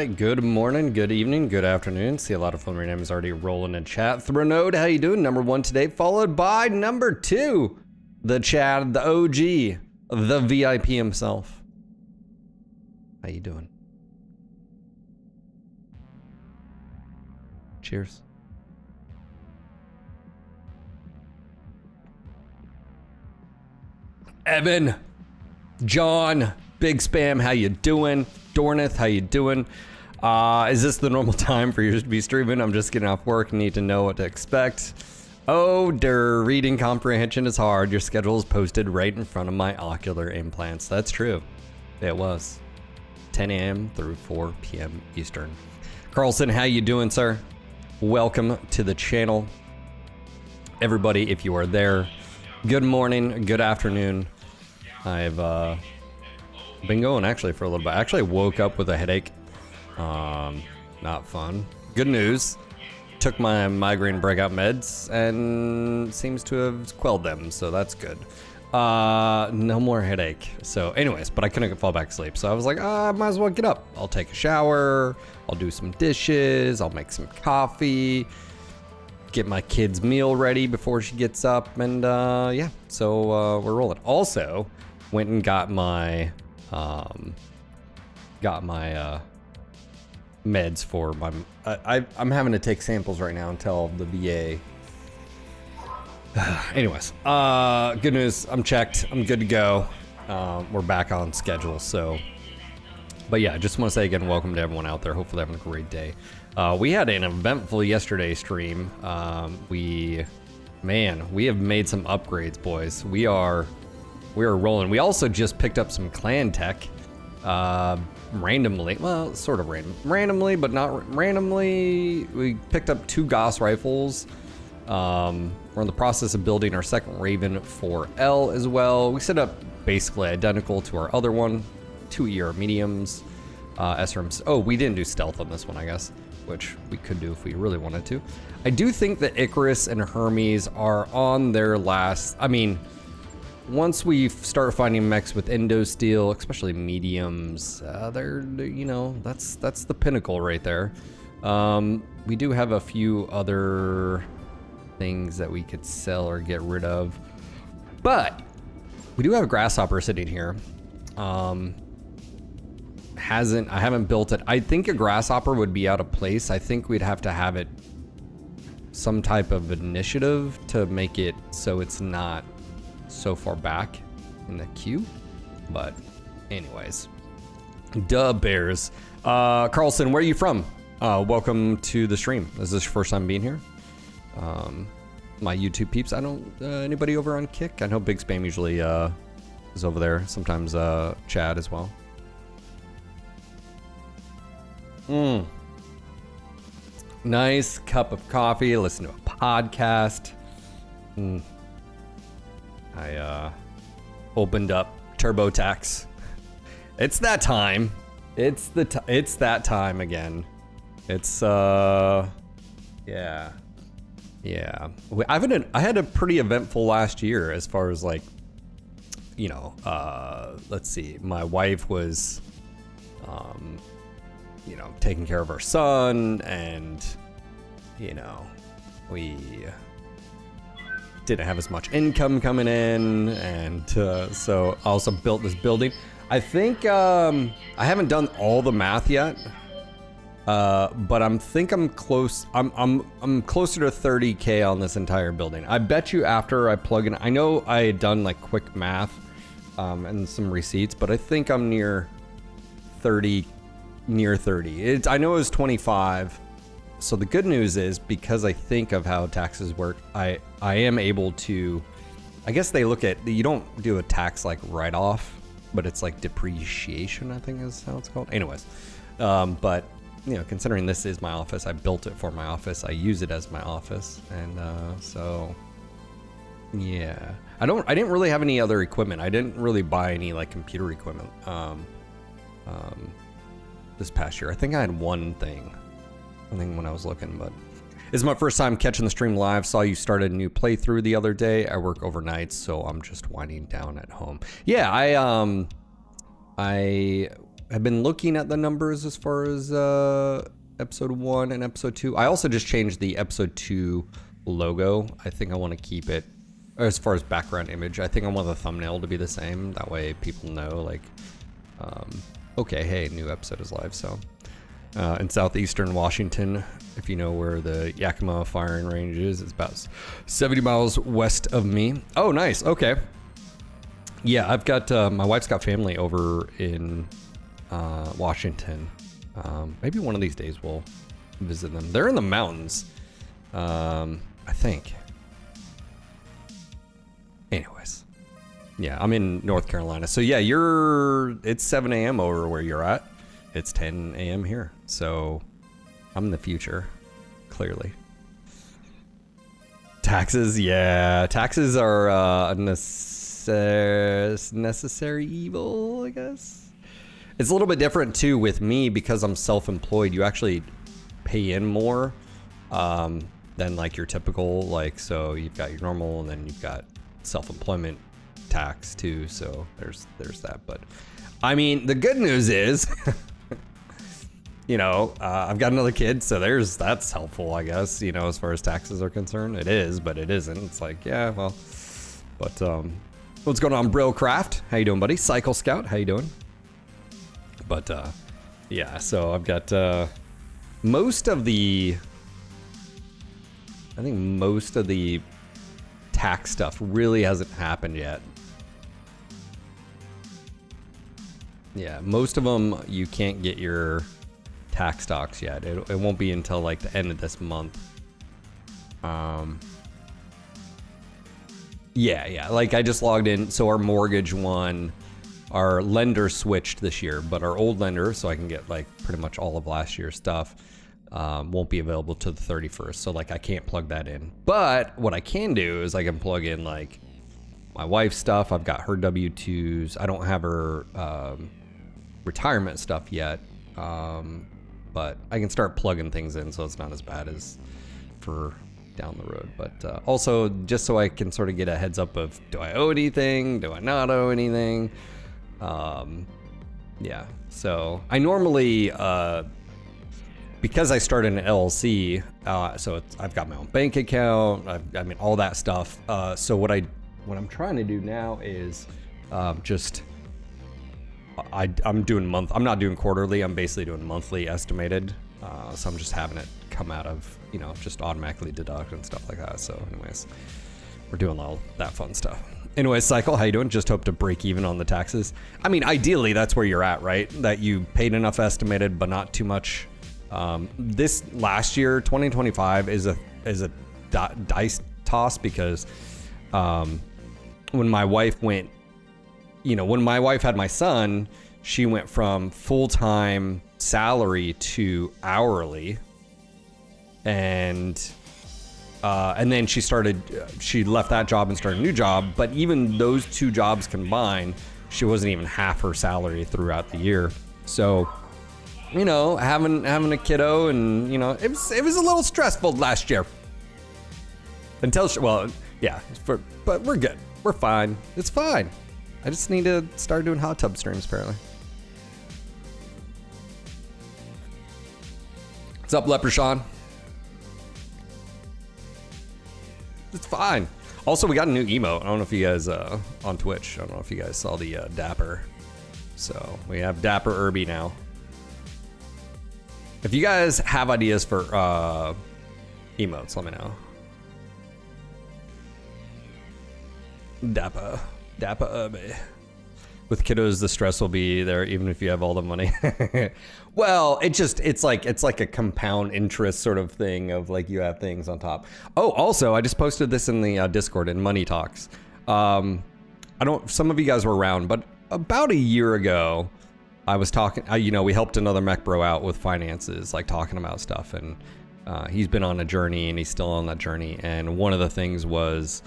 right, good morning, good evening, good afternoon. See a lot of familiar names already rolling in chat. Threnode, how you doing? Number 1 today, followed by number 2. The Chad, the OG, the VIP himself. How you doing? Cheers. Evan, John, Big Spam, how you doing? Dornith, how you doing? Is this the normal time for you to be streaming? I'm just getting off work, need to know what to expect. Oh, reading comprehension is hard. Your schedule is posted right in front of my ocular implants. That's true. It was. 10 a.m. through 4 p.m. Eastern. Carlson, how you doing, sir? Welcome to the channel. Everybody, if you are there, good morning, good afternoon. I've been going actually for a little bit. I actually woke up with a headache. Not fun. Good news. Took my migraine breakout meds and seems to have quelled them, so that's good. No more headache. So anyways, but I couldn't fall back asleep. So I was like, I might as well get up. I'll take a shower. I'll do some dishes. I'll make some coffee. Get my kid's meal ready before she gets up. And yeah, so we're rolling. Also, went and got my meds for my, I'm having to take samples right now and tell the VA. Anyways, good news, I'm checked, I'm good to go. We're back on schedule, so. But yeah, I just want to say again, welcome to everyone out there. Hopefully having a great day. We had an eventful yesterday stream. We have made some upgrades, boys. We are rolling. We also just picked up some clan tech. Randomly, well, sort of randomly, but not randomly. We picked up 2 Gauss rifles. We're in the process of building our second Raven 4L as well. We set up basically identical to our other one, 2 ER mediums, SRMs. Oh, we didn't do stealth on this one, I guess, which we could do if we really wanted to. I do think that Icarus and Hermes are on their last, I mean, once we start finding mechs with endo steel, especially mediums, they're, you know, that's the pinnacle right there. We do have a few other things that we could sell or get rid of, but we do have a grasshopper sitting here. I haven't built it. I think a grasshopper would be out of place. I think we'd have to have it some type of initiative to make it so it's not so far back in the queue. But anyways, duh bears. Carlson, where are you from? Welcome to the stream. Is this your first time being here? My YouTube peeps, I don't, anybody over on Kick? I know Big Spam usually is over there. Sometimes Chad as well. Nice cup of coffee, listen to a podcast. I opened up TurboTax. It's that time. It's that time again. It's yeah. I had a pretty eventful last year as far as like, you know, let's see. My wife was you know, taking care of her son, and you know, we didn't have as much income coming in, and so I also built this building. I think I haven't done all the math yet, but I'm close. I'm closer to 30K on this entire building. I bet you after I plug in, I know I had done like quick math and some receipts, but I think I'm near 30. I know it was 25. So the good news is, because I think of how taxes work, I am able to, I guess they look at, you don't do a tax like write-off, but it's like depreciation, I think is how it's called. Anyways, but you know, considering this is my office, I built it for my office, I use it as my office, and so yeah, I didn't really have any other equipment. I didn't really buy any like computer equipment this past year. I think I had one thing, I think, when I was looking, but this is my first time catching the stream live. Saw you started a new playthrough the other day. I work overnight, so I'm just winding down at home. Yeah, I have been looking at the numbers as far as episode 1 and episode 2. I also just changed the episode 2 logo. I think I want to keep it, as far as background image, I think I want the thumbnail to be the same. That way people know, like, okay, hey, new episode is live. So in southeastern Washington, if you know where the Yakima firing range is, it's about 70 miles west of me. Oh, nice. Okay. Yeah, I've got, my wife's got family over in Washington. Maybe one of these days we'll visit them. They're in the mountains, I think. Anyways, yeah, I'm in North Carolina. So yeah, it's 7 a.m. over where you're at. It's 10 a.m. here. So I'm in the future, clearly. Taxes, yeah. Taxes are a necessary evil, I guess. It's a little bit different too with me because I'm self-employed. You actually pay in more than like your typical, like, so you've got your normal and then you've got self-employment tax too. So there's that. But I mean, the good news is, you know, I've got another kid, so that's helpful, I guess, you know, as far as taxes are concerned. It is, but it isn't. It's like, yeah, well, but what's going on, Brill Craft? How you doing, buddy? Cycle Scout, how you doing? But yeah, so I've got most of the tax stuff really hasn't happened yet. Yeah, most of them you can't get your tax docs yet. It won't be until like the end of this month. Yeah, like I just logged in. So our mortgage one, our lender switched this year, but our old lender, so I can get like pretty much all of last year's stuff, won't be available till the 31st. So like I can't plug that in. But what I can do is I can plug in like my wife's stuff. I've got her W-2s. I don't have her retirement stuff yet, but I can start plugging things in so it's not as bad as for down the road. But also just so I can sort of get a heads up of, do I owe anything? Do I not owe anything? Yeah, so I normally, because I started an LLC, so I've got my own bank account, I mean, all that stuff. So what I'm trying to do now is I'm doing I'm not doing quarterly, I'm basically doing monthly estimated. So I'm just having it come out of, you know, just automatically deduct and stuff like that. So anyways, we're doing all that fun stuff. Anyways, Cycle, how you doing? Just hope to break even on the taxes. I mean, ideally, that's where you're at, right? That you paid enough estimated, but not too much. This last year, 2025, is a dice toss because when my wife went, you know, when my wife had my son, she went from full-time salary to hourly, and then she left that job and started a new job. But even those two jobs combined, she wasn't even half her salary throughout the year. So, you know, having a kiddo, and you know, it was a little stressful last year. Until but we're good. We're fine. It's fine. I just need to start doing hot tub streams apparently. What's up, Leprechaun? It's fine. Also, we got a new emote. I don't know if you guys on Twitch. I don't know if you guys saw the Dapper. So we have Dapper Irby now. If you guys have ideas for emotes, let me know. Dapper Irby. With kiddos, the stress will be there even if you have all the money. Well, it's like a compound interest sort of thing of like you have things on top. Oh, also, I just posted this in the Discord in Money Talks. Some of you guys were around, but about a year ago, I was talking, you know, we helped another mech bro out with finances, like talking about stuff, and he's been on a journey and he's still on that journey. And one of the things was,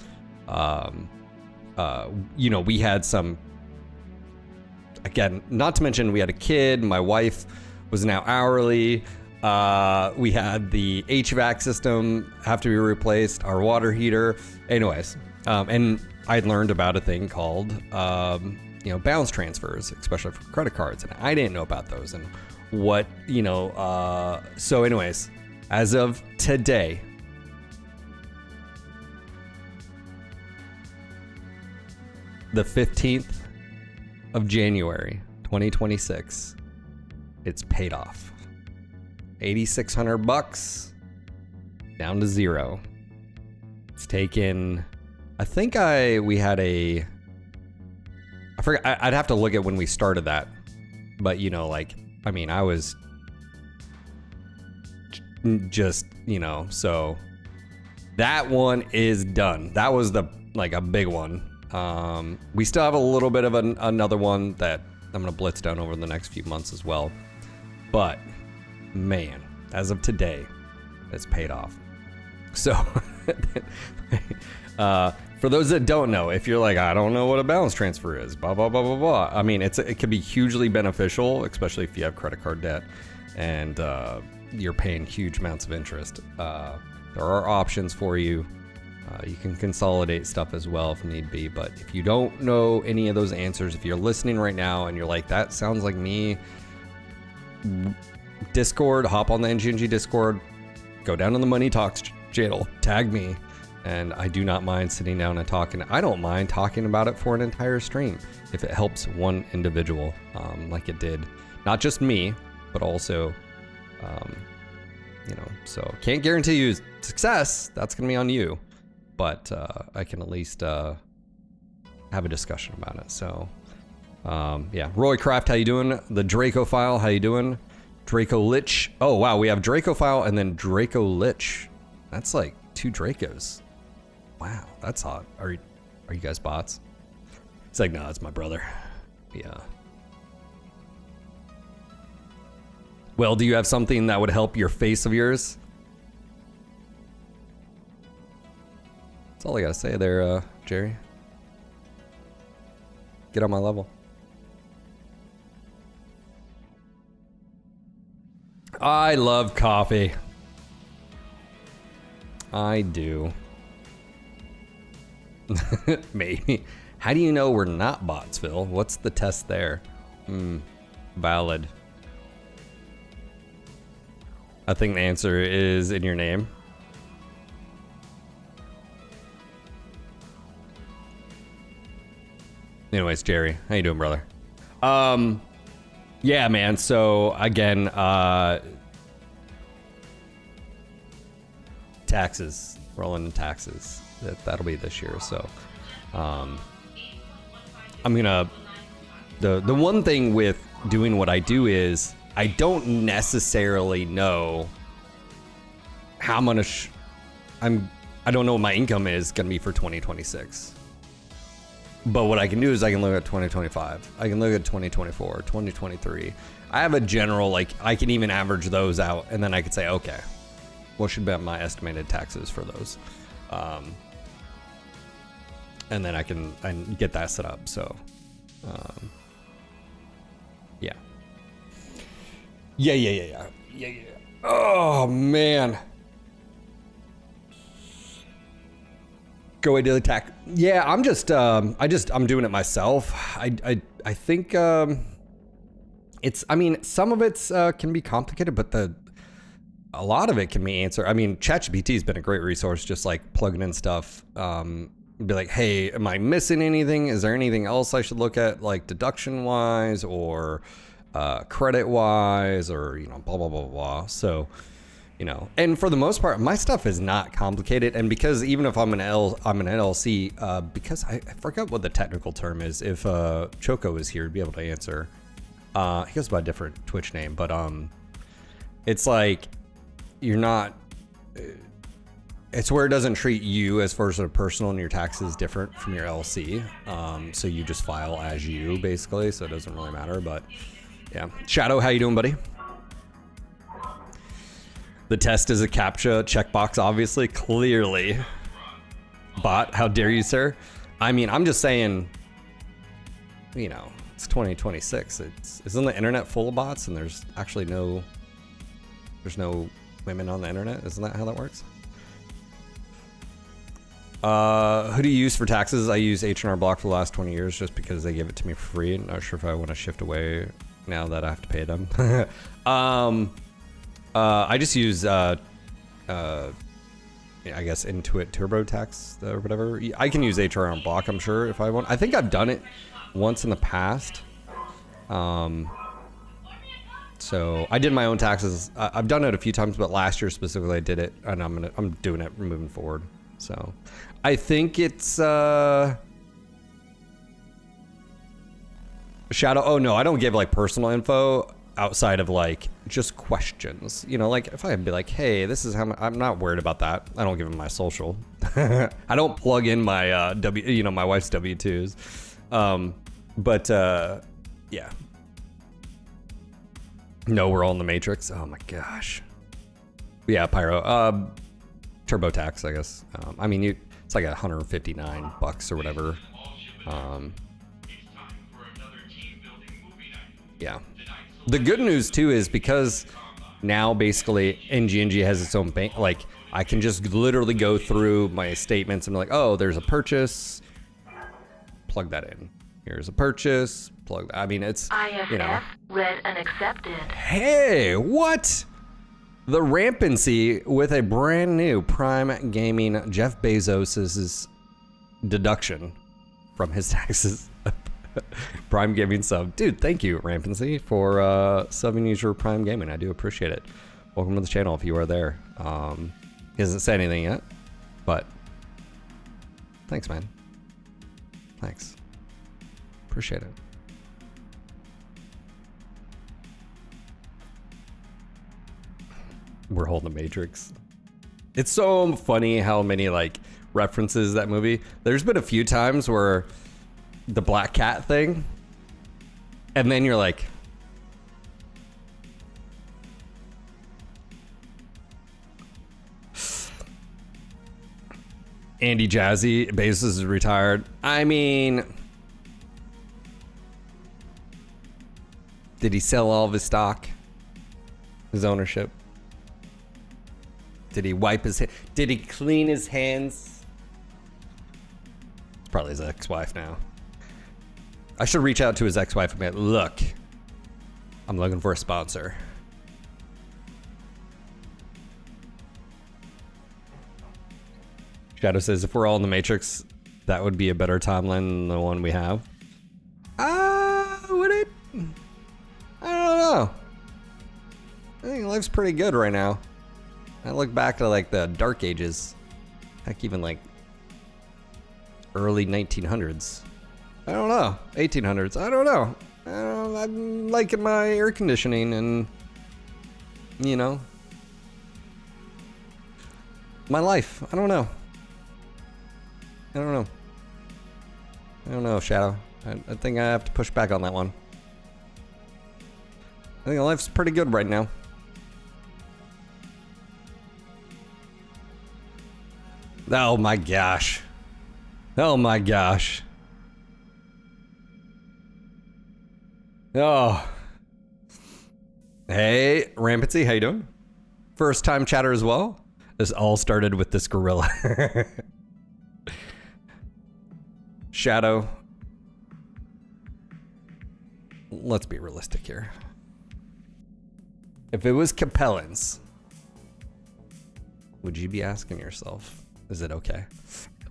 you know, we had some, again, not to mention we had a kid, my wife was now hourly, we had the HVAC system have to be replaced, our water heater, anyways, and I learned about a thing called balance transfers, especially for credit cards, and I didn't know about those and what, so anyways, as of today, the 15th of January, 2026, it's paid off. $8,600 down to zero. It's taken, I think we had I forgot, I'd have to look at when we started that, but I was just, so that one is done. That was a big one. We still have a little bit of another one that I'm gonna blitz down over the next few months as well. But man, as of today, it's paid off. So for those that don't know, if you're like, I don't know what a balance transfer is, blah, blah, blah, blah, blah. I mean, it can be hugely beneficial, especially if you have credit card debt and you're paying huge amounts of interest. There are options for you. You can consolidate stuff as well if need be. But if you don't know any of those answers, if you're listening right now and you're like, that sounds like me, Discord, hop on the NGNG Discord, go down on the Money Talks channel, tag me, and I do not mind sitting down and talking. I don't mind talking about it for an entire stream if it helps one individual, like it did, not just me, but also, so can't guarantee you success. That's gonna be on you, but I can at least have a discussion about it. So yeah, Roy Craft, how you doing? The Draco File, how you doing? Draco Lich. Oh wow, we have Draco File and then Draco Lich. That's like 2 Dracos. Wow, that's hot. Are you guys bots? It's like, no, it's my brother. Yeah. Well, do you have something that would help your face of yours? That's all I gotta say there, Jerry. Get on my level. I love coffee. I do. Maybe. How do you know we're not bots, Phil? What's the test there? Valid. I think the answer is in your name. Anyways, Jerry, how you doing, brother? Yeah, man. So again, taxes, rolling in taxes. That'll be this year. So, I'm gonna. The one thing with doing what I do is I don't necessarily know how much I don't know what my income is gonna be for 2026. But what I can do is I can look at 2025. I can look at 2024, 2023. I have a general, like, I can even average those out, and then I could say, okay, what should be my estimated taxes for those? And then I can get that set up. So, yeah. Yeah. Oh, man. Go away daily tax. Yeah, I'm just I'm doing it myself. I think it's, I mean, some of it's can be complicated, but a lot of it can be answered. I mean, ChatGPT has been a great resource, just like plugging in stuff. Be like, hey, am I missing anything? Is there anything else I should look at, like deduction wise or credit wise, or blah blah blah blah. So. And for the most part, my stuff is not complicated. And because even if I'm an LLC, because I forgot what the technical term is. If Choco is here, to be able to answer. He goes by a different Twitch name, but it's like you're not. It's where it doesn't treat you as first or personal, and your taxes different from your LLC. So you just file as you, basically. So it doesn't really matter. But yeah, Shadow, how you doing, buddy? The test is a CAPTCHA checkbox, obviously, clearly. Bot, how dare you, sir? I mean, I'm just saying, it's 2026. Isn't the internet full of bots, and there's actually no women on the internet? Isn't that how that works? Who do you use for taxes? I use H&R Block for the last 20 years just because they give it to me for free. Not sure if I want to shift away now that I have to pay them. I just use, I guess Intuit TurboTax or whatever. I can use H&R Block, I'm sure, if I want. I think I've done it once in the past. So I did my own taxes. I've done it a few times, but last year specifically I did it, and I'm doing it moving forward. So I think it's Shadow. Oh no, I don't give like personal info outside of like just questions. You know, like if I'd be like, hey, this is how I'm not worried about that. I don't give them my social. I don't plug in my my wife's W-2s. Yeah. No, we're all in the Matrix. Oh my gosh. Yeah, Pyro. TurboTax, I guess. I mean, it's like $159 or whatever. Yeah. The good news too is because now basically NGNG has its own bank. Like I can just literally go through my statements and be like, oh, there's a purchase. Plug that in. Here's a purchase. Plug that. I mean, it's IFF read and accepted. Hey, what? The rampancy with a brand new Prime Gaming Jeff Bezos's deduction from his taxes. Prime Gaming sub. Dude, thank you, Rampancy, for subbing user Prime Gaming. I do appreciate it. Welcome to the channel if you are there. He hasn't said anything yet, but thanks, man. Thanks. Appreciate it. We're holding the Matrix. It's so funny how many like references that movie. There's been a few times where the black cat thing, and then you're like, Andy Jazzy, Bezos is retired. I mean, did he sell all of his stock? His ownership? Did he wipe his hands? Did he clean his hands? It's probably his ex-wife now. I should reach out to his ex-wife and be like, look, I'm looking for a sponsor. Shadow says, if we're all in the Matrix, that would be a better timeline than the one we have. Would it? I don't know. I think life's pretty good right now. I look back to like the dark ages. Heck, even like early 1900s. I don't know. 1800s. I don't know. I'm liking my air conditioning and, you know, my life. I don't know. I don't know. I don't know, Shadow. I think I have to push back on that one. I think life's pretty good right now. Oh my gosh. Oh my gosh. Oh. Hey, Rampancy, how you doing? First time chatter as well? This all started with this gorilla. Shadow. Let's be realistic here. If it was Capellans, would you be asking yourself, is it okay?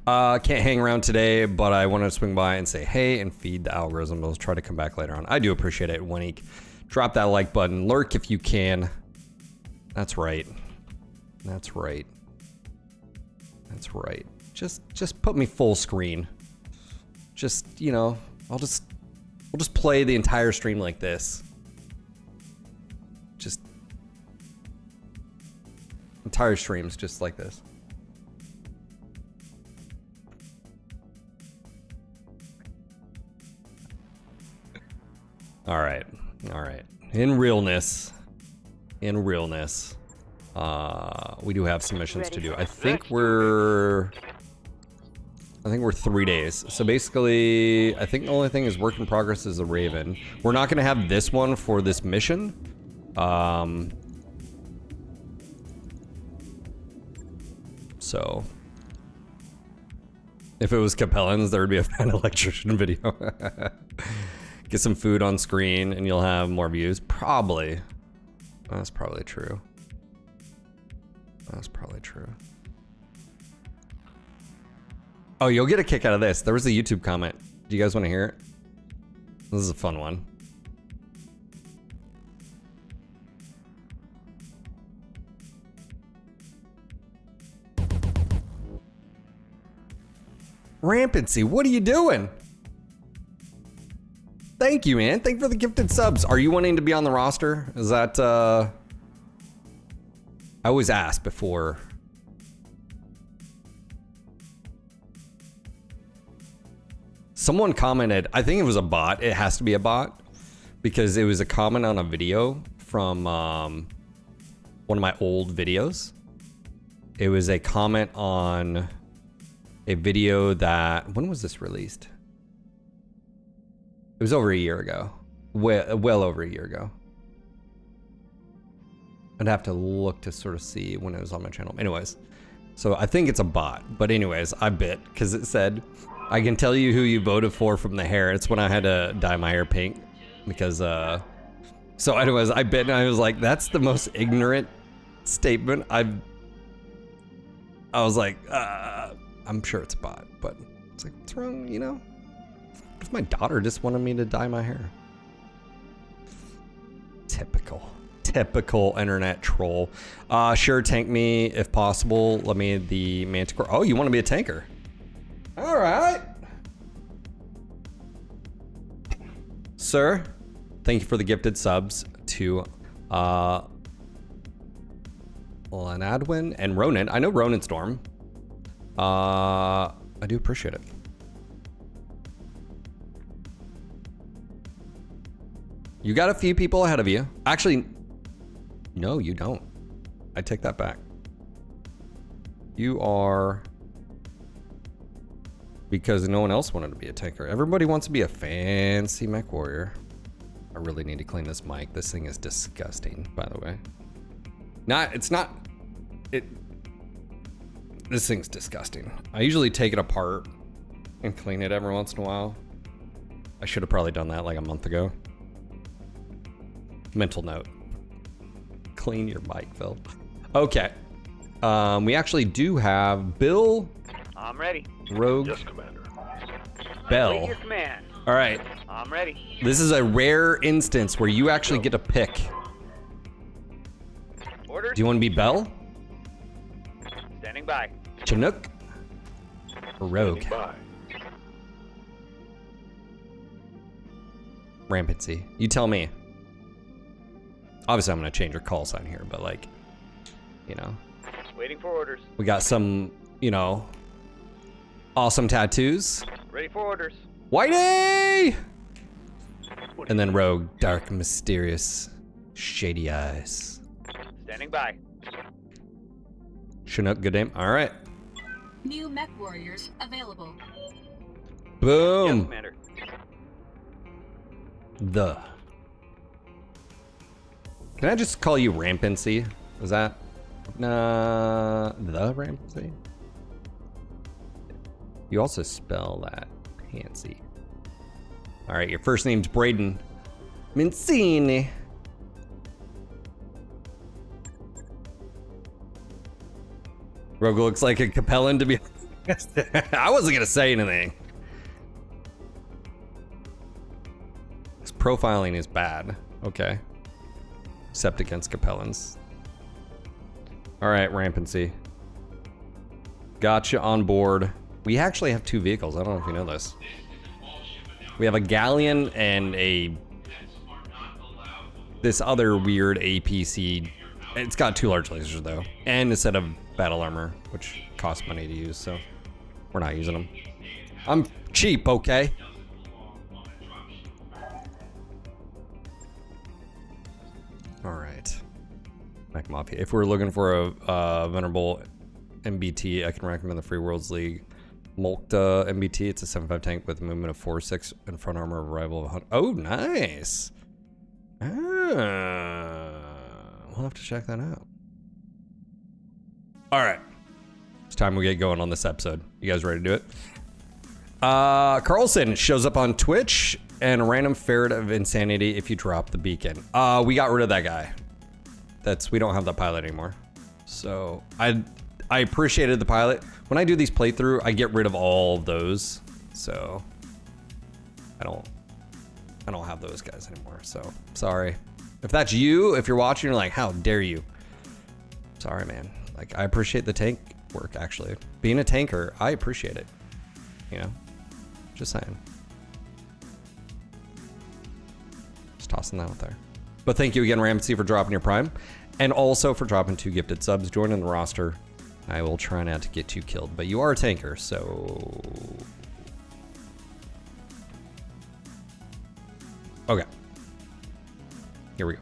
Can't hang around today, but I wanted to swing by and say hey and feed the algorithm. I'll try to come back later on. I do appreciate it, Winnie. Drop that like button. Lurk if you can. That's right. That's right. That's right. Just put me full screen. Just, you know, we'll just play the entire stream like this. Just entire streams just like this. All right. In realness, we do have some missions to do. I think we're 3 days. So basically, I think the only thing is work in progress is a Raven. We're not gonna have this one for this mission. So If it was Capellans, there would be a fan electrician video. Get some food on screen and you'll have more views. Probably. That's probably true. That's probably true. Oh, you'll get a kick out of this. There was a YouTube comment. Do you guys want to hear it? This is a fun one. Rampancy, what are you doing? Thank you, man. Thank you for the gifted subs. Are you wanting to be on the roster? Is that, I always ask before. Someone commented, I think it was a bot. It has to be a bot because it was a comment on a video from one of my old videos. It was a comment on a video that, when was this released? It was over a year ago. Well over a year ago. I'd have to look to sort of see when it was on my channel. Anyways, so I think it's a bot. But anyways, I bit because it said, I can tell you who you voted for from the hair. It's when I had to dye my hair pink because, so anyways, I bit and I was like, that's the most ignorant statement I was like, I'm sure it's a bot, but it's like, what's wrong, you know? What if my daughter just wanted me to dye my hair? Typical internet troll. Sure, tank me if possible. Let me the Manticore. Oh, you want to be a tanker? All right. Sir, thank you for the gifted subs to Lanadwin and Ronan. I know Ronan Storm. I do appreciate it. You got a few people ahead of you. Actually, no, you don't. I take that back. You are, because no one else wanted to be a tanker. Everybody wants to be a fancy mech warrior. I really need to clean this mic. This thing is disgusting, by the way. This thing's disgusting. I usually take it apart and clean it every once in a while. I should have probably done that like a month ago. Mental note. Clean your mic, Phil. Okay. We actually do have Bill. I'm ready. Rogue. Yes, Commander. Bell. Wait your command. All right. I'm ready. This is a rare instance where you actually get to pick. Order. Do you want to be Bell, Standing by. Chinook, or Rogue? Bye. Rampancy. You tell me. Obviously, I'm going to change your call sign here, but like, you know. Waiting for orders. We got some, you know, awesome tattoos. Ready for orders. Whitey! And then Rogue, dark, mysterious, shady eyes. Standing by. Chinook, good name. All right. New mech warriors available. Yes, Boom. Commander. Can I just call you Rampancy? Is that the Rampancy? You also spell that Pansy. All right, your first name's Braden Mincini. Rogue looks like a Capellan to be honest. I wasn't gonna say anything. His profiling is bad. Okay. Except against Capellans. All right, Rampancy. Gotcha on board. We actually have two vehicles. I don't know if you know this. We have a Galleon and this other weird APC. It's got two large lasers though, and a set of battle armor, which costs money to use, so we're not using them. I'm cheap, okay? All right, Mech Mafia. If we're looking for a venerable MBT, I can recommend the Free Worlds League Molta MBT. It's a 7.5 tank with a movement of 4.6 and front armor of arrival of 100. Oh, nice. We'll have to check that out. All right, it's time we get going on this episode. You guys ready to do it? Carlson shows up on Twitch and a random ferret of insanity if you drop the beacon. We got rid of that guy. We don't have the pilot anymore. So I appreciated the pilot. When I do these playthrough, I get rid of all of those. So I don't have those guys anymore. So sorry. If that's you, if you're watching, you're like, how dare you? Sorry, man. Like, I appreciate the tank work, actually. Being a tanker, I appreciate it. You know? Just saying. Just tossing that out there. But thank you again, Ramsey, for dropping your prime. And also for dropping 2 gifted subs. Joining the roster. I will try not to get you killed. But you are a tanker, so... Okay. Here we go.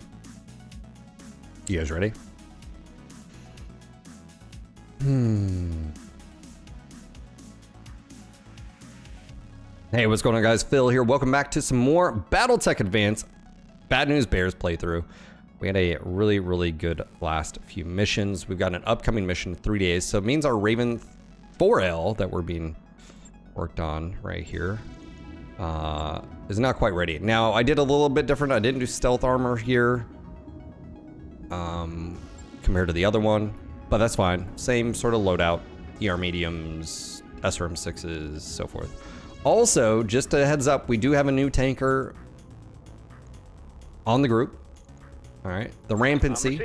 You guys ready? Hey, what's going on, guys? Phil here. Welcome back to some more BattleTech Advanced Bad News Bears playthrough. We had a really, really good last few missions. We've got an upcoming mission in 3 days, so it means our Raven 4L that we're being worked on right here is not quite ready. Now, I did a little bit different. I didn't do stealth armor here compared to the other one, but that's fine. Same sort of loadout, ER mediums, SRM 6s, so forth. Also, just a heads up, we do have a new tanker on the group. All right, the Rampancy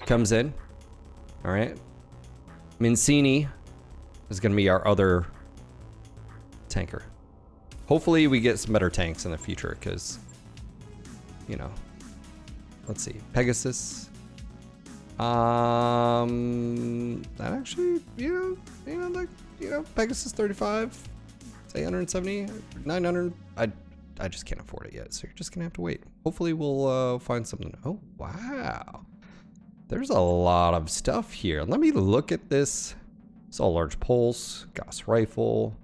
comes in. All right, Mincini is going to be our other tanker. Hopefully, we get some better tanks in the future, because, you know, let's see, Pegasus. That actually, Pegasus 35. 870, 900. I just can't afford it yet, so you're just gonna have to wait. Hopefully we'll find something. Oh, wow. There's a lot of stuff here. Let me look at this. It's all large pulse, Gauss rifle,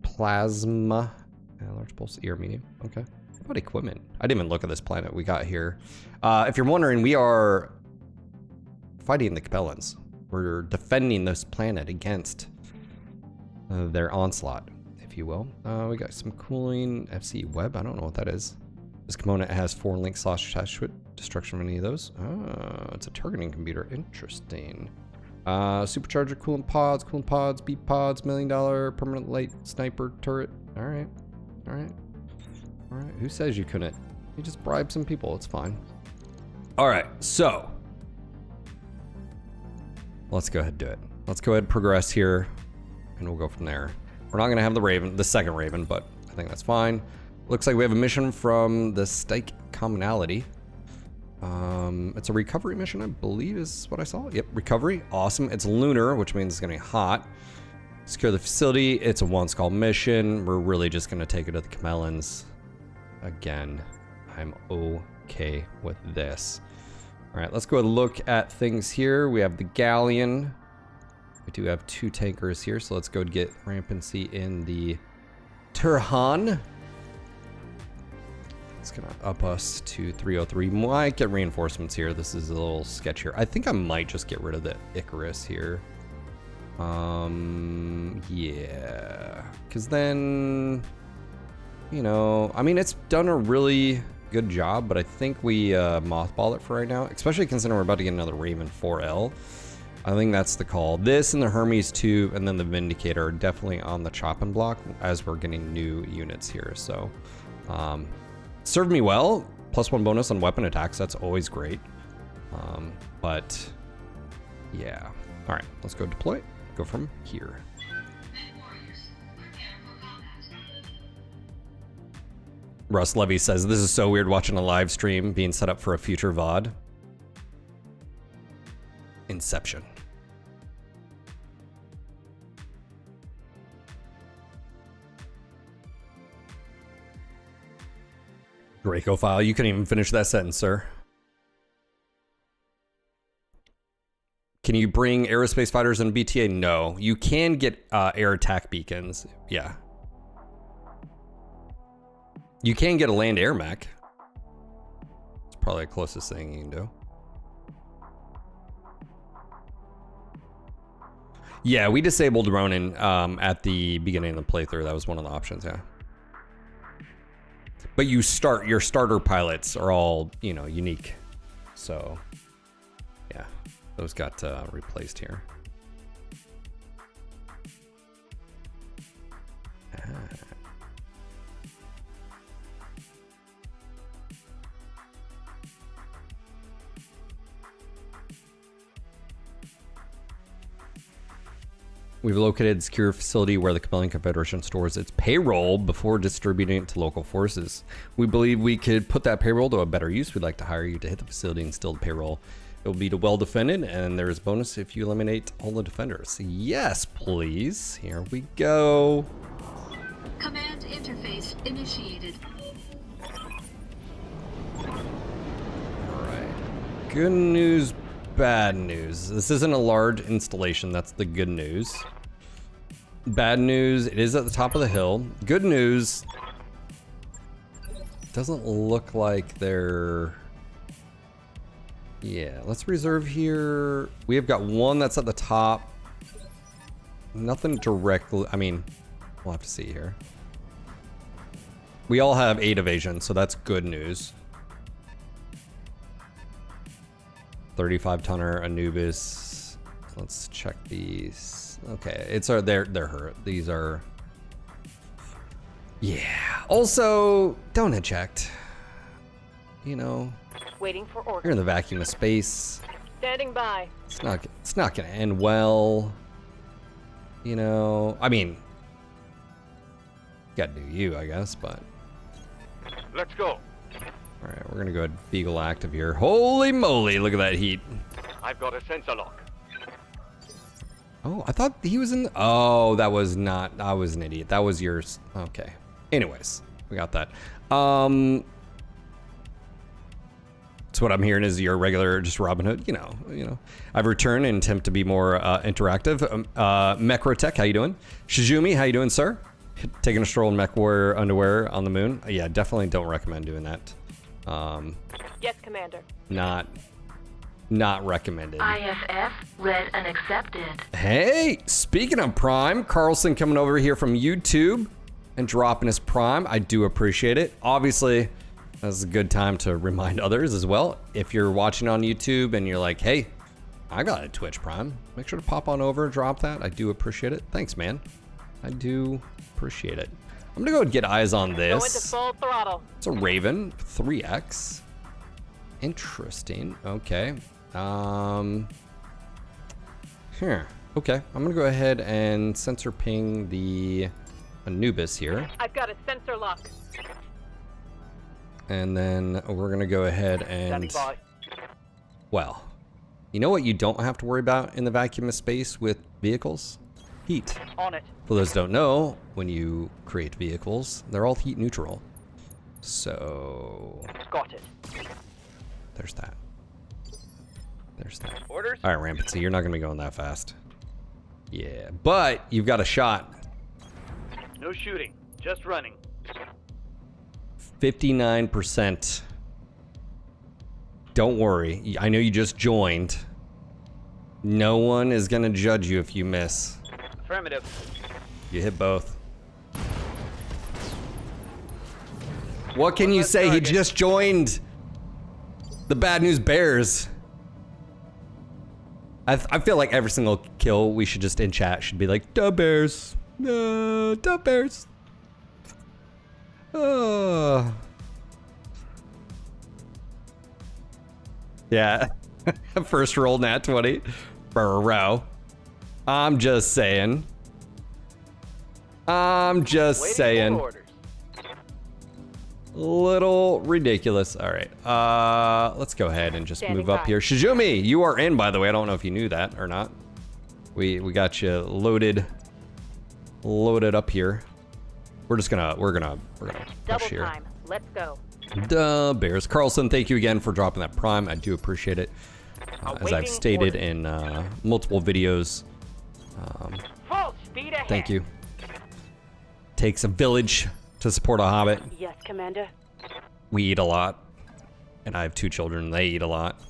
plasma, large pulse, ER medium. Okay. How about equipment? I didn't even look at this planet we got here. If you're wondering, we are fighting the Capellans. We're defending this planet against their onslaught, if you will. We got some cooling FC web. I don't know what that is. This component has 4 links attached to it. Destruction of any of those. Oh, it's a targeting computer. Interesting. Supercharger, coolant pods, beep pods, $1 million permanent light sniper turret. All right. All right. All right. Who says you couldn't? You just bribe some people. It's fine. All right. So let's go ahead and do it. Let's go ahead and progress here, and we'll go from there. We're not gonna have the second Raven, but I think that's fine. Looks like we have a mission from the Stike Commonality. It's a recovery mission, I believe is what I saw. Yep, recovery, awesome. It's lunar, which means it's gonna be hot. Secure the facility, it's a one-skull mission. We're really just gonna take it to the Camellans. Again, I'm okay with this. All right, let's go ahead and look at things here. We have the Galleon. We do have 2 tankers here, so let's go get Rampancy in the Turhan. It's gonna up us to 303. Might get reinforcements here. This is a little sketchier. I think I might just get rid of the Icarus here. Yeah, because then, you know, I mean, it's done a really good job, but I think we mothball it for right now, especially considering we're about to get another Raven 4L. I think that's the call. This and the Hermes 2 and then the Vindicator are definitely on the chopping block as we're getting new units here. So served me well. +1 bonus on weapon attacks. That's always great. But yeah. All right, let's go deploy. Go from here. Russ Levy says, this is so weird watching a live stream being set up for a future VOD. Inception. Draco file, you couldn't even finish that sentence, sir. Can you bring aerospace fighters in BTA? No. You can get air attack beacons. Yeah. You can get a land air mech. It's probably the closest thing you can do. Yeah, we disabled Ronin at the beginning of the playthrough. That was one of the options, yeah. But your starter pilots are all, you know, unique. So, yeah, those got replaced here. We've located a secure facility where the Chameleon Confederation stores its payroll before distributing it to local forces. We believe we could put that payroll to a better use. We'd like to hire you to hit the facility and steal the payroll. It will be to well defended, and there is a bonus if you eliminate all the defenders. Yes, please. Here we go. Command interface initiated. All right. Good news, bad news. This isn't a large installation. That's the good news. Bad news, it is at the top of the hill. Good news, doesn't look like they're... Yeah, let's reserve here. We have got one that's at the top. Nothing directly, I mean, we'll have to see here. We all have 8 evasion, so that's good news. 35 tonner Anubis. Let's check these. Okay, it's our they're hurt. These are, yeah. Also, don't eject. You know, Waiting for you're orders. in the vacuum of space. Standing by. It's not gonna end well. You know, I mean, you gotta do you, I guess, but. Let's go. All right, we're gonna go ahead and Beagle active here. Holy moly, look at that heat. I've got a sensor lock. Oh, I thought he was in the, oh, that was not, I was an idiot. That was yours. Okay. Anyways, we got that. So what I'm hearing is your regular just Robin Hood, you know. I've returned and attempt to be more interactive. MacroTech, how you doing? Shizumi, how you doing, sir? Taking a stroll in Mech Warrior underwear on the moon. Yeah, definitely don't recommend doing that. Yes, Commander. Not recommended. IFF read and accepted. Hey, speaking of Prime, Carlson coming over here from YouTube and dropping his Prime. I do appreciate it. Obviously, that's a good time to remind others as well. If you're watching on YouTube and you're like, hey, I got a Twitch Prime, make sure to pop on over and drop that. I do appreciate it. Thanks, man. I do appreciate it. I'm gonna go and get eyes on Go into this. full throttle. It's a Raven 3X. Interesting. Okay. Here. Okay. I'm gonna go ahead and sensor ping the Anubis here, I've got a sensor lock. and then we're gonna go ahead Standing and, by. well, you know what you don't have to worry about in the vacuum of space with vehicles? Heat. On it. For those who don't know, when you create vehicles, they're all heat neutral. So Got it. there's that. There's that. Orders? All right, Rampancy, you're not gonna be going that fast. Yeah, but you've got a shot. No shooting. Just running. 59%. Don't worry. I know you just joined. No one is gonna judge you if you miss. Affirmative. You hit both. What can One you less say? He target. just joined the Bad News Bears. I feel like every single kill we should just in chat should be like, "Duh Bears, duh Bears." Yeah, first roll nat 20 for a row. I'm just saying. I'm just Waiting saying. for orders. Little ridiculous. All right, let's go ahead and just Standing move up by. here. Shizumi, you are in, by the way. I don't know if you knew that or not. We got you loaded up here. We're gonna push Double here. time. Let's go. Duh, Bears. Carlson, thank you again for dropping that Prime. I do appreciate it. As I've Awaiting stated orders. in multiple videos, Full speed ahead. thank you. Takes a village to support a hobbit. Yes, Commander. We eat a lot, and I have 2 children. They eat a lot.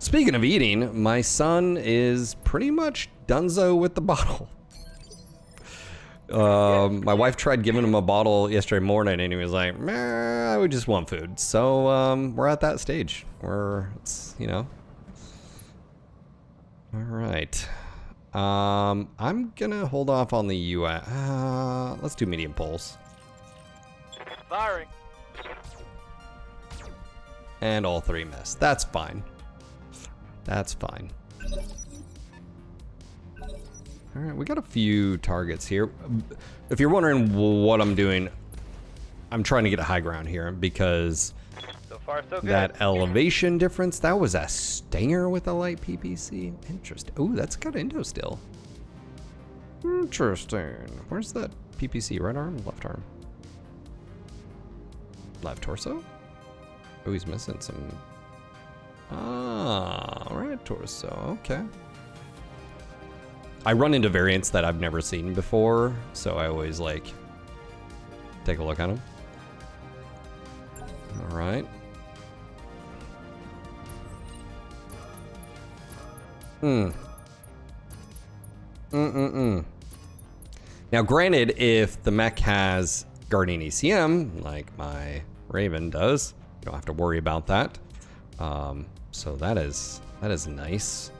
Speaking of eating, my son is pretty much donezo with the bottle. My wife tried giving him a bottle yesterday morning, and he was like, "Meh, I would just want food." So we're at that stage where it's, you know. All right. I'm gonna hold off on the US. Let's do medium pulse. Firing. And all 3 miss. That's fine. That's fine. All right, we got a few targets here. If you're wondering what I'm doing, I'm trying to get a high ground here because So far, so good. that elevation difference, that was a stinger with a light PPC. Interesting. Ooh, that's got Indo still. Interesting. Where's that PPC? Right arm, left arm? Left torso? Oh, he's missing some. Ah, right torso. Okay. I run into variants that I've never seen before, so I always like take a look at them. All right. Now, granted, if the mech has Guardian ECM, like my Raven does, you don't have to worry about that. So that is nice.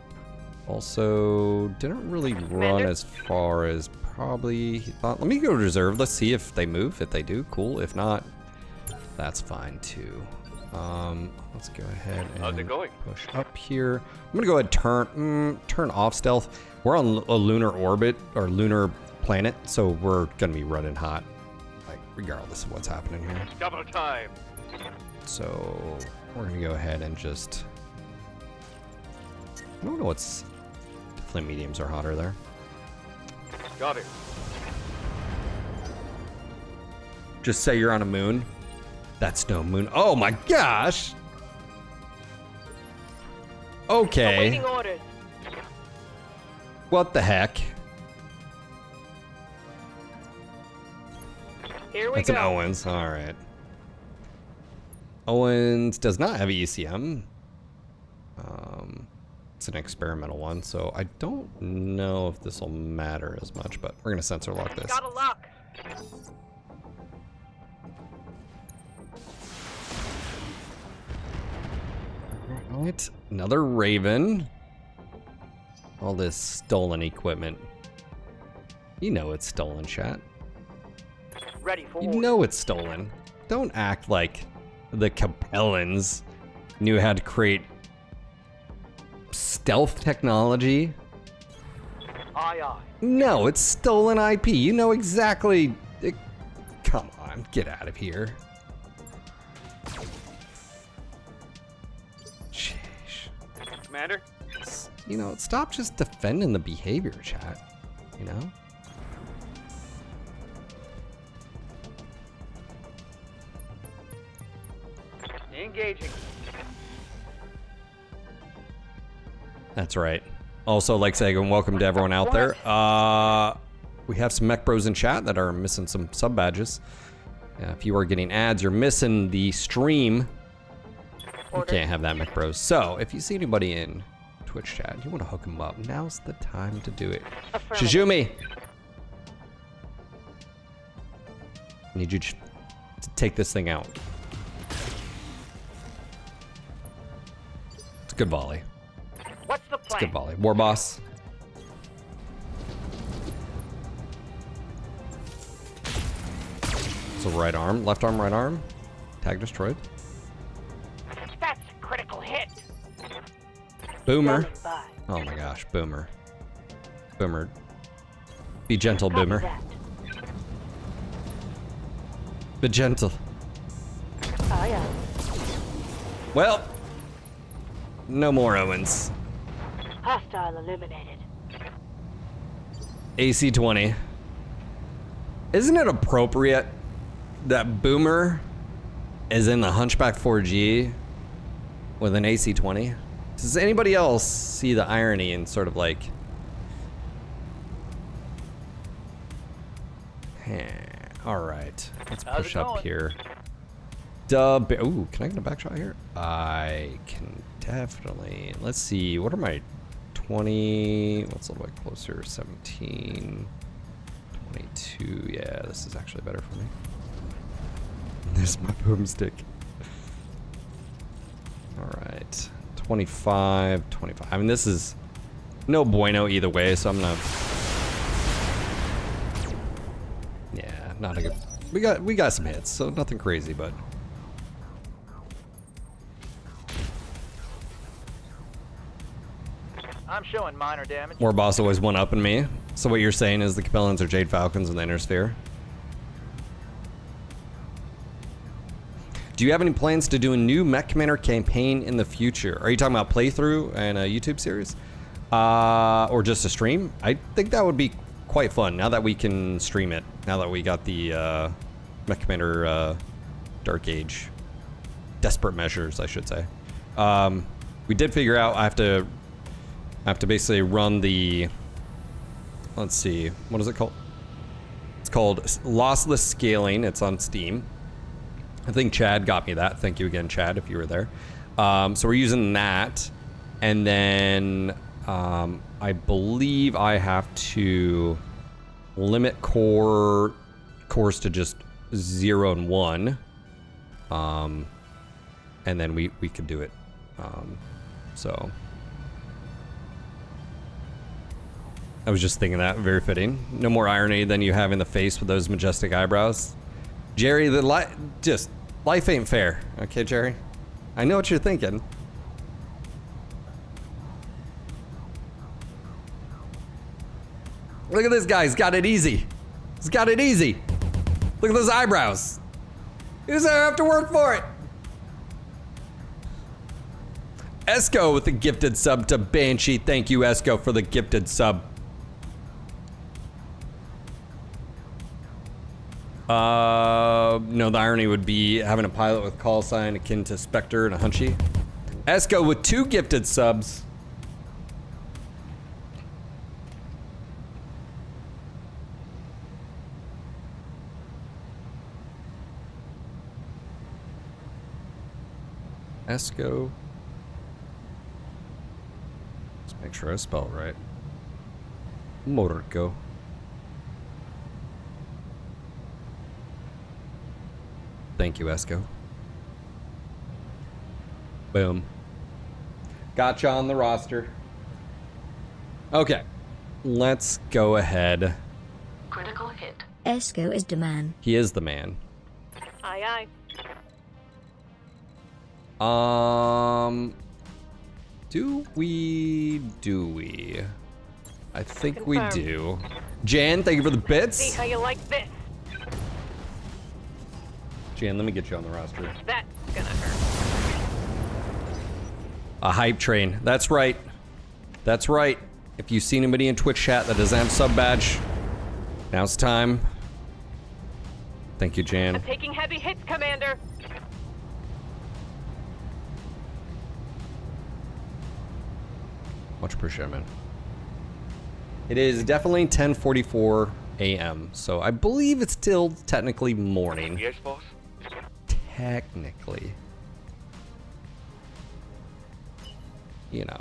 Also, didn't really run as far as probably he thought. Let me go to reserve. Let's see if they move. If they do, cool. If not, that's fine too. Let's go ahead How's it and going? push up here. I'm gonna go ahead and turn off stealth. We're on a lunar orbit or lunar planet, so we're gonna be running hot, like regardless of what's happening here. Double time. So we're gonna go ahead and just. I don't know what's. Definitely mediums are hotter there. Got it. Just say you're on a moon. That's no moon. Oh my gosh. Okay. Awaiting orders. What the heck? Here we That's an go. Owens. All right. Owens does not have ECM. It's an experimental one, so I don't know if this will matter as much, but we're gonna sensor lock this. Got a lock. All right, another Raven. All this stolen equipment. You know it's stolen, chat. Ready for You orders. know it's stolen. Don't act like the Capellans knew how to create stealth technology. Aye, aye. No, it's stolen IP. You know exactly. Come on, get out of here. Sheesh. Commander? You know, stop just defending the behavior, chat. You know? Engaging. That's right. Also, like saying welcome to everyone out there. We have some mech bros in chat that are missing some sub badges. If you are getting ads, you're missing the stream. You can't have that, mech bros. So, if you see anybody in Twitch chat, you want to hook them up, now's the time to do it. Shizumi! I need you to take this thing out. It's a good volley. What's the It's a plan? good volley. War boss. So right arm, left arm, right arm. Tag destroyed. That's a critical hit. Boomer. Standing by. Oh my gosh, Boomer. Boomer. Be gentle, Copy Boomer. that. Be gentle. Aye, aye. Well, no more Owens. Hostile eliminated. AC-20. Isn't it appropriate that Boomer is in the Hunchback 4G with an AC-20? Does anybody else see the irony in sort of like... Alright, let's How's push it up going? here. Ooh, can I get a back shot here? I can definitely. Let's see, what are my 20. What's a little bit closer? 17. 22. Yeah, this is actually better for me. There's my boomstick. Alright. 25. 25. I mean, this is no bueno either way, so I'm gonna... Yeah, not a good... We got some hits, so nothing crazy, but... I'm showing minor damage. War boss always one up in me. So what you're saying is the Capellans are Jade Falcons in the Inner Sphere? Do you have any plans to do a new Mech Commander campaign in the future? Are you talking about playthrough and a YouTube series? Or just a stream? I think that would be quite fun now that we can stream it. Now that we got the Mech Commander Dark Age. Desperate measures, I should say. We did figure out I have to basically run the... Let's see. What is it called? It's called Lossless Scaling. It's on Steam. I think Chad got me that. Thank you again, Chad, if you were there. So we're using that. And then I believe I have to limit cores to just 0 and 1. And then we could do it. So I was just thinking that, very fitting. No more irony than you have in the face with those majestic eyebrows. Jerry, life ain't fair. Okay, Jerry? I know what you're thinking. Look at this guy, he's got it easy. He's got it easy. Look at those eyebrows. He doesn't have to work for it. Esco with the gifted sub to Banshee. Thank you, Esco, for the gifted sub. No, the irony would be having a pilot with call sign akin to Spectre and a Hunchy. Esco with 2 gifted subs. Esco. Let's make sure I spell it right. Motorco. Thank you, Esco. Boom. Gotcha on the roster. Okay. Let's go ahead. Critical hit. Esco is the man. He is the man. Aye, aye. Do we? I think we Confirmed. do. Jan, thank you for the See bits. how you like this. Jan, let me get you on the roster. That's gonna hurt. A hype train. That's right. That's right. If you see anybody in Twitch chat that doesn't have sub badge, now it's time. Thank you, Jan. I'm taking heavy hits, Commander. Much appreciated, man. It is definitely 10:44 a.m., so I believe it's still technically morning. Yes, boss? Technically. You know.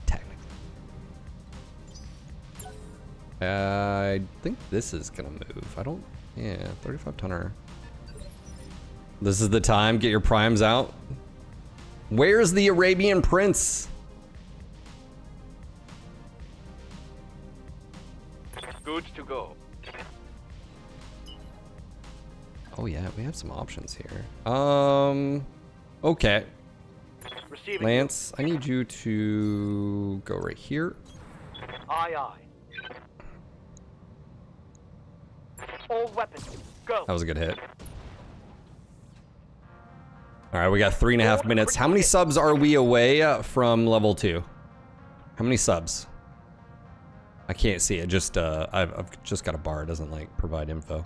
Technically. I think this is gonna move. I don't... Yeah, 35 tonner. This is the time. Get your primes out. Where's the Arabian Prince? Good to go. Oh yeah, we have some options here. Okay. Receiving. Lance, I need you to go right here. Aye, aye. All weapons, go. That was a good hit. All right, we got 3.5 minutes. How many subs are we away from level 2? How many subs? I can't see it. Just I've just got a bar. It doesn't like provide info.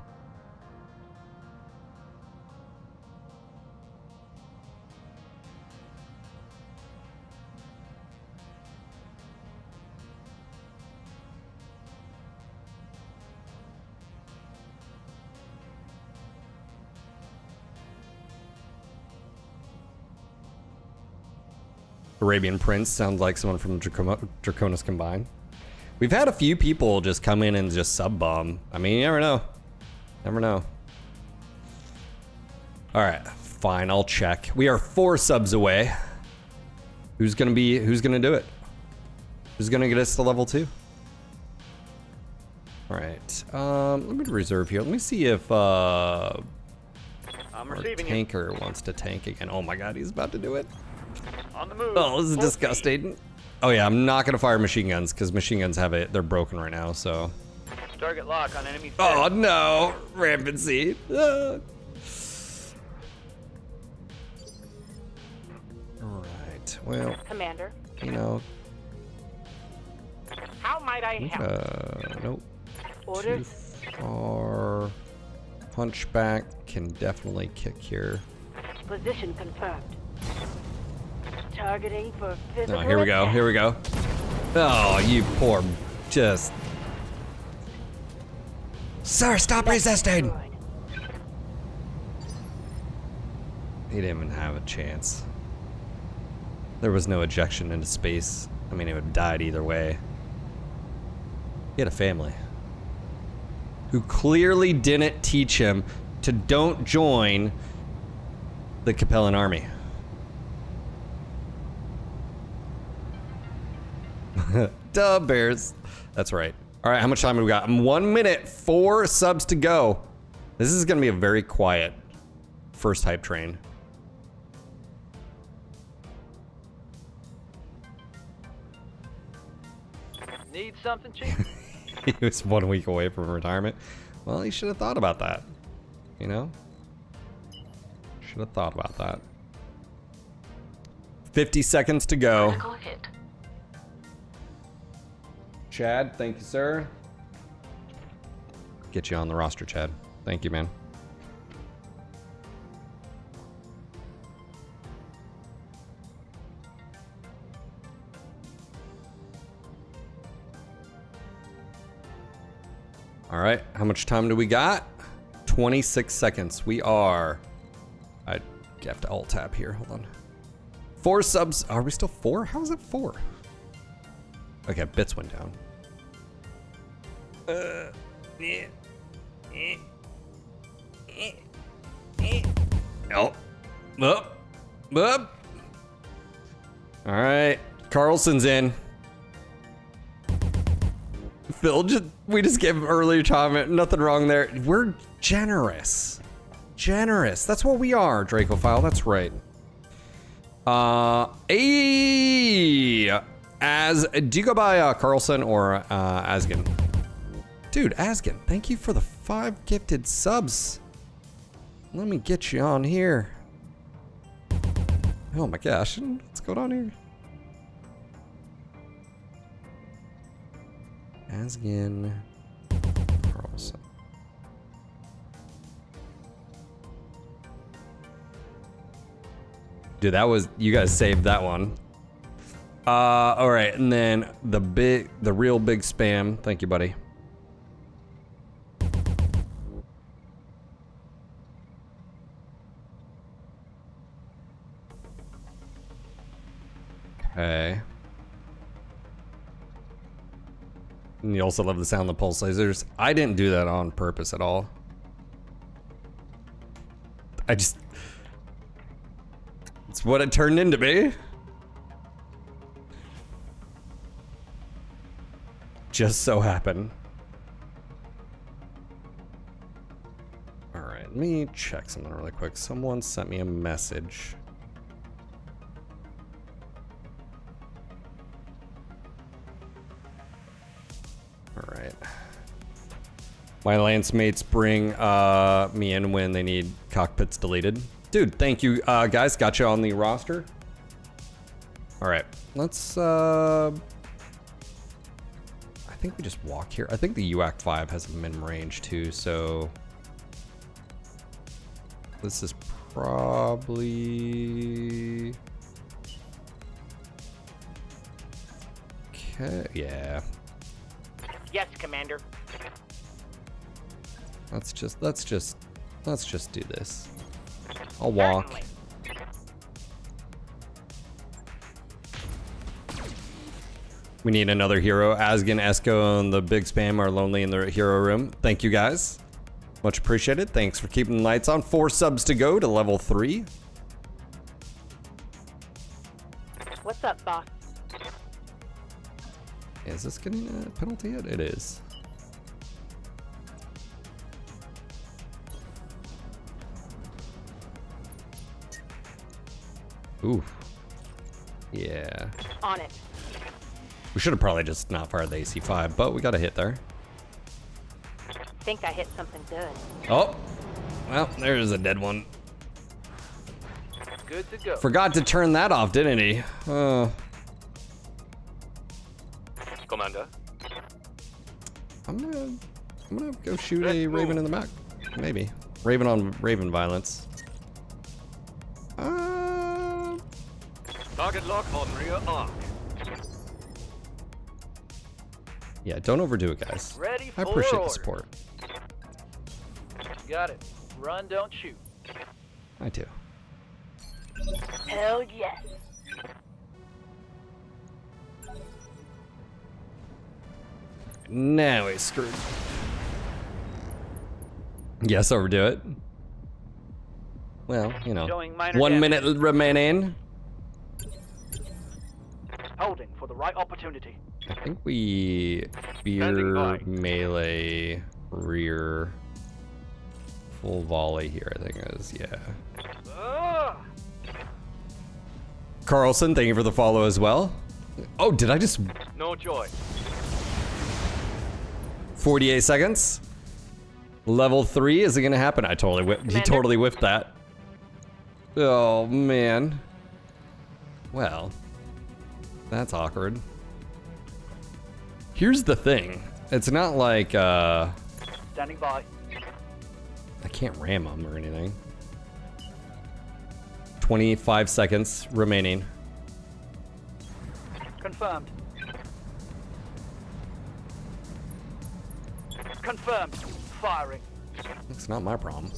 Arabian Prince sounds like someone from Draconis Combined. We've had a few people just come in and just sub bomb. I mean, you never know. Never know. All right, fine, I'll check. We are 4 subs away. Who's gonna do it? Who's gonna get us to level 2? All right, let me reserve here. Let me see if I'm our receiving it. tanker wants to tank again. Oh my God, he's about to do it. On the move. Oh, this is Full disgusting. Oh yeah, I'm not gonna fire machine guns because machine guns have it. They're broken right now, so. speed. Target lock on enemy. Oh no, rampant seed. Ah. All right, well, Commander. you know, How might I help? nope. Order. Too far. Punchback can definitely kick here. Position confirmed. Targeting for physical. Oh, here we go. attack. Here we go. Oh, you poor, just. Sir, stop resisting. Destroyed. He didn't even have a chance. There was no ejection into space. I mean, he would have died either way. He had a family who clearly didn't teach him to don't join the Capellan army. Duh, Bears. That's right. All right, how much time have we got? 1 minute, 4 subs to go. This is gonna be a very quiet first hype train. Need something, Chief? He was 1 week away from retirement. Well, he should have thought about that. You know? Should have thought about that. 50 seconds to go. Critical hit. Chad, thank you, sir. Get you on the roster, Chad. Thank you, man. All right, how much time do we got? 26 seconds. We are. I have to alt tab here. Hold on. 4 subs. Are we still 4? How is it 4? Okay, bits went down. Oh. Up. Up. All right. Carlson's in. Phil, we just gave him early retirement. Nothing wrong there. We're generous. Generous. That's what we are, Dracophile. That's right. Do you go by Carlson or Asgen? Dude, Asgen, thank you for the 5 gifted subs. Let me get you on here. Oh my gosh, what's going on here? Asgen Carlson. Dude, that was, you guys saved that one. All right, and then the real big spam. Thank you, buddy. Okay. And you also love the sound of the pulse lasers. I didn't do that on purpose at all. It's what it turned into me. Just so happened. All right, let me check something really quick. Someone sent me a message. All right. My lance mates bring me in when they need cockpits deleted. Dude, thank you, guys. Got you on the roster. All right, let's. I think we just walk here. I think the UAC 5 has a min range too, so this is probably okay. Yeah. Yes, Commander. Let's just do this. I'll walk. Certainly. We need another hero. Asgen, Esco, and the Big Spam are lonely in the hero room. Thank you guys. Much appreciated. Thanks for keeping the lights on. 4 subs to go to level 3. What's up, boss? Is this getting a penalty yet? It is. Ooh. Yeah. On it. We should have probably just not fired the AC-5, but we got a hit there. Think I hit something good. Oh. Well, there's a dead one. Good to go. Forgot to turn that off, didn't he? Commander. I'm gonna go shoot a Raven in the back. Maybe. Raven on Raven violence. Target lock on rear arc. Yeah, don't overdo it, guys. Ready I for appreciate the orders. support. Got it. Run, don't shoot. I do. Hell yes. Now he's screwed. Yes, overdo it. Well, you know. Showing minor 1 damage. minute remaining. Holding for the right opportunity. I think we Standing by. spear melee rear full volley here. I think it is, yeah. Ah! Carlson, thank you for the follow as well. Oh, did I just No joy. 48 seconds? Level 3, is it gonna happen? I totally whipped. He Commander? totally whiffed that. Oh man. Well, that's awkward. Here's the thing. It's not like Standing by. I can't ram him or anything. 25 seconds remaining. Confirmed. Confirmed. Firing. It's not my problem.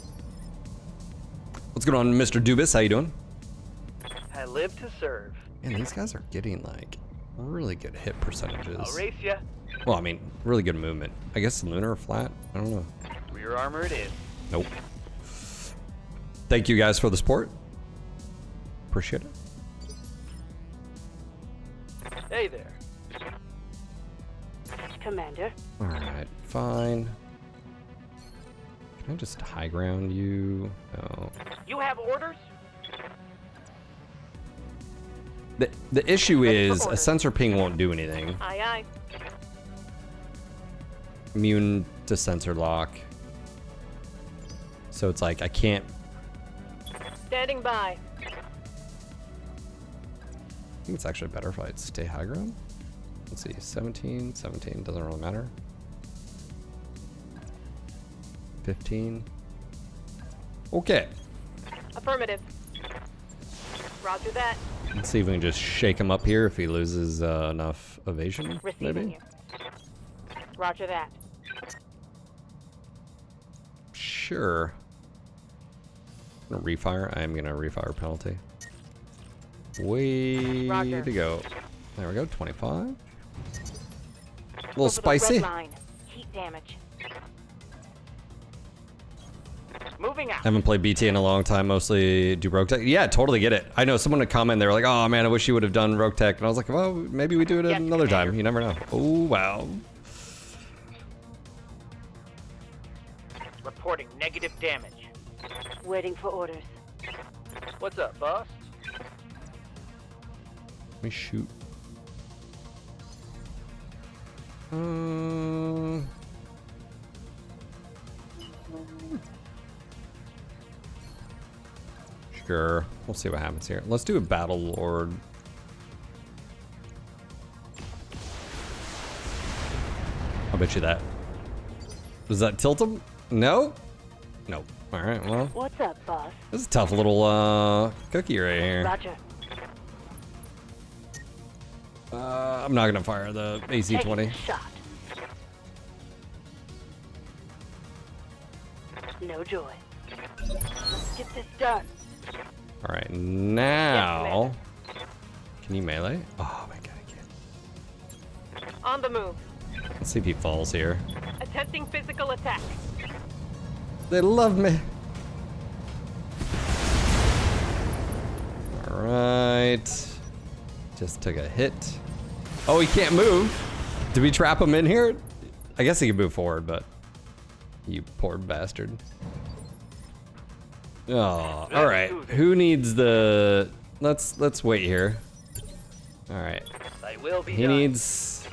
What's going on, Mr. Dubis? How you doing? I live to serve. Man, these guys are getting like really good hit percentages. I'll race ya. Well, I mean, really good movement. I guess lunar or flat? I don't know. Rear armor it is. Nope. Thank you guys for the support. Appreciate it. Hey there. Commander. Alright, fine. Can I just high ground you? No. You have orders? The issue Ready for is a orders. sensor ping won't do anything. Aye, aye. Immune to sensor lock. So it's like I can't. Standing by. I think it's actually better if I stay high ground. Let's see, 17, 17, doesn't really matter. 15. Okay, Affirmative. Roger that. let's see if we can just shake him up here if he loses enough evasion, Receiving maybe. you. Roger that. Sure. I'm gonna refire. I am gonna refire penalty. Way Roger. to go. There we go, 25. A little Over the spicy. red line. Heat damage. Moving out. Haven't played BT in a long time, mostly do Rogue Tech. Yeah, totally get it. I know someone would comment, they were like, oh man, I wish you would have done Rogue Tech. And I was like, well, maybe we do it Yes, another Commander. time. You never know. Oh, wow. Reporting negative damage. Waiting for orders. What's up, boss? Let me shoot. Sure. We'll see what happens here. Let's do a Battle Lord. I'll bet you that. Does that tilt him? No? Nope. Alright, well, What's up, boss? this is a tough little cookie right here. Roger. I'm not gonna fire the AC-20. Taking a shot. No joy. Let's get this done. Alright, now... Yes, Can you melee? Oh my god, I can't. On the move. Let's see if he falls here. Attempting physical attack. They love me. All right. Just took a hit. Oh, he can't move. Did we trap him in here? I guess he can move forward, but you poor bastard. Oh, all right. Who needs the? Let's wait here. All right. I will be He done. needs.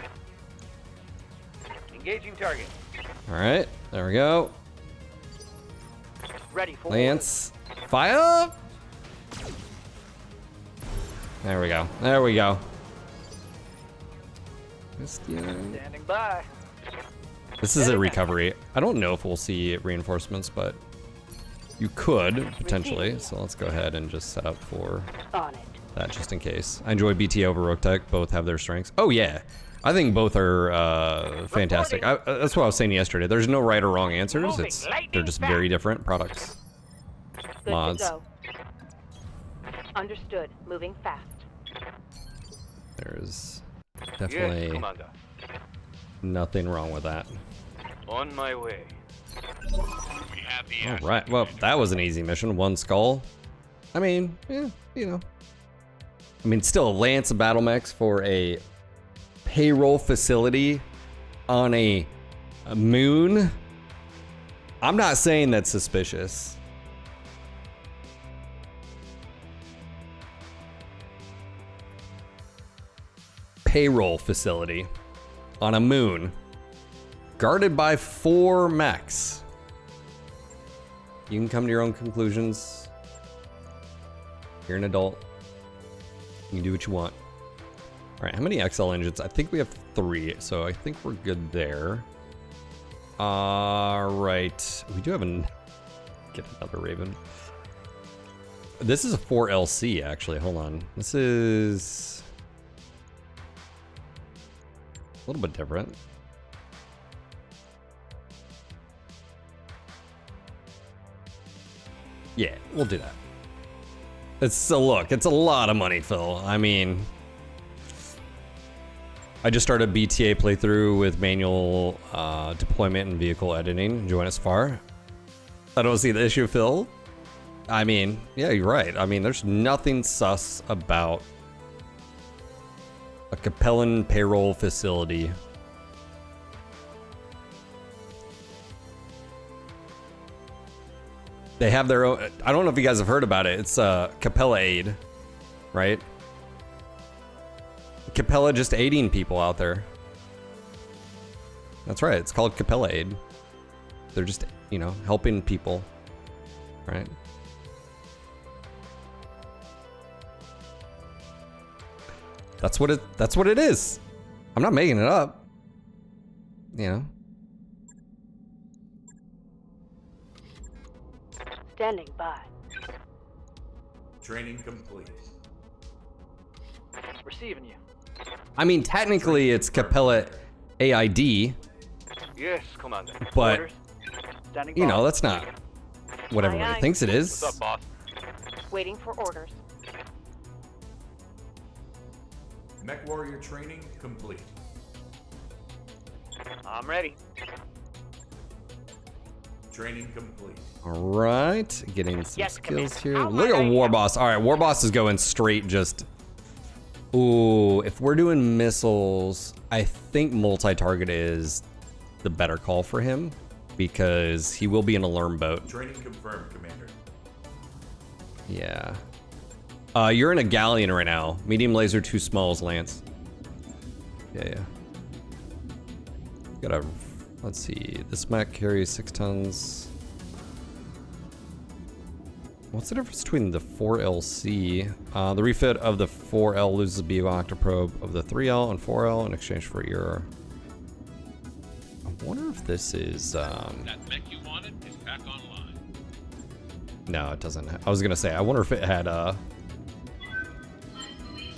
Engaging target. All right. There we go. Ready for Lance, fire! There we go. There we go. Standing by. This is a recovery. I don't know if we'll see reinforcements, but you could potentially. So let's go ahead and just set up for On it. that just in case. I enjoy BT over BattleTech. Both have their strengths. Oh yeah, I think both are fantastic. That's what I was saying yesterday. There's no right or wrong answers. They're just very different products. Good Mods. to go. Understood. Moving fast. There's Yes, definitely Commander. nothing wrong with that. On my way. We have the All right. Well, that was an easy mission. One skull. I mean, yeah, you know. I mean, still a Lance of battle mechs for a payroll facility on a moon. I'm not saying that's suspicious. Payroll facility on a moon guarded by 4 mechs. You can come to your own conclusions. You're an adult. You can do what you want. All right, how many XL engines? I think we have 3, so I think we're good there. All right, we do have get another Raven. This is a 4LC actually. Hold on, this is a little bit different. Yeah, we'll do that. It's a look. It's a lot of money, Phil. I mean, I just started a BTA playthrough with manual deployment and vehicle editing. Join us far. I don't see the issue, Phil. I mean, yeah, you're right. I mean, there's nothing sus about a Capellan payroll facility. They have their own. I don't know if you guys have heard about it. It's Capella Aid, right? Capella just aiding people out there. That's right. It's called Capella Aid. They're just, you know, helping people, right? That's what it is. I'm not making it up. You know. Standing by. Training complete. Receiving you. I mean, technically it's Capella AID, Yes, Commander. but Orders. Standing you by. know, that's not what Aye, everybody aye. thinks it What's is. up, boss? Waiting for orders. Mech warrior training complete. I'm ready. Training complete. All right, getting some Yes, skills Commander. here. How Look at might I War help? Boss. All right, War Boss is going straight just. Ooh, if we're doing missiles, I think multi-target is the better call for him because he will be in a alarm boat. Training confirmed, Commander. Yeah. You're in a galleon right now. Medium laser, 2 smalls, Lance. Yeah. Gotta, let's see. This mech carries 6 tons. What's the difference between the 4LC? The refit of the 4L loses a BO octoprobe of the 3L and 4L in exchange for your. I wonder if this is. That mech you wanted is back online. No, it doesn't. I was gonna say. I wonder if it had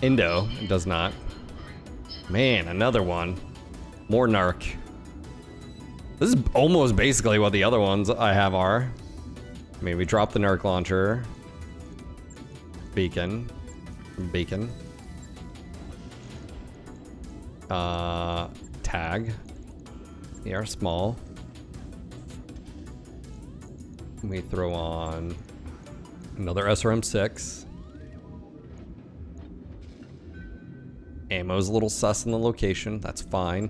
Indo. It does not. Man, another one. More narc. This is almost basically what the other ones I have are. I mean, we dropped the narc launcher. Beacon. tag. They are small. We throw on another SRM-6. Ammo's a little sus in the location. That's fine.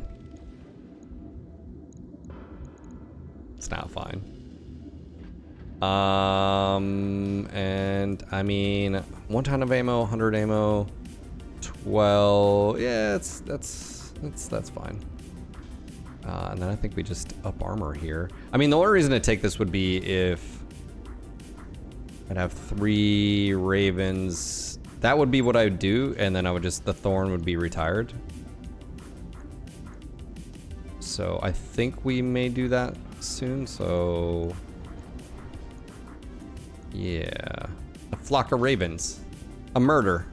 It's not fine. And I mean, 1 ton of ammo, 100 ammo, 12. Yeah, that's fine. And then I think we just up armor here. I mean, the only reason to take this would be if I'd have 3 Ravens. That would be what I would do, and then I would just, the Thorn would be retired. So I think we may do that soon, so yeah. A flock of ravens. A murder.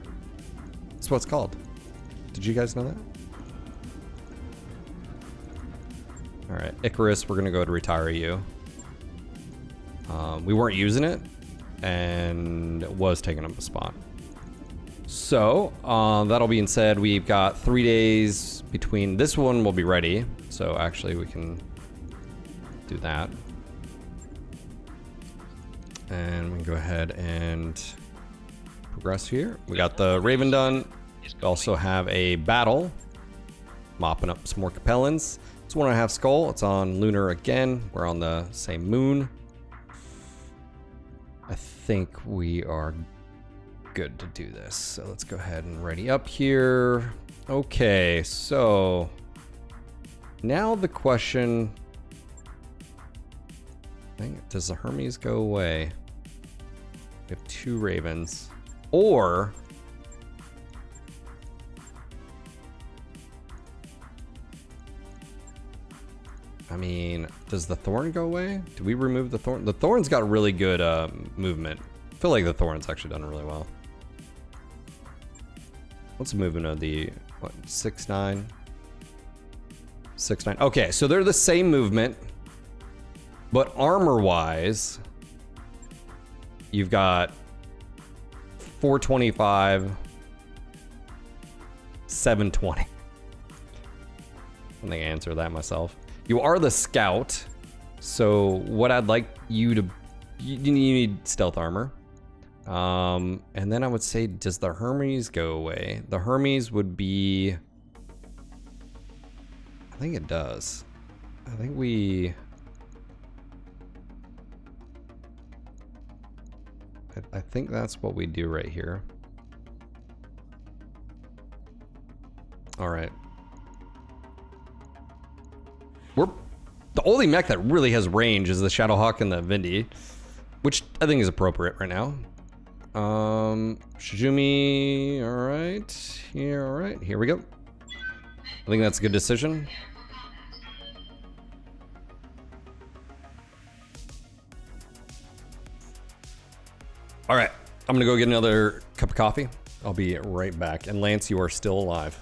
That's what it's called. Did you guys know that? Alright, Icarus, we're gonna go to retire you. We weren't using it, and it was taking up a spot. So, that'll being said, we've got 3 days between this one will be ready. So actually we can do that. And we can go ahead and progress here. We got the Raven done. We also have a battle. Mopping up some more Capellans. It's 1.5 skull. It's on lunar again. We're on the same moon. I think we are good to do this. So let's go ahead and ready up here. Okay, so now the question, does the Hermes go away? We have 2 Ravens. Or I mean, does the Thorn go away? Do we remove the Thorn? The Thorn's got really good movement. I feel like the Thorn's actually done really well. What's the movement of the, what, 6'9"? 6'9". Okay, so they're the same movement, but armor-wise, you've got 425, 720. I don't think I answered that myself. You are the scout, so what I'd like you to, you need stealth armor. And then I would say, does the Hermes go away? The Hermes would be, I think it does. I think we, I think that's what we do right here. All right. We're, the only mech that really has range is the Shadowhawk and the Vindy, which I think is appropriate right now. Shizumi, all right, here we go. I think that's a good decision. All right, I'm gonna go get another cup of coffee. I'll be right back. And Lance, you are still alive.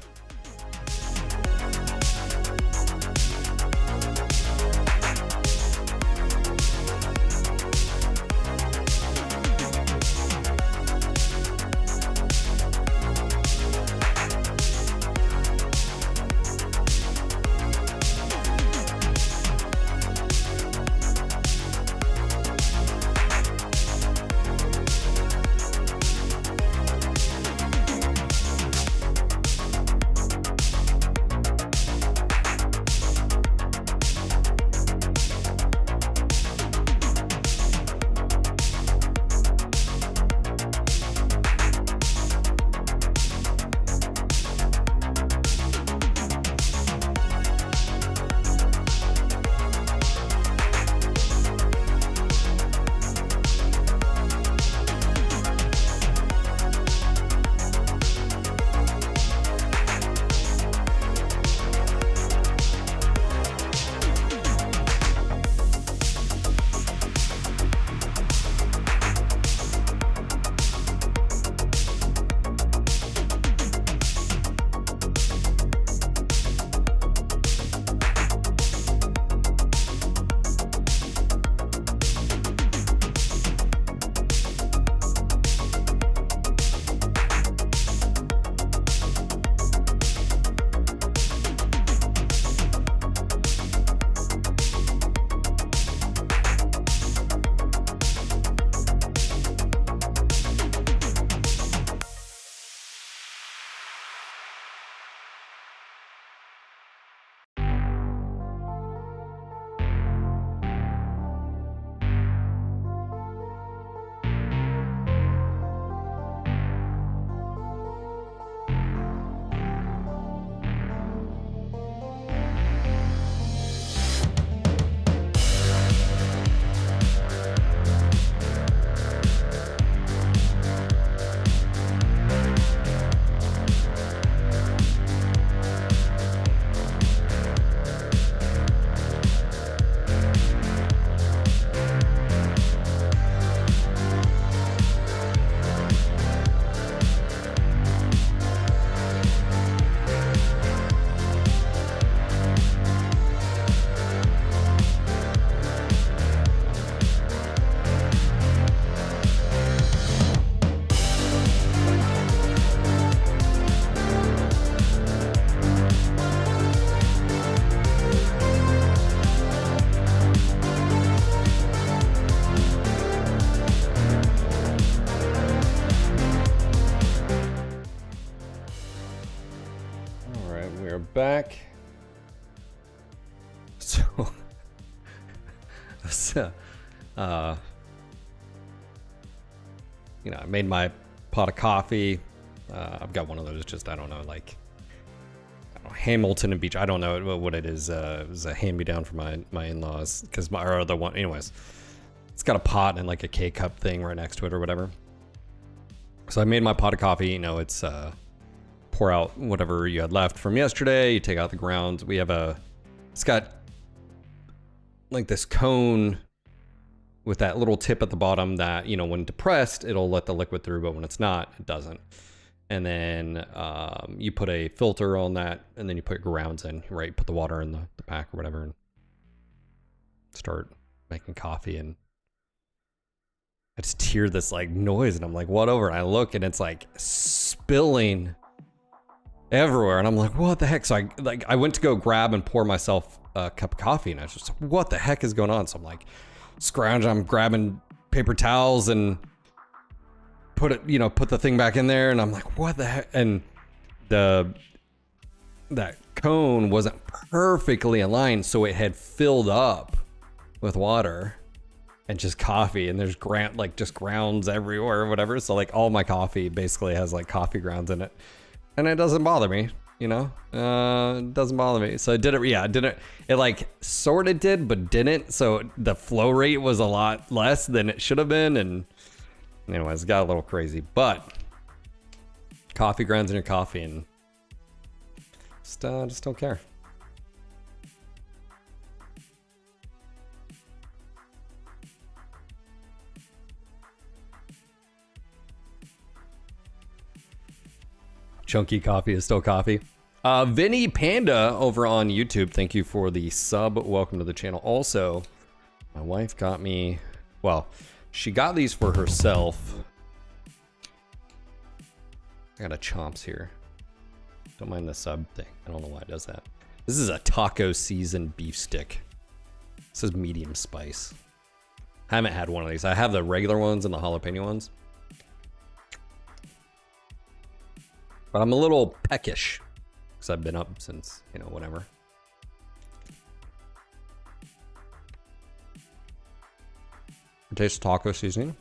back. So, you know, I made my pot of coffee. I've got one of those, just, I don't know, like, I don't know, Hamilton and Beach. I don't know what it is. It was a hand-me-down for my in-laws, because my other one, anyways, it's got a pot and like a K-cup thing right next to it or whatever. So I made my pot of coffee. You know, it's pour out whatever you had left from yesterday. You take out the grounds. We have it's got like this cone with that little tip at the bottom that, you know, when depressed, it'll let the liquid through, but when it's not, it doesn't. And then you put a filter on that, and then you put grounds in, right? Put the water in the pack or whatever, and start making coffee. And I just hear this like noise, and I'm like, what over? And I look, and it's like spilling everywhere, and I'm like, what the heck? So I went to go grab and pour myself a cup of coffee, and I was just, what the heck is going on? So I'm like scrounging, I'm grabbing paper towels and put the thing back in there, and I'm like, what the heck? And that cone wasn't perfectly aligned, so it had filled up with water and just coffee, and there's just grounds everywhere or whatever. So like all my coffee basically has like coffee grounds in it, and it doesn't bother me, you know. It doesn't bother me. So I did it. Yeah, I didn't. It like sort of did, but didn't. So the flow rate was a lot less than it should have been, and anyways, it got a little crazy. But coffee grounds in your coffee, and just don't care. Chunky coffee is still coffee. Vinny Panda over on YouTube, thank you for the sub. Welcome to the channel. Also, my wife got me, well, she got these for herself. I got a Chomps here. Don't mind the sub thing. I don't know why it does that. This is a taco seasoned beef stick. It says medium spice. I haven't had one of these. I have the regular ones and the jalapeno ones. But I'm a little peckish because I've been up since, you know, whatever. It tastes taco seasoning.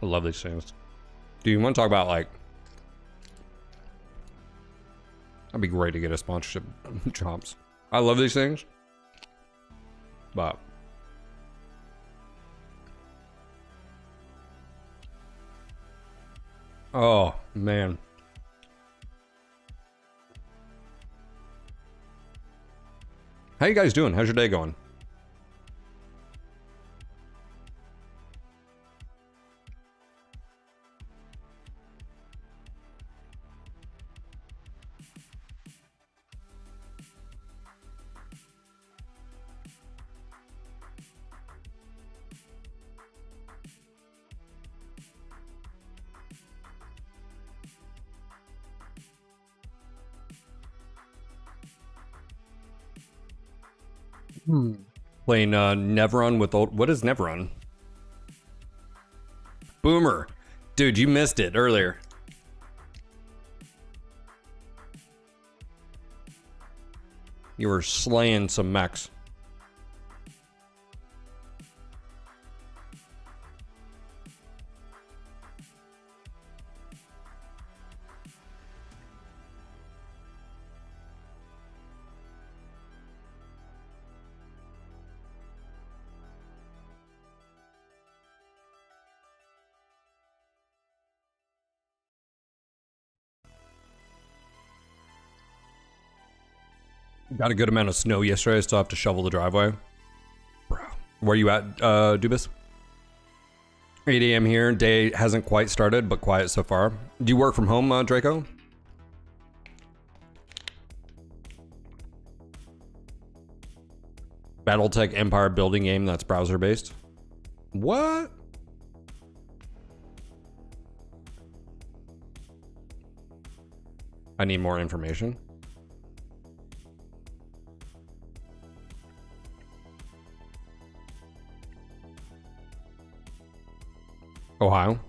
I love these things. Do you want to talk about like? That'd be great to get a sponsorship. Chomps. I love these things, but oh man. How you guys doing? How's your day going? Playing Nevron with old. What is Nevron? Boomer, dude, you missed it earlier. You were slaying some mechs. Got a good amount of snow yesterday. I still have to shovel the driveway. Bro, where you at, Dubis? 8 a.m. here. Day hasn't quite started, but quiet so far. Do you work from home, Draco? BattleTech Empire building game that's browser based. What? I need more information. Ohio.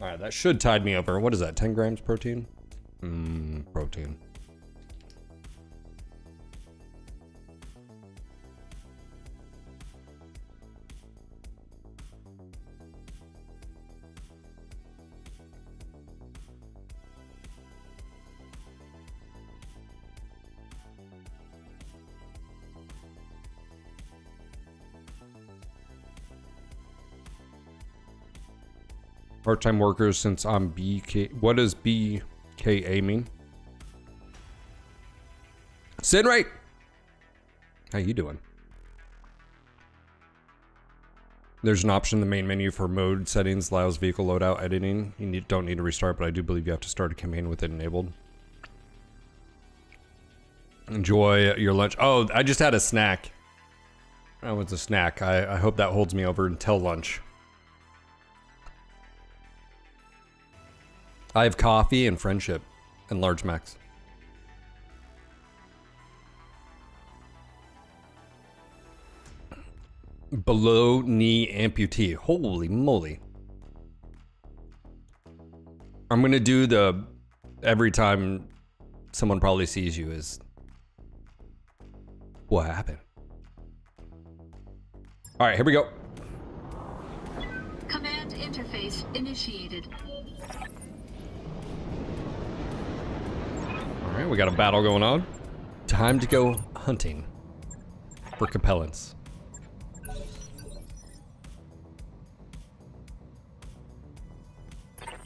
All right, that should tide me over. What is that? 10 grams protein? Protein. Part-time workers since I'm BK. What does BKA mean? Sin right. How you doing? There's an option in the main menu for mode settings, allows vehicle loadout editing. You don't need to restart, but I do believe you have to start a campaign with it enabled. Enjoy your lunch. Oh, I just had a snack. Oh, it's a snack. I hope that holds me over until lunch. I have coffee and friendship and large max. Below knee amputee. Holy moly. I'm gonna do the every time someone probably sees you is what happened. All right, here we go. Command interface initiated. All right, we got a battle going on. Time to go hunting for compellents.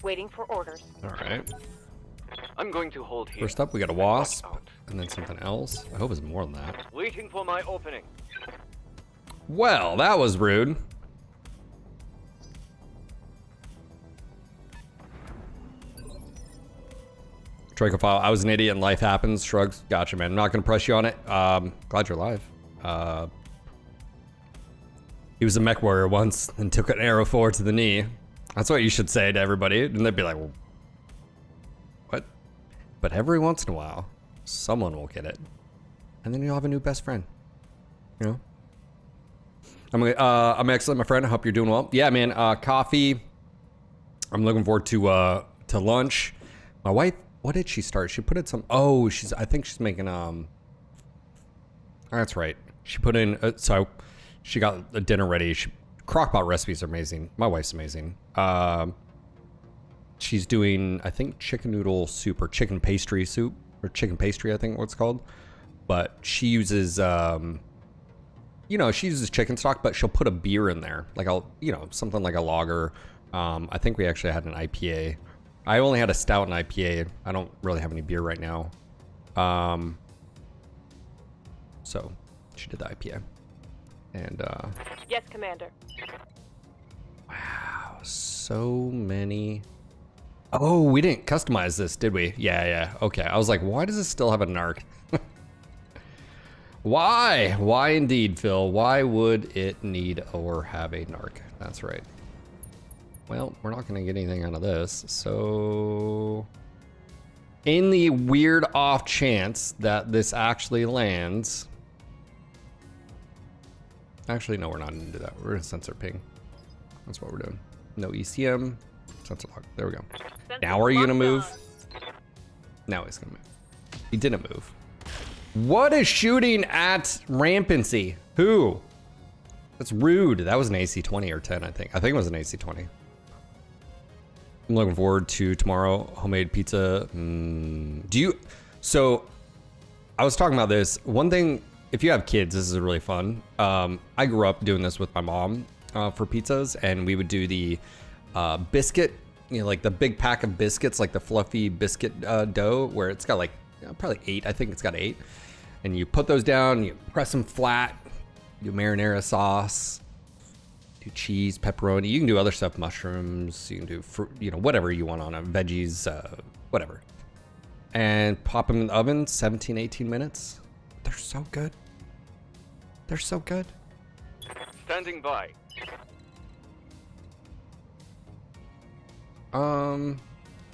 Waiting for orders. All right. I'm going to hold here. First up, we got a wasp, and then something else. I hope it's more than that. Waiting for my opening. Well, that was rude. Trichophile, I was an idiot and life happens. Shrugs. Gotcha, man. I'm not going to press you on it. Glad you're alive. He was a mech warrior once and took an arrow forward to the knee. That's what you should say to everybody. And they'd be like, well, what? But every once in a while, someone will get it. And then you'll have a new best friend. You know? I'm excellent, my friend. I hope you're doing well. Yeah, man. Coffee. I'm looking forward to lunch. My wife, what did she start? She put in some. Oh, I think she's making. That's right. She put in. So she got the dinner ready. Crockpot recipes are amazing. My wife's amazing. She's doing, I think, chicken noodle soup or chicken pastry soup or chicken pastry. I think what it's called. But she uses. She uses chicken stock, but she'll put a beer in there, like something like a lager. I think we actually had an IPA. I only had a stout and IPA. I don't really have any beer right now. So she did the IPA. And Yes, Commander. wow, so many. Oh, we didn't customize this, did we? Yeah. Okay. I was like, why does it still have a narc? Why? Why indeed, Phil? Why would it need or have a narc? That's right. Well, we're not going to get anything out of this. So, in the weird off chance that this actually lands. Actually, no, we're not going to do that. We're going to sensor ping. That's what we're doing. No ECM. Sensor lock. There we go. Now are you going to move? Now he's going to move. He didn't move. What is shooting at rampancy? Who? That's rude. That was an AC-20 or 10, I think. I think it was an AC-20. I'm looking forward to tomorrow. Homemade pizza. So, I was talking about this. One thing, if you have kids, this is really fun. I grew up doing this with my mom for pizzas, and we would do the biscuit, like the big pack of biscuits, like the fluffy biscuit dough, where it's got like probably 8. I think it's got 8. And you put those down, you press them flat, do marinara sauce, do cheese, pepperoni. You can do other stuff, mushrooms, you can do fruit, whatever you want on them, veggies, whatever. And pop them in the oven, 17, 18 minutes. They're so good. They're so good. Standing by.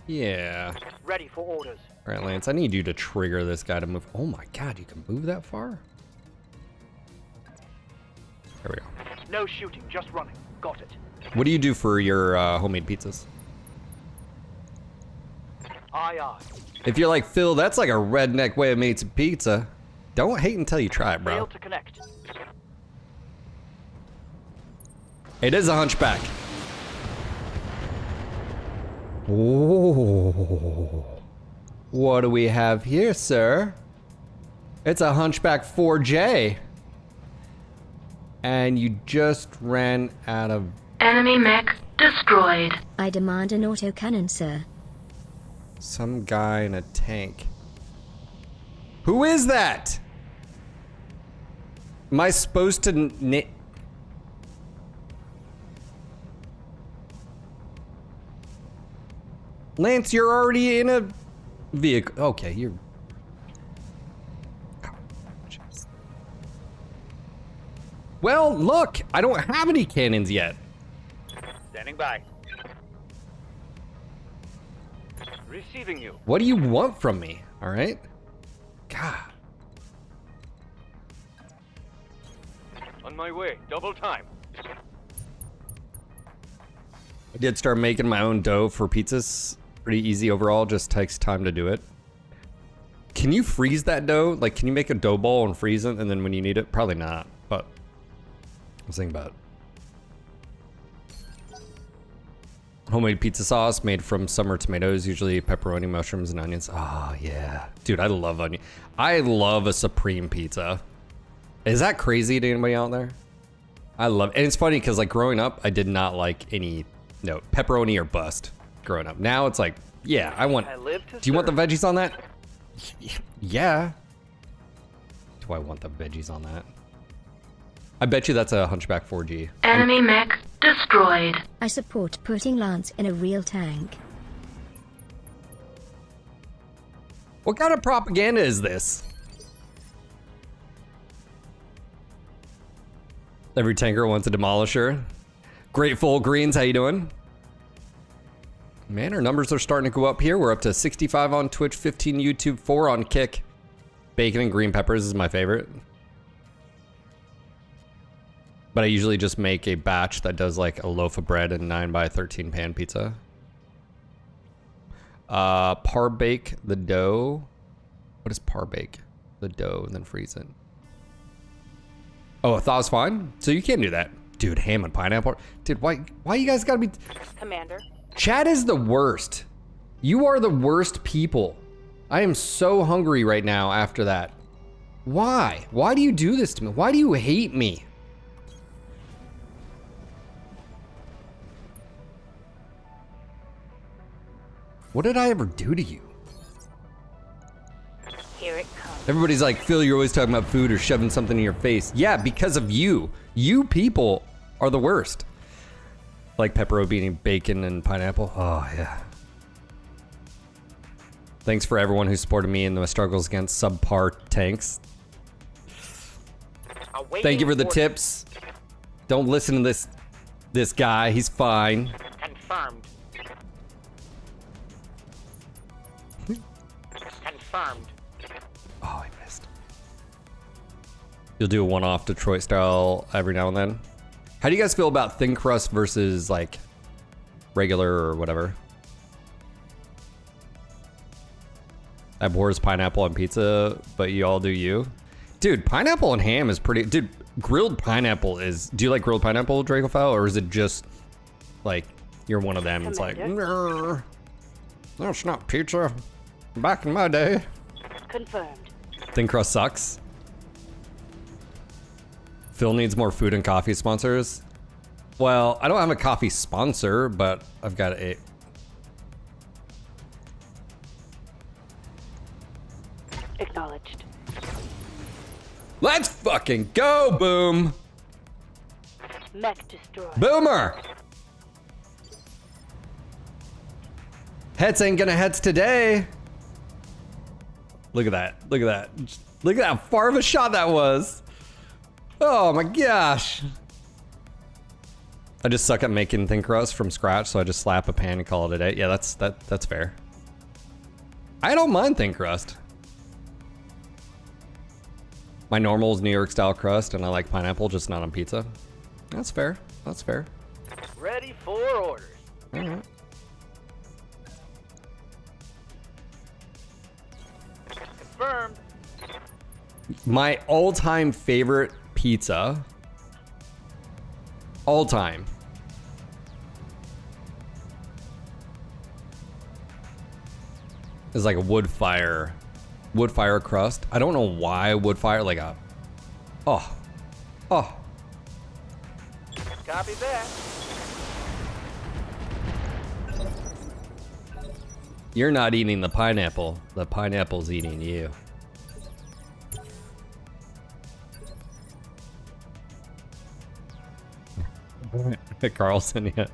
Yeah. Ready for orders. All right, Lance, I need you to trigger this guy to move. Oh my God, you can move that far? There we go. No shooting, just running. Got it. What do you do for your homemade pizzas? Aye, aye. If you're like, Phil, that's like a redneck way of making some pizza, don't hate until you try it, bro. Failed to connect. It is a hunchback. Oh. What do we have here, sir? It's a hunchback 4J. And you just ran out of... Enemy mech destroyed. I demand an autocannon, sir. Some guy in a tank. Who is that? Am I supposed to... Lance, you're already in a vehicle. Okay, you're... Well, look, I don't have any cannons yet. Standing by. Receiving you. What do you want from me? All right? God. On my way. Double time. I did start making my own dough for pizzas. Pretty easy overall, just takes time to do it. Can you freeze that dough? Like, can you make a dough ball and freeze it, and then when you need it? Probably not, but I was thinking about it. Homemade pizza sauce made from summer tomatoes, usually pepperoni, mushrooms, and onions. Oh, yeah. Dude, I love onion. I love a supreme pizza. Is that crazy to anybody out there? I love it. And it's funny because, like, growing up, I did not like any, no, pepperoni or bust growing up. Now it's like, yeah, I want... Do you want the veggies on that? Yeah. Do I want the veggies on that? I bet you that's a Hunchback 4G. Enemy mech destroyed. I support putting Lance in a real tank. What kind of propaganda is this? Every tanker wants a demolisher. Grateful Greens, how you doing? Man, our numbers are starting to go up here. We're up to 65 on Twitch, 15 YouTube, 4 on Kick. Bacon and green peppers is my favorite. But I usually just make a batch that does like a loaf of bread and 9x13 pan pizza. Par bake the dough. What is par bake? The dough and then freeze it. Oh, a thaw's fine? So you can't do that. Dude, ham and pineapple. Dude, why you guys gotta be... Commander. Chat is the worst. You are the worst people. I am so hungry right now after that. Why? Why do you do this to me? Why do you hate me? What did I ever do to you? Here it comes. Everybody's like, Phil, you're always talking about food or shoving something in your face. Yeah, because of you. You people are the worst. Like pepperoni, bacon, and pineapple. Oh, yeah. Thanks for everyone who supported me in the struggles against subpar tanks. Thank you for the tips. Don't listen to this guy. He's fine. Confirmed. Confirmed. Oh, I missed. You'll do a one-off Detroit style every now and then. How do you guys feel about thin crust versus like regular or whatever? Abhors pineapple on pizza, but you all do you. Dude, pineapple and ham is pretty... Dude, grilled pineapple is... Do you like grilled pineapple, Dracophile? Or is it just like you're one of them? It's like, no, it's not pizza. Back in my day. Confirmed. Thin crust sucks. Phil needs more food and coffee sponsors. Well, I don't have a coffee sponsor, but I've got a... Acknowledged. Let's fucking go, Boom! Mech destroyed. Boomer! Hets ain't gonna hets today. Look at that. Look at that. Look at how far of a shot that was. Oh my gosh. I just suck at making thin crust from scratch, so I just slap a pan and call it a day. Yeah, that's fair. I don't mind thin crust. My normal is New York style crust, and I like pineapple, just not on pizza. That's fair. That's fair. Ready for orders. All right. Confirmed. My all-time favorite pizza. All-time. Is like a wood fire crust. I don't know why wood fire, like a, oh. Copy that. You're not eating the pineapple. The pineapple's eating you. Carlson, yeah.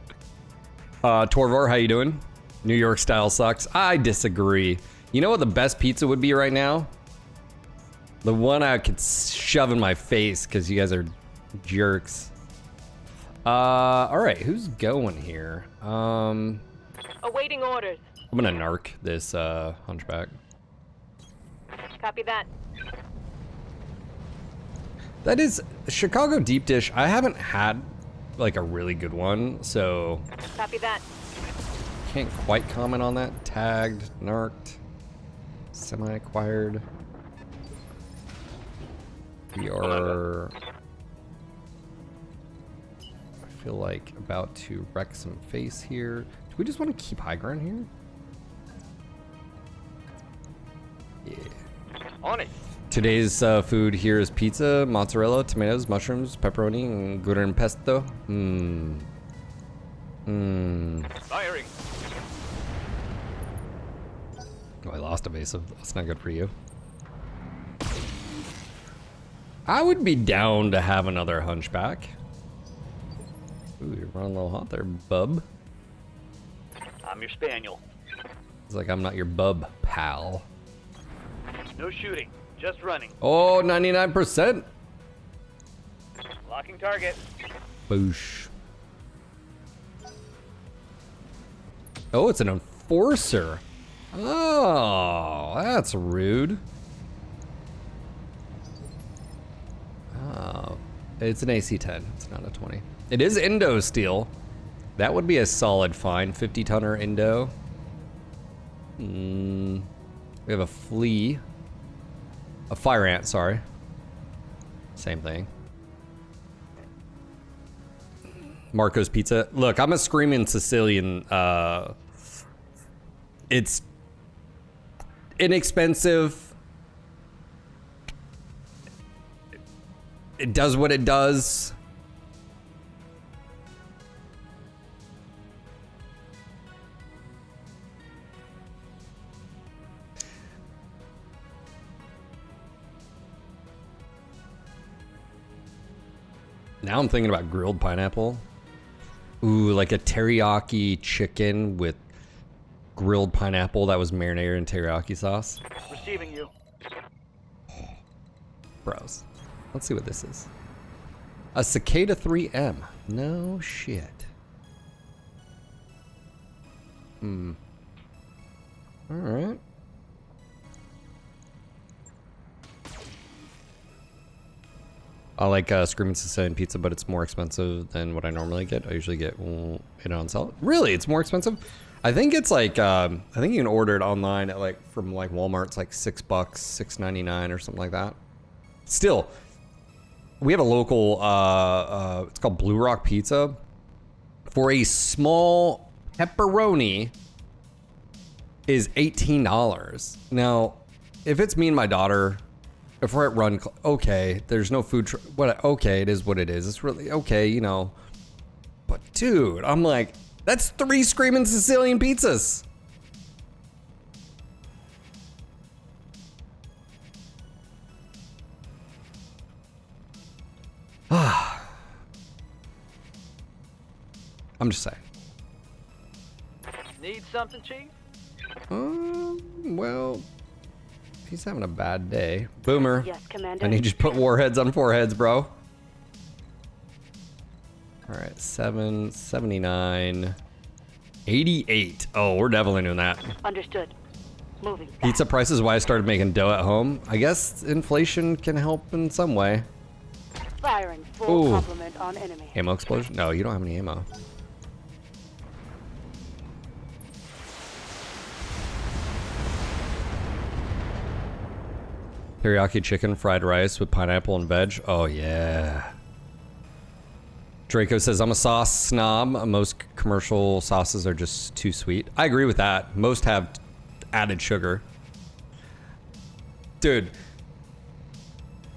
Torvor, how you doing? New York style sucks. I disagree. You know what the best pizza would be right now? The one I could shove in my face because you guys are jerks. All right, who's going here? I'm Awaiting orders. gonna narc this hunchback. Copy that. That is Chicago deep dish. I haven't had like a really good one, so Copy that. can't quite comment on that. Tagged, narked, semi-acquired. We are, I feel like, about to wreck some face here. Do we just want to keep high ground here? Yeah. On it. Today's food here is pizza, mozzarella, tomatoes, mushrooms, pepperoni, and gouda pesto. Firing. Oh, I lost evasive. That's not good for you. I would be down to have another hunchback. Ooh, you're running a little hot there, bub. I'm your spaniel. It's like I'm not your bub, pal. No shooting. Just running. Oh, 99%. Locking target. Boosh. Oh, it's an enforcer. Oh, that's rude. Oh, it's an AC-10. It's not a 20. It is Indo steel. That would be a solid find. 50-tonner Indo. We have a flea. A fire ant, sorry. Same thing. Marco's Pizza. Look, I'm a screaming Sicilian. It's inexpensive. It does what it does. Now I'm thinking about grilled pineapple. Ooh, like a teriyaki chicken with grilled pineapple that was marinated in teriyaki sauce. Receiving you. Bros. Let's see what this is. A Cicada 3M. No shit. Alright. I like Screaming Sicilian pizza, but it's more expensive than what I normally get. I usually get it on sale. Really? It's more expensive? I think it's like, I think you can order it online at like, from like Walmart. It's like $6, $6.99 or something like that. Still, we have a local, it's called Blue Rock Pizza. For a small pepperoni is $18. Now, if it's me and my daughter, if we're at Run, okay, there's no food, okay, it is what it is. It's really, okay, you know. But dude, I'm like, that's 3 Screaming Sicilian pizzas. I'm just saying. Need something, Chief? Well, he's having a bad day. Boomer, Yes, Commander. I need you to put warheads on foreheads, bro. All right, 7, 79, 88. Oh, we're definitely doing that. Understood. Moving fast. Pizza prices, why I started making dough at home. I guess inflation can help in some way. Firing full Ooh. complement on enemy. Ammo explosion? No, you don't have any ammo. Teriyaki chicken, fried rice with pineapple and veg. Oh yeah. Draco says, I'm a sauce snob. Most commercial sauces are just too sweet. I agree with that. Most have added sugar. Dude,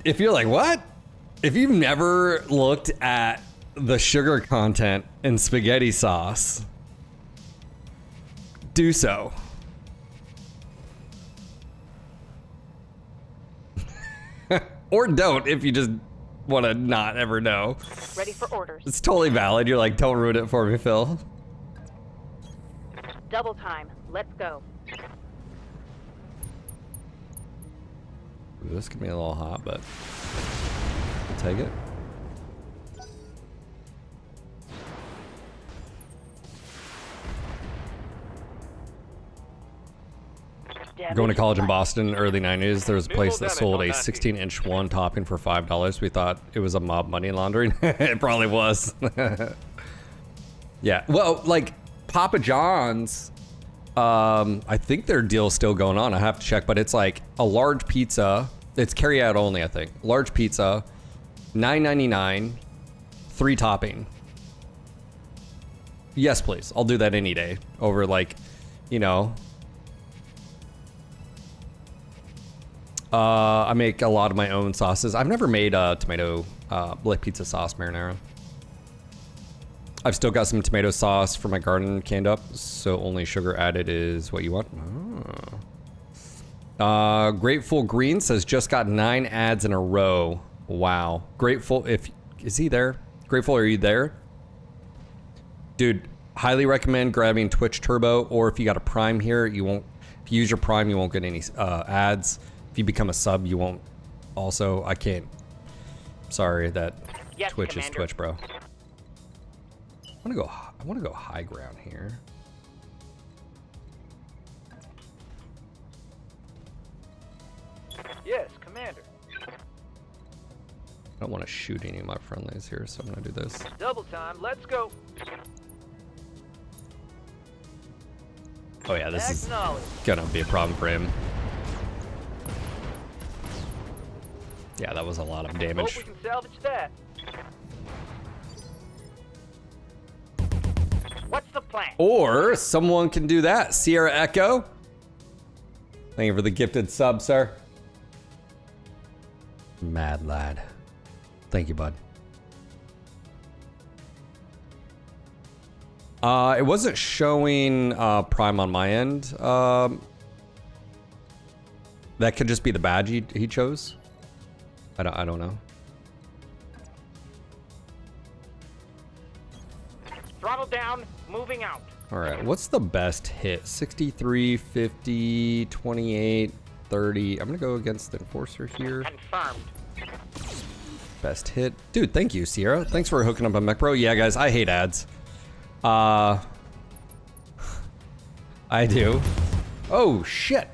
if you're like, what? If you've never looked at the sugar content in spaghetti sauce, do so. Or don't if you just want to not ever know. Ready for orders. It's totally valid. You're like, don't ruin it for me, Phil. Double time. Let's go. Ooh, this could be a little hot, but I'll take it. Going to college in Boston, early 90s, there was a place that sold a 16-inch one topping for $5. We thought it was a mob money laundering. It probably was. Yeah, well, like Papa John's, I think their deal's still going on. I have to check, but it's like a large pizza. It's carry out only, I think. Large pizza, $9.99, 3 topping. Yes, please. I'll do that any day over, like, you know. I make a lot of my own sauces. I've never made tomato like pizza sauce marinara. I've still got some tomato sauce for my garden canned up, so only sugar added is what you want. Oh. Grateful Green says just got 9 ads in a row. Wow. Grateful, is he there? Grateful, are you there? Dude, highly recommend grabbing Twitch Turbo, or if you got a Prime here, you won't. If you use your Prime, you won't get any ads. If you become a sub, you won't. Also, I can't. Sorry that Yes, Twitch Commander. is Twitch, bro. I want to go high ground here. Yes, Commander. I don't want to shoot any of my friendlies here, so I'm gonna do this. Double time. Let's go. Oh yeah, this is Acknowledge. gonna be a problem for him. Yeah, that was a lot of Hope damage. we can salvage that. What's the plan? Or someone can do that. Sierra Echo. Thank you for the gifted sub, sir. Mad lad. Thank you, bud. It wasn't showing Prime on my end. That could just be the badge he chose. I don't know. Throttle down. Moving out. All right, what's the best hit? 63, 50, 28, 30. I'm gonna go against the Enforcer here. Confirmed. Best hit. Dude, thank you, Sierra. Thanks for hooking up on Mech Pro. Yeah, guys, I hate ads. I do. Oh, shit.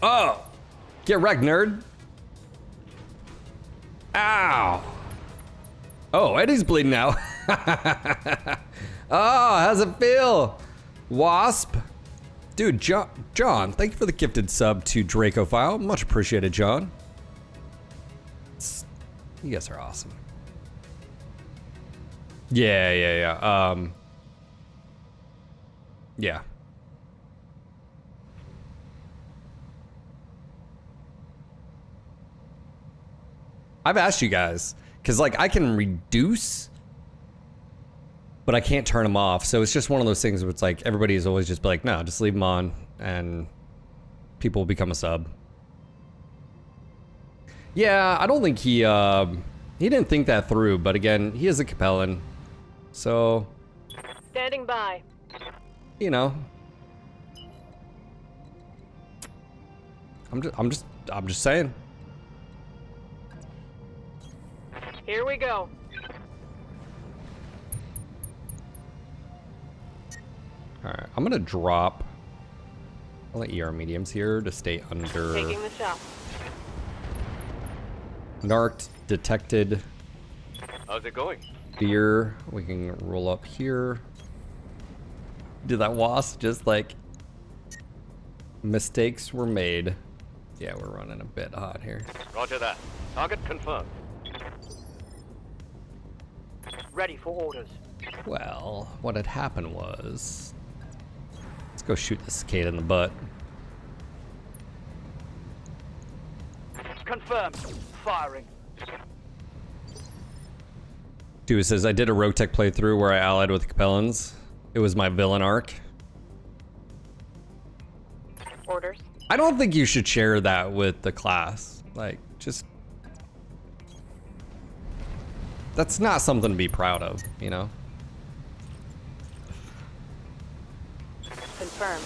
Oh. Get wrecked, nerd. Ow. Oh, Eddie's bleeding now. Oh, how's it feel? Wasp. Dude, John, thank you for the gifted sub to Dracophile. Much appreciated, John. You guys are awesome. Yeah. Yeah. I've asked you guys, because, like, I can reduce, but I can't turn them off. So it's just one of those things where it's like, everybody's always just be like, no, just leave them on, and people will become a sub. Yeah, I don't think he didn't think that through, but again, he is a Capellan. So, Standing by. you know, I'm just saying. Here we go. All right, I'm gonna drop. I'll let ER mediums here to stay under. Taking the shot. Narked, detected. How's it going? Fear. We can roll up here. Did that wasp just like mistakes were made? Yeah, we're running a bit hot here. Roger that. Target confirmed. Ready for orders. Well, what had happened was, let's go shoot the cicada in the butt. Confirmed. Firing. Dude says, I did a Rotech playthrough where I allied with Capellans. It was my villain arc. Orders. I don't think you should share that with the class. Like, just... That's not something to be proud of, you know? Confirmed.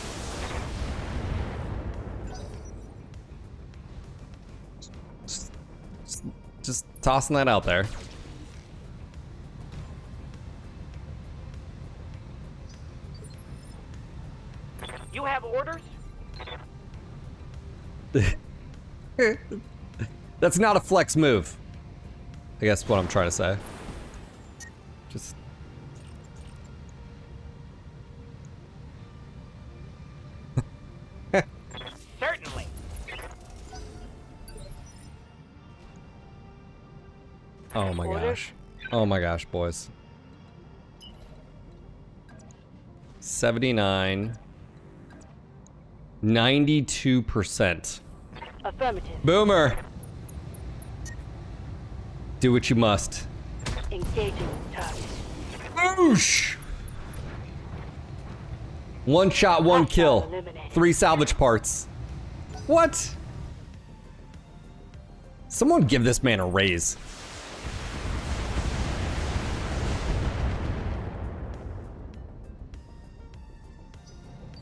Just tossing that out there. You have orders? That's not a flex move. I guess what I'm trying to say. Just... Certainly. Oh my gosh. Oh my gosh, boys. 79. 92%. Affirmative. Boomer! Do what you must. Engaging target. Boosh! One shot, one kill. Eliminated. 3 salvage parts. What? Someone give this man a raise.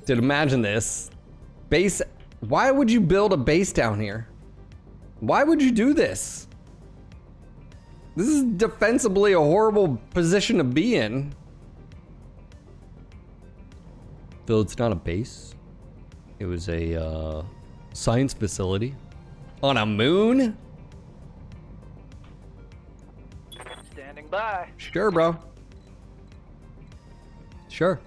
Dude, imagine this. Base. Why would you build a base down here? Why would you do this? This is defensively a horrible position to be in. Though it's not a base. It was a science facility. On a moon? Standing by. Sure, bro. Sure.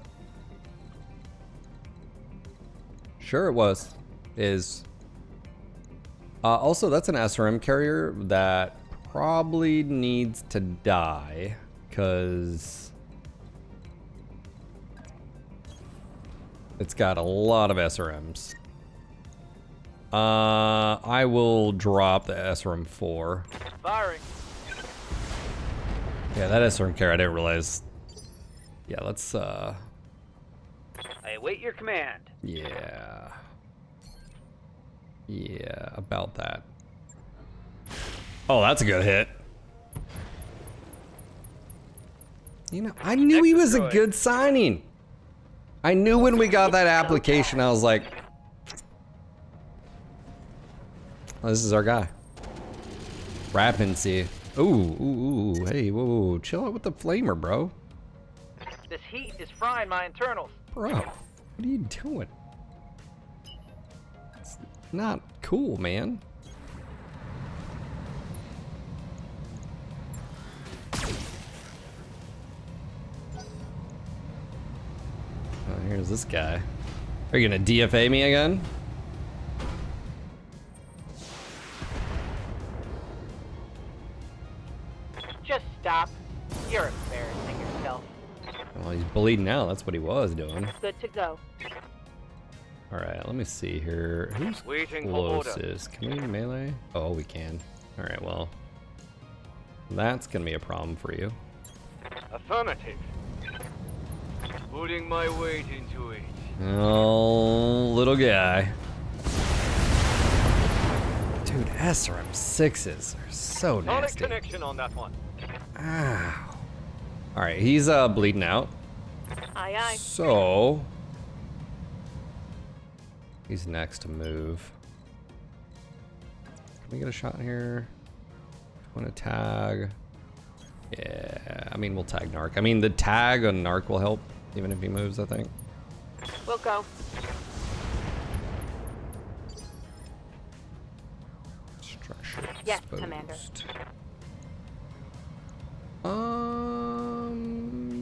Sure it was. Is. Also, that's an SRM carrier that probably needs to die, because it's got a lot of SRMs. I will drop the SRM 4. Firing. Yeah, that SRM carrier, I didn't realize. Yeah, let's, I await your command. yeah. Yeah, about that. Oh, that's a good hit. You know, I knew he was a good signing. I knew when we got that application, I was like, oh, this is our guy. Rapincy. Ooh, hey, whoa, chill out with the flamer, bro. This heat is frying my internals. Bro, what are you doing? It's not cool, man. Oh, here's this guy. Are you gonna DFA me again? Just stop. You're embarrassing yourself. Well, he's bleeding out. That's what he was doing. Good to go. All right, let me see here. Who's Waiting for order. closest? Can we melee? Oh, we can. All right, well, that's gonna be a problem for you. Affirmative. Putting my weight into it. Oh, little guy. Dude, SRM 6s are so Solid nasty. connection on that one. Ow. All right, he's bleeding out. Aye, aye. So he's next to move. Can we get a shot here? Want to tag? Yeah, I mean we'll tag Narc. I mean the tag on Narc will help even if he moves, I think. We'll go. Structure Yes, exposed. Commander.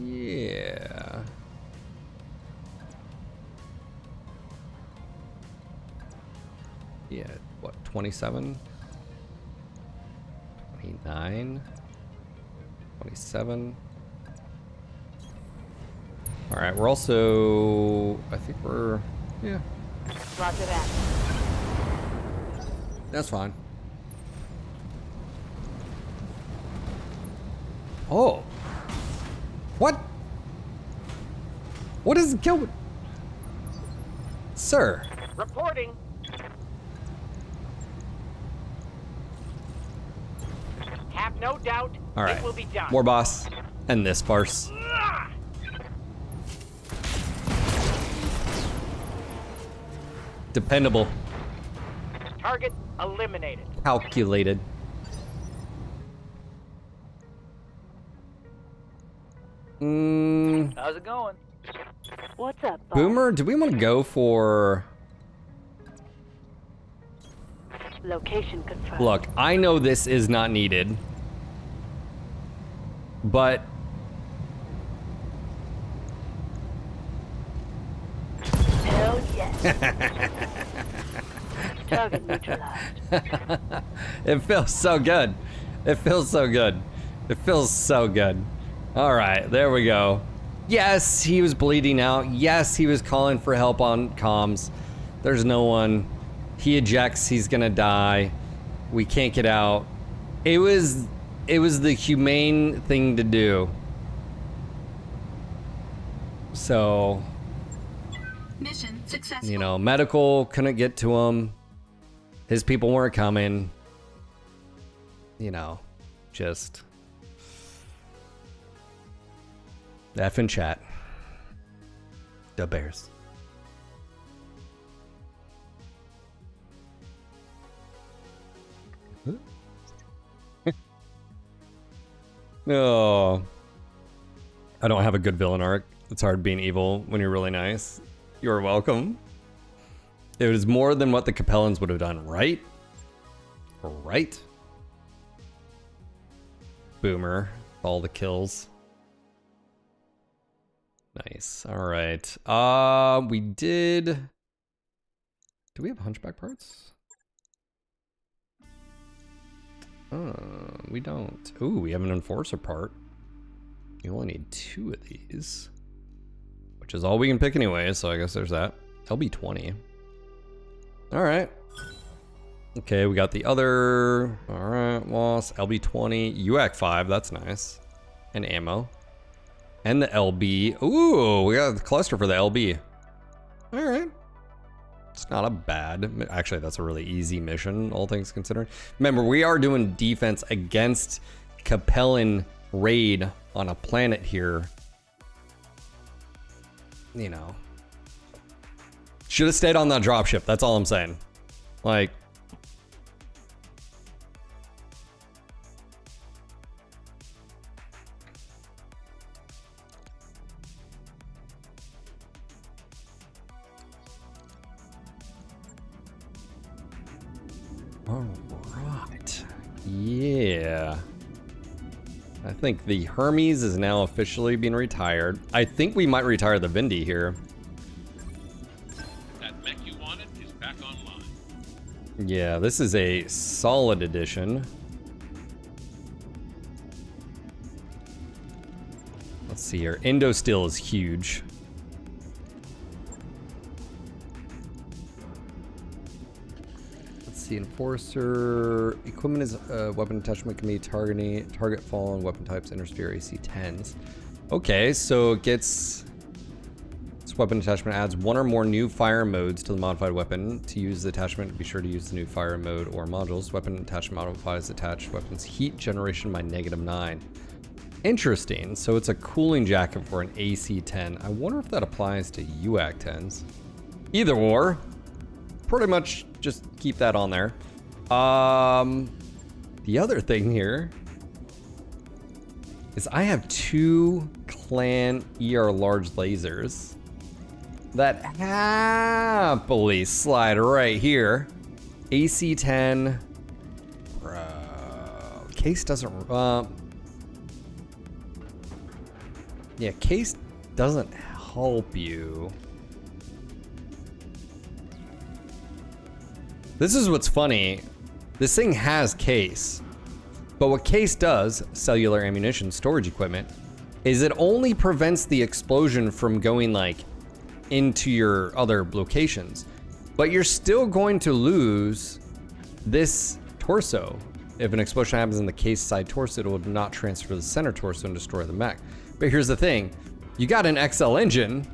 Yeah. Yeah, what, 27? 29? 27? Alright, we're also, I think we're, yeah, Roger that. that's fine. Oh. What? What is going? Sir. Reporting. Have no doubt. All right. It will be done. More boss. And this farce. Dependable. Target eliminated. Calculated. How's it going? What's up, boss? Boomer, do we want to go for... Location confirmed. Look, I know this is not needed. But... Hell yes. Target neutralized. It feels so good. It feels so good. It feels so good. All right, there we go. Yes, he was bleeding out. Yes, he was calling for help on comms. There's no one. He ejects, he's gonna die. We can't get out. It was the humane thing to do. So, Mission successful. you know, medical couldn't get to him. His people weren't coming. You know, just F in chat. The Bears. No. I don't have a good villain arc. It's hard being evil when you're really nice. You're welcome. It was more than what the Capellans would have done, right? Right? Boomer. All the kills. Nice. All right. We did... Do we have hunchback parts? We don't. Ooh, we have an enforcer part. You only need 2 of these. Which is all we can pick anyway, so I guess there's that. LB20. Alright. Okay, we got the other... Alright, Moss, LB20, UAC5, that's nice. And ammo. And the LB. Ooh, we got the cluster for the LB. Alright. It's not a bad... Actually, that's a really easy mission, all things considered. Remember, we are doing defense against Capellan raid on a planet here. You know. Should have stayed on that dropship, that's all I'm saying. Like... Alright. Yeah. I think the Hermes is now officially being retired. I think we might retire the Vindy here. That mech you wanted is back online. Yeah, this is a solid addition. Let's see here. Indosteel is huge. Enforcer equipment is weapon attachment can be target fallen weapon types intersphere AC 10s. Okay, so it gets this weapon attachment adds 1 or more new fire modes to the modified weapon. To use the attachment, be sure to use the new fire mode or modules. Weapon attachment modifies attached weapons heat generation by -9. Interesting. So it's a cooling jacket for an AC 10. I wonder if that applies to UAC 10s. Either or. Pretty much just keep that on there. The other thing here is I have 2 clan ER large lasers. that happily slide right here. AC-10. Bro. Case doesn't... yeah, case doesn't help you. This is what's funny. This thing has case. But what case does, cellular ammunition storage equipment, is it only prevents the explosion from going like into your other locations. But you're still going to lose this torso. If an explosion happens in the case side torso, it will not transfer to the center torso and destroy the mech. But here's the thing, you got an XL engine,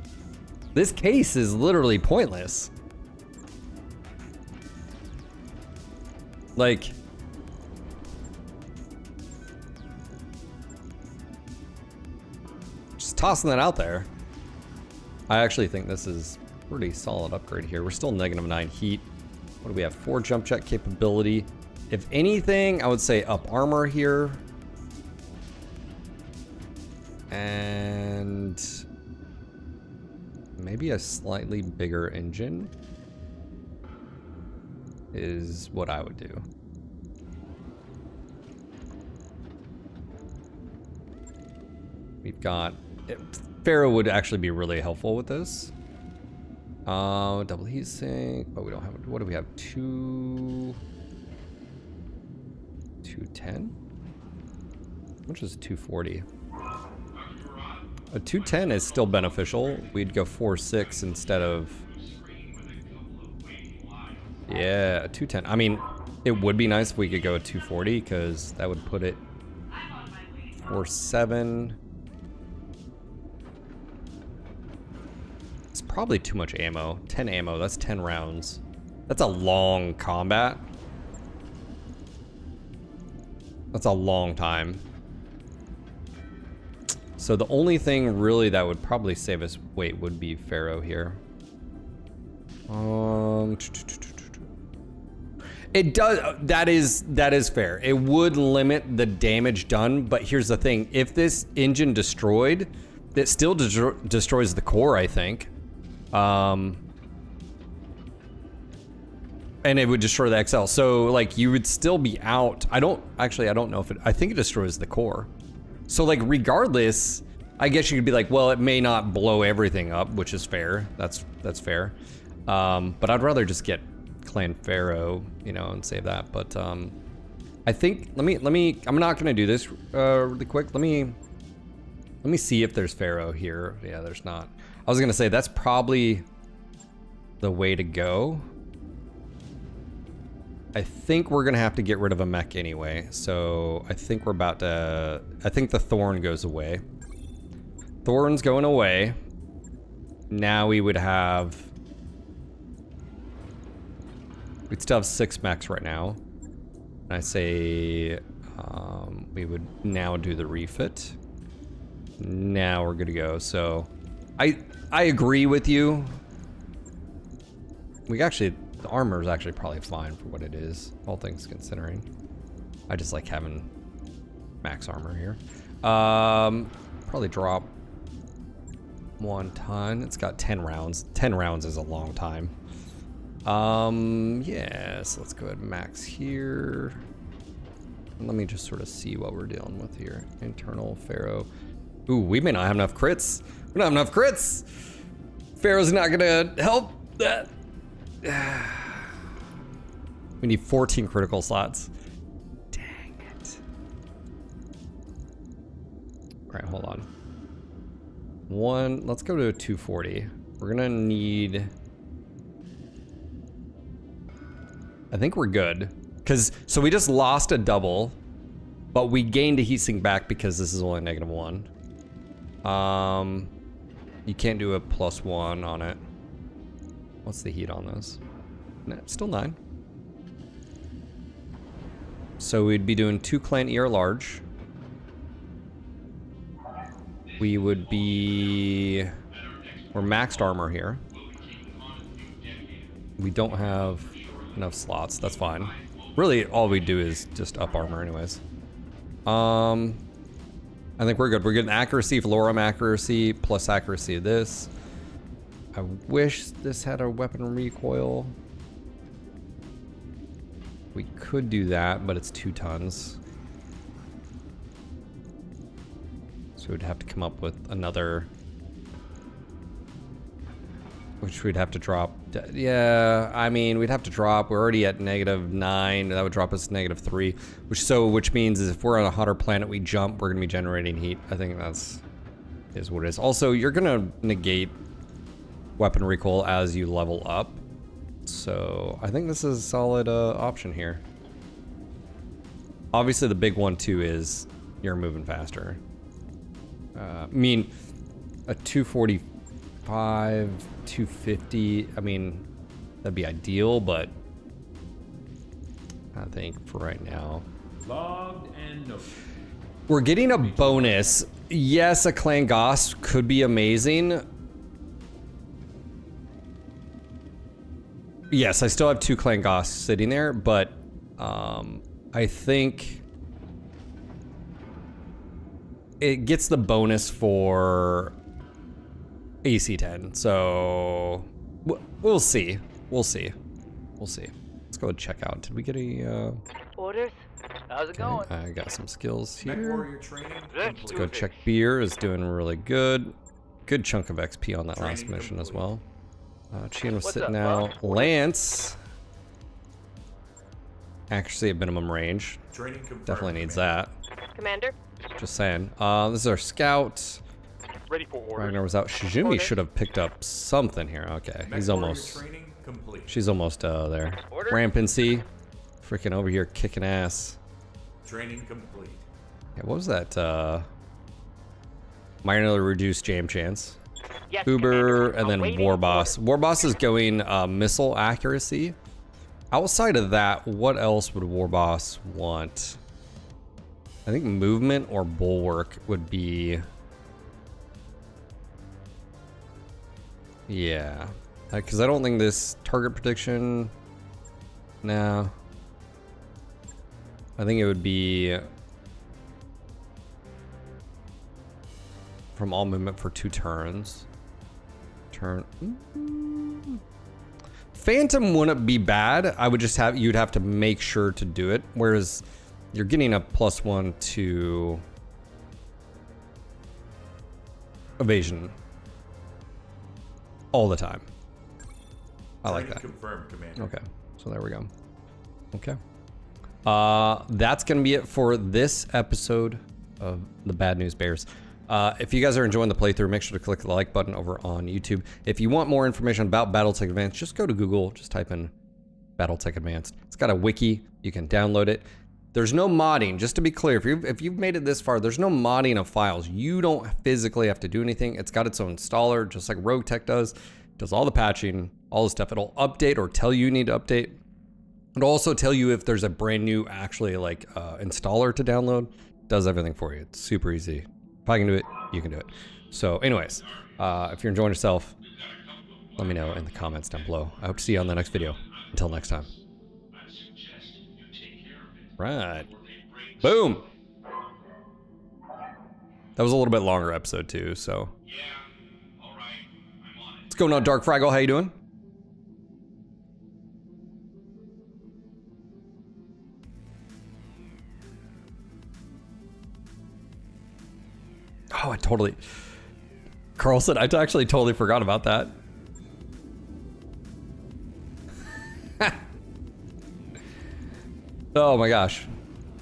this case is literally pointless. Like, just tossing that out there. I actually think this is pretty solid upgrade here. We're still -9 heat. What do we have? 4 jump jet capability. If anything, I would say up armor here. And maybe a slightly bigger engine is what I would do. We've got... Pharaoh would actually be really helpful with this. Double heat sink, but we don't have... What do we have? 210? Which is 240? A 210 is still beneficial. We'd go 4.6 instead of... Yeah, a 210. I mean, it would be nice if we could go a 240 because that would put it 4.7. It's probably too much ammo. 10 ammo, that's 10 rounds. That's a long combat. That's a long time. So the only thing really that would probably save us weight would be Pharaoh here. It does, that is fair. It would limit the damage done, but here's the thing. If this engine destroyed, it still destroys the core, I think. And it would destroy the XL. So like you would still be out. I don't know if I think it destroys the core. So like regardless, I guess you could be like, well, it may not blow everything up, which is fair. That's fair. But I'd rather just get Clan Pharaoh, you know, and save that. But I think let me I'm not gonna do this really quick. Let me see if there's Pharaoh here. Yeah, there's not. I was gonna say that's probably the way to go. I think we're gonna have to get rid of a mech anyway. So I think we're about to, I think the Thorn goes away. Thorn's going away. Now we would have, we'd still have 6 mechs right now. And I say we would now do the refit. Now we're good to go. So I agree with you. We actually, the armor is actually probably fine for what it is, all things considering. I just like having max armor here. Probably drop 1 ton. It's got 10 rounds. 10 rounds is a long time. Yeah, so let's go ahead and max here. And let me just sort of see what we're dealing with here. Internal Pharaoh. Ooh, we may not have enough crits. We don't have enough crits. Pharaoh's not gonna help that. We need 14 critical slots. Dang it. All right, hold on. Let's go to a 240. We're gonna need, I think we're good. So we just lost a double, but we gained a heatsink back because this is only -1. You can't do a +1 on it. What's the heat on this? No, still 9. So we'd be doing 2 clan ER large. We would be, we're maxed armor here. We don't have enough slots, that's fine. Really, all we do is just up armor anyways. I think we're good. We're getting accuracy, Florum accuracy, plus accuracy of this. I wish this had a weapon recoil. We could do that, but it's 2 tons. So we'd have to come up with another, which we'd have to drop. Yeah, I mean, we'd have to drop. We're already at -9. That would drop us -3, which means if we're on a hotter planet, we jump, we're gonna be generating heat. I think that's is what it is. Also, you're gonna negate weapon recoil as you level up. So I think this is a solid option here. Obviously, the big one too is you're moving faster. I mean, a 245, 250. I mean, that'd be ideal, but I think for right now, Logged and noted. we're getting a bonus. Yes, a Clan Goss could be amazing. Yes, I still have 2 Clan Goss sitting there, but I think it gets the bonus for AC-10. So we'll see. We'll see. We'll see. Let's go and check out. Did we get a? Orders? How's it going? I got some skills Mech here. warrior training. Let's go check beer. Is doing really good. Good chunk of XP on that last Training mission as complete. well. Chien was What's sitting up, out. bro? Lance. Accuracy at minimum range. Training confirmed, Definitely needs Commander. that. Commander? Just saying. This is our scout. Ready for orders. Ragnar was out. Shizumi Order. should have picked up something here. Okay, Mech he's warrior almost. training complete. She's almost there. Order. Rampancy. Freaking over here kicking ass. Training complete. Yeah, what was that? Minorly reduced jam chance. Yes, Uber, Commander. and then Awaiting War Boss. orders. War Boss is going missile accuracy. Outside of that, what else would War Boss want? I think movement or bulwark would be. Yeah, because I don't think this target prediction. No. I think it would be from all movement for 2 turns. Phantom wouldn't be bad. I would just have, you'd have to make sure to do it. Whereas you're getting a +1 to evasion all the time. I like Training that. confirmed, Commander. Okay, so there we go. Okay. That's gonna be it for this episode of the Bad News Bears. If you guys are enjoying the playthrough, make sure to click the like button over on YouTube. If you want more information about BattleTech Advanced, just go to Google, just type in BattleTech Advanced. It's got a wiki, you can download it. There's no modding, just to be clear, if you've made it this far, there's no modding of files. You don't physically have to do anything. It's got its own installer, just like RogueTech does. It does all the patching, all the stuff. It'll update or tell you need to update. It'll also tell you if there's a brand new actually like installer to download. Does everything for you. It's super easy. If I can do it, you can do it. So anyways, if you're enjoying yourself, let me know in the comments down below. I hope to see you on the next video. Until next time. Right. Boom. That was a little bit longer episode too, so. What's going on, Dark Fraggle? How you doing? Oh, I totally... Carlson, I actually totally forgot about that. Oh my gosh.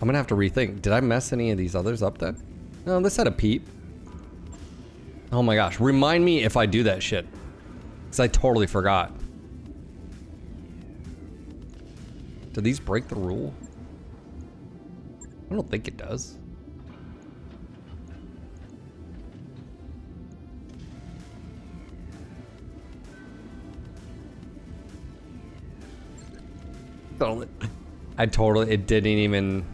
I'm gonna have to rethink. Did I mess any of these others up then? No, this had a peep. Oh my gosh. Remind me if I do that shit. Because I totally forgot. Do these break the rule? I don't think it does. Totally. It didn't even.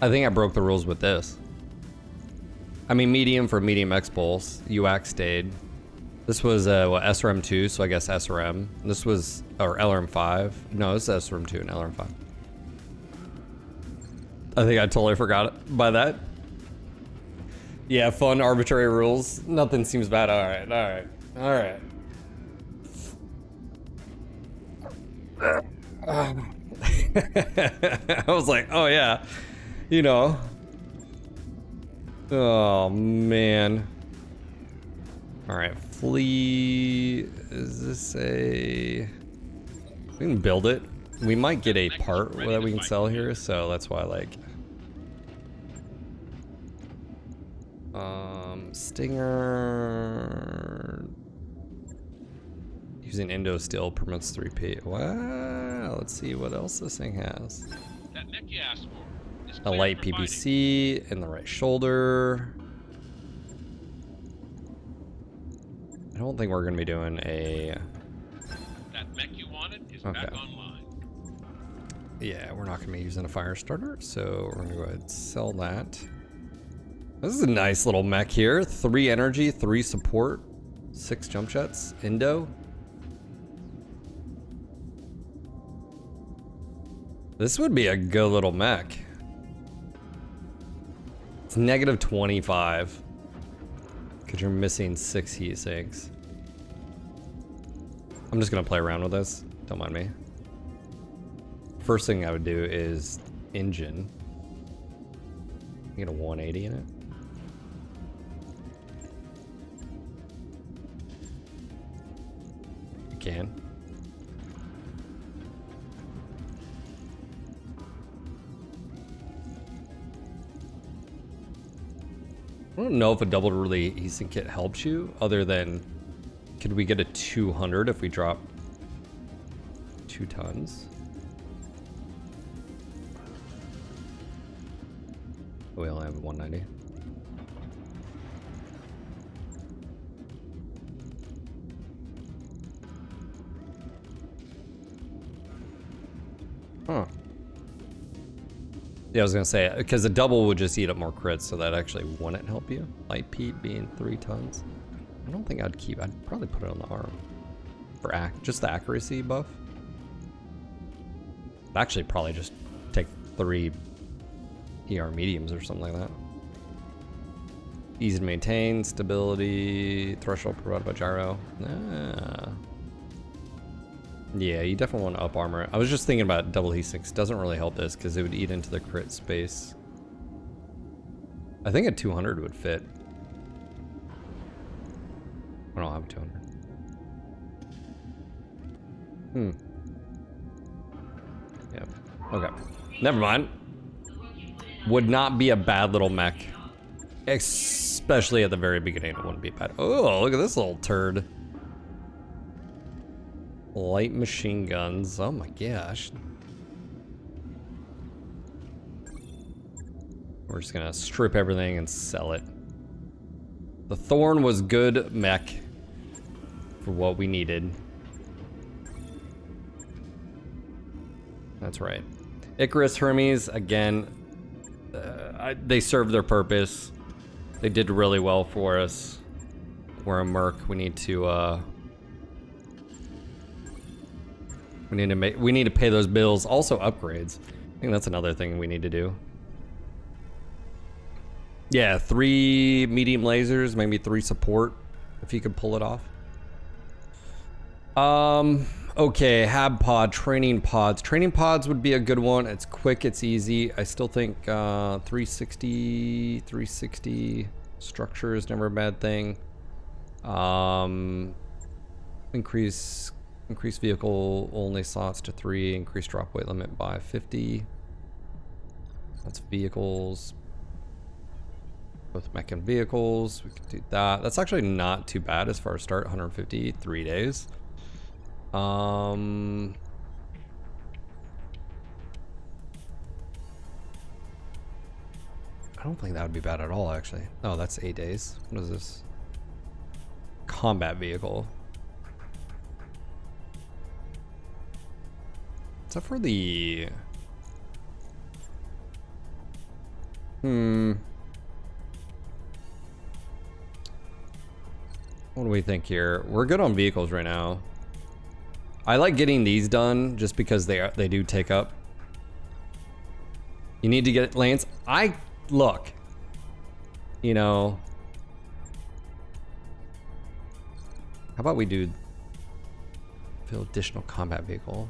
I think I broke the rules with this. I mean, medium for medium X-Pulse. UAC stayed. This was what, SRM2, so I guess SRM. This was, or LRM5. No, this is SRM2 and LRM5. I think I totally forgot by that. Yeah, fun arbitrary rules. Nothing seems bad. All right, all right, all right. I was like, oh yeah, you know. Oh man. All right, flee. Is this a? We can build it. We might get a part that we can sell here, so that's why like. Stinger. Using Indo steel permits 3P. Wow, let's see what else this thing has. That mech you asked for is A cleared light for fighting. PBC in the right shoulder. I don't think we're gonna be doing a. That mech you wanted is Okay. back online. Yeah, we're not gonna be using a fire starter, so we're gonna go ahead and sell that. This is a nice little mech here. 3 energy, 3 support, 6 jump jets. Indo. This would be a good little mech. It's negative 25. Because you're missing 6 heat sinks. I'm just gonna play around with this. Don't mind me. First thing I would do is engine. Get a 180 in it. You can. I don't know if a double relay heatsink kit helps you, other than could we get a 200 if we drop 2 tons? Oh, we only have 190. Huh. Yeah, I was gonna say, because a double would just eat up more crits, so that actually wouldn't help you. Light Pete being 3 tons. I don't think I'd keep, I'd probably put it on the arm. For just the accuracy buff. I'd actually probably just take 3 ER mediums or something like that. Easy to maintain, stability, threshold provided by gyro. Ah. Yeah, you definitely want to up armor. I was just thinking about double heat sinks. Doesn't really help this because it would eat into the crit space. I think a 200 would fit. I don't have a 200. Yeah. Okay. Never mind. Would not be a bad little mech. Especially at the very beginning, it wouldn't be bad. Oh, look at this little turd. Light machine guns. Oh my gosh. We're just gonna strip everything and sell it. The Thorn was good mech for what we needed. That's right. Icarus Hermes, again, they served their purpose. They did really well for us. We're a merc. We need to we need to pay those bills. Also upgrades. I think that's another thing we need to do. Yeah, 3 medium lasers, maybe 3 support, if you could pull it off. Okay, Hab pod, training pods. Training pods would be a good one. It's quick, it's easy. I still think 360 structure is never a bad thing. Increase vehicle only slots to 3, increase drop weight limit by 50. That's vehicles. Both mech and vehicles, we can do that. That's actually not too bad as far as start, 150, 3 days. I don't think that would be bad at all, actually. Oh, that's 8 days. What is this? Combat vehicle. Is that for the... What do we think here? We're good on vehicles right now. I like getting these done just because they do take up, You need to get Lance. Look, you know, how about we do fill additional combat vehicle?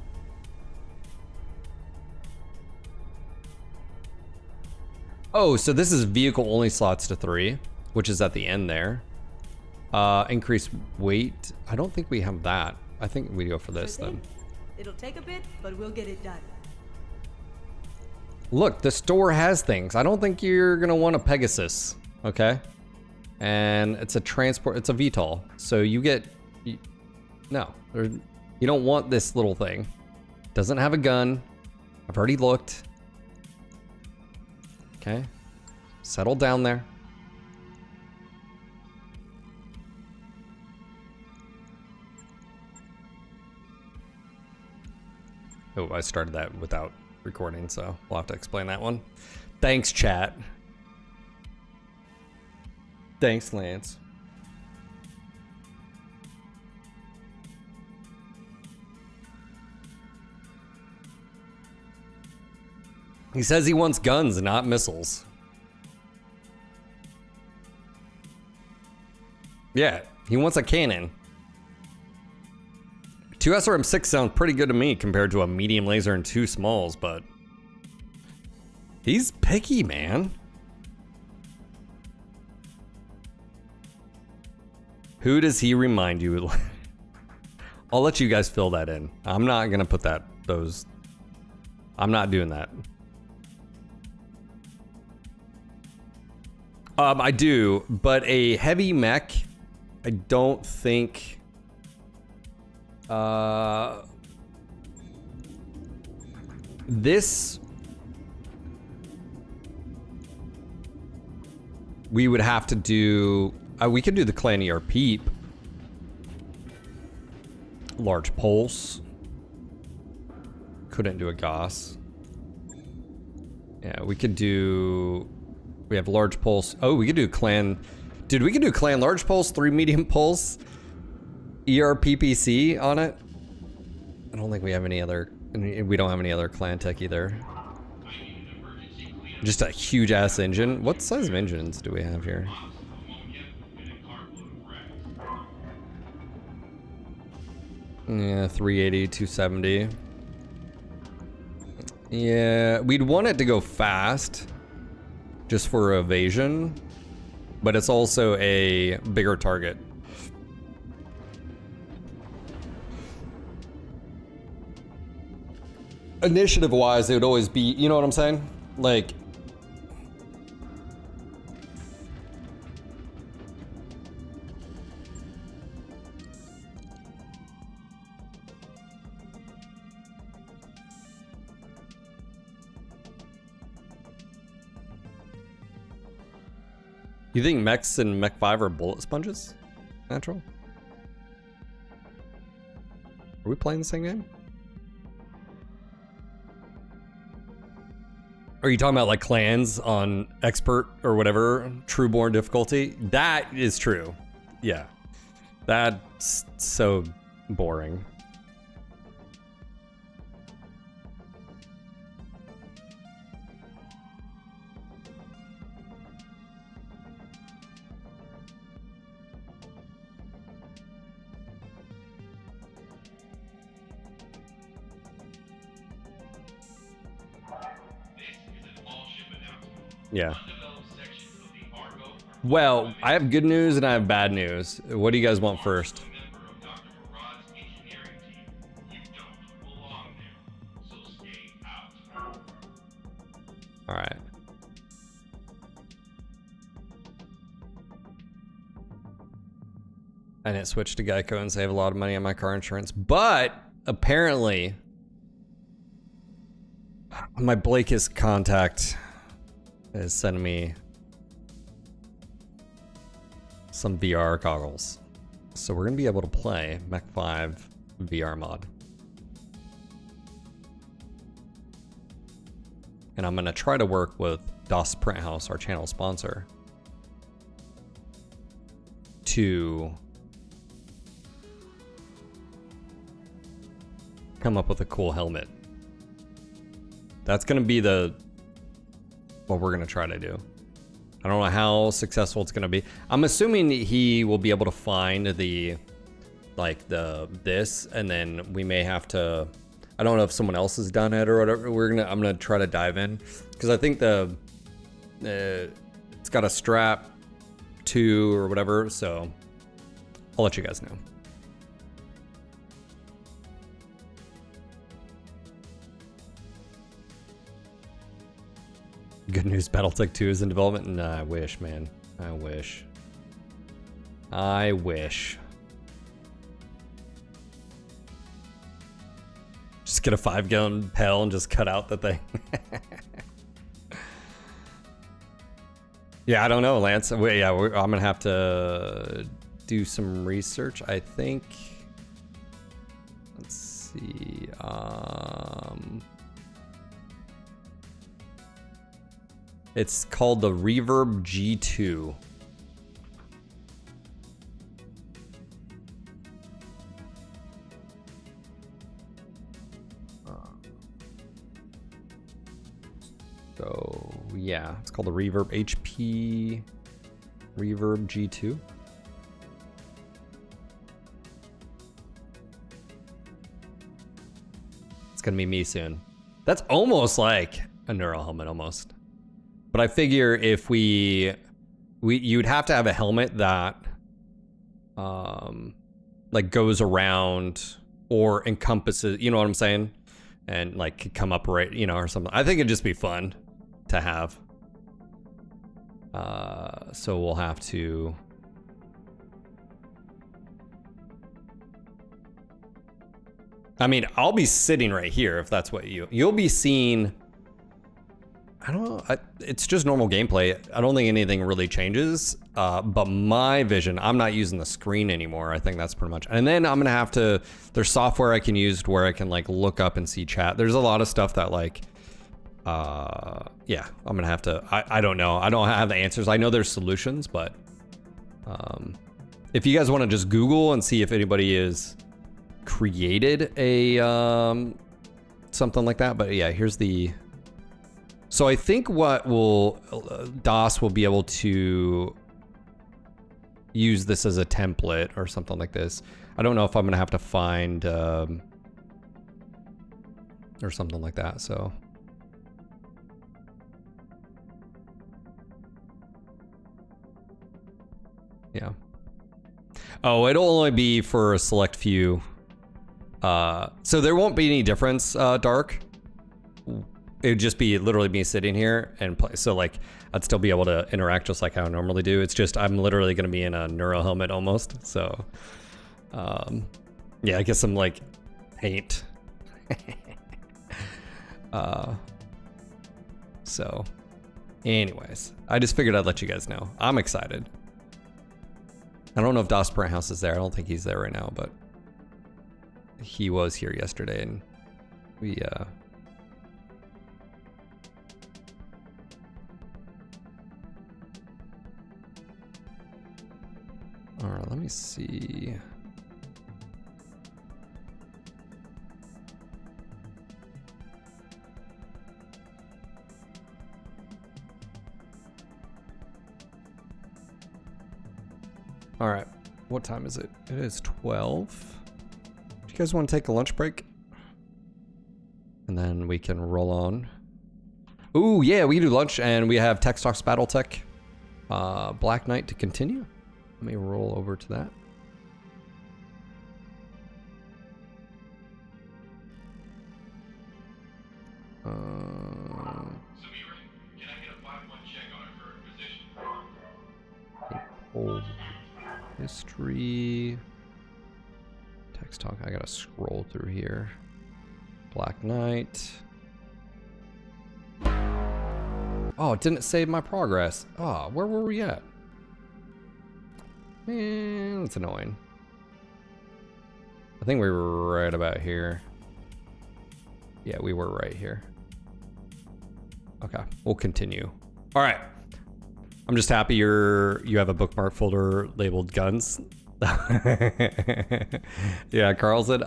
Oh, so this is vehicle only slots to 3, which is at the end there. Increase weight. I don't think we have that. I think we go for this then. It'll take a bit, but we'll get it done. Look, the store has things. I don't think you're gonna want a Pegasus, okay? And it's a transport, it's a VTOL. So you get, no, you don't want this little thing. Doesn't have a gun. I've already looked. Okay, settle down there. Oh, I started that without recording, so we'll have to explain that one. Thanks, chat. Thanks, Lance. He says he wants guns, not missiles. Yeah, he wants a cannon. 2 SRM-6 sounds pretty good to me compared to a medium laser and 2 smalls, but he's picky, man. Who does he remind you? I'll let you guys fill that in. I'm not gonna put I'm not doing that. I do, but a heavy mech, I don't think. This we would have to do. We could do the Clan Peep. Large pulse. Couldn't do a Goss. Yeah, we could do. We have large pulse. Oh, we could do clan. Dude, we could do clan large pulse, 3 medium pulse, ERPPC on it. I don't think we have any other. We don't have any other clan tech either. Just a huge ass engine. What size of engines do we have here? Yeah, 380, 270. Yeah, we'd want it to go fast. Just for evasion, but it's also a bigger target. Initiative wise, it would always be, you know what I'm saying? Like, you think mechs and mech 5 are bullet sponges? Natural? Are we playing the same game? Are you talking about like clans on expert or whatever, trueborn difficulty? That is true. Yeah. That's so boring. Yeah. Well, I have good news and I have bad news. What do you guys want first? All right. I didn't switch to Geico and save a lot of money on my car insurance, but apparently my Blakist contact is sending me some VR goggles. So we're gonna be able to play Mech 5 VR mod. And I'm gonna try to work with DOS Print House, our channel sponsor, to come up with a cool helmet. That's gonna be the what we're gonna try to do. I don't know how successful it's gonna be. I'm assuming he will be able to find the, like this, and then we may have to, I don't know if someone else has done it or whatever. I'm gonna try to dive in, because I think it's got a strap 2 or whatever, so I'll let you guys know. Good news, BattleTech 2 is in development? Nah, I wish, man. I wish. I wish. Just get a 5-gallon pail and just cut out the thing. Yeah, I don't know, Lance. Wait, yeah, I'm gonna have to do some research. I think. Let's see. It's called the Reverb G2. So yeah, it's called the Reverb HP Reverb G2. It's gonna be me soon. That's almost like a neural helmet, almost. But I figure if you'd have to have a helmet that like goes around or encompasses, you know what I'm saying? And like could come up right, you know, or something. I think it'd just be fun to have. So we'll have to. I mean, I'll be sitting right here if that's what you'll be seeing. I don't know. It's just normal gameplay. I don't think anything really changes. But my vision, I'm not using the screen anymore. I think that's pretty much. And then I'm gonna have to. There's software I can use where I can like look up and see chat. There's a lot of stuff that like. Yeah, I'm gonna have to. I don't know. I don't have the answers. I know there's solutions, but if you guys want to just Google and see if anybody is created a something like that. But yeah, here's the. So I think what will DOS will be able to use this as a template or something like this. I don't know if I'm gonna have to find or something like that. So yeah. Oh, it'll only be for a select few. So there won't be any difference, Dark. It would just be literally me sitting here and play. So like I'd still be able to interact just like how I normally do. It's just I'm literally going to be in a neural helmet almost. So yeah, I guess I'm like paint. So anyways, I just figured I'd let you guys know. I'm excited. I don't know if DOS House is there. I don't think he's there right now, but he was here yesterday and we all right, let me see. All right, what time is it? It is 12. Do you guys want to take a lunch break? And then we can roll on. Ooh, yeah, we can do lunch and we have Tech Talks BattleTech Black Knight to continue. Let me roll over to that. Samira, can I get a 5-1 check on our current position? Old history. Text talk. I gotta scroll through here. Black Knight. Oh, it didn't save my progress. Oh, where were we at? Man, that's annoying. I think we were right about here. Yeah, we were right here. Okay, we'll continue. All right. I'm just happy you have a bookmark folder labeled guns. Yeah, Carlson.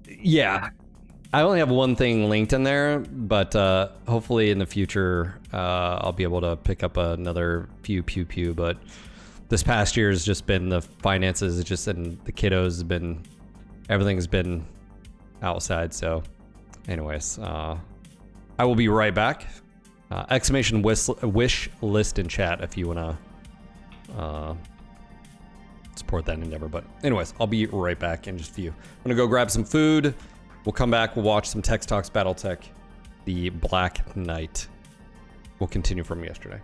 Yeah. I only have one thing linked in there, but hopefully in the future I'll be able to pick up another few pew. But this past year has just been the finances, and the kiddos have been, everything's been outside. So, anyways, I will be right back. Exclamation wish list in chat if you wanna support that endeavor. But anyways, I'll be right back in just a few. I'm gonna go grab some food. We'll come back, we'll watch some Tex Talks BattleTech, the Black Knight. We'll continue from yesterday.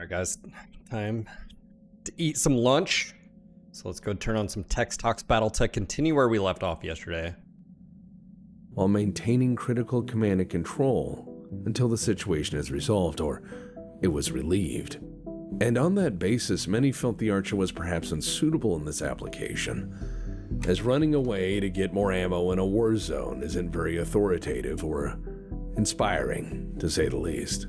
Alright guys, time to eat some lunch. So let's go turn on some Tex Talks BattleTech, continue where we left off yesterday. While maintaining critical command and control until the situation is resolved or it was relieved. And on that basis, many felt the Archer was perhaps unsuitable in this application, as running away to get more ammo in a war zone isn't very authoritative or inspiring, to say the least.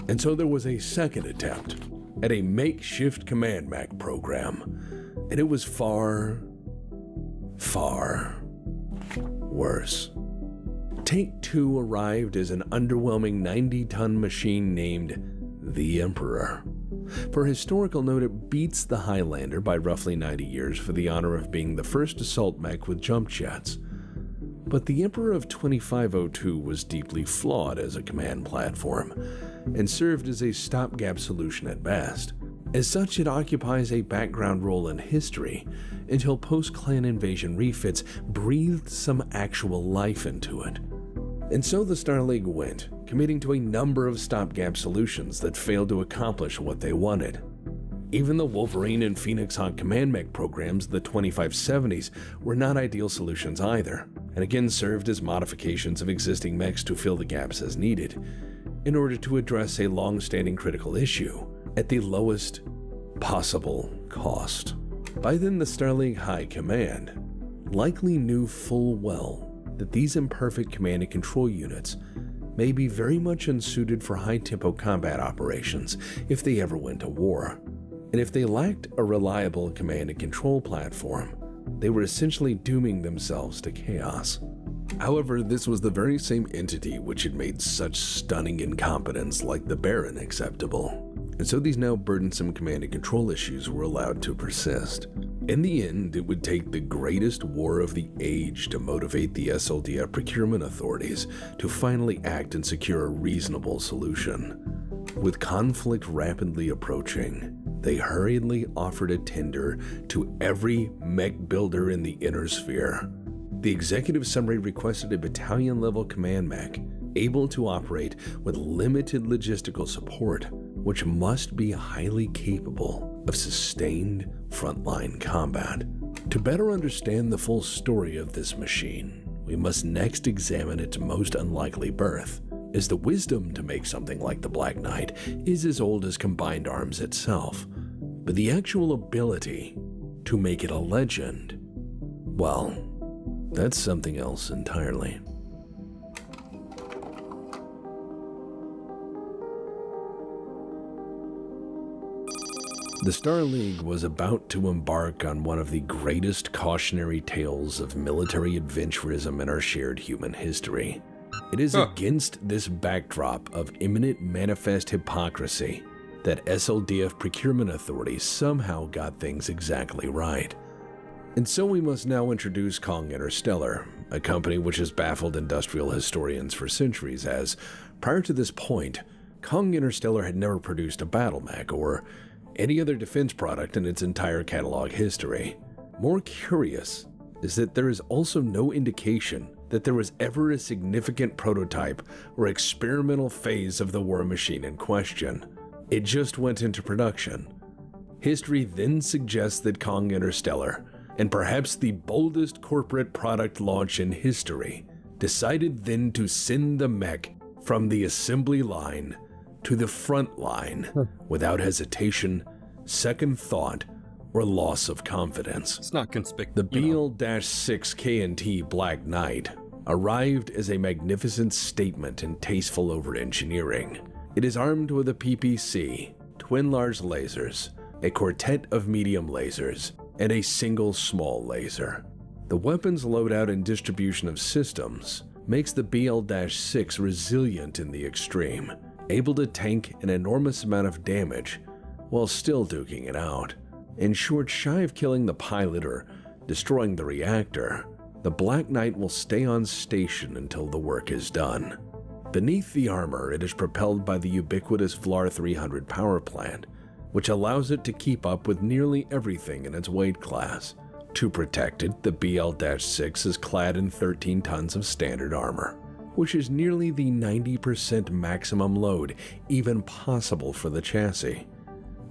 And so there was a second attempt at a makeshift command mech program, and it was far, far worse. Take 2 arrived as an underwhelming 90-ton machine named the Emperor. For historical note, it beats the Highlander by roughly 90 years for the honor of being the first assault mech with jump jets. But the Emperor of 2502 was deeply flawed as a command platform, and served as a stopgap solution at best. As such, it occupies a background role in history until post-clan invasion refits breathed some actual life into it. And so the Star League went, committing to a number of stopgap solutions that failed to accomplish what they wanted. Even the Wolverine and Phoenix Hawk command mech programs of the 2570s were not ideal solutions either, and again served as modifications of existing mechs to fill the gaps as needed, in order to address a long-standing critical issue at the lowest possible cost. By then, the Star League High Command likely knew full well that these imperfect command and control units may be very much unsuited for high-tempo combat operations if they ever went to war. And if they lacked a reliable command and control platform, they were essentially dooming themselves to chaos. However, this was the very same entity which had made such stunning incompetence like the Baron acceptable. And so these now burdensome command and control issues were allowed to persist. In the end, it would take the greatest war of the age to motivate the SLDF procurement authorities to finally act and secure a reasonable solution. With conflict rapidly approaching, they hurriedly offered a tender to every mech builder in the inner sphere. The executive summary requested a battalion-level command mech able to operate with limited logistical support, which must be highly capable of sustained frontline combat. To better understand the full story of this machine, we must next examine its most unlikely birth, as the wisdom to make something like the Black Knight is as old as Combined Arms itself, but the actual ability to make it a legend, well, that's something else entirely. The Star League was about to embark on one of the greatest cautionary tales of military adventurism in our shared human history. It is against this backdrop of imminent manifest hypocrisy that SLDF procurement authorities somehow got things exactly right. And so we must now introduce Kong Interstellar, a company which has baffled industrial historians for centuries as, prior to this point, Kong Interstellar had never produced a battle mech or any other defense product in its entire catalog history. More curious is that there is also no indication that there was ever a significant prototype or experimental phase of the war machine in question. It just went into production. History then suggests that Kong Interstellar, and perhaps the boldest corporate product launch in history, decided then to send the mech from the assembly line to the front line without hesitation, second thought, or loss of confidence. It's not conspicuous. The BL-6 K&T Black Knight arrived as a magnificent statement in tasteful over-engineering. It is armed with a PPC, twin large lasers, a quartet of medium lasers, and a single small laser. The weapon's loadout and distribution of systems makes the BL-6 resilient in the extreme, able to tank an enormous amount of damage while still duking it out. In short, shy of killing the pilot or destroying the reactor, the Black Knight will stay on station until the work is done. Beneath the armor, it is propelled by the ubiquitous VLAR 300 power plant, which allows it to keep up with nearly everything in its weight class. To protect it, the BL-6 is clad in 13 tons of standard armor, which is nearly the 90% maximum load even possible for the chassis.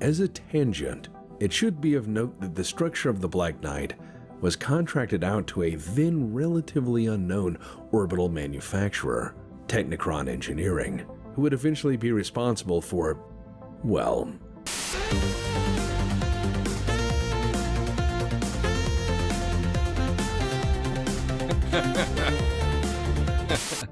As a tangent, it should be of note that the structure of the Black Knight was contracted out to a then relatively unknown orbital manufacturer, Technicron Engineering, who would eventually be responsible for, well,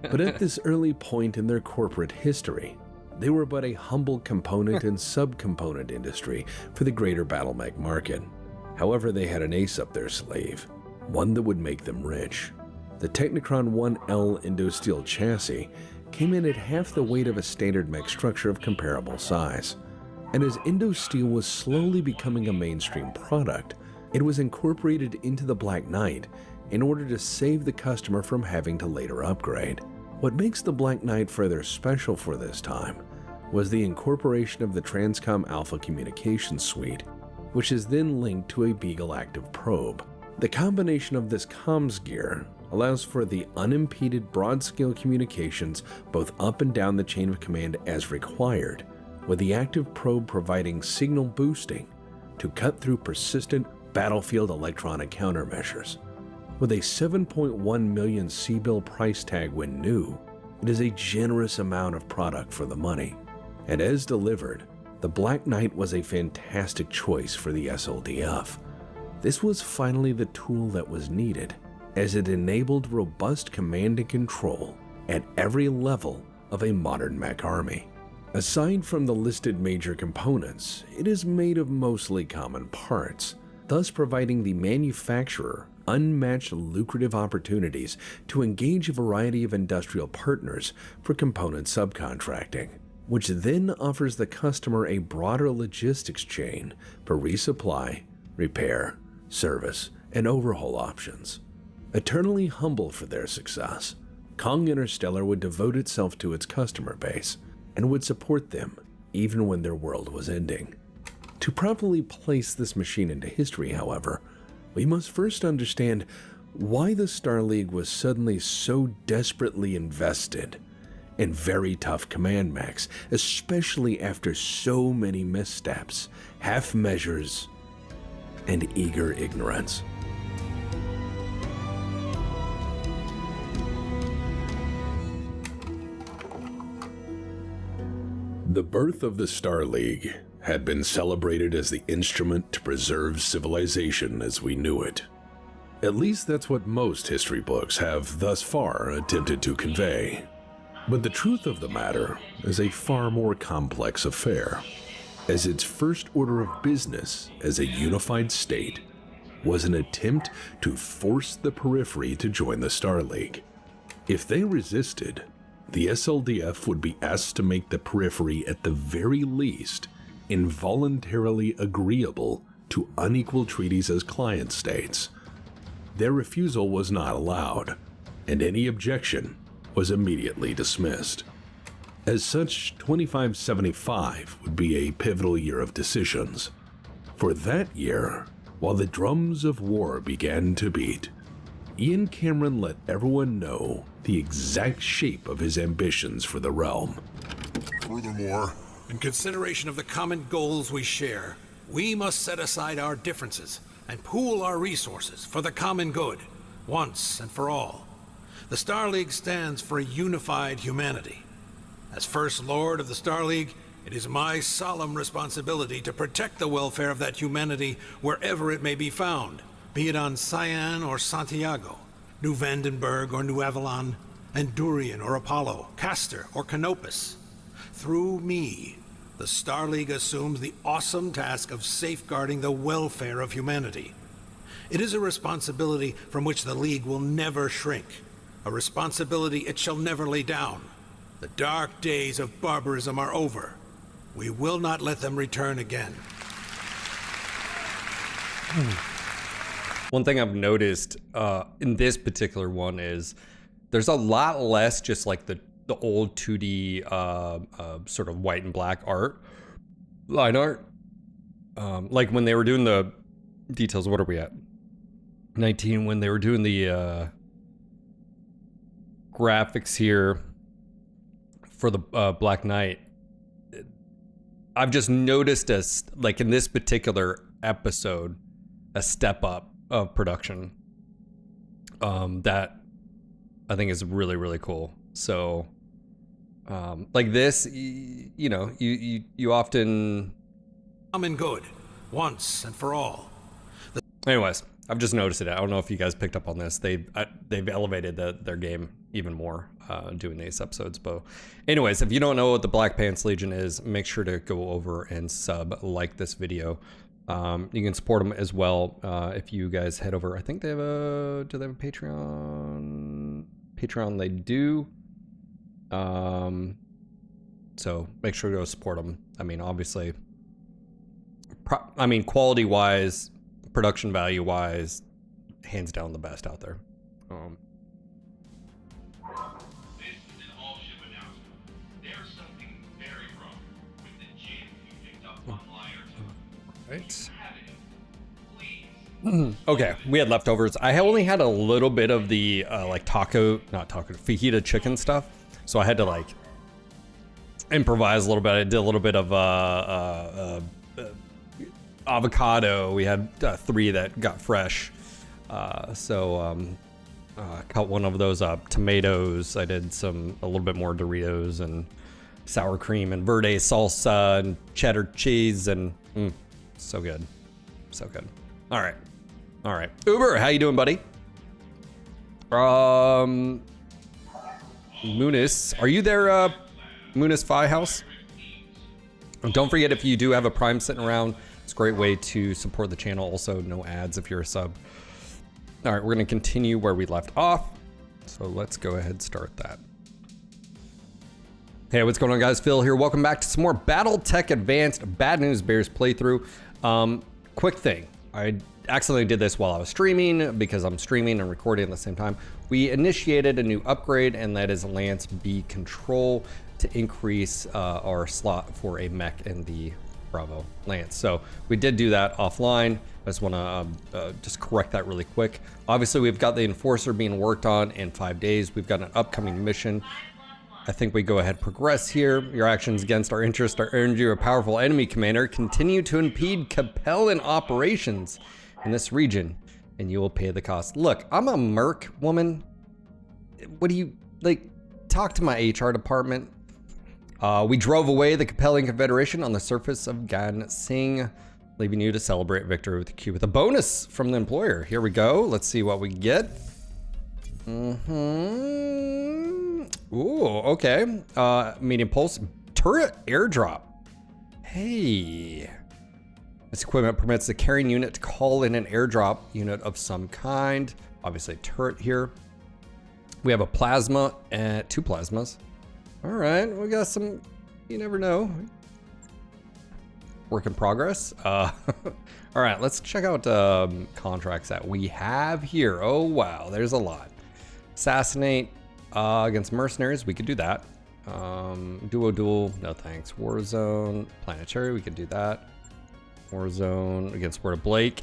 but at this early point in their corporate history, they were but a humble component and subcomponent industry for the greater BattleTech market. However, they had an ace up their sleeve, one that would make them rich. The Technicron 1L Indosteel chassis came in at half the weight of a standard mech structure of comparable size. And as Indosteel was slowly becoming a mainstream product, it was incorporated into the Black Knight in order to save the customer from having to later upgrade. What makes the Black Knight further special for this time was the incorporation of the Transcom Alpha communications suite, which is then linked to a Beagle active probe. The combination of this comms gear allows for the unimpeded broad-scale communications both up and down the chain of command as required, with the active probe providing signal boosting to cut through persistent battlefield electronic countermeasures. With a 7.1 million C-bill price tag when new, it is a generous amount of product for the money. And as delivered, the Black Knight was a fantastic choice for the SLDF. This was finally the tool that was needed, as it enabled robust command and control at every level of a modern mech army. Aside from the listed major components, it is made of mostly common parts, thus providing the manufacturer unmatched lucrative opportunities to engage a variety of industrial partners for component subcontracting, which then offers the customer a broader logistics chain for resupply, repair, service, and overhaul options. Eternally humble for their success, Kong Interstellar would devote itself to its customer base and would support them even when their world was ending. To properly place this machine into history, however, we must first understand why the Star League was suddenly so desperately invested in very tough command mechs, especially after so many missteps, half measures, and eager ignorance. The birth of the Star League had been celebrated as the instrument to preserve civilization as we knew it. At least that's what most history books have thus far attempted to convey. But the truth of the matter is a far more complex affair, as its first order of business as a unified state was an attempt to force the periphery to join the Star League. If they resisted, the SLDF would be asked to make the periphery at the very least involuntarily agreeable to unequal treaties as client states. Their refusal was not allowed, and any objection was immediately dismissed. As such, 2575 would be a pivotal year of decisions. For that year, while the drums of war began to beat, Ian Cameron let everyone know the exact shape of his ambitions for the realm. Furthermore, in consideration of the common goals we share, we must set aside our differences and pool our resources for the common good, once and for all. The Star League stands for a unified humanity. As First Lord of the Star League, it is my solemn responsibility to protect the welfare of that humanity wherever it may be found, be it on Cyan or Santiago, New Vandenberg or New Avalon, Andurian or Apollo, Castor or Canopus. Through me, the Star League assumes the awesome task of safeguarding the welfare of humanity. It is a responsibility from which the League will never shrink, a responsibility it shall never lay down. The dark days of barbarism are over. We will not let them return again. One thing I've noticed in this particular one is there's a lot less just like the old 2D sort of white and black line art. Like when they were doing the details, what are we at? 19, when they were doing the graphics here for the Black Knight, I've just noticed like in this particular episode, a step up of production that I think is really, really cool. So like this, you know, you often Common good, once and for all. Anyways, I've just noticed it. I don't know if you guys picked up on this. They've elevated their game even more doing these episodes. But anyways, if you don't know what the Black Pants Legion is, make sure to go over and like this video. You can support them as well if you guys head over. I think they have do they have a Patreon? Patreon, they do. So make sure to go support them. I mean, obviously, quality wise, production value wise, hands down the best out there. This is an all-ship announcement. There's something very wrong with the gin you picked up on Liar. Right. Have it. Please. Okay, we had leftovers. I only had a little bit of the like fajita chicken stuff, so I had to like improvise a little bit. I did a little bit of avocado. We had 3 that got fresh, so cut one of those up. Tomatoes. I did a little bit more Doritos and sour cream and verde salsa and cheddar cheese and so good, so good. All right. Uber, how you doing, buddy? Munis, are you there? Munis Fi House. And don't forget, if you do have a Prime sitting around, it's a great way to support the channel. Also, no ads if you're a sub. All right, we're going to continue where we left off. So let's go ahead and start that. Hey, what's going on, guys? Phil here. Welcome back to some more BattleTech Advanced Bad News Bears playthrough. Quick thing. I accidentally did this while I was streaming because I'm streaming and recording at the same time. We initiated a new upgrade, and that is Lance B Control to increase our slot for a mech in the Bravo Lance. So we did do that offline. I just want to just correct that really quick. Obviously, we've got the Enforcer being worked on in 5 days. We've got an upcoming mission. I think we go ahead progress here. Your actions against our interests are earned you a powerful enemy commander. Continue to impede Capellan operations in this region, and you will pay the cost. Look, I'm a merc woman. What do you, like, talk to my HR department. We drove away the Capellan Confederation on the surface of Gan Sing, leaving you to celebrate victory with the Q with a bonus from the employer. Here we go. Let's see what we get. Ooh, okay. Medium pulse turret airdrop. Hey. This equipment permits the carrying unit to call in an airdrop unit of some kind. Obviously a turret here. We have a plasma and 2 plasmas. All right, we got some, you never know. Work in progress. All right, let's check out contracts that we have here. Oh, wow, there's a lot. Assassinate against mercenaries, we could do that. Dual, no thanks. Warzone, planetary, we could do that. Warzone against Word of Blake.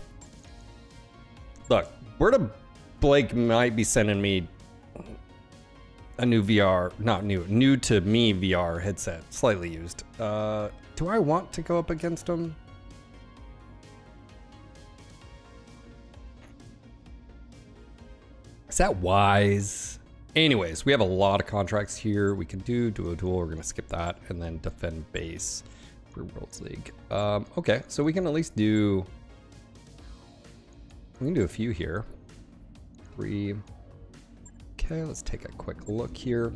Look, Word of Blake might be sending me a new VR, not new to me VR headset, slightly used. Do I want to go up against him? Is that wise? Anyways, we have a lot of contracts here. We can do dual. We're gonna skip that and then defend base for World's League. Okay, so we can at least do. We can do a few here. 3. Okay, let's take a quick look here.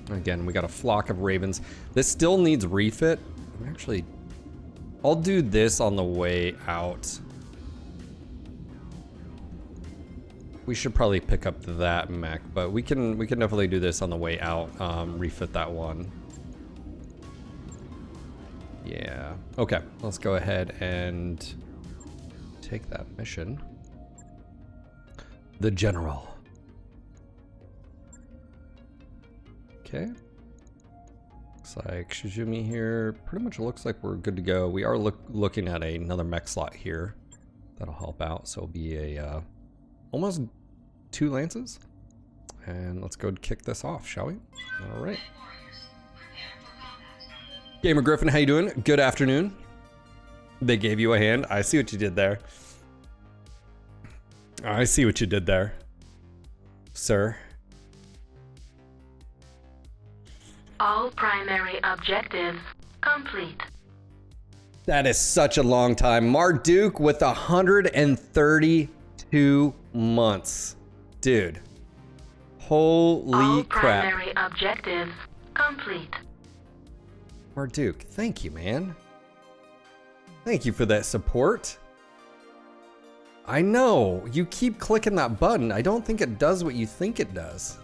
Again, we got a flock of ravens. This still needs refit. Actually, I'll do this on the way out. We should probably pick up that mech, but we can definitely do this on the way out. Refit that one. Yeah. Okay, let's go ahead and take that mission. The General. Okay. Looks like Shizumi here. Pretty much looks like we're good to go. We are looking at another mech slot here. That'll help out. So it'll be a almost 2 lances. And let's go kick this off, shall we? All right. Gamer Griffin, how you doing? Good afternoon. They gave you a hand. I see what you did there. I see what you did there, sir. All primary objectives complete. That is such a long time. Marduk with 132 months. Dude. Holy All crap. primary objectives complete. Marduk, thank you, man. Thank you for that support. I know, you keep clicking that button. I don't think it does what you think it does.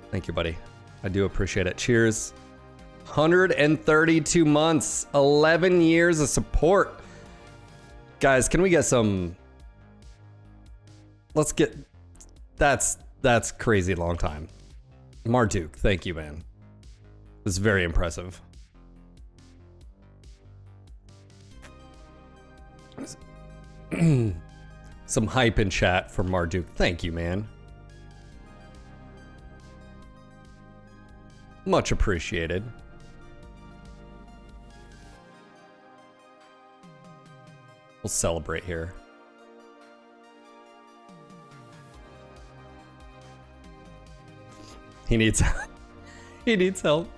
Thank you, buddy. I do appreciate it. Cheers. 132 months, 11 years of support. Guys, can we get some... Let's get... That's crazy long time. Marduk, thank you, man. It's very impressive. Some hype in chat for Marduk. Thank you, man. Much appreciated. We'll celebrate here. He needs he needs help.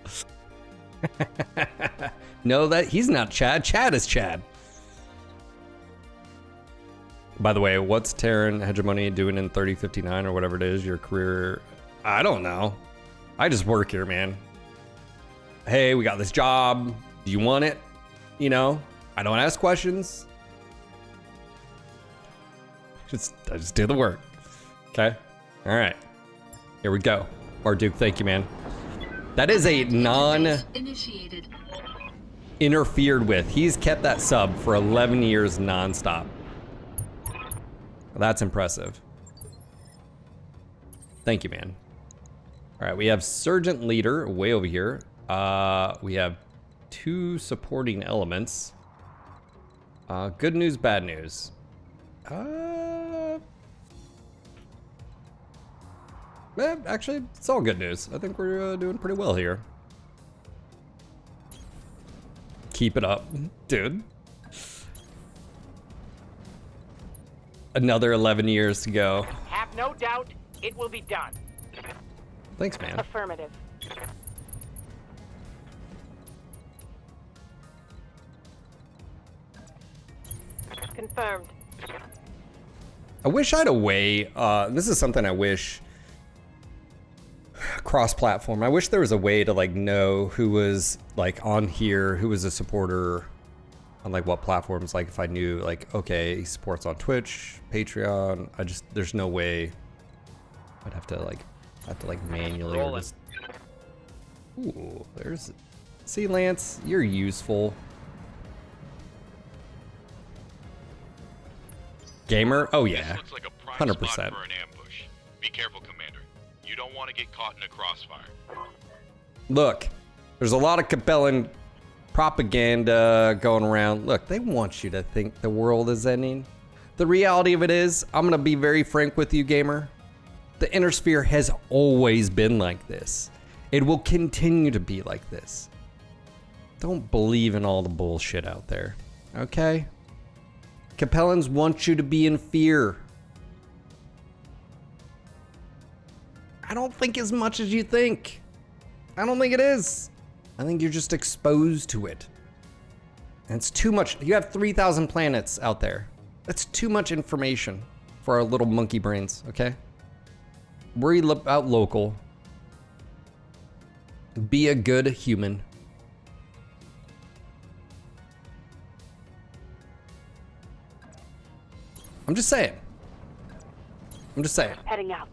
No, that he's not Chad. Chad is Chad. By the way, what's Terran Hegemony doing in 3059 or whatever it is? Your career? I don't know. I just work here, man. Hey, we got this job. Do you want it? You know, I don't ask questions. I just do the work. Okay. All right. Here we go. Marduk, thank you, man. That is a Initiated. interfered with. He's kept that sub for 11 years nonstop. That's impressive. Thank you, man. All right, we have Sergeant Leader way over here. We have 2 supporting elements. Good news, bad news. Actually, it's all good news. I think we're doing pretty well here. Keep it up, dude. Another 11 years to go. Have no doubt it will be done. Thanks, man. Affirmative. Confirmed. I wish I had a way, this is something I wish, cross-platform, I wish there was a way to like know who was like on here, who was a supporter on like what platforms, like if I knew like, okay, he supports on Twitch, Patreon, there's no way. I'd have to like manually. Ooh, see, Lance, you're useful. Gamer? Oh yeah, 100%. For an ambush. Be careful, Commander. You don't want to get caught in a crossfire. Look, there's a lot of compelling propaganda going around. Look, they want you to think the world is ending. The reality of it is, I'm gonna be very frank with you, gamer. The inner sphere has always been like this. It will continue to be like this. Don't believe in all the bullshit out there, okay? Capellans want you to be in fear. I don't think as much as you think. I don't think it is. I think you're just exposed to it. And it's too much. You have 3,000 planets out there. That's too much information for our little monkey brains, okay? Worry about local. Be a good human. I'm just saying. I'm just saying. Heading out.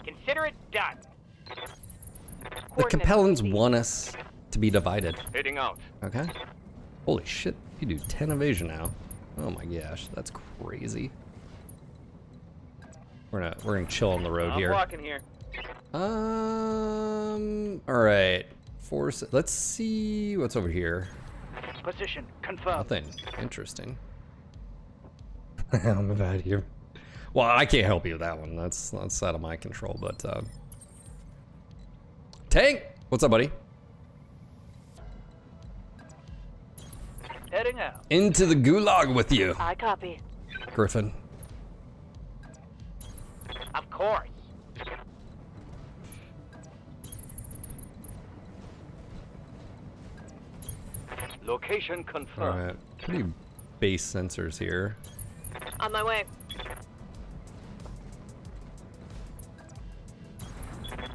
Consider it done. The Capellans want us to be divided. Heading out. Okay. Holy shit, you do 10 evasion now. Oh my gosh, that's crazy. We're gonna chill on the road here. I'm walking here. All right. Force. Let's see what's over here. Position confirmed. Nothing interesting. I'm out of here. Well, I can't help you with that one. That's out of my control. But Tank! What's up, buddy? Heading out. Into the gulag with you, I copy. Griffin. Of course. Location confirmed. Alright, pretty base sensors here. On my way.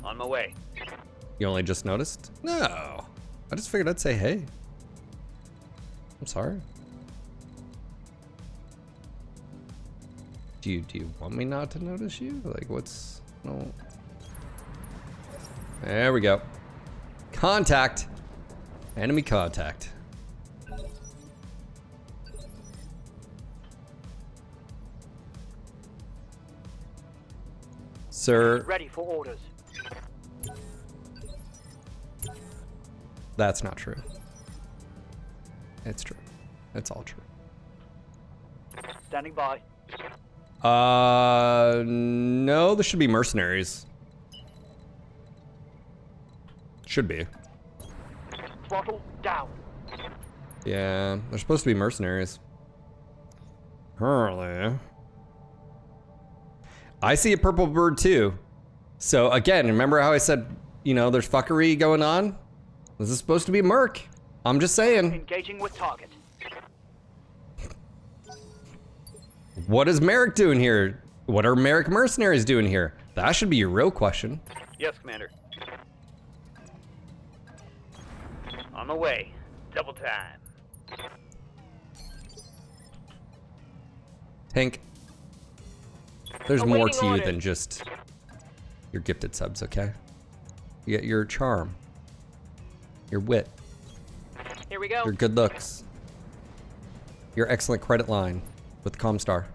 On my way. You only just noticed? No. I just figured I'd say hey. I'm sorry. Do you want me not to notice you? Like, what's... No. There we go. Contact. Enemy contact. Sir, Ready for orders. that's not true. It's true. It's all true. Standing by. No, there should be mercenaries. Should be. Throttle down. Yeah, they're supposed to be mercenaries. Currently. I see a purple bird too. So again, remember how I said, you know, there's fuckery going on? This is supposed to be Merc. I'm just saying. Engaging with target. What is Merrick doing here? What are Merrick mercenaries doing here? That should be your real question. Yes, Commander. On my way. Double time. Tank. There's more Awaiting to you orders. than just your gifted subs, okay? You get your charm, your wit, Here we go. your good looks, your excellent credit line with Comstar,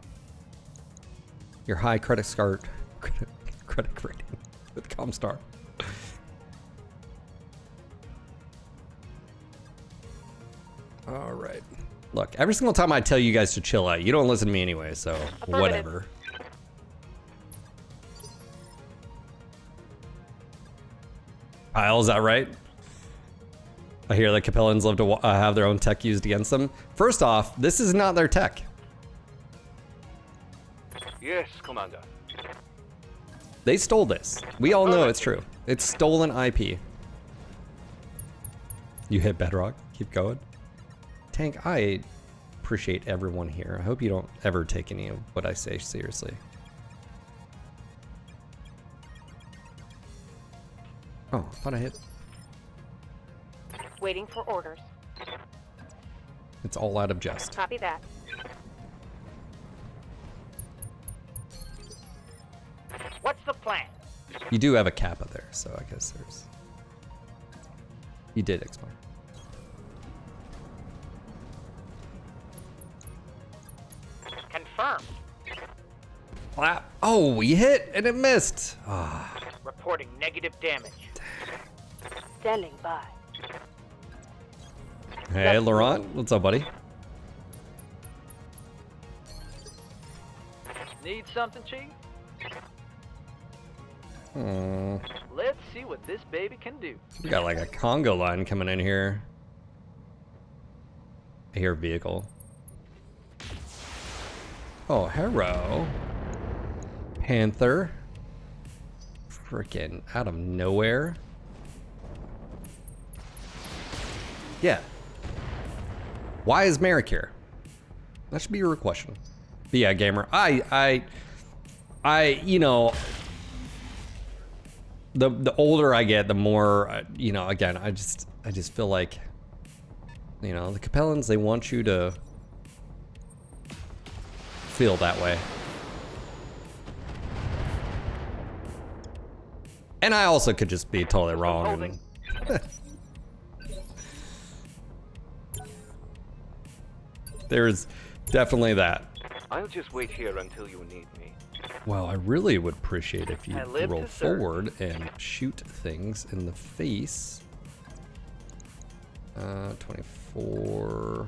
your high credit rating with Comstar. All right. Look, every single time I tell you guys to chill out, you don't listen to me anyway, so whatever. Kyle, is that right? I hear that Capellans love to have their own tech used against them. First off, this is not their tech. Yes, Commander. They stole this. We all know it's true. It's stolen IP. You hit bedrock. Keep going. Tank, I appreciate everyone here. I hope you don't ever take any of what I say seriously. Oh, I thought I hit. Waiting for orders. It's all out of jest. Copy that. What's the plan? You do have a kappa there, so I guess there's... You did explain. Confirmed. Clap. Oh, we hit and it missed. Ah. Reporting negative damage. Standing by. Hey, Laurent. What's up, buddy? Need something, Chief? Hmm. Let's see what this baby can do. We got like a Congo line coming in here. I hear vehicle. Oh, Hero. Panther. Freaking out of nowhere. Yeah. Why is Merrick here? That should be your question. But yeah, gamer. I you know, the older I get, the more, you know, again, I just feel like, you know, the Capellans, they want you to feel that way. And I also could just be totally wrong. And there's definitely that. I'll just wait here until you need me. Well, I really would appreciate if you I live roll to serve. forward and shoot things in the face. 24,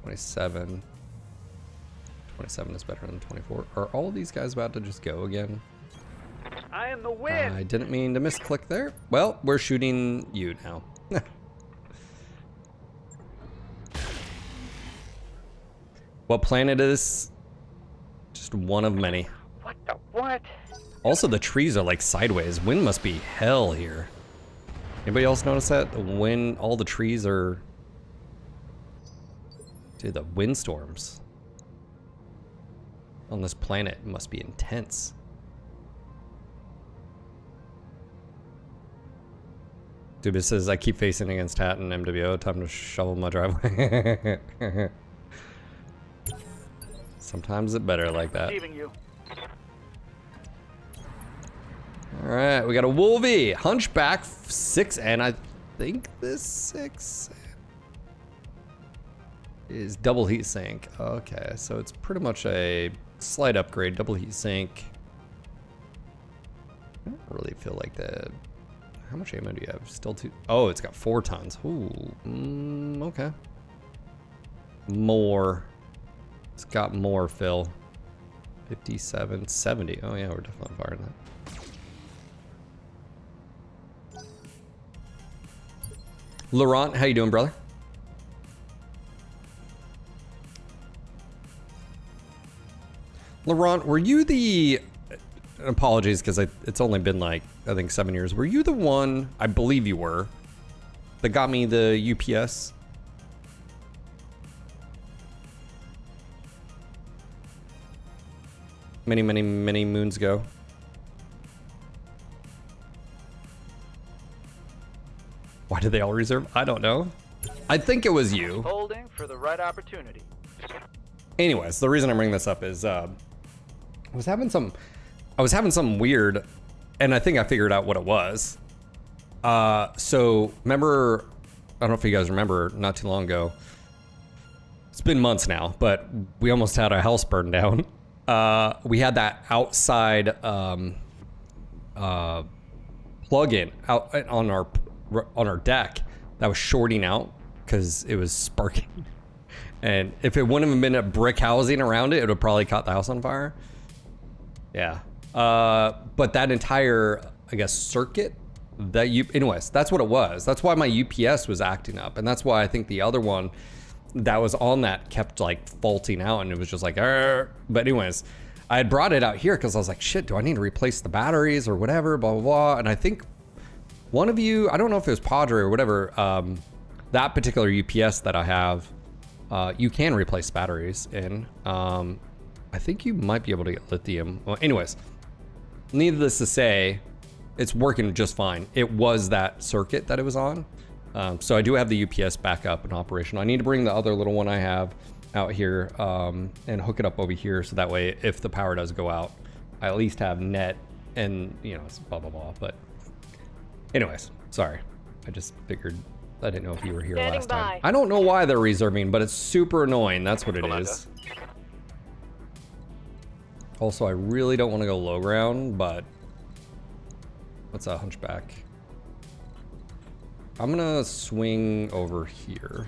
27. 27 is better than 24. Are all these guys about to just go again? I am the wind. I didn't mean to misclick there. Well, we're shooting you now. What planet is? Just one of many. What the what? Also, the trees are like sideways. Wind must be hell here. Anybody else notice that? The wind, all the trees are... Dude, the windstorms on this planet must be intense. Dude, it says I keep facing against Hat and MWO. Time to shovel my driveway. Sometimes it better like that. Receiving you. All right, we got a Wolvie, Hunchback 6, and I think this 6 is double heat sink. Okay, so it's pretty much a slight upgrade, double heat sink. I don't really feel like the... How much ammo do you have? Still 2? Oh, it's got 4 tons. Ooh, okay. More. It's got more, Phil. 57, 70. Oh yeah, we're definitely firing that. Laurent, how you doing, brother? Laurent, were you the... Apologies, because it's only been like, I think 7 years. Were you the one, I believe you were, that got me the UPS? Many, many, many moons ago. Why did they all reserve? I don't know. I think it was you. Holding for the right opportunity. Anyways, the reason I'm bringing this up is I was having some weird, and I think I figured out what it was. So remember, I don't know if you guys remember, not too long ago. It's been months now, but we almost had our house burned down. We had that outside plug-in out on our deck that was shorting out because it was sparking. And if it wouldn't have been a brick housing around it, it would have probably caught the house on fire. Yeah. But that entire, I guess, circuit that anyways, that's what it was. That's why my UPS was acting up. And that's why I think the other one that was on that kept like faulting out, and it was just like, arr. But anyways, I had brought it out here because I was like, shit, do I need to replace the batteries or whatever, blah, blah, blah. And I think one of you, I don't know if it was Padre or whatever, that particular UPS that I have, you can replace batteries in. I think you might be able to get lithium. Well, anyways, needless to say, it's working just fine. It was that circuit that it was on. So I do have the UPS back up in operation. I need to bring the other little one I have out here and hook it up over here, so that way if the power does go out, I at least have net and, you know, it's blah, blah, blah. But anyways, sorry. I just figured, I didn't know if you were here last time. I don't know why they're reserving, but it's super annoying. That's what it is. Also, I really don't want to go low ground, but what's a Hunchback? I'm gonna swing over here.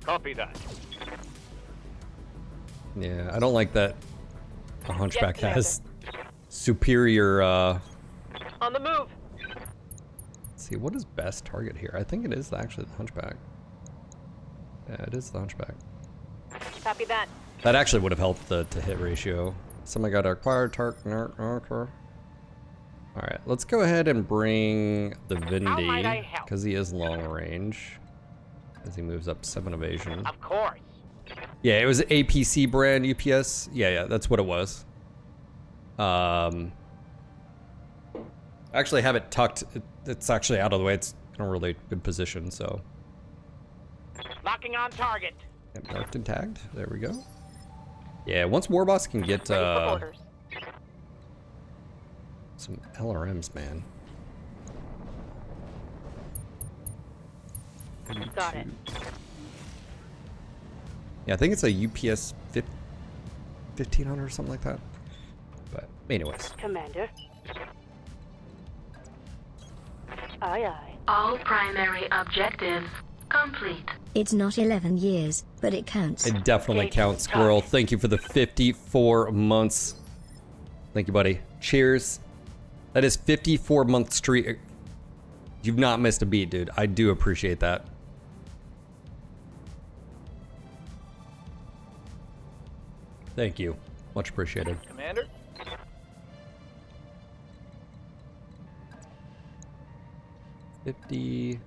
Copy that. Yeah, I don't like that a Hunchback has superior, On the move. Let's see, what is best target here? I think it is actually the Hunchback. Yeah, it is the Hunchback. Copy that. That actually would have helped the to-hit ratio. Somebody got to acquire All right, let's go ahead and bring the Vindy, because he is long range. As he moves up 7 evasion. Of course. Yeah, it was APC brand UPS. Yeah, that's what it was. I actually have it tucked. It's actually out of the way. It's in a really good position, so. Locking on target. Yep, marked and tagged. There we go. Yeah, once Warboss can get some LRMs, man. Got it. Yeah, I think it's a UPS 1500 or something like that. But anyways. Commander. Aye, aye. All primary objectives complete. It's not 11 years, but it counts. It definitely counts, Squirrel. Thank you for the 54 months. Thank you, buddy. Cheers. That is 54-month streak. You've not missed a beat, dude. I do appreciate that. Thank you. Much appreciated. Commander? 50.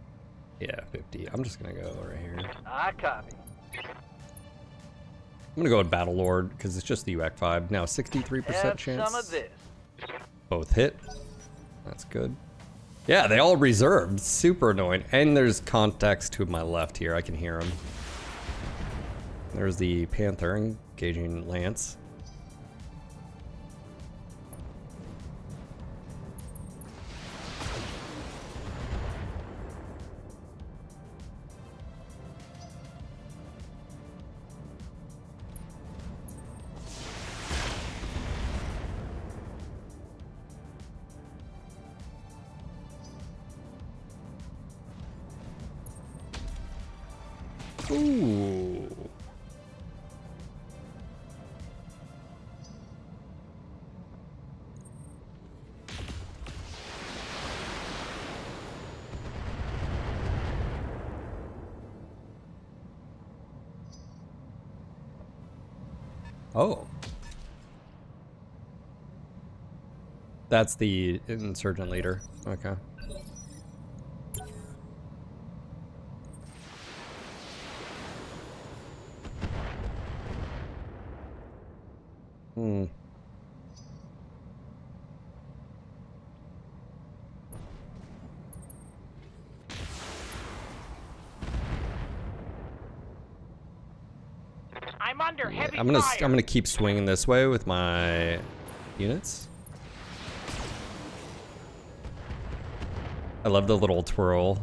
Yeah, 50. I'm just gonna go right here. I copy. I'm gonna go with Battle Lord because it's just the UAC 5. Now 63% Have chance. some of this. Both hit. That's good. Yeah, they all reserved. Super annoying. And there's contacts to my left here. I can hear them. There's the Panther engaging Lance. Ooh. Oh. That's the insurgent leader. Okay. Hmm. I'm under heavy I'm gonna keep swinging this way with my units. I love the little twirl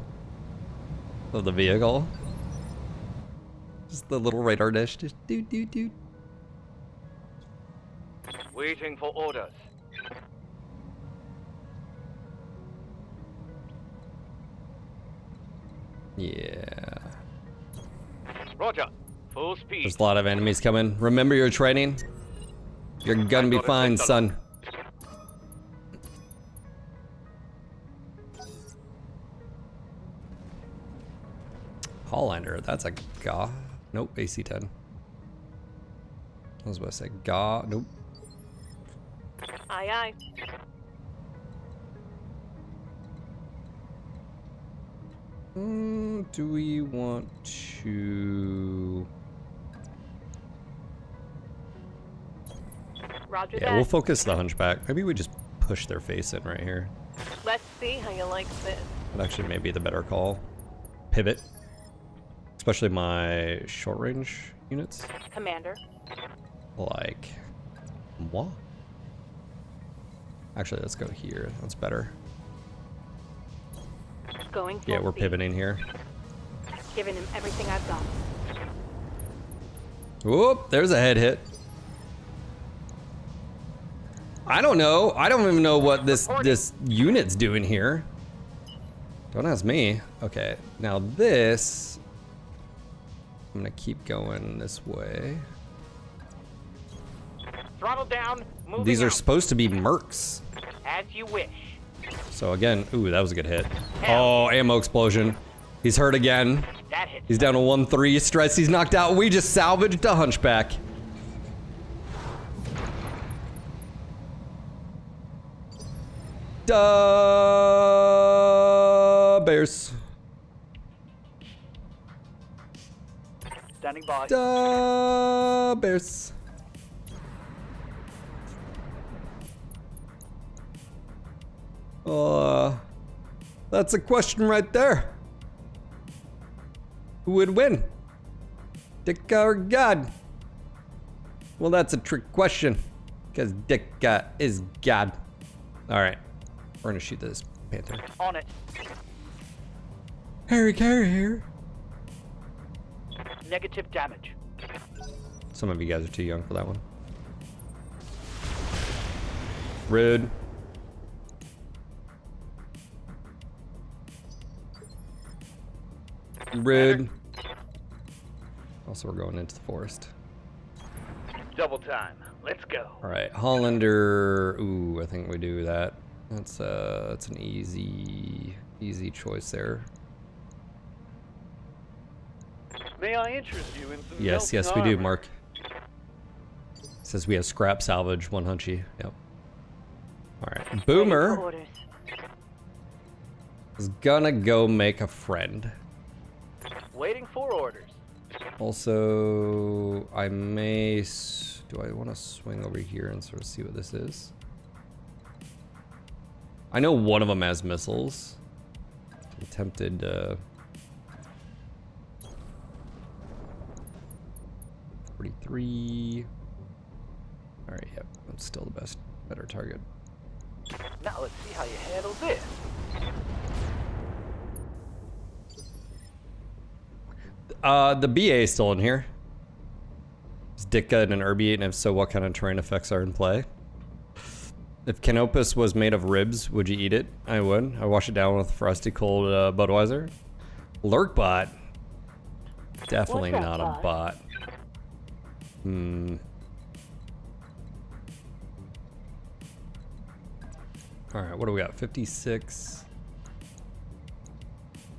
of the vehicle. Just the little radar dish, just do do do. Waiting for orders. Yeah. Roger. Full speed. There's a lot of enemies coming. Remember your training. You're gonna be fine, son. Hollander, that's a Ga. Nope, AC-10. I was about to say Ga. Nope. Aye, aye. Do we want to? Roger Yeah, that. we'll focus the Hunchback. Maybe we just push their face in right here. Let's see how you like this. That actually may be the better call. Pivot. Especially my short range units. Commander. Like, what? Actually, let's go here. That's better. Going full Yeah, we're speed. pivoting here. Giving him everything I've got. Whoop, there's a head hit. I don't know. I don't even know what this unit's doing here. Don't ask me. Okay, now this, I'm gonna keep going this way. Throttle down. Moving These are out. supposed to be mercs. As you wish. So again, ooh, that was a good hit. Oh, ammo explosion. He's hurt again. That hits. He's down to 1-3. Stress, he's knocked out. We just salvaged a Hunchback. Duh, Bears. Standing by. Duh, Bears. That's a question right there. Who would win? Dick or God? Well, that's a trick question. Because Dick is God. Alright. We're gonna shoot this Panther. On it. Harry Carey here. Negative damage. Some of you guys are too young for that one. Rude. Rude. Also, we're going into the forest. Double time. Let's go. All right, Hollander. Ooh, I think we do that. That's an easy choice there. May I interest you in some Yes, Delta yes, we do, armor? Mark. Says we have scrap salvage, 1 hunchy. Yep. All right, Boomer Orders. is gonna go make a friend. Waiting for orders. Also, I may. Do I want to swing over here and sort of see what this is? I know one of them has missiles. I'm tempted to. 43. All right, yep, that's still the better target. Now let's see how you handle this. The BA is still in here. Is Ditka and an Irby, and if so, what kind of terrain effects are in play? If Canopus was made of ribs, would you eat it? I would. I wash it down with frosty cold Budweiser. Lurkbot. Definitely What's that, not a bot? bot. Hmm. All right, what do we got? 56.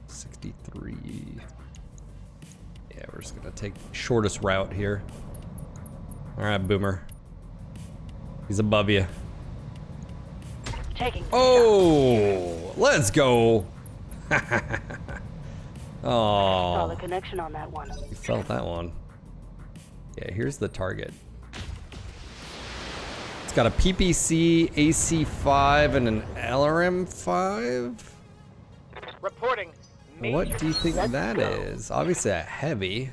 63. Yeah, we're just gonna take shortest route here. All right, Boomer. He's above you. Taking. Oh, let's go. Saw the Oh, connection on that one. you felt that one. Yeah, here's the target. It's got a PPC, AC5, and an LRM5. Reporting. What do you think Let's that go. is? Obviously a heavy.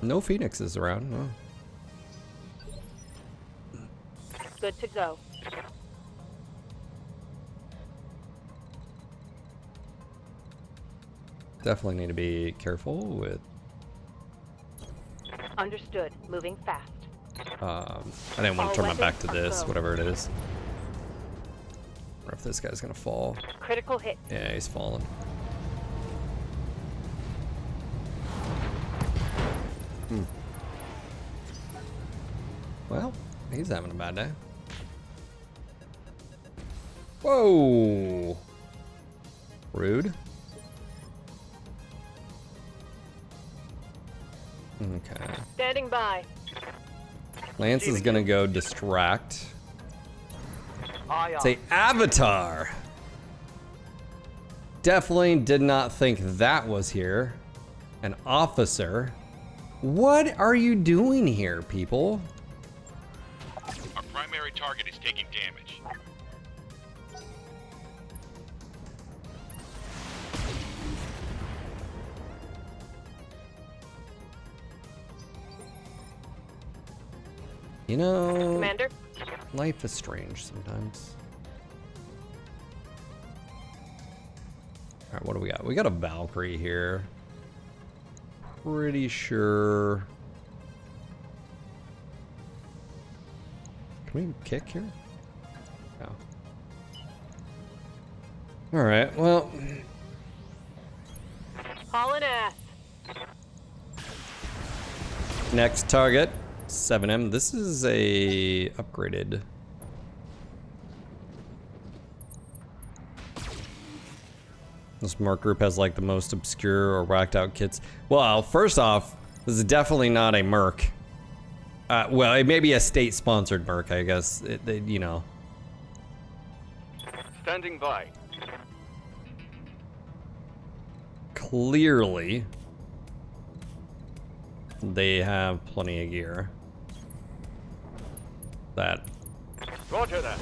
No Phoenixes around, no. Good to go. Definitely need to be careful with Understood. Moving fast. I didn't want All to turn my weapons back to are this, go. whatever it is. Wonder if this guy's gonna fall. Critical hit. Yeah, he's falling. Well, he's having a bad day. Whoa! Rude. Okay. Standing by. Lance is gonna go distract. Aye, Say Avatar! Definitely did not think that was here. An officer. What are you doing here, people? Our primary target is taking damage. You know, Commander. life is strange sometimes. Alright, what do we got? We got a Valkyrie here. Pretty sure. Can we kick here? No. Alright, well. Hauling ass. Next target, 7M. This is a upgraded. This Merc group has like the most obscure or whacked out kits. Well, first off, this is definitely not a Merc. Well, it may be a state-sponsored Merc, I guess. You know. Standing by. Clearly, they have plenty of gear. That. Roger that.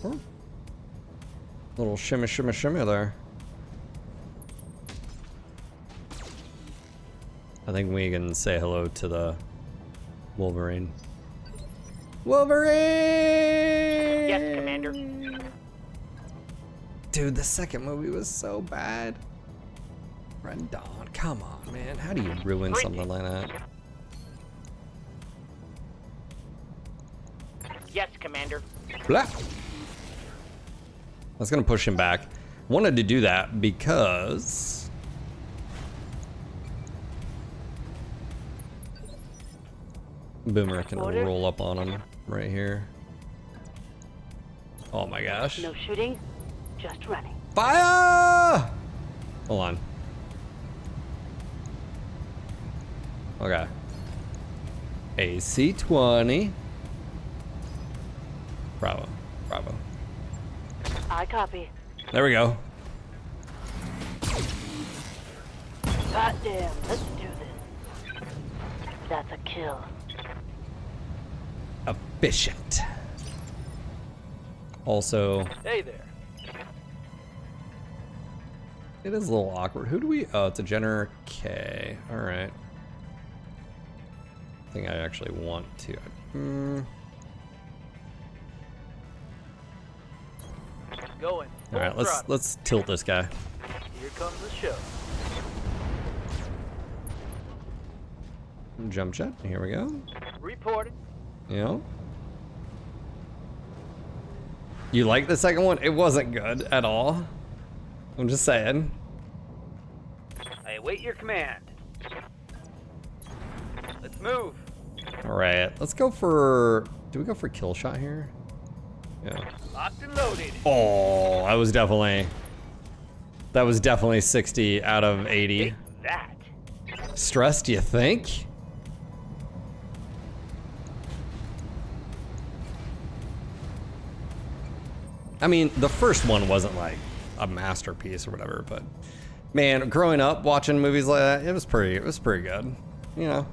Oh. Little shimmy, shimmy, shimmy there. I think we can say hello to the Wolverine. Wolverine! Yes, Commander. Dude, the second movie was so bad. Red Dawn, come on, man. How do you ruin something like that? Yes, Commander. Blah. was gonna push him back. Wanted to do that because Boomer can roll up on him right here. Oh my gosh. No shooting, just running. Fire! Hold on. Okay. AC-20. Bravo. Bravo. I copy. There we go. God damn, let's do this. That's a kill. Efficient. Also, Hey there. it is a little awkward. Who do we? Oh, it's a Jenner K. All right. I think I actually want to. Going. All right, let's tilt this guy. Here comes the show. Jump jet. Here we go. Reporting. Yeah. You like the second one? It wasn't good at all. I'm just saying. I await your command. Let's move. All right, let's go for. Do we go for kill shot here? Yeah. Locked and loaded. Oh, that was definitely 60 out of 80. Take that. Stressed, you think? I mean, the first one wasn't like a masterpiece or whatever, but man, growing up watching movies like that, it was pretty good, you know.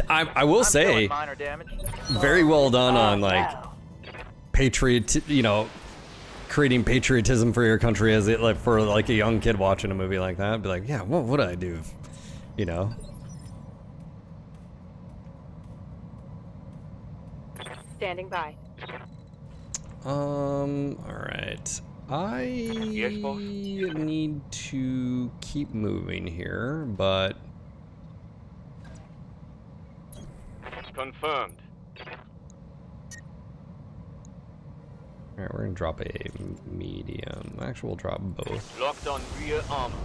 I will say, minor damage. very well done on like creating patriotism for your country as it like for like a young kid watching a movie like that. Be like, yeah, what would I do? You know. Standing by. All right. I need to keep moving here, but Confirmed. all right, we're gonna drop a medium. Actually, we'll drop both. Locked on rear armor.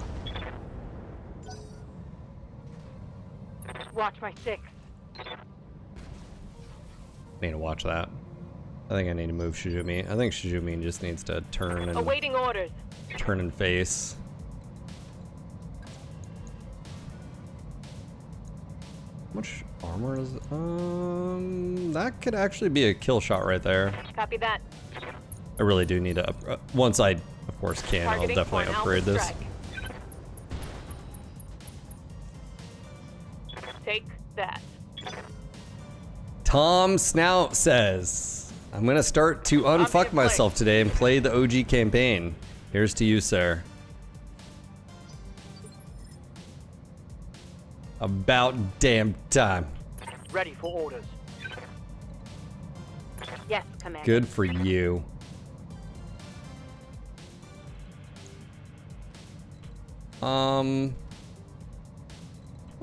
Watch my six. Need to watch that. I think I need to move Shizumi. I think Shizumi just needs to turn Awaiting orders. and face. How much armor is that could actually be a kill shot right there. Copy that. I really do need to once I of course can, I'll definitely upgrade this. Take that. Tom Snout says, I'm gonna start to unfuck myself today and play the OG campaign. Here's to you, sir. About damn time. Ready for orders. Yes, Commander. Good for you. I'll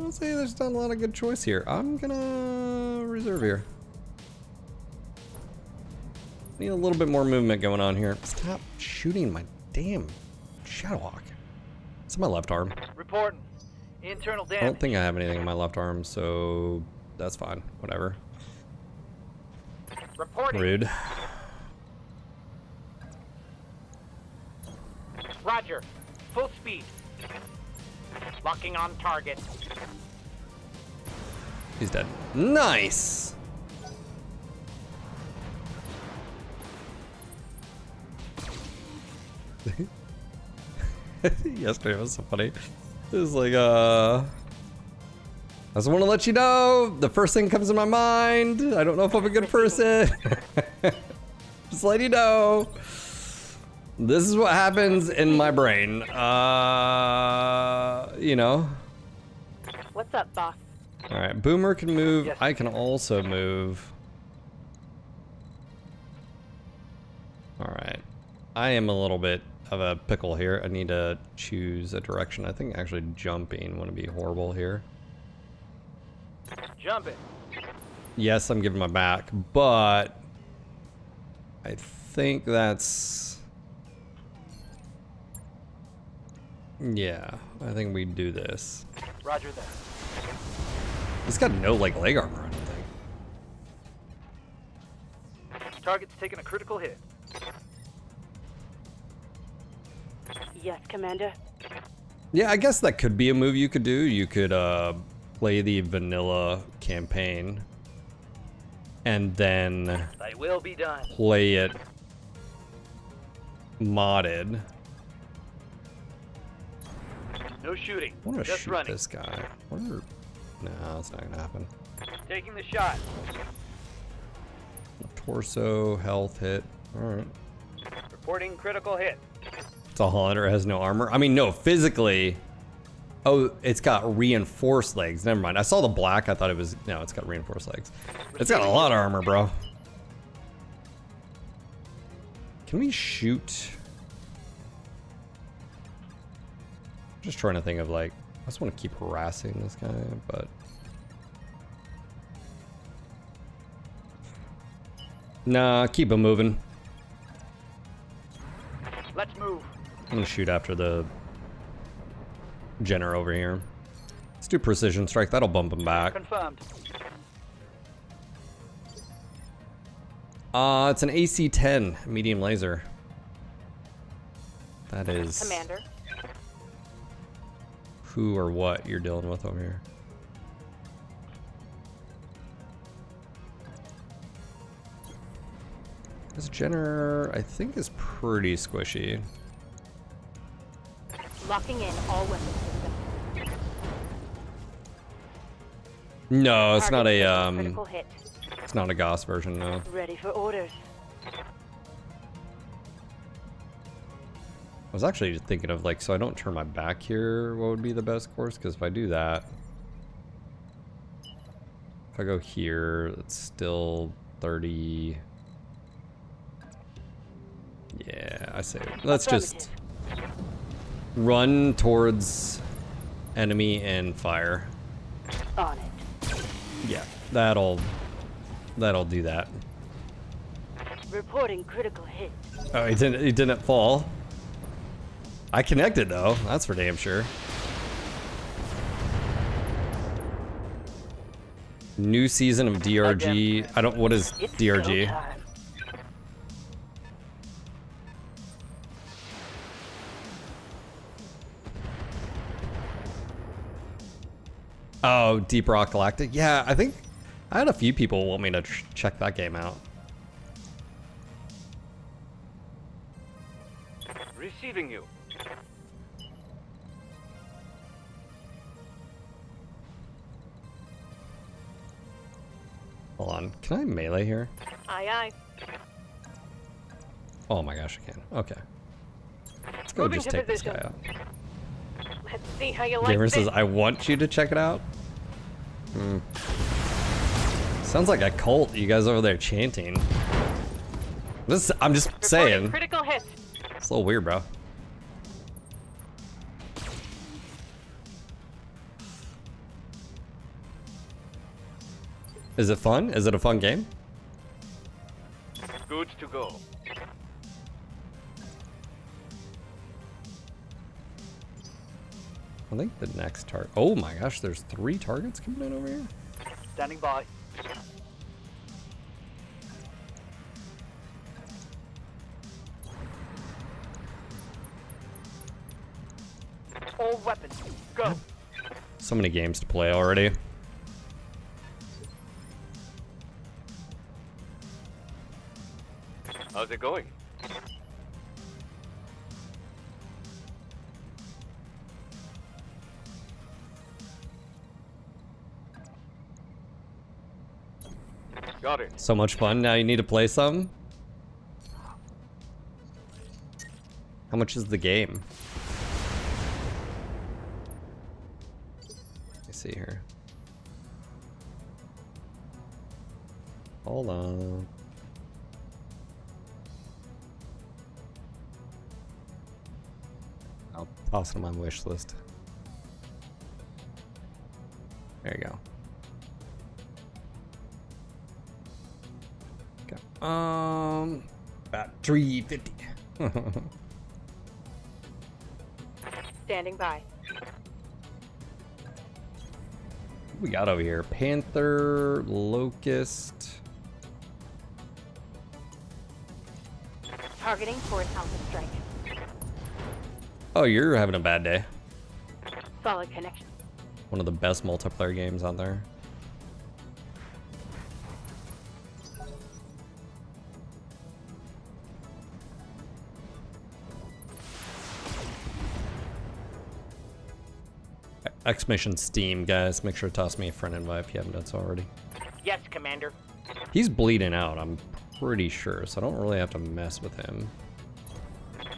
say there's not a lot of good choice here. I'm gonna reserve here. Need a little bit more movement going on here. Stop shooting my damn Shadowhawk. It's my left arm. Reporting. Internal damage. I don't think I have anything in my left arm, so that's fine. Whatever. Reporting. Rude. Roger. Full speed. Locking on target. He's dead. Nice. Yesterday was so funny. It was like, I just want to let you know, the first thing comes to my mind. I don't know if I'm a good person. Just let you know. This is what happens in my brain. You know. What's up, boss? All right, Boomer can move. Yes. I can also move. All right. I am a little bit of a pickle here. I need to choose a direction. I think actually jumping wouldn't be horrible here. Jump it. Yes, I'm giving my back, but I think that's... Yeah, I think we do this. Roger that. He's got no like leg armor, I don't think. Target's taking a critical hit. Yes, Commander. Yeah, I guess that could be a move you could do. You could play the vanilla campaign and then They will be done. play it modded. No shooting. I want to Just shoot running. this guy. No, it's not gonna happen. Taking the shot. Torso, health hit. Alright. Reporting critical hit. It's a Hollander, it has no armor. I mean, no, physically. Oh, it's got reinforced legs. Never mind. I saw the black. I thought it was... No, it's got reinforced legs. It's got a lot of armor, bro. Can we shoot? Just trying to think of like... I just want to keep harassing this guy, but... Nah, keep him moving. Let's move. I'm gonna shoot after the Jenner over here. Let's do precision strike. That'll bump him back. Confirmed. It's an AC-10 medium laser. That is Commander. who or what you're dealing with over here. This Jenner, I think, is pretty squishy. Locking in all weapon systems. No, it's not Target a critical hit. it's not a Gauss version, no. Ready for orders. I was actually just thinking of like, so I don't turn my back here, what would be the best course? Because if I do that, if I go here, it's still 30. Yeah, I say let's just run towards enemy and fire. On it. Yeah, that'll do that. Reporting critical hit. Oh, he didn't fall. I connected though, that's for damn sure. New season of DRG. I don't, what is It's DRG? go time. Oh, Deep Rock Galactic. Yeah, I think I had a few people want me to check that game out. Receiving you. Hold on, can I melee here? Aye, aye. Oh my gosh, I can. Okay. Let's go Moving just to take this position. guy out. Let's see how you like Gamer this. says, I want you to check it out. Sounds like a cult, you guys over there chanting. I'm just saying. Critical hit. It's a little weird, bro. Is it fun? Is it a fun game? Good to go. I think the next target. Oh my gosh, there's 3 targets coming in over here. Standing by. All weapons, go. So many games to play already. How's it going? Got it. So much fun. Now you need to play some. How much is the game? Let me see here. Hold on. I'll toss it on my wish list. There you go. About 350. Standing by. What we got over here? Panther, Locust. Targeting for an alpha strike. Oh, you're having a bad day. Solid connection. One of the best multiplayer games out there. Exclamation Steam, guys. Make sure to toss me a friend invite if you haven't done so already. Yes, Commander. He's bleeding out, I'm pretty sure, so I don't really have to mess with him.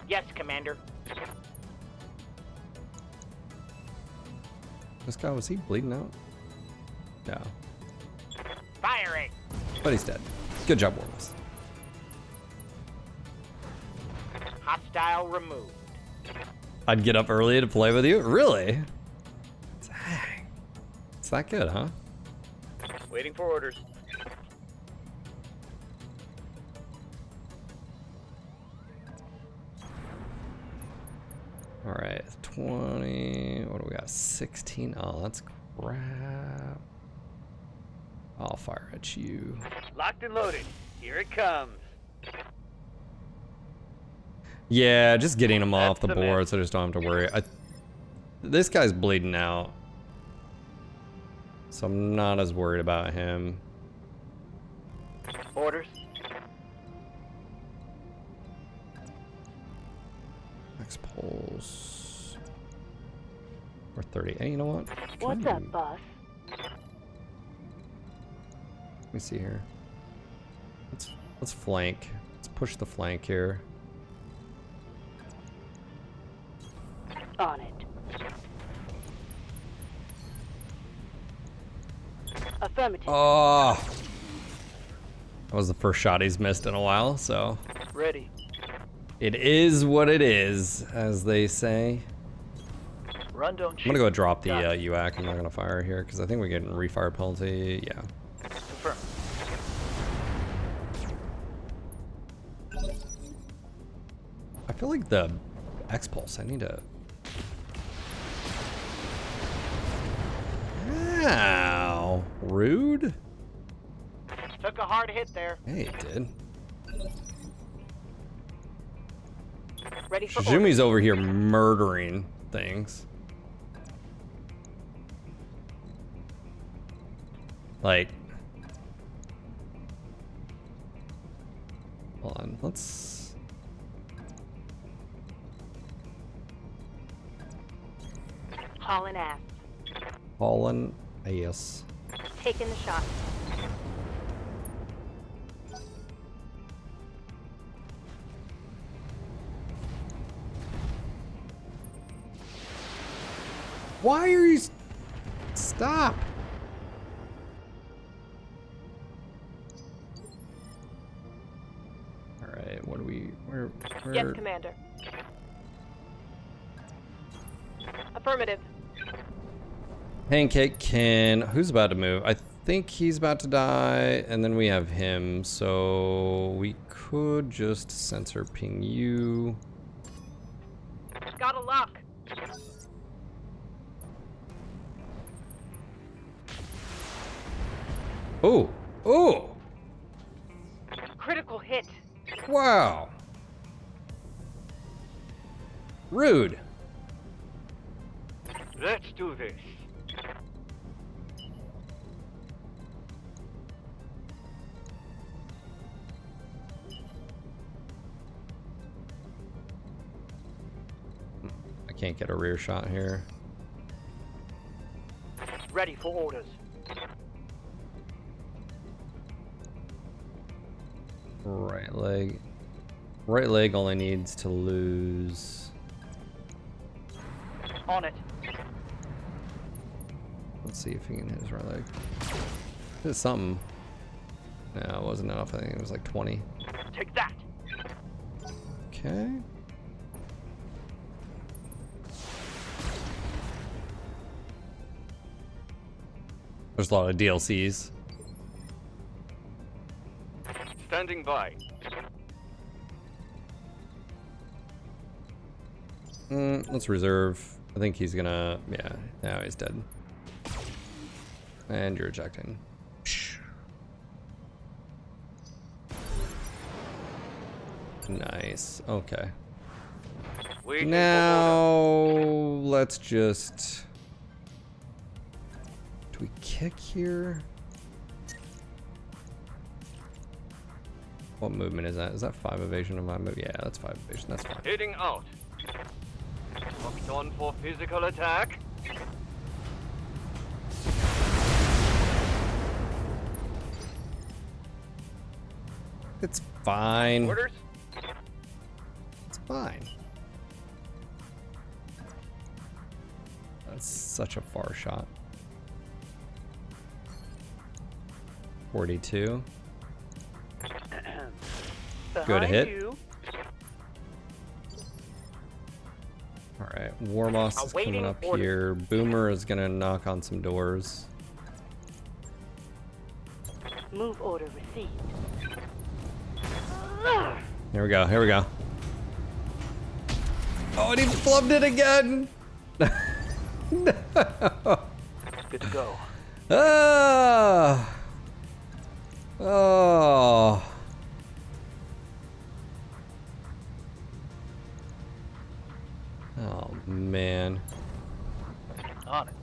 Yes, Commander. This guy, was he bleeding out? No. Firing. But he's dead. Good job, Warless. Hostile removed. I'd get up early to play with you? Really? Dang. It's that good, huh? Waiting for orders. All right, 20, what do we got? 16, oh, that's crap. I'll fire at you. Locked and loaded. Here it comes. Yeah, just getting him off the the board man. so I just don't have to worry. This guy's bleeding out, so I'm not as worried about him. Orders. Max pulse. We're 30. Hey, you know what? What's up, boss? Let me see here. Let's flank. Let's push the flank here. On it. Affirmative. Oh, that was the first shot he's missed in a while, so Ready. it is what it is, as they say. Run, don't I'm shoot. gonna go drop the Got it. UAC. I'm not gonna fire here because I think we're getting refire penalty. Yeah. Confirm. I feel like the X pulse. I need to. Ow, rude. Took a hard hit there. Hey, it did. Ready for Shizumi's over here murdering things. Like, hold on, let's. Hauling ass. Fallen ass. Taking the shot. Why are you? Stop. All right, what do we? Where? Yes, Commander. Affirmative. Pancake can. Who's about to move? I think he's about to die, and then we have him. So we could just sensor ping you. Got a lock. Oh, oh, Critical hit. wow. Rude. Let's do this. I can't get a rear shot here. Ready for orders. Right leg. Right leg only needs to lose. On it. Let's see if he can hit his right leg. Hit something. No, it wasn't enough. I think it was like 20. Take that. Okay. There's a lot of DLCs. Standing by. Let's reserve. I think he's gonna, yeah, now he's dead. And you're ejecting. Nice, okay. Now, let's just... Do we kick here? What movement is that? Is that 5 evasion of my move? Yeah, that's 5 evasion, that's fine. Heading out. Locked on for physical attack. It's fine. Orders. It's fine. That's such a far shot. 42. Good hit. You. Alright, War Boss is coming up here. Boomer is gonna knock on some doors. Move order received. Here we go, here we go. Oh, and he flubbed it again! No. Good to go. Ah! Oh. Oh, man. On it.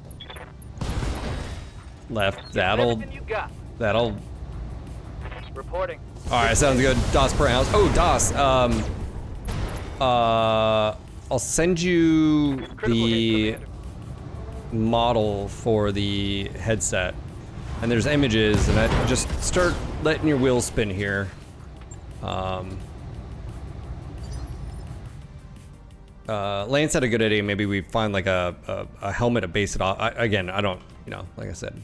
Left, that'll... Everything you got. That'll... Reporting. Alright, sounds good. DOS per house. Oh, DOS. I'll send you the model for the headset. And there's images, and I just start letting your wheels spin here. Lance had a good idea. Maybe we find like a helmet to base it off. Again, I don't, you know, like I said.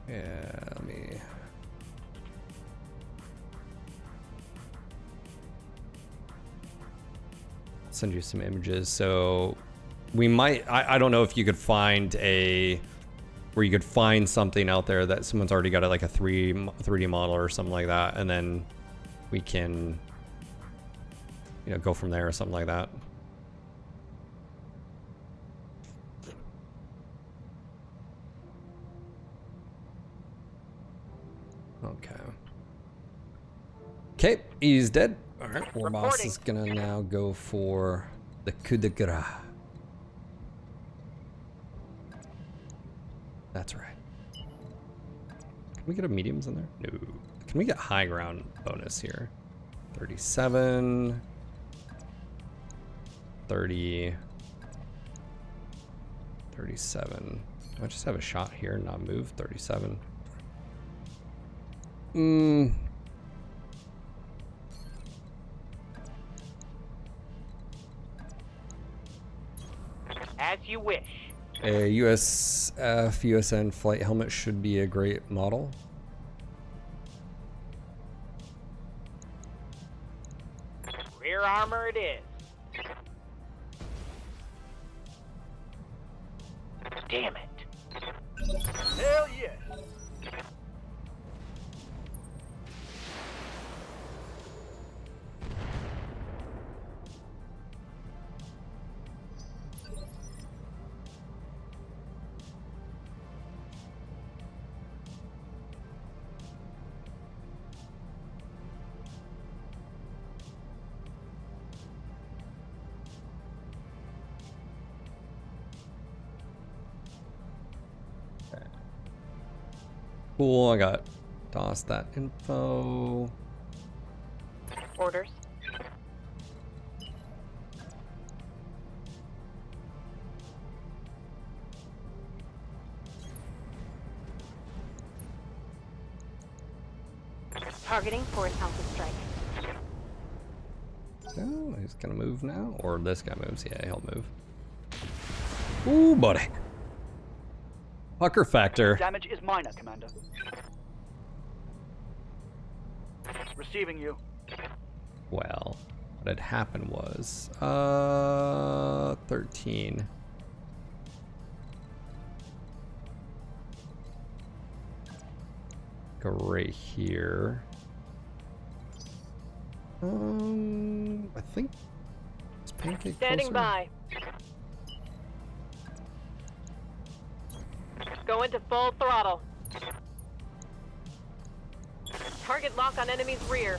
Yeah, let me... send you some images. So we might, I don't know if you could find a, where you could find something out there that someone's already got like a 3D model or something like that, and then we can, you know, go from there or something like that. Okay. Okay, he's dead. All right, War Boss is gonna now go for the coup de grace. That's right. Can we get a mediums in there? No. Can we get high ground bonus here? 37, 30, 37. Do I just have a shot here and not move? 37. As you wish. A USF USN flight helmet should be a great model. Rear armor it is. Damn it. Hell yes. Cool, I got DOS that info. Orders. Targeting for an alpha strike. Oh, he's gonna move now, or this guy moves. Yeah, he'll move. Ooh, buddy. Pucker factor. Damage is minor, Commander. Receiving you. Well, what had happened was 13. go right here. I think is Pancake Standing closer? by. Go into full throttle. Target lock on enemy's rear.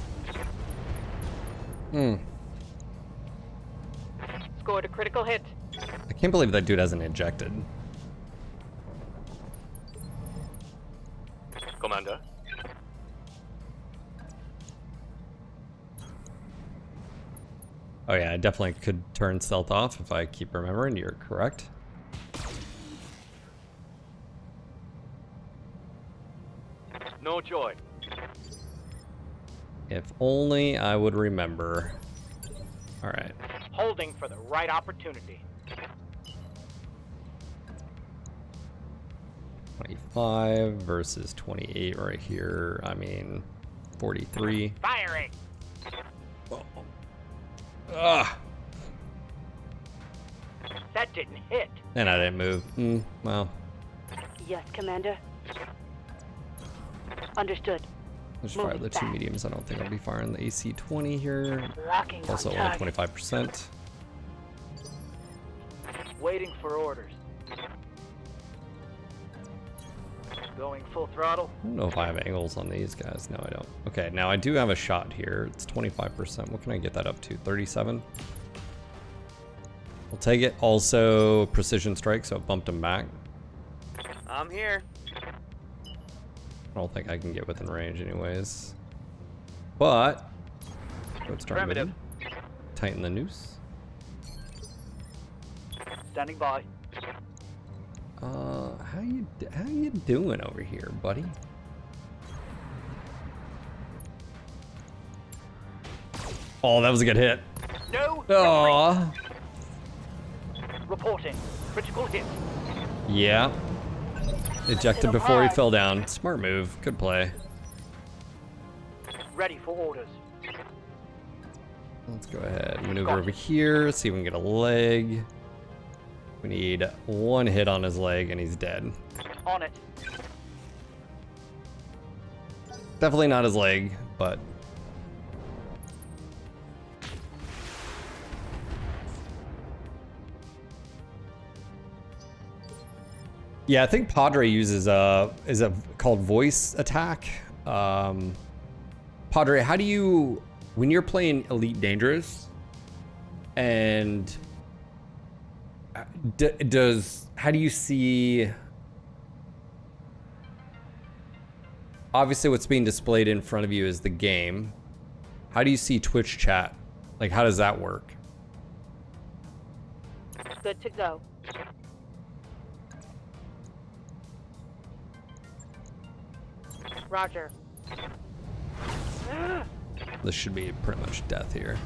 Scored a critical hit. I can't believe that dude hasn't ejected. Commander. Oh yeah, I definitely could turn stealth off if I keep remembering. You're correct. No joy. If only I would remember. All right. Holding for the right opportunity. 25 versus 28 right here. I mean, 43. Firing. Ugh. That didn't hit. And I didn't move. Well, Yes, Commander. Understood. let's fire Moving the two back. mediums. I don't think I'll be firing the AC-20 here. Locking on Also only target. 25%. Waiting for orders. Going full throttle. I don't know if I have angles on these guys. No, I don't. Okay, now I do have a shot here. It's 25%. What can I get that up to? 37? We'll take it. Also, precision strike, so it bumped him back. I'm here. I don't think I can get within range anyways. But, let's start Primitive. moving. Tighten the noose. Standing by. How you doing over here, buddy? Oh, that was a good hit. No. Oh, Reporting. Critical hit. yeah. Ejected before he fell down. Smart move. Good play. Ready for orders. Let's go ahead. Maneuver over here. See if we can get a leg. We need one hit on his leg and he's dead. On it. Definitely not his leg, but... Yeah, I think Padre uses a called voice attack. Padre, how do you, when you're playing Elite Dangerous, and how do you see? Obviously, what's being displayed in front of you is the game. How do you see Twitch chat? Like, how does that work? Good to go. Roger. This should be pretty much death here.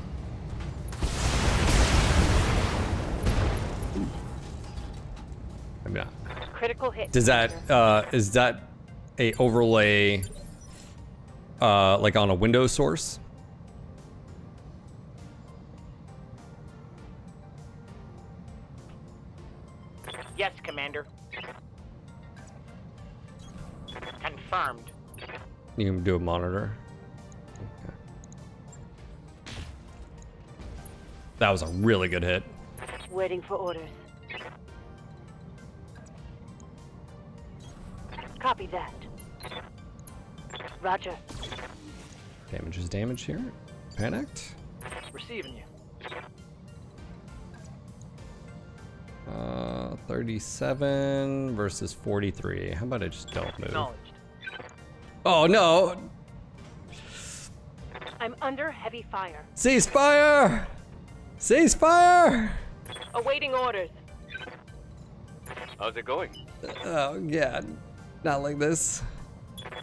Maybe not. Critical hit. Does that is that a overlay like on a Windows source? Yes, Commander. Confirmed. You can do a monitor. Okay. That was a really good hit. Waiting for orders. Copy that. Roger. Damage is damage here. Panicked. Receiving you. 37 versus 43. How about I just don't move? Acknowledged. Oh no! I'm under heavy fire. Ceasefire! Ceasefire! Awaiting orders. How's it going? Oh god, not like this.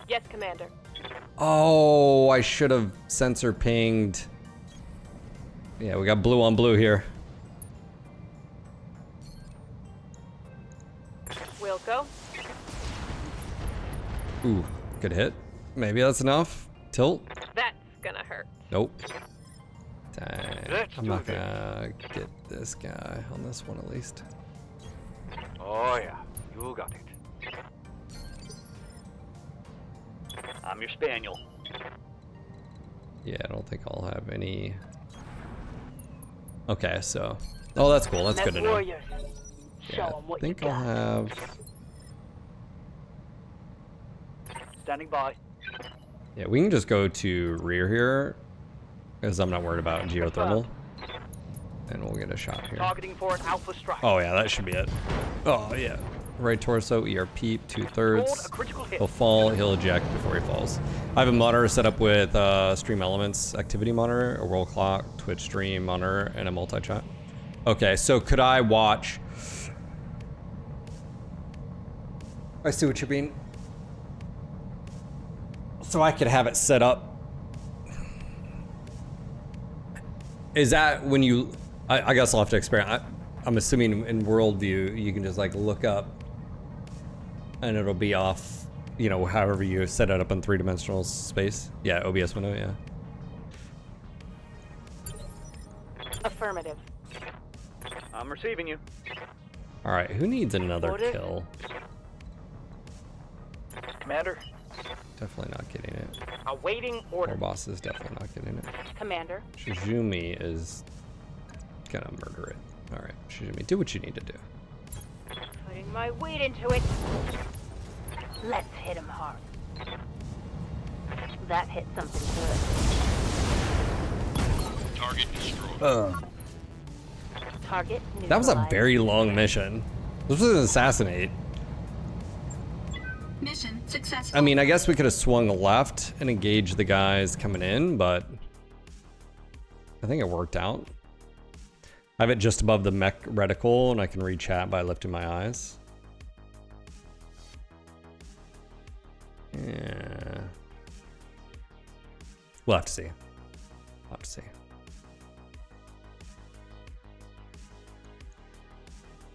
Yes, Commander. Oh, I should have sensor pinged. Yeah, we got blue on blue here. Will go. Ooh, good hit. Maybe that's enough. Tilt. That's gonna hurt. Nope. Dang. Let's I'm do not gonna get this guy on this one at least. Oh yeah, you got it. I'm I'm your spaniel. Yeah, I don't think I'll have any. Okay, so. Oh, that's cool. That's good to know. Warriors. Show Yeah, 'em what I think you I'll got. have. Standing by. Yeah, we can just go to rear here, because I'm not worried about geothermal. And we'll get a shot here. Targeting for an alpha strike. Oh yeah, that should be it. Oh yeah. Right torso, ERP, 2/3. A critical hit. He'll fall, he'll eject before he falls. I have a monitor set up with Stream Elements activity monitor, a world clock, Twitch stream monitor, and a multi-chat. Okay, so could I watch? I see what you mean. So I could have it set up. Is that when you? I guess I'll have to experiment. I'm assuming in worldview you can just like look up, and it'll be off. You know, however you set it up in 3-dimensional space. Yeah, OBS window. Yeah. Affirmative. I'm receiving you. All right. Who needs another Order. kill? Commander. Definitely not getting it. Awaiting Our order. boss is definitely not getting it. Commander. Shizumi is gonna murder it. All right, Shizumi, do what you need to do. Putting my weight into it. Let's hit him hard. That hit something good. Target destroyed. Target That was a neutralized. very long mission. This was an assassinate. Mission successful. I mean, I guess we could have swung left and engaged the guys coming in, but I think it worked out. I have it just above the mech reticle, and I can read chat by lifting my eyes. Yeah. We'll have to see. We'll have to see.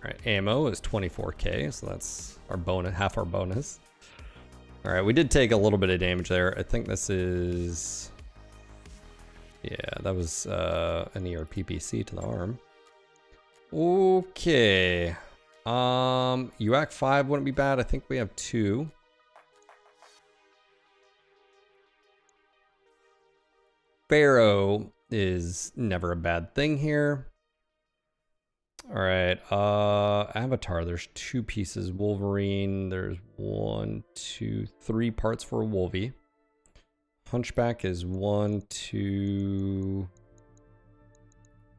All right, ammo is 24K, so that's our bonus, half our bonus. All right, we did take a little bit of damage there. I think this is, yeah, that was an ERPPC to the arm. Okay, UAC 5 wouldn't be bad. I think we have 2. Pharaoh is never a bad thing here. All right, Avatar, there's 2 pieces. Wolverine, there's 1, 2, 3 parts for a Wolvie. Hunchback is 1, 2...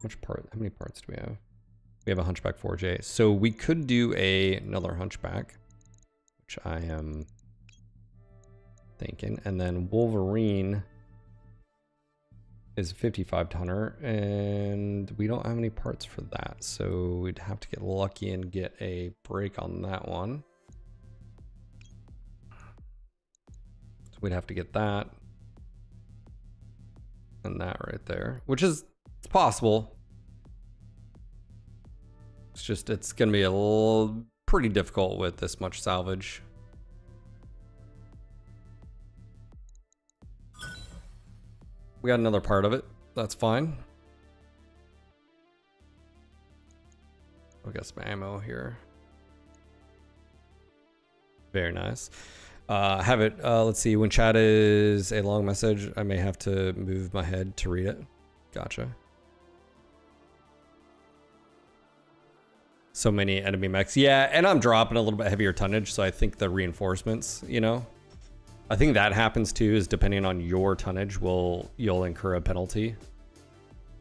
How many parts do we have? We have a Hunchback 4J. So we could do another Hunchback, which I am thinking. And then Wolverine is 55 tonner, and we don't have any parts for that, so we'd have to get lucky and get a break on that one. So we'd have to get that and that right there, which is, it's possible. It's just, it's gonna be a little pretty difficult with this much salvage. We got another part of it. That's fine. We got some ammo here. Very nice. Have it, let's see, when chat is a long message, I may have to move my head to read it. Gotcha. So many enemy mechs. Yeah, and I'm dropping a little bit heavier tonnage, so I think the reinforcements, you know, I think that happens too, is depending on your tonnage, you'll incur a penalty,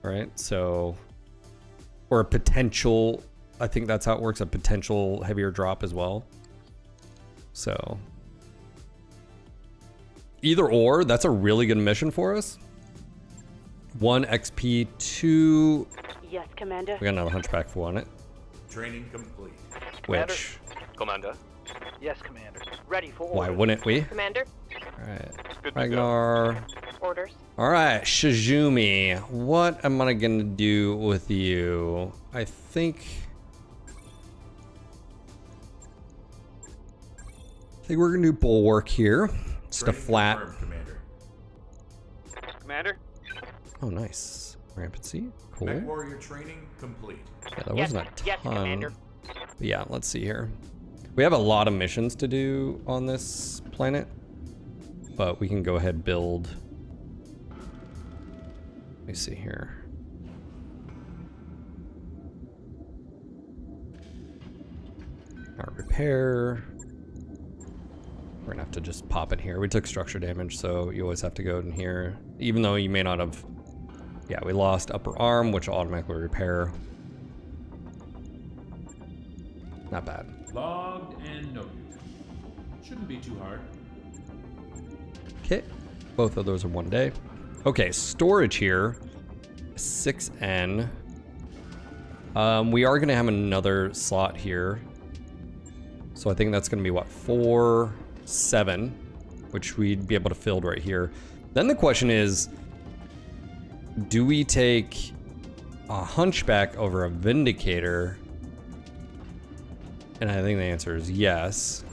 right? So, or a potential, I think that's how it works, a potential heavier drop as well. So, either or, that's a really good mission for us. 1 XP, 2. Yes, Commander. We got another Hunchback for on it. Training complete. Which, Commander. Yes, Commander. Ready for order. why wouldn't we? Commander. Alright, Good to go. Ragnar. Orders. Alright, Shizumi, what am I gonna do with you? I think we're gonna do bulwark here. Just a Training flat. confirmed, Commander. Commander. Oh, nice. Rampancy, cool. Mech warrior training complete. Yeah, that Yes, wasn't a yes, ton. Commander. But yeah, let's see here. We have a lot of missions to do on this planet. but we can go ahead and build. Let me see here. Our repair. We're gonna have to just pop it here. We took structure damage, so you always have to go in here. Even though you may not have, yeah, we lost upper arm, which will automatically repair. Not bad. Logged and noted. Shouldn't be too hard. Okay, both of those are 1 day. Okay, storage here, 6N. We are gonna have another slot here. So I think that's gonna be what, 4, 7, which we'd be able to fill right here. Then the question is, do we take a Hunchback over a Vindicator? And I think the answer is yes.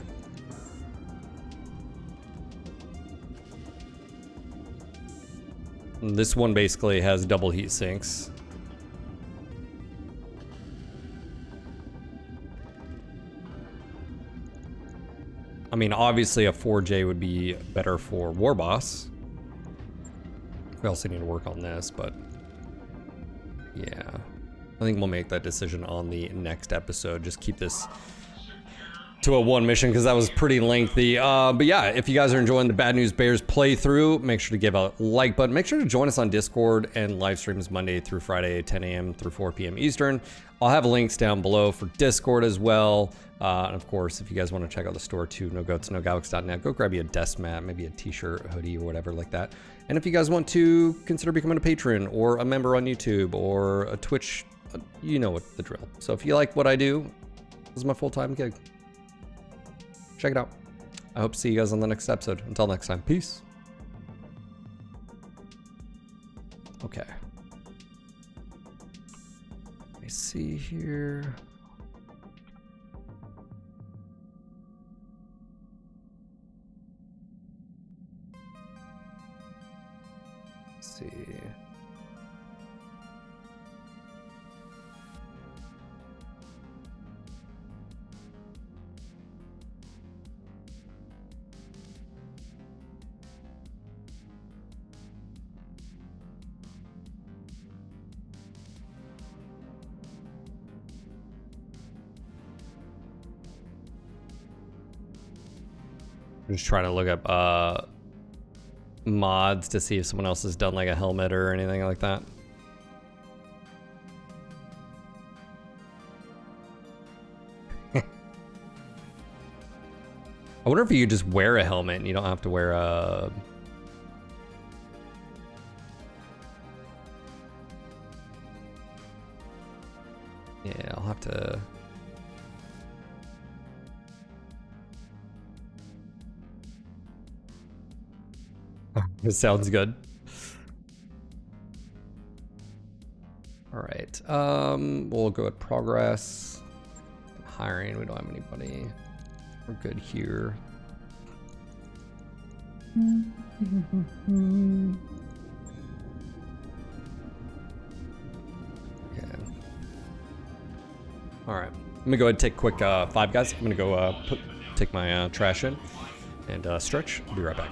This one basically has double heat sinks. I mean, obviously a 4J would be better for War Boss. We also need to work on this, but yeah. I think we'll make that decision on the next episode. Just keep this to a 1 mission because that was pretty lengthy. But yeah, if you guys are enjoying the Bad News Bears playthrough, make sure to give a like button. Make sure to join us on Discord, and live streams Monday through Friday, 10 a.m. through 4 p.m. Eastern. I'll have links down below for Discord as well. And of course, if you guys want to check out the store too, nogoatsnogalax.net, go grab you a desk mat, maybe a t-shirt, hoodie, or whatever like that. And if you guys want to consider becoming a patron or a member on YouTube or a Twitch, you know what the drill. So if you like what I do, this is my full-time gig. Check it out. I hope to see you guys on the next episode. Until next time, peace. Okay. Let me see here. Let's see. I'm just trying to look up mods to see if someone else has done like a helmet or anything like that. I wonder if you just wear a helmet and you don't have to wear a... Yeah, I'll have to... This sounds good. All right, we'll go at progress. Hiring, we don't have anybody. We're good here. Okay. All right, I'm gonna go ahead and take a quick 5 guys. I'm gonna go take my trash in and stretch. I'll be right back.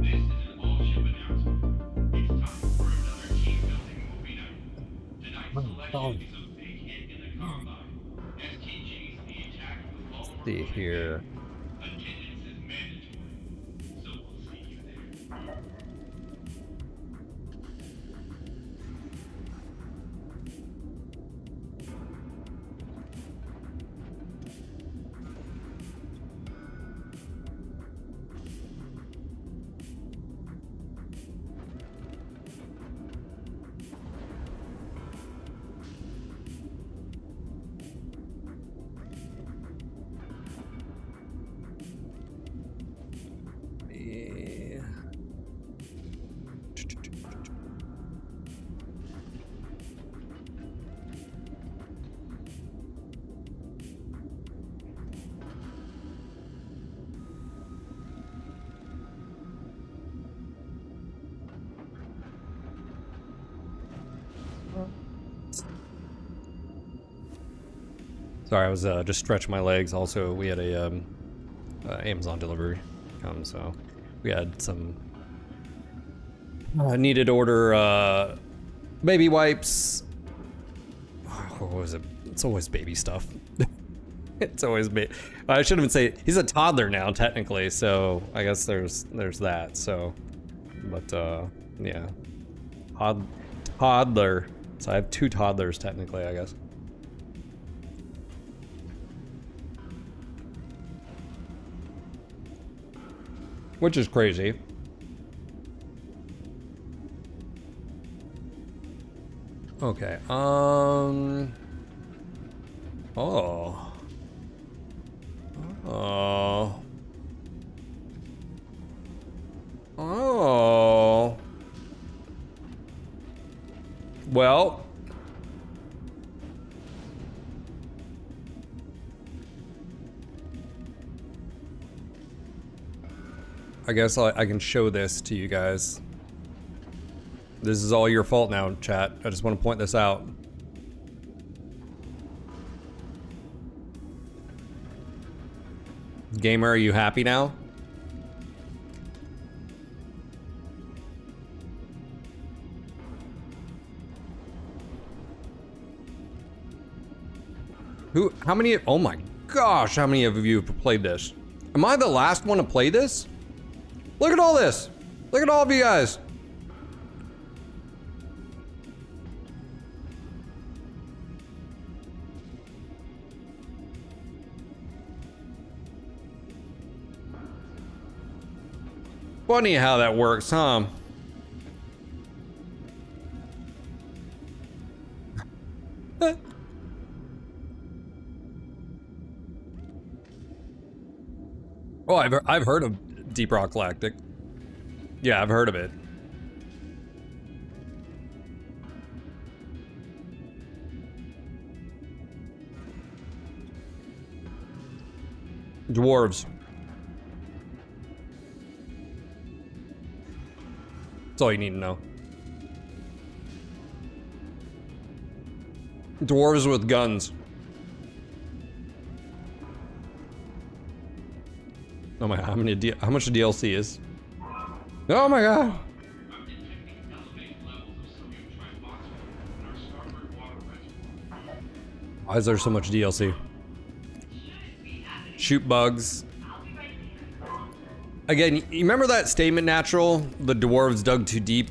This is an all-ship announcement. It's time for another team-building movie night. Tonight's selection is a big hit in the combine. STG's The Attack of the Lone See here. Attendance is mandatory, so we'll see you there. Yeah. Sorry, I was just stretching my legs. Also, we had a Amazon delivery come, so we had some needed to order baby wipes. What was it? It's always baby stuff. It's always I shouldn't even say he's a toddler now technically, so I guess there's that. So, but yeah, toddler. So I have 2 toddlers technically, I guess. Which is crazy. Okay, oh. Well. I guess I can show this to you guys. This is all your fault now, chat. I just want to point this out. Gamer, are you happy now? How many, oh my gosh, how many of you have played this? Am I the last one to play this? Look at all this. Look at all of you guys. Funny how that works, huh? Oh, I've heard of Deep Rock Galactic. Yeah, I've heard of it. Dwarves. That's all you need to know. Dwarves with guns. Oh my god, how much the DLC is? Oh my god. Why is there so much DLC? Shoot bugs. Again, you remember that statement, Natural? The dwarves dug too deep.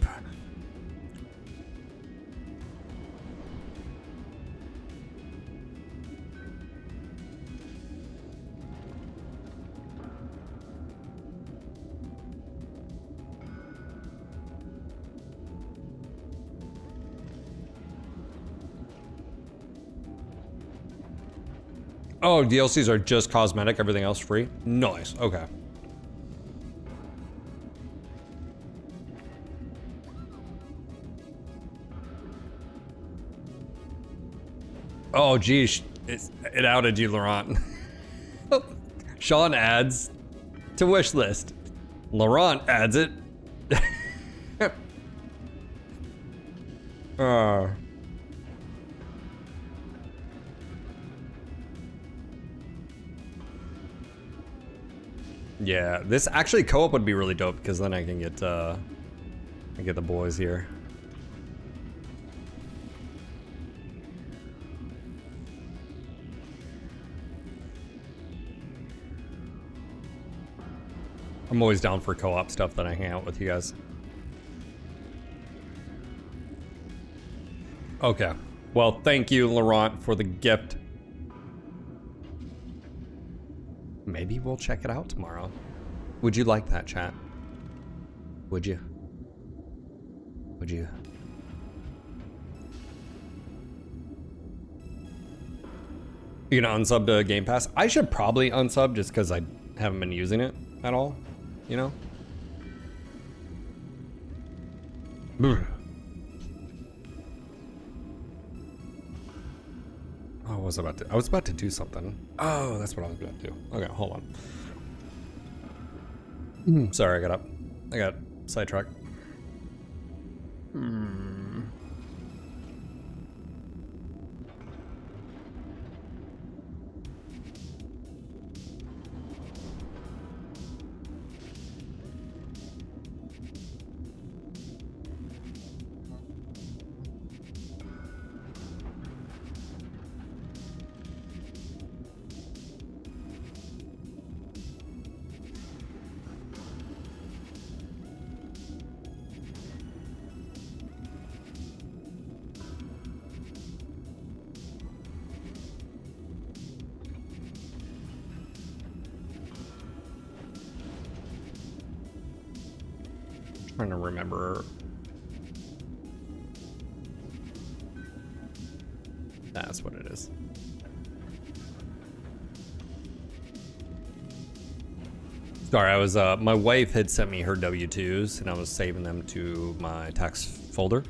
Oh, DLCs are just cosmetic, everything else free? Nice, okay. Oh, geez. It outed you, Laurent. Sean adds to wish list. Laurent adds it. Yeah, this actually co-op would be really dope because then I can get the boys here. I'm always down for co-op stuff that I hang out with you guys. Okay. Well, thank you, Laurent, for the gift. Maybe we'll check it out tomorrow. Would you like that, chat? Would you? Would you? You gonna unsub to Game Pass? I should probably unsub just because I haven't been using it at all. You know? Oh, I was about to do something. Oh, that's what I was about to do. Okay, hold on. Sorry, I got sidetracked. Trying to remember. That's what it is. Sorry, I was my wife had sent me her W-2s and I was saving them to my tax folder.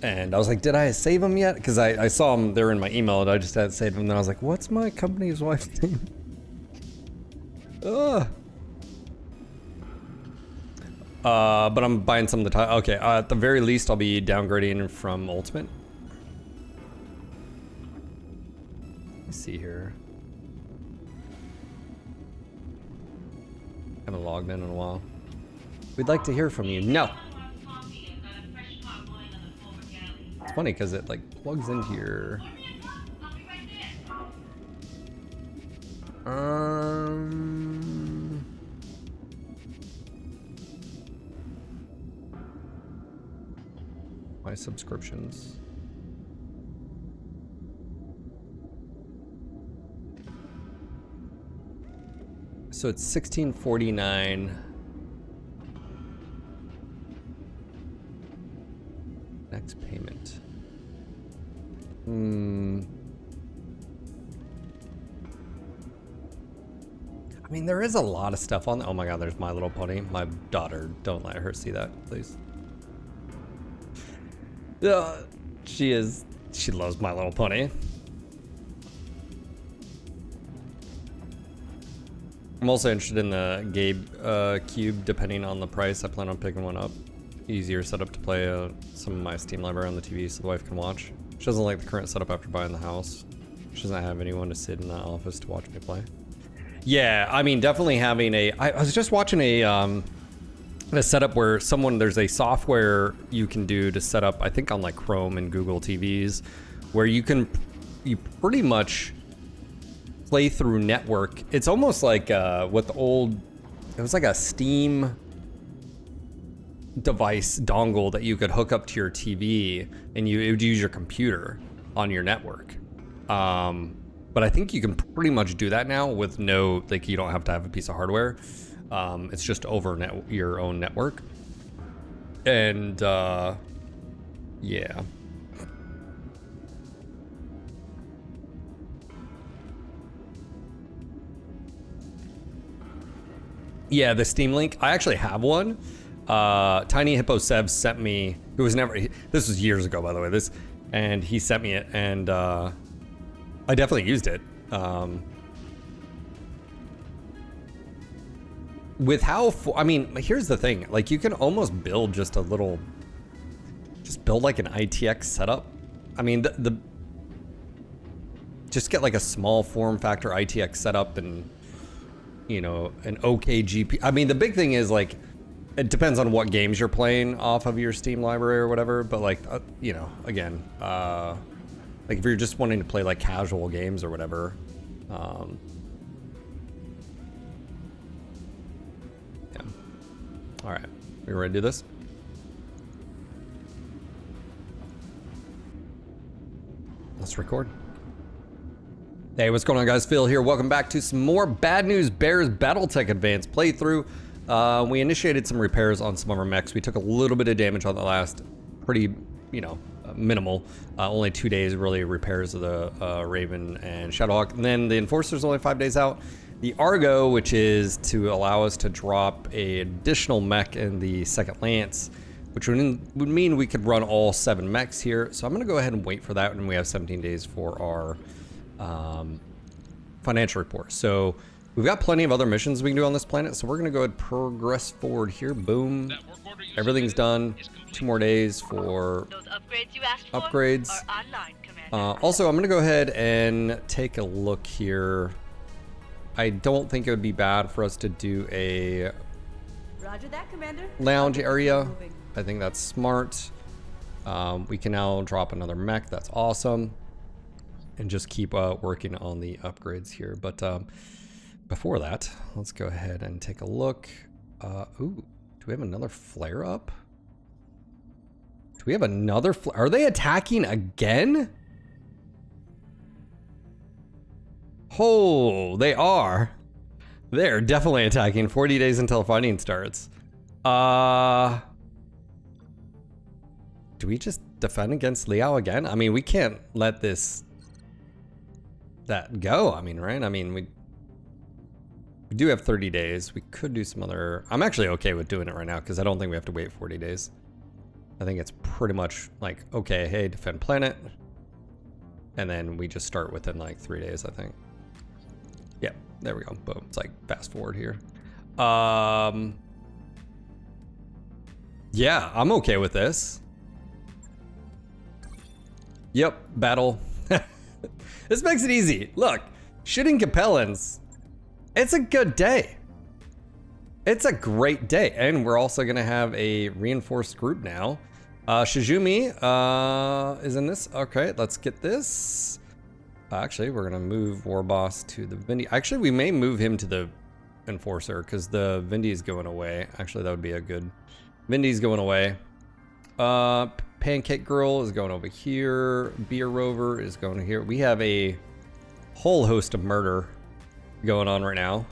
And I was like, did I save them yet? Because I saw them, they're in my email and I just hadn't saved them. And then I was like, what's my company's wife's name? Ugh. But I'm buying some of the time. Okay, at the very least, I'll be downgrading from Ultimate. Let's see here. Haven't logged in a while. We'd like to hear from you. No. It's funny because it like plugs into your. My subscriptions. So it's $16.49. Next payment. I mean, there is a lot of stuff on. Oh my God, there's My Little Pony. My daughter, don't let her see that, please. She loves My Little Pony. I'm also interested in the Gabe Cube, depending on the price. I plan on picking one up. Easier setup to play some of my Steam library on the TV so the wife can watch. She doesn't like the current setup after buying the house. She doesn't have anyone to sit in the office to watch me play. Yeah, I mean, definitely having I was just watching a setup where there's a software you can do to set up, I think on like Chrome and Google TVs, where you pretty much play through network. It's almost like it was like a Steam device dongle that you could hook up to your TV and it would use your computer on your network. But I think you can pretty much do that now with you don't have to have a piece of hardware. It's just over your own network. And yeah. Yeah, the Steam Link. I actually have one. Tiny Hippo Sev sent me. This was years ago, by the way. And he sent me it, and I definitely used it. With how, I mean, here's the thing. Like, you can almost build just a little, just build like an ITX setup. I mean, just get like a small form factor ITX setup and, you know, an okay GPU. I mean, the big thing is like, it depends on what games you're playing off of your Steam library or whatever. But like, you know, again, like if you're just wanting to play like casual games or whatever, yeah. All right, we ready to do this? Let's record. Hey, what's going on, guys? Phil here. Welcome back to some more Bad News Bears BattleTech Advanced playthrough. We initiated some repairs on some of our mechs. We took a little bit of damage on the last, pretty, you know, minimal. Only 2 days really repairs of the Raven and Shadowhawk. And then the Enforcer's only 5 days out. The Argo, which is to allow us to drop an additional mech in the second Lance, which would mean we could run all 7 mechs here. So I'm gonna go ahead and wait for that, and we have 17 days for our financial report. So we've got plenty of other missions we can do on this planet, so we're gonna go ahead and progress forward here. Boom. Everything's done. 2 more days for Those upgrades you asked for upgrades. are online, Commander. Also, I'm gonna go ahead and take a look here. I don't think it would be bad for us to do a Roger that, Commander. lounge area. I think that's smart. We can now drop another mech. That's awesome. And just keep working on the upgrades here. But before that, let's go ahead and take a look. Ooh, do we have another flare up? Do we have another flare? Are they attacking again? Oh, they are. They're definitely attacking. 40 days until fighting starts. Do we just defend against Liao again? I mean, we can't let that go. I mean, right? I mean, we do have 30 days. We could do some other... I'm actually okay with doing it right now because I don't think we have to wait 40 days. I think it's pretty much like, okay, hey, defend planet. And then we just start within like 3 days, I think. Yeah, there we go. Boom. It's like fast forward here. Yeah, I'm okay with this. Yep, battle. This makes it easy. Look, shooting Capellans. It's a good day. It's a great day. And we're also going to have a reinforced group now. Shizumi is in this. Okay, let's get this. Actually, we're going to move Warboss to the Vindy. Actually, we may move him to the Enforcer because the Vindy is going away. Actually, that would be a good... Vindy's going away. Pancake Girl is going over here. Beer Rover is going here. We have a whole host of murder going on right now.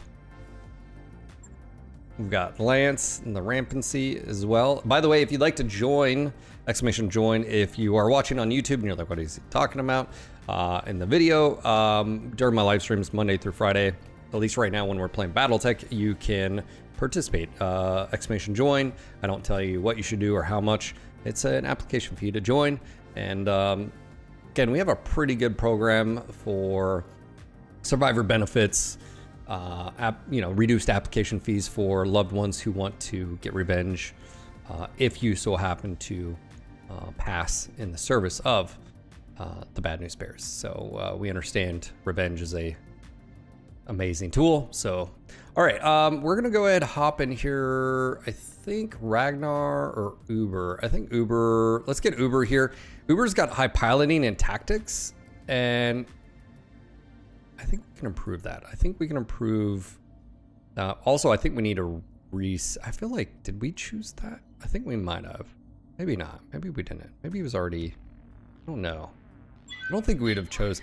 We've got Lance and the Rampancy as well. By the way, if you'd like to join, exclamation join, if you are watching on YouTube and you're like, what is he talking about? In the video, during my live streams Monday through Friday, at least right now when we're playing BattleTech, you can participate. Exclamation join. I don't tell you what you should do or how much. It's an application for you to join. And again, we have a pretty good program for survivor benefits, reduced application fees for loved ones who want to get revenge if you so happen to pass in the service of the Bad News Bears. So we understand revenge is a amazing tool. So, all right, we're gonna go ahead and hop in here. I think Ragnar or Uber. I think Uber. Let's get Uber here. Uber's got high piloting and tactics, and I think we can improve that. I think we can improve. Also, I think we need a I feel like, did we choose that? I think we might have. Maybe not. Maybe we didn't. Maybe it was already. I don't know. I don't think we'd have chose.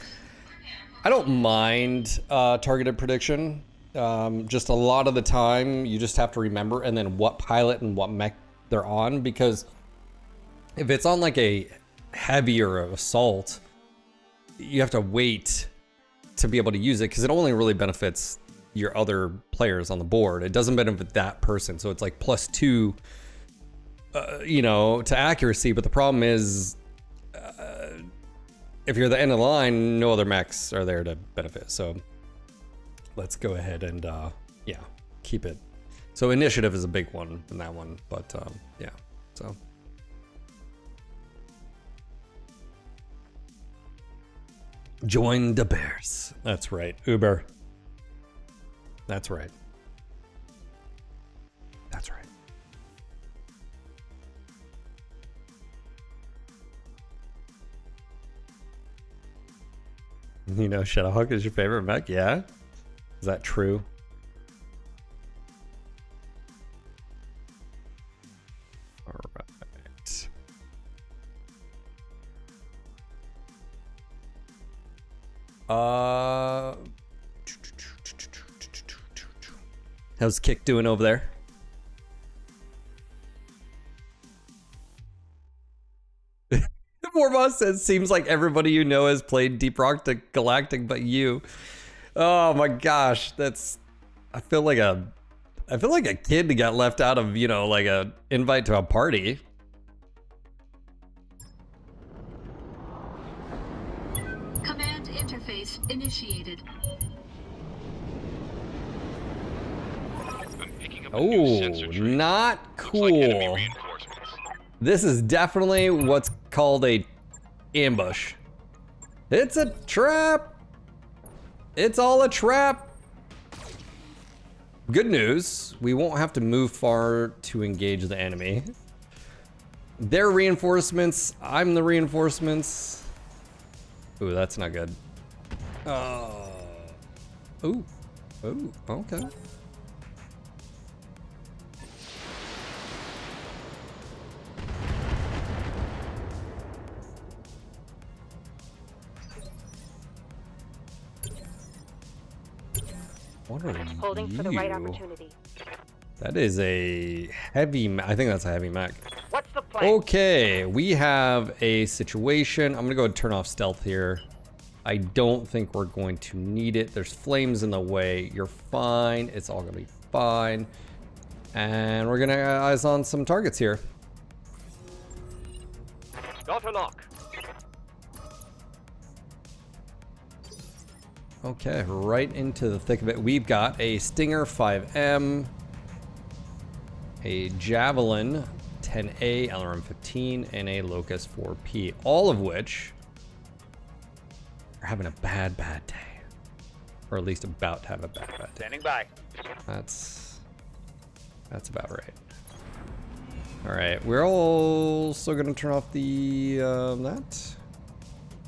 I don't mind targeted prediction. Just a lot of the time, you just have to remember and then what pilot and what mech they're on, because if it's on like a heavier assault, you have to wait to be able to use it because it only really benefits your other players on the board. It doesn't benefit that person. So it's like +2, to accuracy. But the problem is, if you're the end of the line, no other mechs are there to benefit. So let's go ahead and yeah, keep it. So initiative is a big one in that one, but yeah, so. Join the bears. That's right, Uber. That's right. That's right. You know, Shadowhawk is your favorite mech? Yeah? Is that true? Alright. How's Kick doing over there? Warboss says, seems like everybody you know has played Deep Rock to Galactic but you. Oh my gosh, that's, I feel like a kid that got left out of, you know, like a invite to a party. Command interface initiated. Oh, not cool. This is definitely what's called a ambush. It's a trap. It's all a trap. Good news, we won't have to move far to engage the enemy. They're reinforcements, I'm the reinforcements. Ooh, that's not good. Ooh, okay. What are Holding you? for the right opportunity. That is a heavy, I think that's a heavy mech. What's the plan? Okay, we have a situation. I'm gonna go ahead and turn off stealth here. I don't think we're going to need it. There's flames in the way. You're fine. It's all gonna be fine. And we're gonna eyes on some targets here. Got a lock. Okay, right into the thick of it. We've got a Stinger 5M, a Javelin 10A, LRM 15, and a Locust 4P, all of which are having a bad day. Or at least about to have a bad day. Standing by. That's about right. All right, we're also gonna turn off the, that,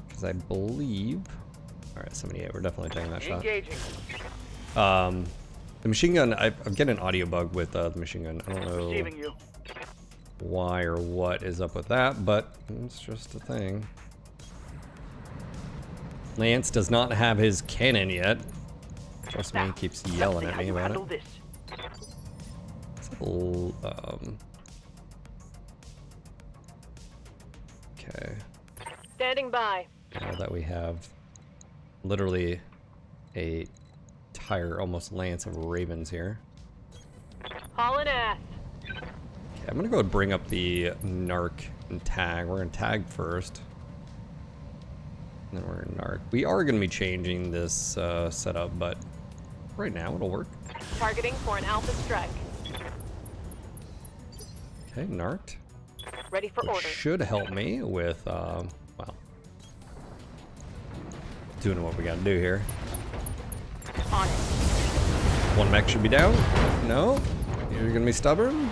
because I believe, all right, 78, we're definitely taking that shot. Engaging. The machine gun, I'm getting an audio bug with the machine gun. I don't know Receiving you. why or what is up with that, but it's just a thing. Lance does not have his cannon yet. Trust me, he keeps yelling at me about it. This. It's a little, okay. Standing by. Now that we have literally a entire almost lance of ravens here. Hauling ass. Okay, I'm gonna go and bring up the narc and tag. We're gonna tag first. And then we're gonna narc. We are gonna be changing this setup, but right now it'll work. Targeting for an alpha strike. Okay, narked. Ready for Which orders. should help me with, well, doing what we gotta do here. On it. One mech should be down. No? You're gonna be stubborn?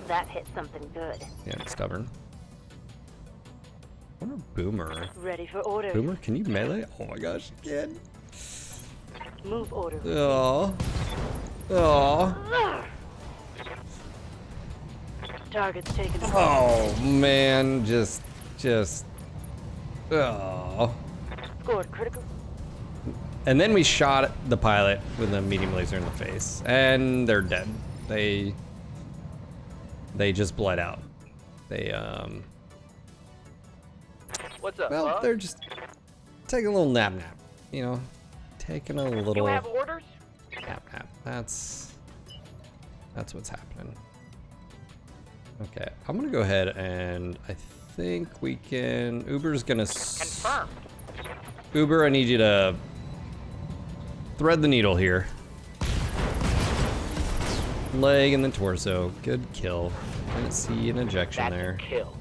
That hit something good. Yeah, stubborn. What a Boomer. Ready for orders. Boomer, can you melee? Oh my gosh, you can. Move order. Oh. Oh. Target's taken. Oh man, just. Oh. Scored critical. And then we shot the pilot with a medium laser in the face, and they're dead. They just bled out. They What's up? well, they're just taking a little nap, you know, taking a little You have orders? nap. That's what's happening. Okay, I'm gonna go ahead and I think we can. Uber's gonna. Confirmed. Uber, I need you to thread the needle here. Leg and then torso. Good kill. Didn't see an ejection That's there. a kill.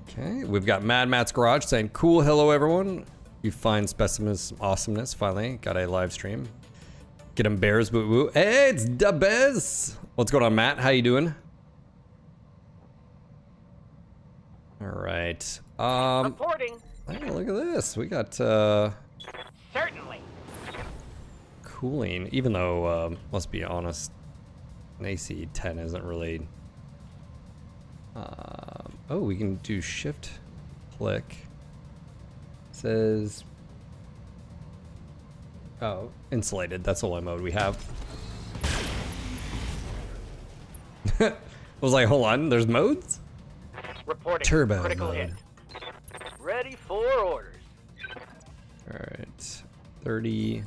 Okay, we've got Mad Matt's Garage saying, cool, hello everyone. You find specimens awesomeness, finally. Got a live stream. Get him bears, boo boo. Hey, it's Da Bez. What's going on, Matt? How you doing? All right. Reporting. Hey, look at this. We got Certainly. cooling, even though, let's be honest, an AC 10 isn't really... oh, we can do shift click. Says... Oh, insulated. That's the only mode we have. I was like, hold on, there's modes? Reporting. Turbo Critical mode. hit. Ready for orders. Alright, 30,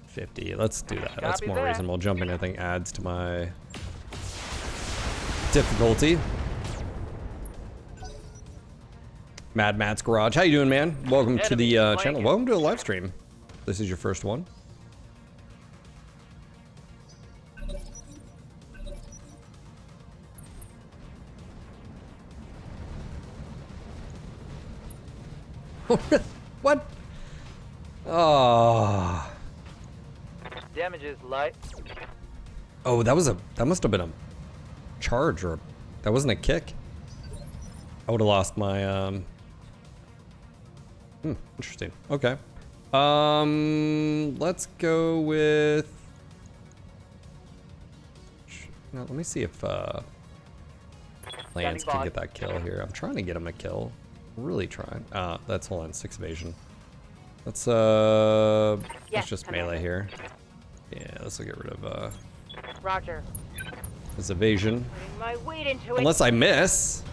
50. Let's do that. That's Copy more that. reasonable. Jumping, I think, adds to my difficulty. Mad Matt's Garage. How you doing, man? Welcome to the channel. Welcome to a live stream. This is your first one. What? Oh. Damage is light. Oh, that must have been a charge, or that wasn't a kick. I would have lost my interesting. Okay. Let's go with now, let me see if Lance can get that kill here. I'm trying to get him a kill. Really trying. That's, hold on, 6 evasion. Let's just melee here. Yeah, this will get rid of Roger. his evasion. Putting my weight into it. Unless I miss.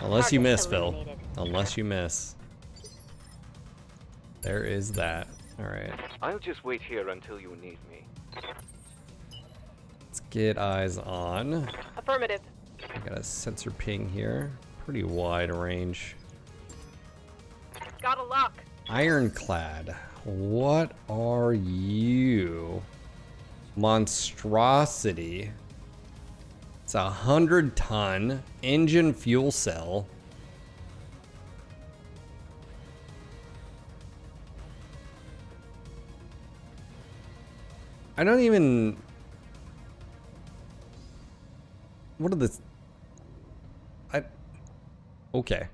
Unless you miss, Phil. Unless you miss. There is that. Alright. I'll just wait here until you need me. Let's get eyes on. Affirmative. I got a sensor ping here. Pretty wide range. Got a lock. Ironclad. What are you? Monstrosity. It's 100-ton engine fuel cell. I don't even... What are the... Okay.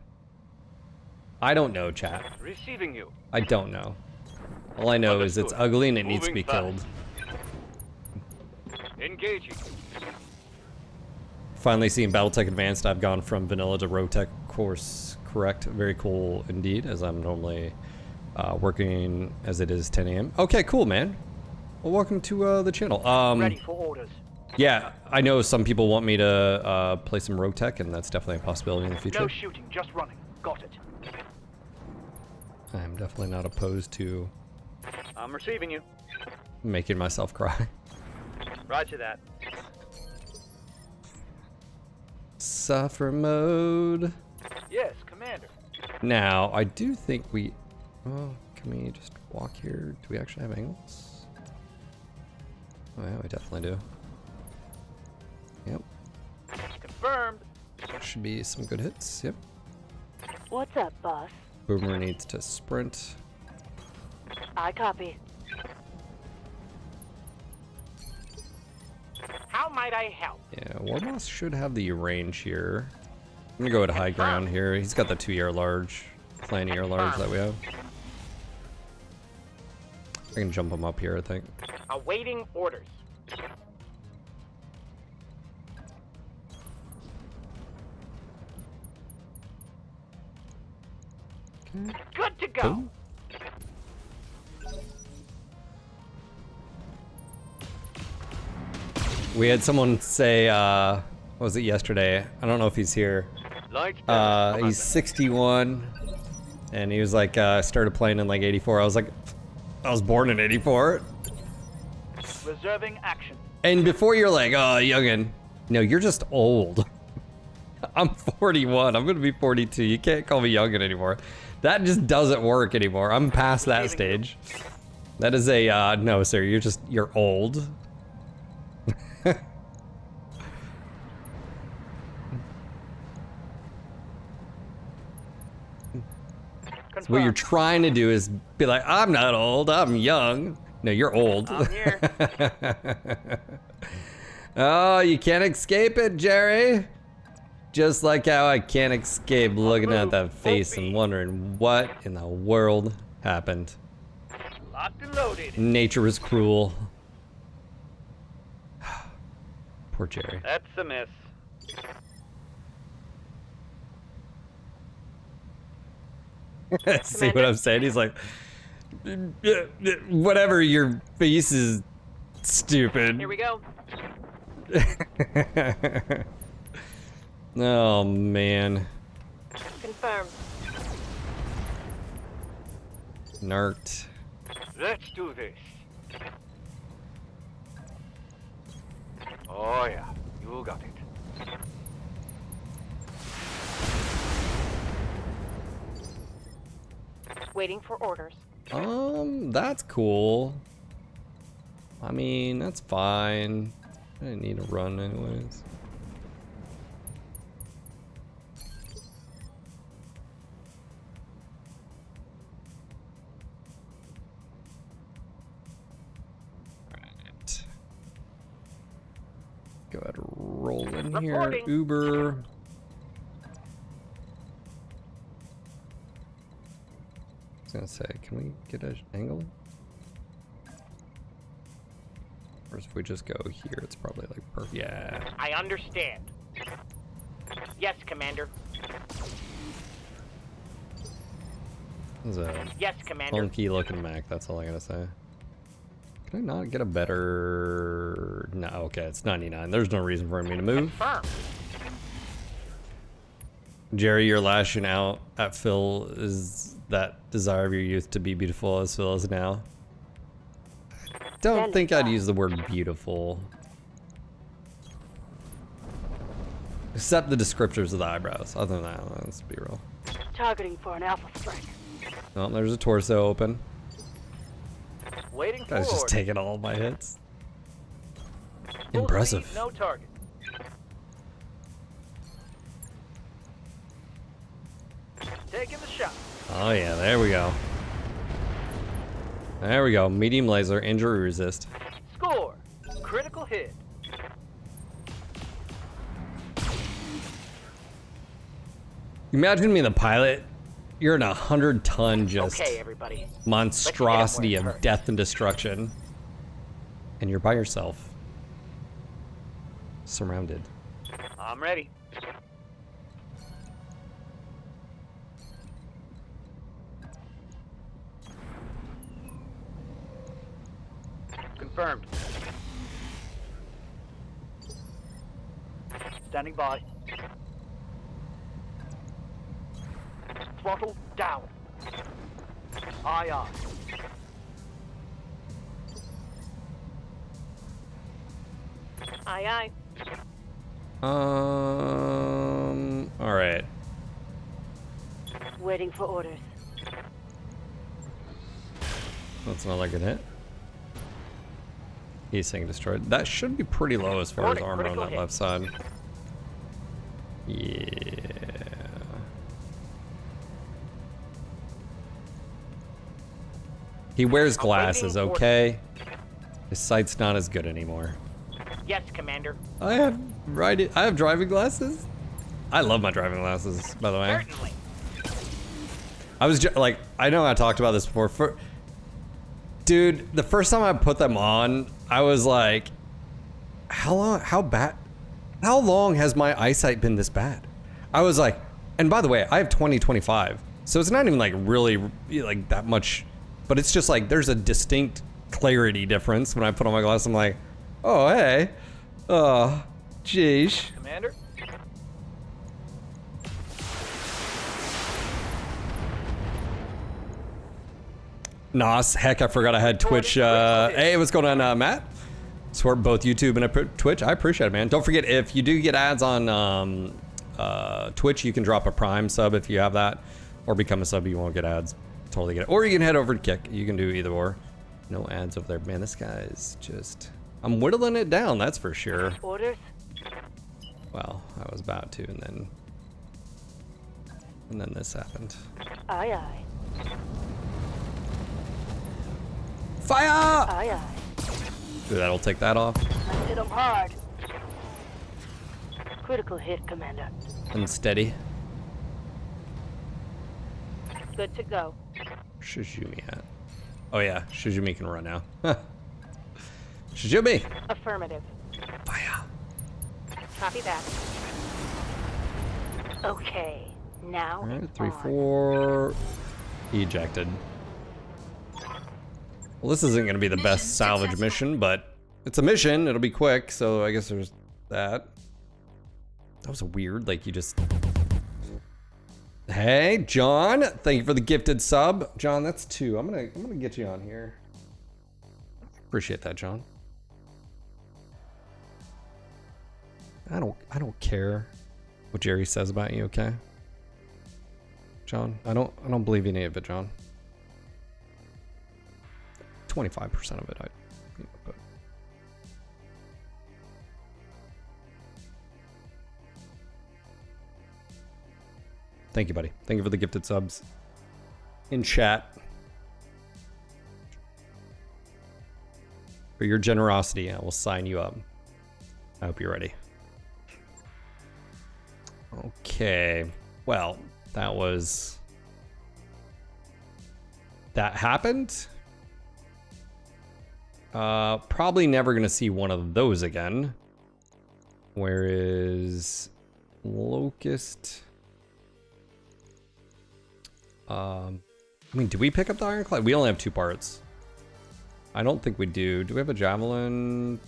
I don't know, chat. Receiving you. I don't know. All I know is it's ugly and it needs to be killed. Engaging. Finally seeing BattleTech Advanced, I've gone from vanilla to RoTech course correct. Very cool indeed, as I'm normally working as it is 10 a.m. Okay, cool, man. Well, welcome to the channel. Ready for orders. Yeah, I know some people want me to play some RoTech, and that's definitely a possibility in the future. No shooting, just running. Got it. I'm definitely not opposed to I'm receiving you. making myself cry. Roger that. Suffer mode. Yes, Commander. Now, I do think we... Oh, can we just walk here? Do we actually have angles? Oh yeah, we definitely do. Yep. Confirmed. Should be some good hits, yep. What's up, boss? Boomer needs to sprint. I copy. How might I help? Yeah, Warboss should have the range here. I'm gonna go at high ground here. He's got the 2-year large, plenty year large that we have. I can jump him up here, I think. Awaiting orders. Okay. Good to go. Boom. We had someone say, what was it yesterday? I don't know if he's here. He's 61, And he was like, I started playing in like 84. I was like, I was born in 84. Reserving action. And before you're like, oh, youngin'. No, you're just old. I'm 41. I'm gonna be 42. You can't call me youngin' anymore. That just doesn't work anymore. I'm past that stage. That is a, no, sir. You're old. So what you're trying to do is be like, I'm not old, I'm young. No, you're old. I'm here. Oh, you can't escape it, Jerry. Just like how I can't escape looking at that face and wondering what in the world happened. Locked and loaded. Nature is cruel. Poor Jerry. That's a miss. See what I'm saying? He's like, whatever, your face is stupid. Here we go. Oh, man. Confirmed. Narked. Let's do this. Oh yeah, you got it. Waiting for orders. That's cool. I mean, that's fine. I didn't need to run anyways. Right. Go ahead and roll in here. Reporting. Uber. I was gonna say, can we get an angle? Or if we just go here, it's probably like perfect. Yeah. I understand. Yes, Commander. This is a Yes, Commander. funky looking Mac, that's all I gotta say. Can I not get a better... No, okay, it's 99. There's no reason for me to move. Confirmed. Jerry, you're lashing out at Phil. Is that desire of your youth to be beautiful as Phil is now? Don't think I'd use the word beautiful. Except the descriptors of the eyebrows. Other than that, let's be real. Targeting for an alpha strike. Oh, there's a torso open. Waiting for Guy's just orders. taking all my hits. Full Impressive. speed, no target. Taking the shot. Oh yeah, there we go. There we go. Medium laser, injury resist. Score. Critical hit. Imagine being the pilot. You're in a 100-ton just Okay, everybody. monstrosity Let's get 'em where it of hurts. death and destruction. And you're by yourself. Surrounded. I'm ready. Confirmed. Standing by. Throttle down. Aye, aye. Aye, aye. All right. Waiting for orders. That's not like a hit. He's saying destroyed. That should be pretty low as far as armor on that left side. Yeah. He wears glasses, okay? His sight's not as good anymore. Yes, Commander. I have driving glasses. I love my driving glasses, by the way. Certainly. I was like, I know I talked about this before. Dude, the first time I put them on, I was like, how long has my eyesight been this bad? I was like, and by the way, I have 20/25, so it's not even like really like that much, but it's just like there's a distinct clarity difference when I put on my glasses. I'm like, oh hey, oh jeez. Nos, heck, I forgot I had Twitch. Hey, what's going on, Matt? Support both YouTube and Twitch. I appreciate it, man. Don't forget, if you do get ads on Twitch, you can drop a Prime sub if you have that, or become a sub. You won't get ads. Totally get it. Or you can head over to Kick. You can do either or. No ads over there, man. This guy's just. I'm whittling it down. That's for sure. Orders? Well, I was about to, and then this happened. Aye, aye. Fire! Aye, aye. Ooh, that'll take that off. Let's hit 'em hard. Critical hit, Commander. Unsteady. Good to go. Shizumi at? Oh yeah, Shizumi can run now. Shizumi! Affirmative. Fire! Copy that. Okay, now. Alright, it's 3, on. 4. Ejected. Well, this isn't going to be the best salvage mission, but it's a mission. It'll be quick, so I guess there's that. That was weird. Like, you just... Hey, John. Thank you for the gifted sub. John, that's 2. I'm gonna get you on here. Appreciate that, John. I don't care what Jerry says about you, okay? John, I don't believe any of it, John. 25% of it, but thank you, buddy. Thank you for the gifted subs in chat. For your generosity, I will sign you up. I hope you're ready. Okay. Well, that happened. Probably never gonna see one of those again. Where is Locust? I mean, do we pick up the Ironclad? We only have 2 parts. I don't think we do. Do we have a Javelin?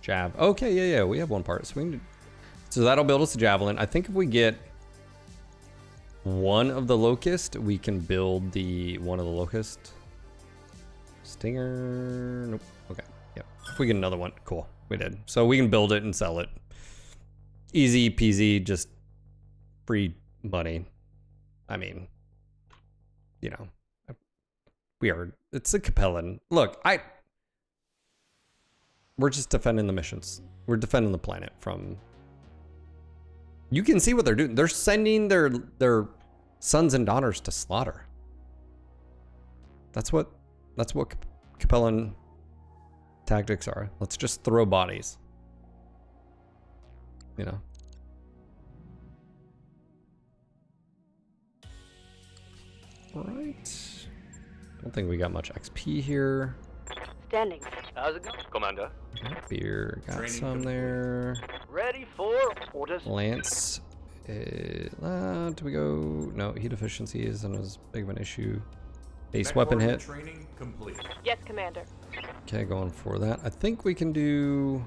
Jav. Okay, yeah, we have 1 part. So we can so that'll build us a Javelin. I think if we get one of the Locust, we can build one of the Locust. Stinger. Nope. Okay. Yep. If we get another one, cool. We did. So we can build it and sell it. Easy peasy, just free money. I mean, you know, it's a Capellan. Look, we're just defending the missions. We're defending the planet from. You can see what they're doing. They're sending their sons and daughters to slaughter. That's what Capellan tactics are. Let's just throw bodies. You know. All right. Don't think we got much XP here. Standing. How's it going, Commander? Beer, got some there. Ready for orders. Lance. Do we go? No, heat efficiency isn't as big of an issue. Base weapon hit. Training complete. Yes, Commander. Okay, going for that. I think we can do.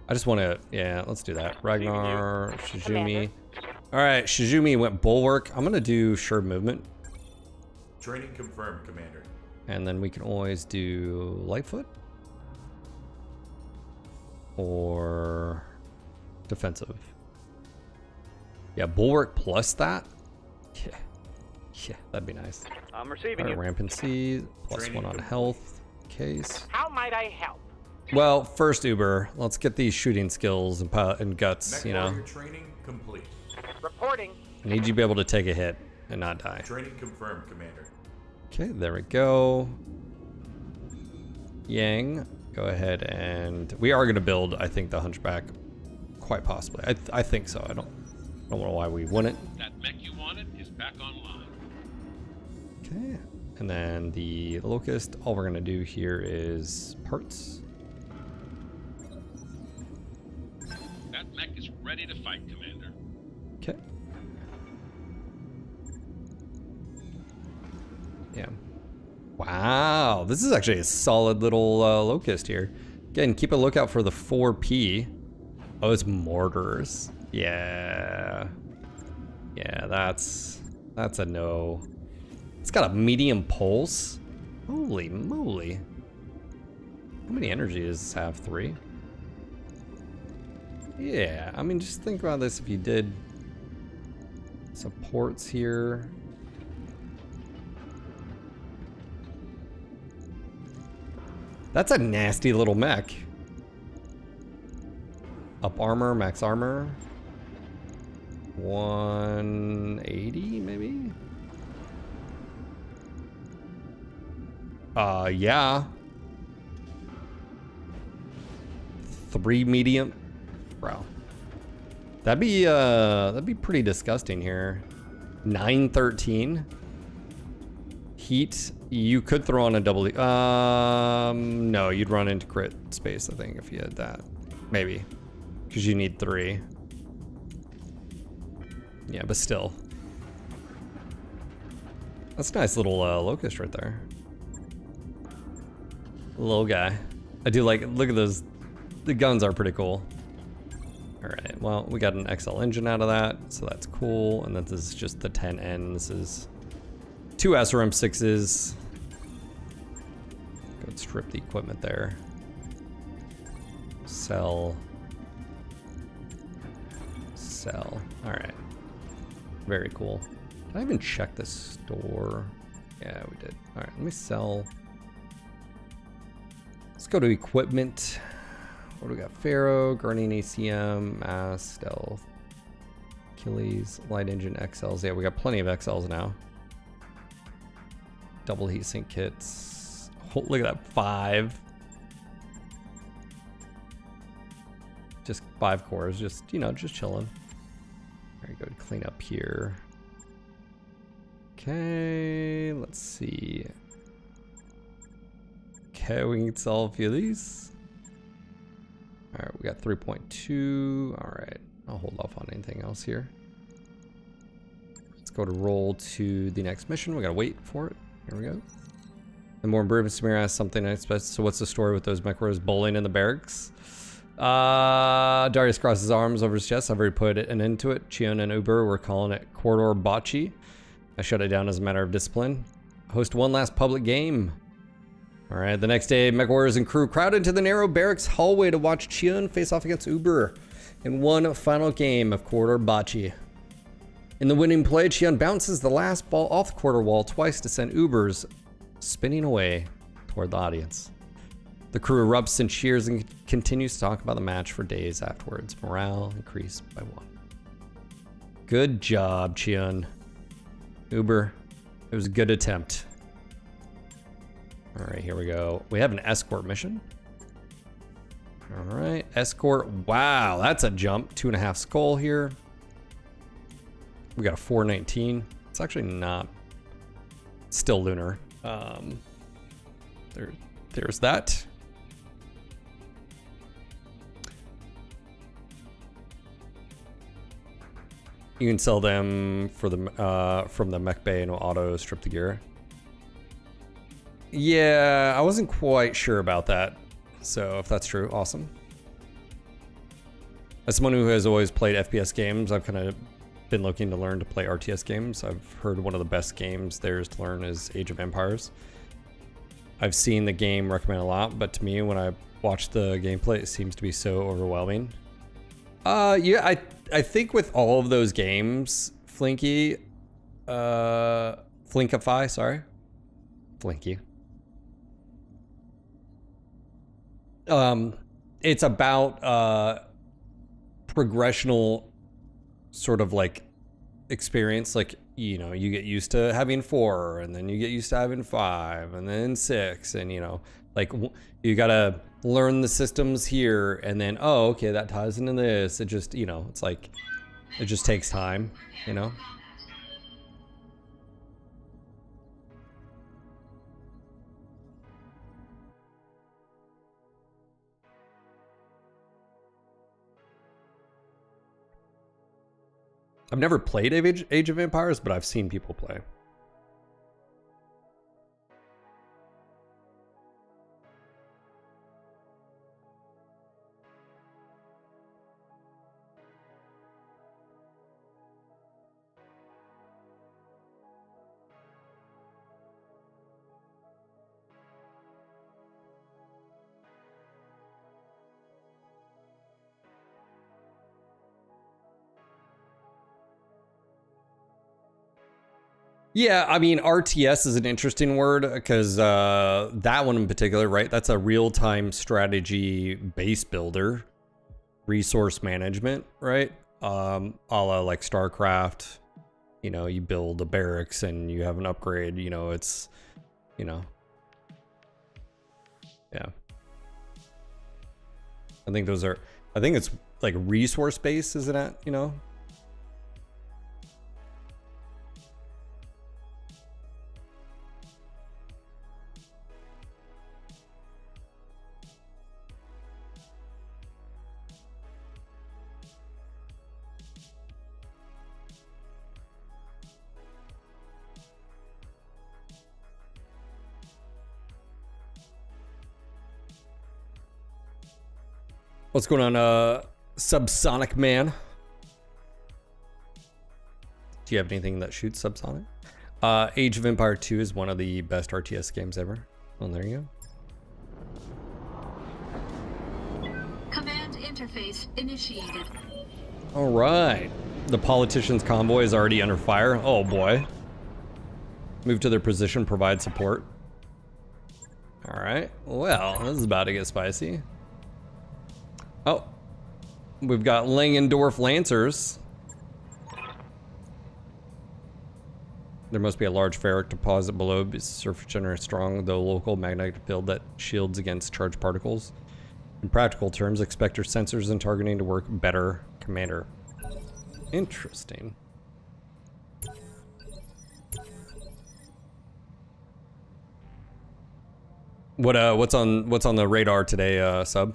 I just want to. Yeah, let's do that. Ragnar, Shizumi. All right, Shizumi went bulwark. I'm gonna do sure movement. Training confirmed, Commander. And then we can always do Lightfoot or defensive. Yeah, bulwark plus that. Yeah, that'd be nice. I'm receiving All you. right, rampancy plus 1 on health. Case. How might I help? Well, first Uber, let's get these shooting skills and guts. Mech you know, warrior training complete. Reporting. I need you to be able to take a hit and not die. Training confirmed, Commander. Okay, there we go. Yang, go ahead and we are going to build, I think, the Hunchback, quite possibly. I think so. I don't know why we wouldn't. That mech you wanted is back online. Okay, and then the Locust. All we're going to do here is parts. That mech is ready to fight, Commander. Okay. Yeah. Wow, this is actually a solid little Locust here. Again, keep a lookout for the 4P. Oh, it's mortars. Yeah. Yeah, that's That's a no. It's got a medium pulse. Holy moly. How many energy does this have? 3? Yeah, I mean, just think about this if you did supports here. That's a nasty little mech. Up armor, max armor. 180 maybe? Yeah. 3 medium. Bro. That'd be pretty disgusting here. 913. Heat. You could throw on a double. No, you'd run into crit space, I think, if you had that. Maybe. Because you need 3. Yeah, but still. That's a nice little locust right there. Little guy. I do like, look at those. The guns are pretty cool. All right, well, we got an XL engine out of that, so that's cool. And then this is just the 10N. This is 2 SRM6s. Go strip the equipment there. Sell. Sell. All right. Very cool. Did I even check the store? Yeah, we did. All right, let me sell. Let's go to equipment. What do we got? Pharaoh, Guardian ACM, Mass, Stealth, Achilles, Light Engine XLs. Yeah, we got plenty of XLs now. Double heatsink kits. Oh, look at that, 5. Just 5 cores, just, you know, just chilling. Very good, clean up here. Okay, let's see. Okay, we can sell a few of these. All right, we got 3.2. All right, I'll hold off on anything else here. Let's go to roll to the next mission. We gotta wait for it. Here we go. The more improvements, Samir asked something unexpected. So what's the story with those mech warriors bowling in the barracks? Darius crosses his arms over his chest. I've already put an end to it. Chion and Uber were calling it corridor bocce. I shut it down as a matter of discipline. Host one last public game. All right, the next day, mech warriors and crew crowd into the narrow barracks hallway to watch Chion face off against Uber in one final game of corridor bocce. In the winning play, Chion bounces the last ball off the quarter wall twice to send Ubers spinning away toward the audience. The crew erupts in cheers and continues to talk about the match for days afterwards. Morale increased by 1. Good job, Chion. Uber, it was a good attempt. All right, here we go. We have an escort mission. All right, escort. Wow, that's a jump. 2.5 skull here. We got a 419. It's actually not. Still lunar. There's that. You can sell them for the from the mech bay and auto strip the gear. Yeah, I wasn't quite sure about that. So if that's true, awesome. As someone who has always played FPS games, I've kind of been looking to learn to play RTS games. I've heard one of the best games there is to learn is Age of Empires. I've seen the game recommended a lot, but to me, when I watch the gameplay, it seems to be so overwhelming. Yeah, I think with all of those games, Flinky, Flinkify, sorry. Flinky. It's about progressional sort of like experience. Like, you know, you get used to having 4 and then you get used to having 5 and then 6 and, you know, like you gotta learn the systems here and then, oh, okay, that ties into this. It just, you know, it's like, it just takes time, you know? I've never played Age of Empires, but I've seen people play. Yeah, I mean, RTS is an interesting word because that one in particular, right? That's a real-time strategy base builder, resource management, right? A la like StarCraft. You know, you build a barracks and you have an upgrade. You know, it's, you know, yeah. I think those are. I think it's like resource based, isn't it? You know. What's going on, Subsonic Man? Do you have anything that shoots subsonic? Age of Empire 2 is one of the best RTS games ever. Well, there you go. Command interface initiated. All right. The politician's convoy is already under fire. Oh boy. Move to their position, provide support. All right. Well, this is about to get spicy. Oh, we've got Langendorf Lancers. There must be a large ferric deposit below. Surface generates strong, though local magnetic field that shields against charged particles. In practical terms, expect your sensors and targeting to work better, Commander. Interesting. What's on the radar today, Sub?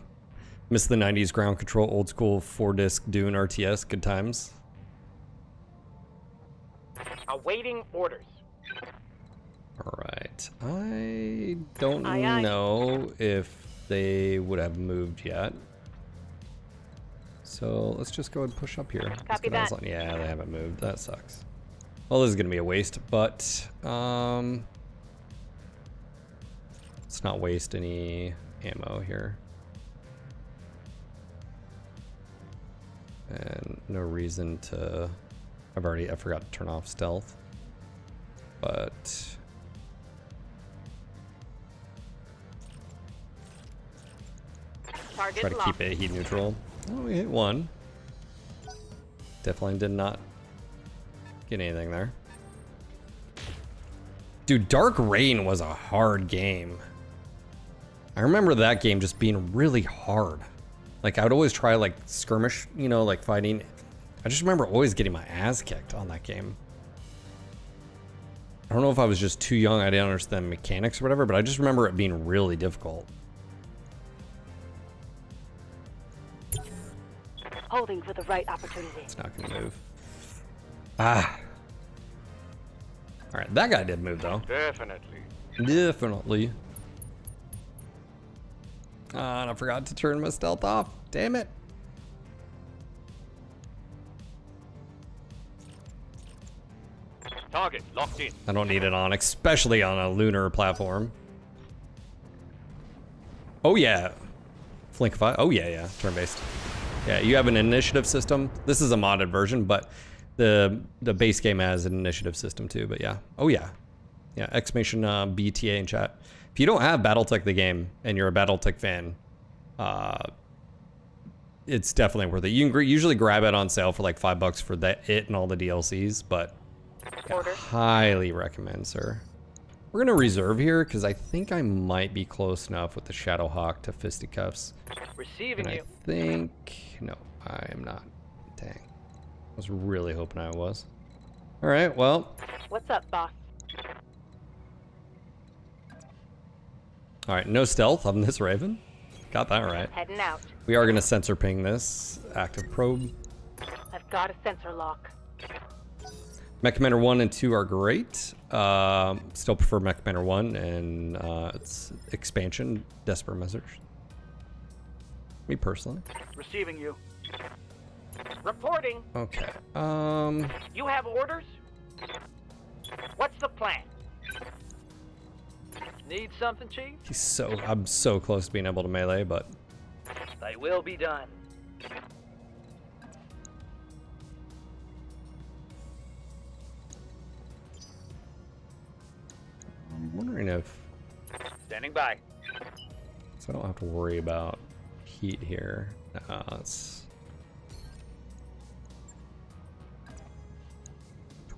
Miss the 90s ground control, old school 4-disc Dune RTS, good times. Awaiting orders. All right, I don't know if they would have moved yet. So let's just go ahead and push up here. Copy that. Yeah, they haven't moved. That sucks. Well, this is gonna be a waste, but let's not waste any ammo here. And no reason to. I forgot to turn off stealth, but Target try to keep it heat neutral. Oh, we hit one. Definitely did not get anything there. Dude, Dark Rain was a hard game. I remember that game just being really hard. Like, I would always try, like, skirmish, you know, like, fighting. I just remember always getting my ass kicked on that game. I don't know if I was just too young, I didn't understand the mechanics or whatever, but I just remember it being really difficult. Holding for the right opportunity. It's not gonna move. Ah. Alright, that guy did move, though. Definitely. Definitely. Ah, and I forgot to turn my stealth off. Damn it. Target locked in. I don't need it on, especially on a lunar platform. Oh yeah. Flinkify. Oh yeah, yeah. Turn-based. Yeah, you have an initiative system. This is a modded version, but the base game has an initiative system too. But yeah. Oh yeah. Yeah. Exclamation BTA in chat. If you don't have BattleTech the game and you're a BattleTech fan, it's definitely worth it. You can usually grab it on sale for like $5 for it and all the DLCs, but yeah, highly recommend, sir. We're gonna reserve here because I think I might be close enough with the Shadowhawk to fisticuffs. Receiving and you. I think no, I am not. Dang, I was really hoping I was. All right, well. What's up, boss? All right, no stealth on this Raven. Got that right. Heading out. We are gonna sensor ping this active probe. I've got a sensor lock. Mech Commander 1 and 2 are great. Still prefer Mech Commander 1 and its expansion, Desperate Measures. Me personally. Receiving you. Reporting. Okay. You have orders? What's the plan? Need something, Chief? I'm so close to being able to melee, but They will be done. Standing by. So I don't have to worry about heat here. It's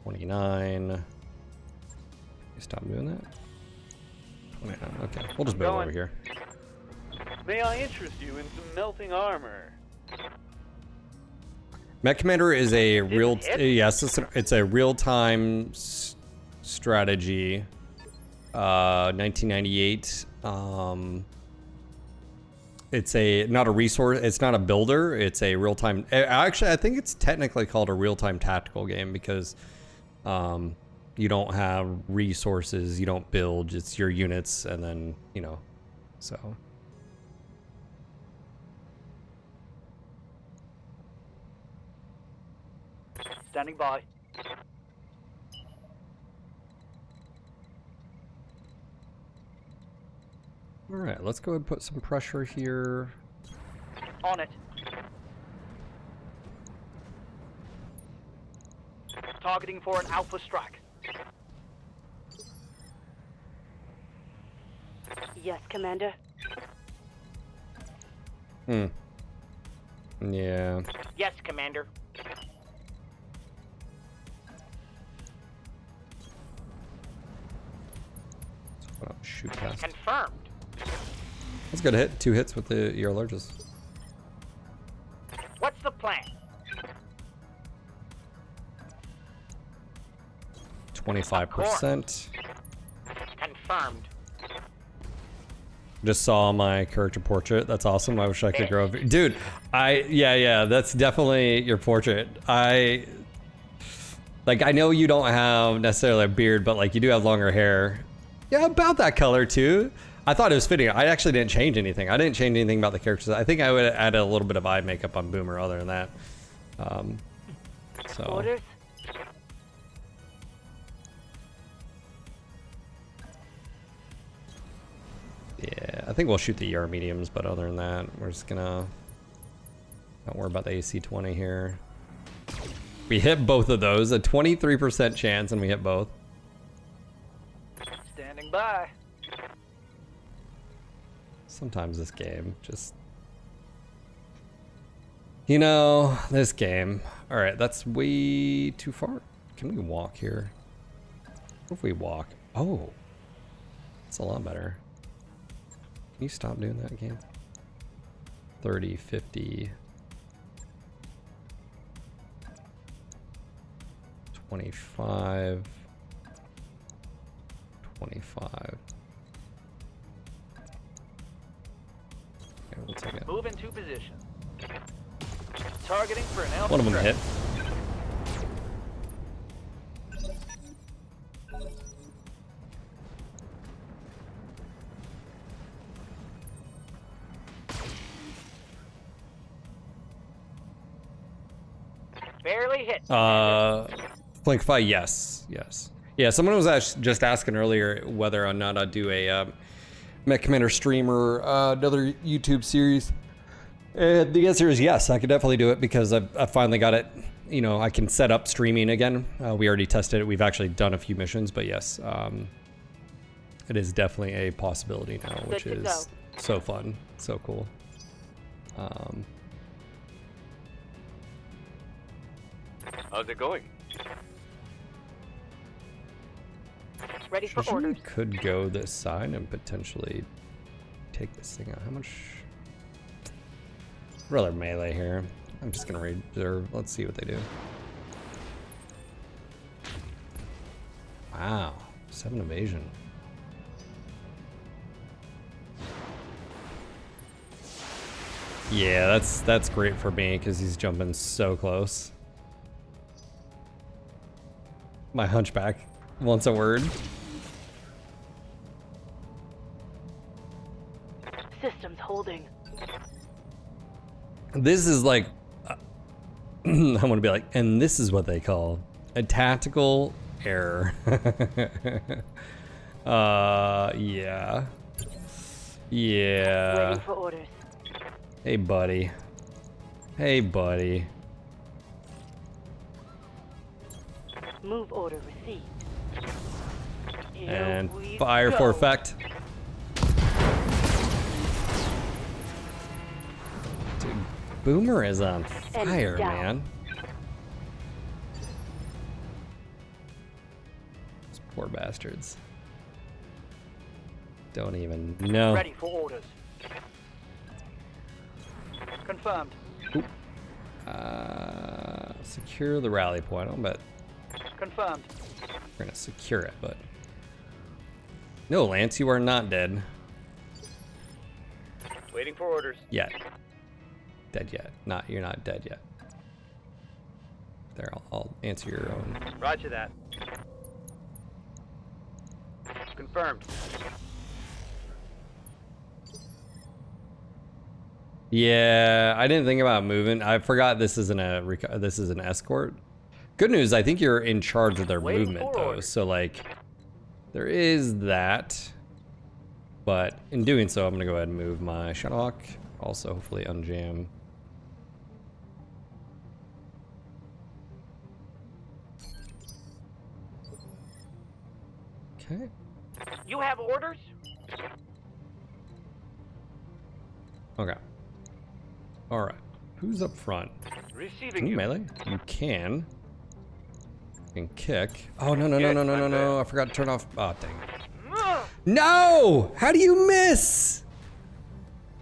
29. Stop doing that. 29. Okay, we'll just move over here. May I interest you in some melting armor? Mech Commander is a real, yes, it's a real-time strategy. 1998. It's not a resource. It's not a builder. It's a real-time. Actually, I think it's technically called a real-time tactical game because you don't have resources. You don't build. It's your units, and then so. Standing by. All right, let's go ahead and put some pressure here. On it. Targeting for an alpha strike. Yes, Commander. Yeah. Yes, Commander. Shoot past. Confirmed. That's a good hit. 2 hits with the ER larges. What's the plan? 25%. Confirmed. Just saw my character portrait. That's awesome. I wish I could grow a dude. Yeah, that's definitely your portrait. I know you don't have necessarily a beard, but like you do have longer hair. Yeah, about that color too. I thought it was fitting. I actually didn't change anything. I didn't change anything about the characters. I think I would add a little bit of eye makeup on Boomer other than that. So. Orders? Yeah, I think we'll shoot the ER mediums, but other than that, we're just gonna don't worry about the AC-20 here. We hit both of those, a 23% chance, and we hit both. Standing by. Sometimes this game just, this game. All right, that's way too far. Can we walk here? What if we walk? Oh, it's a lot better. Can you stop doing that game? 30, 50, 25, 25. Okay, we'll take it. Move into position. Targeting for an alpha. One of them hit. Barely hit. Flank fight, yes. Yeah, someone was just asking earlier whether or not I'd do a Mech Commander stream or another YouTube series. The answer is yes, I could definitely do it because I finally got it. I can set up streaming again. We already tested it. We've actually done a few missions, but yes, it is definitely a possibility now, which is so fun, so cool. How's it going? Ready for orders. Could go this side and potentially take this thing out. How much? Rather melee here. I'm just gonna reserve. Let's see what they do. Wow, 7 evasion. Yeah, that's great for me because he's jumping so close. My hunchback wants a word. Systems holding. This is like, I'm gonna be like, and this is what they call a tactical error. Yeah. Ready for orders. Hey, buddy. Hey, buddy. Move order received. And fire for effect. Boomer is on fire, man. Those poor bastards. Don't even know. Ready for orders. Confirmed. Secure the rally point. I'll bet Confirmed. we're gonna secure it, but no, Lance, you are not dead Waiting for orders. yet. Dead yet? You're not dead yet. There, I'll answer your own. Roger that. Confirmed. Yeah, I didn't think about moving. I forgot this isn't this is an escort. Good news, I think you're in charge of their movement though, so like there is that. But in doing so, I'm gonna go ahead and move my Shadowhawk. Also, hopefully unjam. Okay. You have orders? Okay. All right. Who's up front? Receiving Can you you. melee? You can. You can kick. Oh no no no no no no no! I forgot to turn off. Oh dang it. No! How do you miss?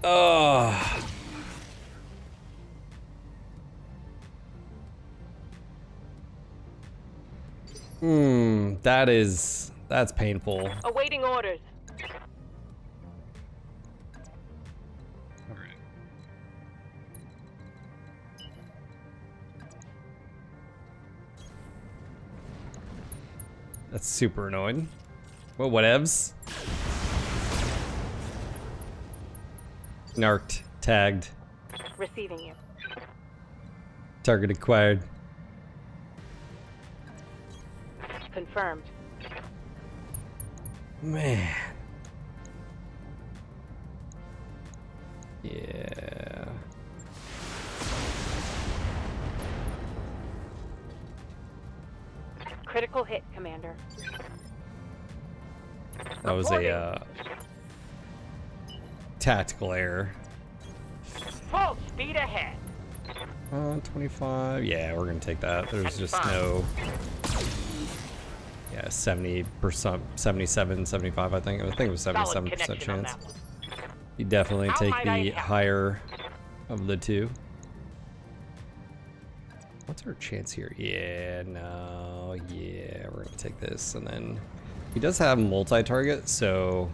Oh. That's painful. Awaiting orders. That's super annoying. Well, whatevs. Narked. Tagged. Receiving you. Target acquired. Confirmed. Man. Yeah. Critical hit, Commander. That was a tactical error. Full speed ahead. 25. Yeah, we're gonna take that. There's just no. Yeah, 70%, 77, 75. I think it was 77% chance. You definitely take the higher of the two. What's our chance here? Yeah, no, yeah, we're gonna take this, and then he does have multi-target, so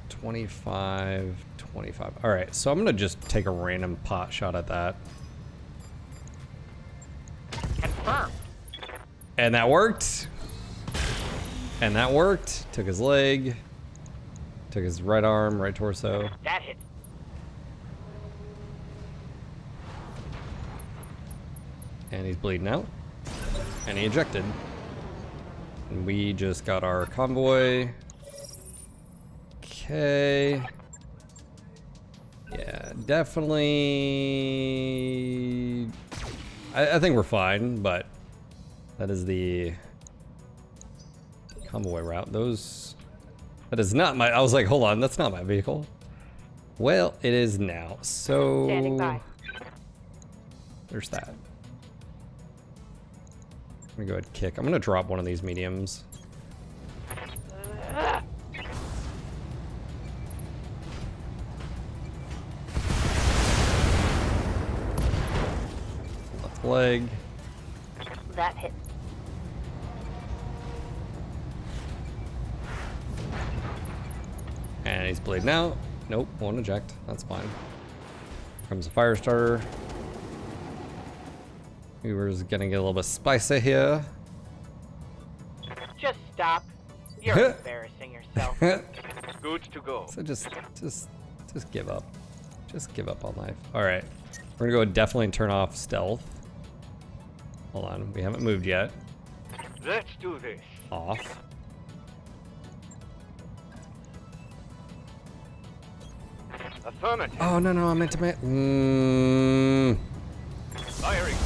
25, 25. All right, so I'm gonna just take a random pot shot at that. Confirmed. And that worked. And that worked. Took his leg. Took his right arm, right torso. That hit. And he's bleeding out. And he ejected. And we just got our convoy. Okay. Yeah, definitely. I think we're fine, but that is the convoy route. That is not my. I was like, hold on, that's not my vehicle. Well, it is now. So Standing by. There's that. I'm gonna go ahead and kick. I'm gonna drop one of these mediums. Left leg. That hit. And he's bleeding out. Nope, won't eject. That's fine. Here comes a fire starter. Weaver's gonna get a little bit spicy here. Just stop. You're embarrassing yourself. Good to go. So just give up. Just give up on life. All right, we're gonna go definitely turn off stealth. Hold on, we haven't moved yet. Let's do this. Off. Affirmative. Oh no, I meant to Firing.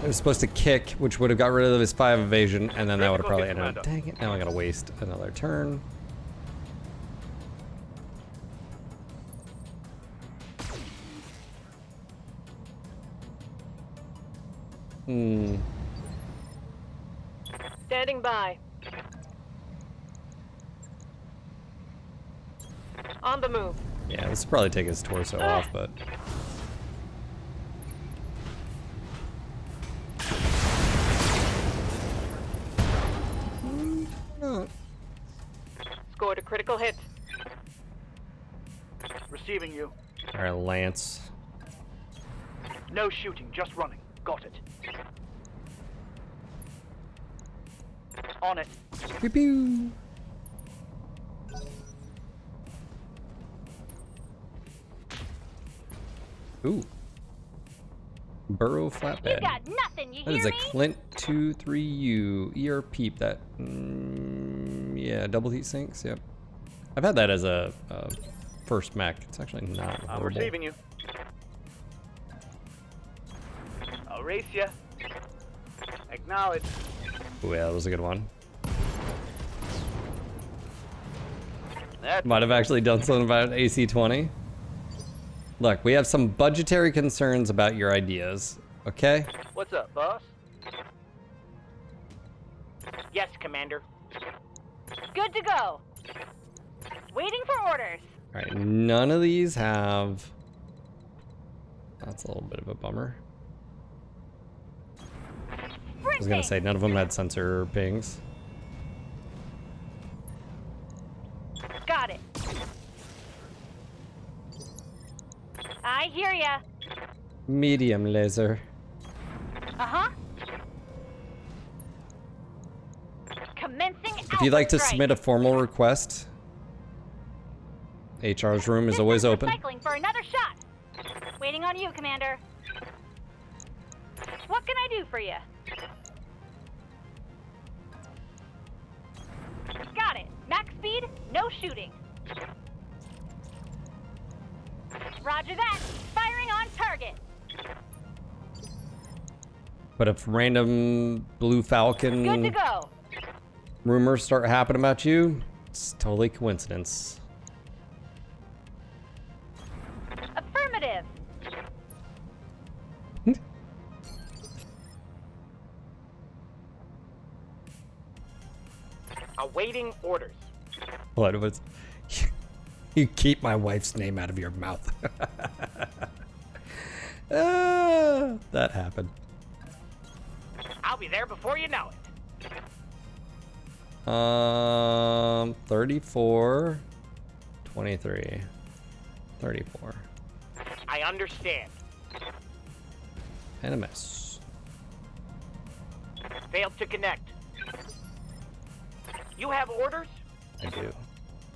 I was supposed to kick, which would have got rid of his 5 evasion, and then that would have probably ended up. Commander. Dang it! Now I gotta waste another turn. Standing by. On the move. Yeah, this will probably take his torso off, but... Scored a critical hit. Receiving you. Alright, Lance. No shooting, just running. Got it. On it. Pew pew. Ooh. Burrow flatbed. You got nothing, you That is hear a me? Clint 23U ER peep. That, yeah, double heat sinks. Yep. I've had that as a first mech. It's actually not I'm horrible. receiving you. I'll race ya. Acknowledge. Ooh, yeah, that was a good one. That Might have actually done something about AC-20. Look, we have some budgetary concerns about your ideas, okay? What's up, boss? Yes, Commander. Good to go. Waiting for orders. Alright, none of these have... That's a little bit of a bummer. I was gonna say, none of them had sensor pings. Got it. I hear ya. Medium laser. Uh-huh. Commencing If you'd like to submit a formal request, HR's room is always open. Cycling for another shot. Waiting on you, Commander. What can I do for you? Got it. Max speed, no shooting. Roger that. Firing on target. But if random Blue Good to Falcon go. rumors start happening about you, it's totally coincidence. Affirmative. Awaiting orders. What was... You keep my wife's name out of your mouth. That happened. I'll be there before you know it. 34, 23, 34. I understand. And a miss. Failed to connect. You have orders? I do.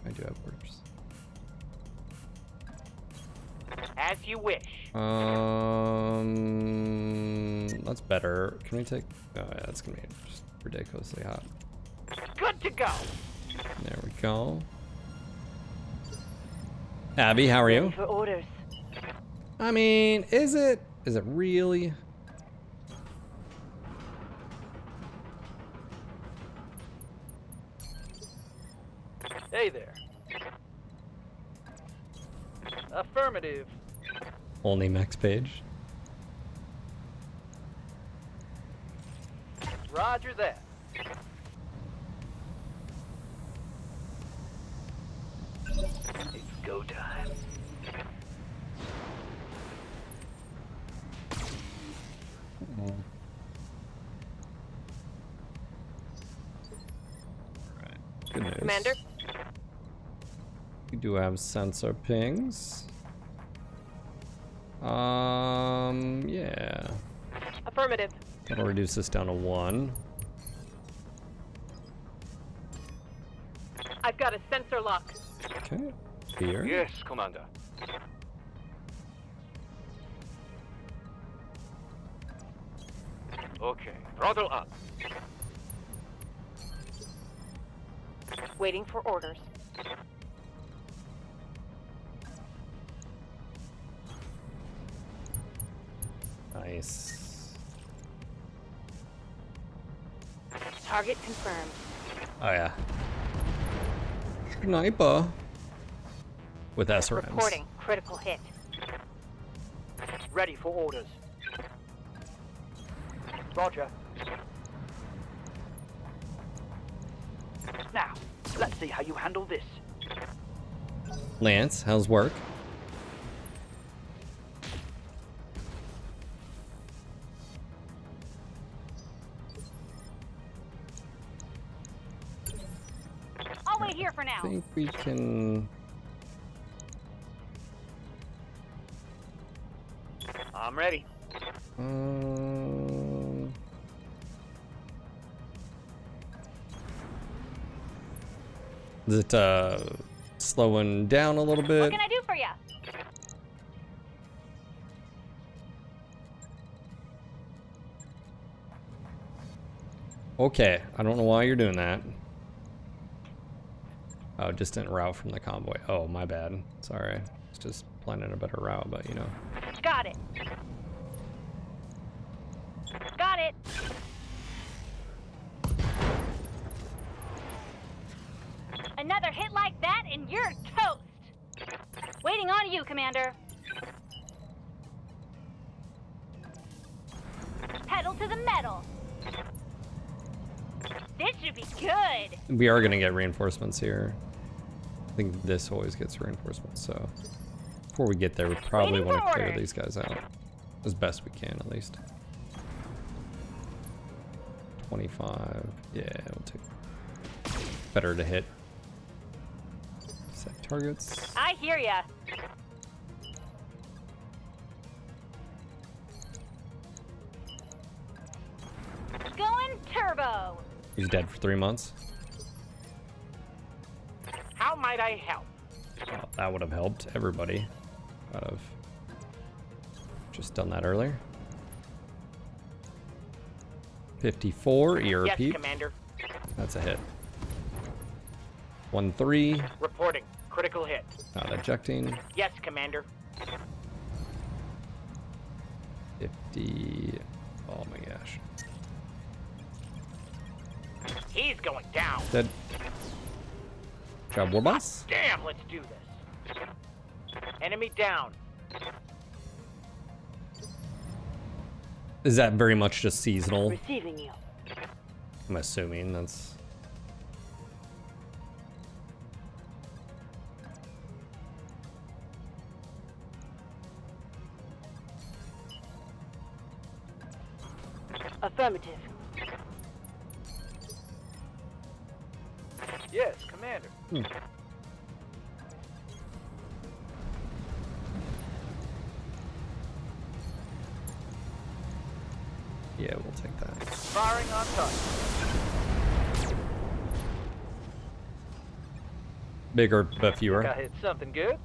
I do have orders. As you wish. That's better. Can we take... Oh yeah, that's gonna be just ridiculously hot. Good to go. There we go. Abby, how are you? For orders. I mean, is it really? Hey there. Affirmative. Only Max Page. Roger that. It's go time. Good news. Commander. We do have sensor pings. Yeah. Affirmative. That'll reduce this down to 1. I've got a sensor lock. Okay. Here. Yes, Commander. Okay, throttle up. Waiting for orders. Nice. Target confirmed. Oh yeah. Sniper. With SRMs. Reporting critical hit. Ready for orders. Roger. Now, let's see how you handle this. Lance, how's work? I'll wait here for I now. think we can. I'm ready. Is it slowing down a little bit? What can I do for you? Okay, I don't know why you're doing that. Oh, distant route from the convoy. Oh, my bad. Sorry. It's just planning a better route, but you know. Got it. Got it. Another hit like that and you're toast. Waiting on you, Commander. Pedal to the metal. This should be good. We are gonna get reinforcements here. I think this always gets reinforcements, so before we get there, we probably want to clear these guys out as best we can, at least. 25. Yeah, we'll take. Better to hit. Set targets. I hear ya. Going turbo. He's dead for 3 months. How might I help? Well, that would have helped everybody. I'd have just done that earlier. 54, ear Yes, repeat. Commander. That's a hit. 1-3. Reporting. Critical hit. Not ejecting. Yes, Commander. 50. Oh my gosh. He's going down. Dead. Job, war boss. Damn, let's do this. Enemy down. Is that very much just seasonal? Receiving you. I'm assuming that's. Affirmative. Yes, Commander. Yeah, we'll take that. Firing on target. Bigger but fewer. I hit something good.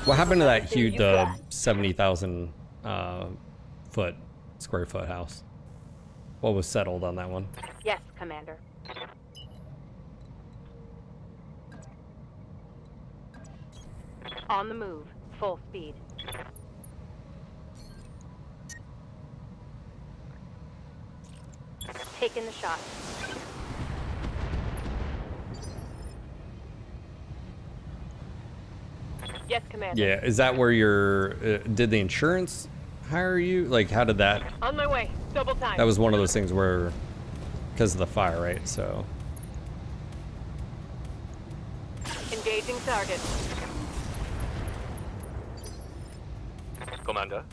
What happened to that huge 70,000 square foot house? What was settled on that one? Yes, Commander. On the move. Full speed. Taking the shot. Yes, Commander. Yeah, is that where your did the insurance hire you? Like, how did that? On my way. Double time. That was one of those things where, because of the fire, right? So. Engaging target. Commander.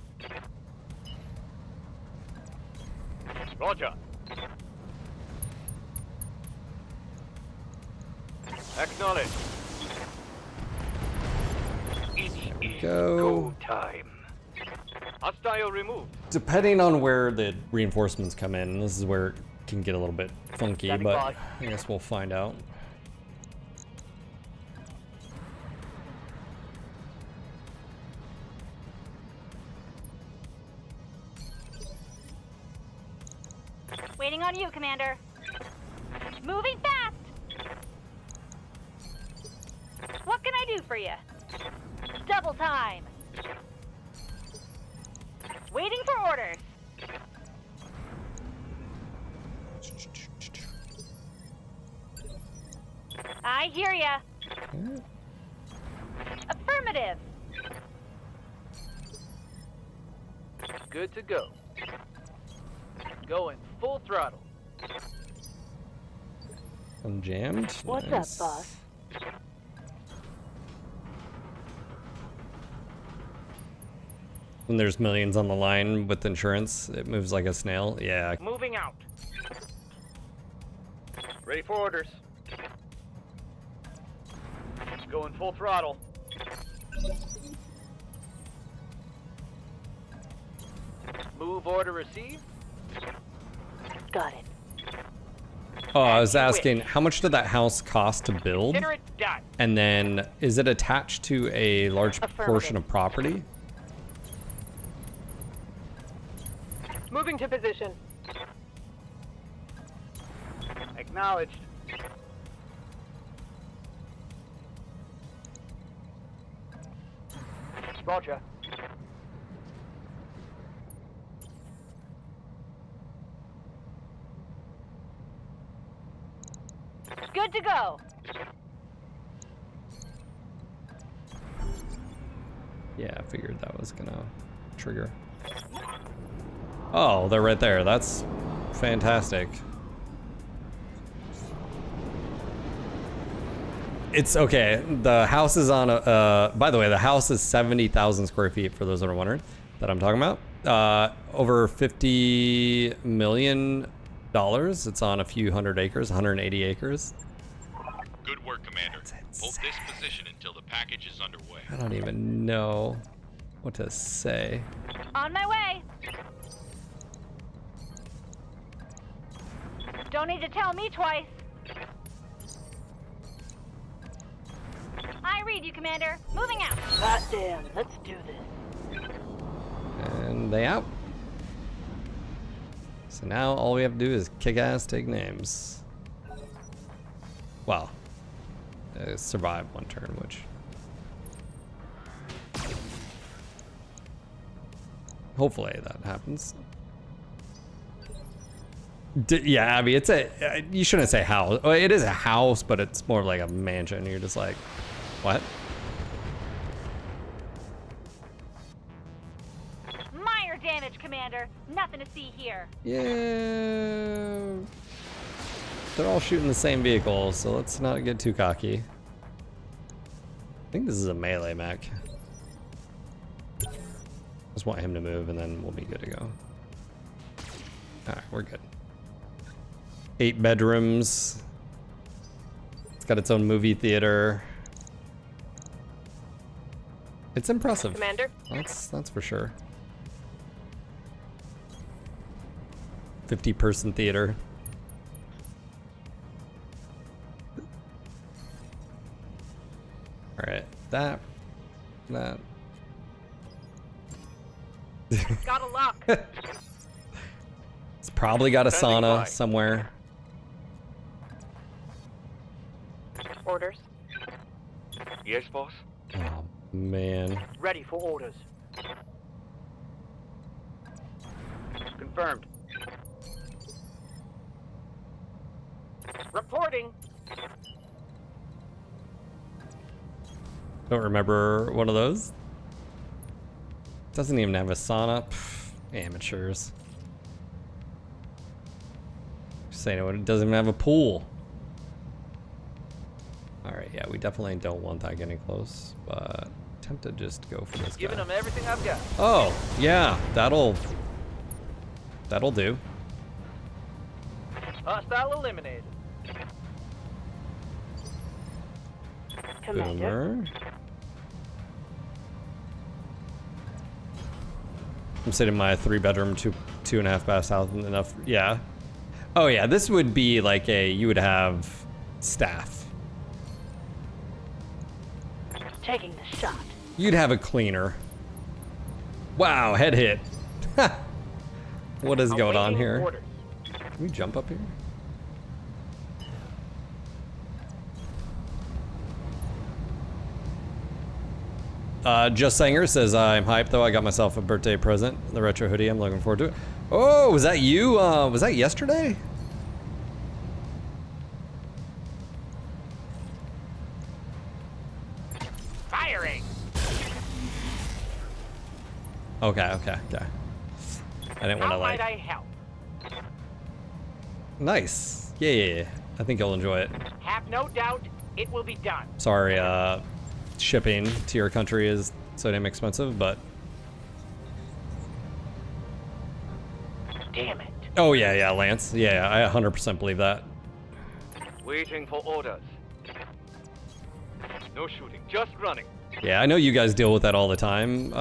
Roger. Acknowledge. There we go. Time. Hostile removed. Depending on where the reinforcements come in, this is where it can get a little bit funky, Standing but by. I guess we'll find out. Waiting on you, Commander. Moving fast. What can I do for you? Double time. Waiting for orders. I hear ya. Affirmative. Good to go. Going full throttle. Unjammed. What's Nice. up, boss? When there's millions on the line with insurance, it moves like a snail. Yeah. Moving out. Ready for orders. Going full throttle. Move order received. Got it. Oh, I was asking, how much did that house cost to build? Consider it done. And then, is it attached to a large portion of property? Moving to position. Acknowledged. Roger. Good to go. Yeah, I figured that was gonna trigger. Oh, they're right there. That's fantastic. It's okay. The house is on a, by the way, the house is 70,000 square feet for those that are wondering that I'm talking about. Over $50 million. It's on a few hundred acres, 180 acres. Good work, Commander. Hold this position until the package is underway. I don't even know what to say. On my way. Don't need to tell me twice. I read you, Commander. Moving out. Hot damn. Let's do this. And they out. So now all we have to do is kick ass, take names. Well, survive one turn, which hopefully that happens. Yeah, Abby, it's a, you shouldn't say house. Well, it is a house, but it's more like a mansion. You're just like, what? Minor damage, Commander. Nothing to see here. Yeah. They're all shooting the same vehicle, so let's not get too cocky. I think this is a melee mech. Just want him to move and then we'll be good to go. Alright, we're good. 8 bedrooms. It's got its own movie theater. It's impressive. Commander? That's for sure. 50-person theater. Alright, that. Got a lock. It's probably got a Standing sauna by. somewhere. Orders. Yes, boss. Oh, man. Ready for orders. Confirmed. Reporting. Don't remember one of those. Doesn't even have a sauna. Pff, amateurs. Just saying it doesn't even have a pool. Alright, yeah, we definitely don't want that getting close, but tempted just to go for this Giving guy. them everything I've got. Oh, yeah, that'll do. Hostile eliminated. Commander. Boomer. I'm sitting in my 3-bedroom, 2.5 bath house enough. Yeah. Oh yeah, this would be like you would have staff. Taking the shot. You'd have a cleaner. Wow, head hit. What is going on here? Orders. Can we jump up here? Just Sanger says, I'm hyped though. I got myself a birthday present, the retro hoodie. I'm looking forward to it. Oh, was that you? Was that yesterday? Firing. Okay. I didn't want to How might like. I help? Nice. Yeah. I think you'll enjoy it. Have no doubt it will be done. Sorry, shipping to your country is so damn expensive, but... Damn it. Oh, yeah, Lance. Yeah, I 100% believe that. Waiting for orders. No shooting, just running. Yeah, I know you guys deal with that all the time,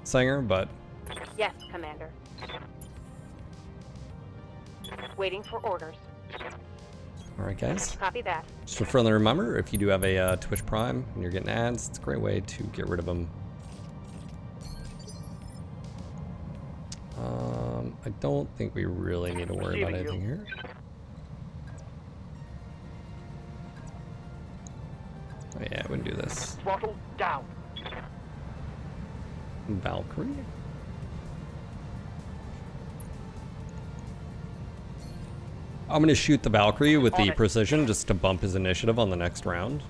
Sanger, but... Yes, Commander. Waiting for orders. Alright, guys. Copy that. Just a friendly reminder, if you do have a Twitch Prime and you're getting ads, it's a great way to get rid of them. I don't think we really need to worry about anything here. Oh yeah, we can do this. Throttle down. Valkyrie? I'm gonna shoot the Valkyrie with the precision just to bump his initiative on the next round.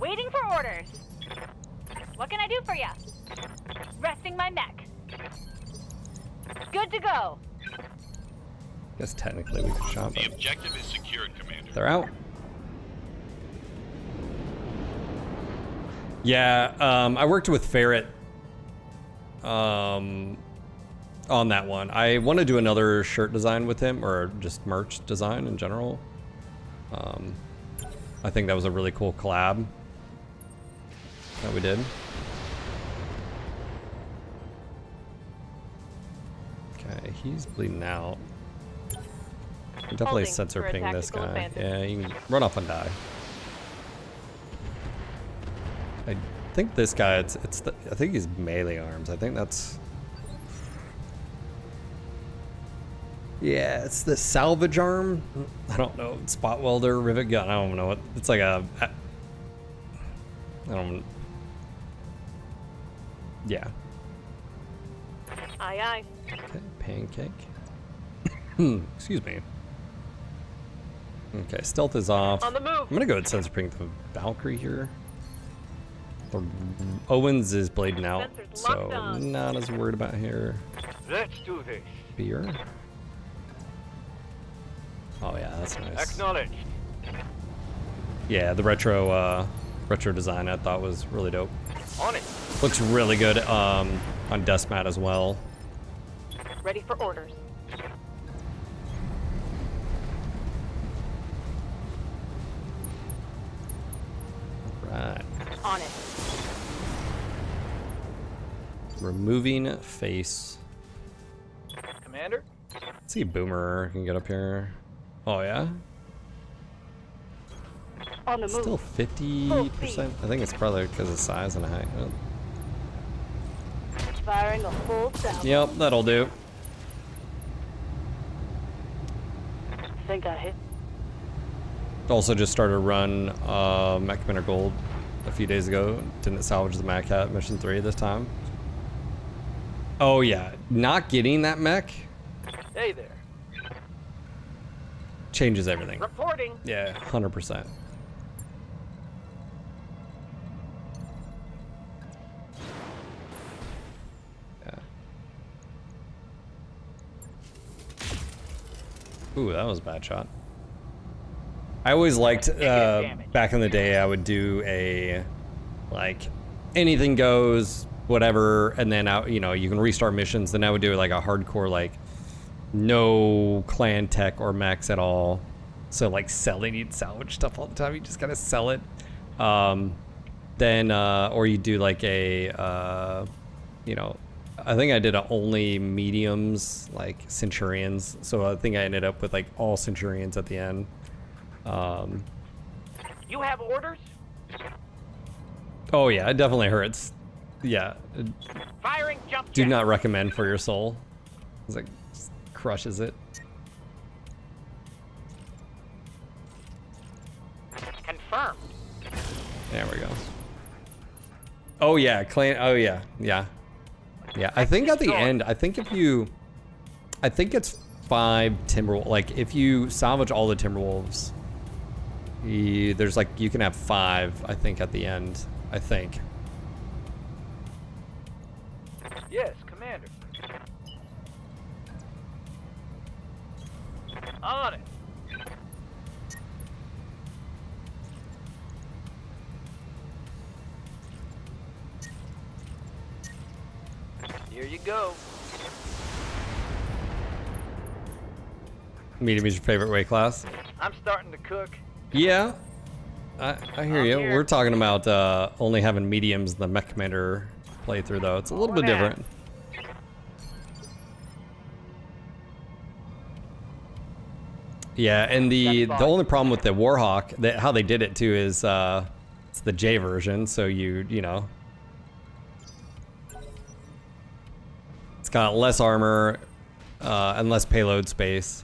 Waiting for orders. What can I do for you? Resting my mech. Good to go. I guess technically we could shot, but The objective is secured, Commander. they're out. Yeah, I worked with Ferret on that one. I want to do another shirt design with him, or just merch design in general. I think that was a really cool collab that we did. Okay, he's bleeding out. Definitely Holding sensor for a ping this tactical guy. advantage. Yeah, you can run off and die. I think this guy, I think he's melee arms. I think that's... Yeah, it's the salvage arm. I don't know, spot welder, rivet gun. I don't know what, it's like a... I don't... Yeah. Aye, aye. Okay, pancake. Excuse me. Okay, stealth is off. On the move. I'm gonna go ahead and sensor ping the Valkyrie here. Owens is blading out, Sensor's locked so on. not as worried about here. Let's do this. Beer. Oh yeah, that's nice. Acknowledged. Yeah, the retro design I thought was really dope. On it. Looks really good on Deskmat as well. Ready for orders. Right. On it. Removing face. Commander? Let's see if Boomer can get up here. Oh yeah? On the move. Still 50%? I think it's probably because of size and height. Oh. Firing a full salvo. Yep, that'll do. Think I hit. Also just started a run Mech Commander Gold a few days ago. Didn't salvage the Mech at Mission 3 this time. Oh yeah, not getting that mech Hey there. changes everything. Reporting. Yeah, 100%. Yeah. Ooh, that was a bad shot. I always liked, back in the day, I would do a, like, anything goes, whatever, and then, you know, you can restart missions. Then I would do, like, a hardcore, like, no clan tech or mechs at all. So, like, selling, you'd salvage stuff all the time. You just gotta sell it. Then, or you do, like, a, you know, I think I did a only mediums, like, Centurions. So I think I ended up with, like, all Centurions at the end. You have orders? Oh yeah, it definitely hurts. Yeah. Firing jump Do jet. not recommend for your soul. It's like, just crushes it. Confirmed. There we go. Oh yeah, clan. Oh yeah, yeah. Yeah, I think at the end, I think it's 5 Timberwolves. Like, if you salvage all the Timberwolves, there's like, you can have 5, I think, at the end. I think. Yes, Commander. On it. Here you go. Medium is your favorite weight class? I'm starting to cook. Yeah. I hear I'm you. here. We're talking about only having mediums in the Mech Commander playthrough, though. It's a little bit different. Yeah, and the only problem with the Warhawk, how they did it too, is it's the J version, so you know, it's got less armor and less payload space.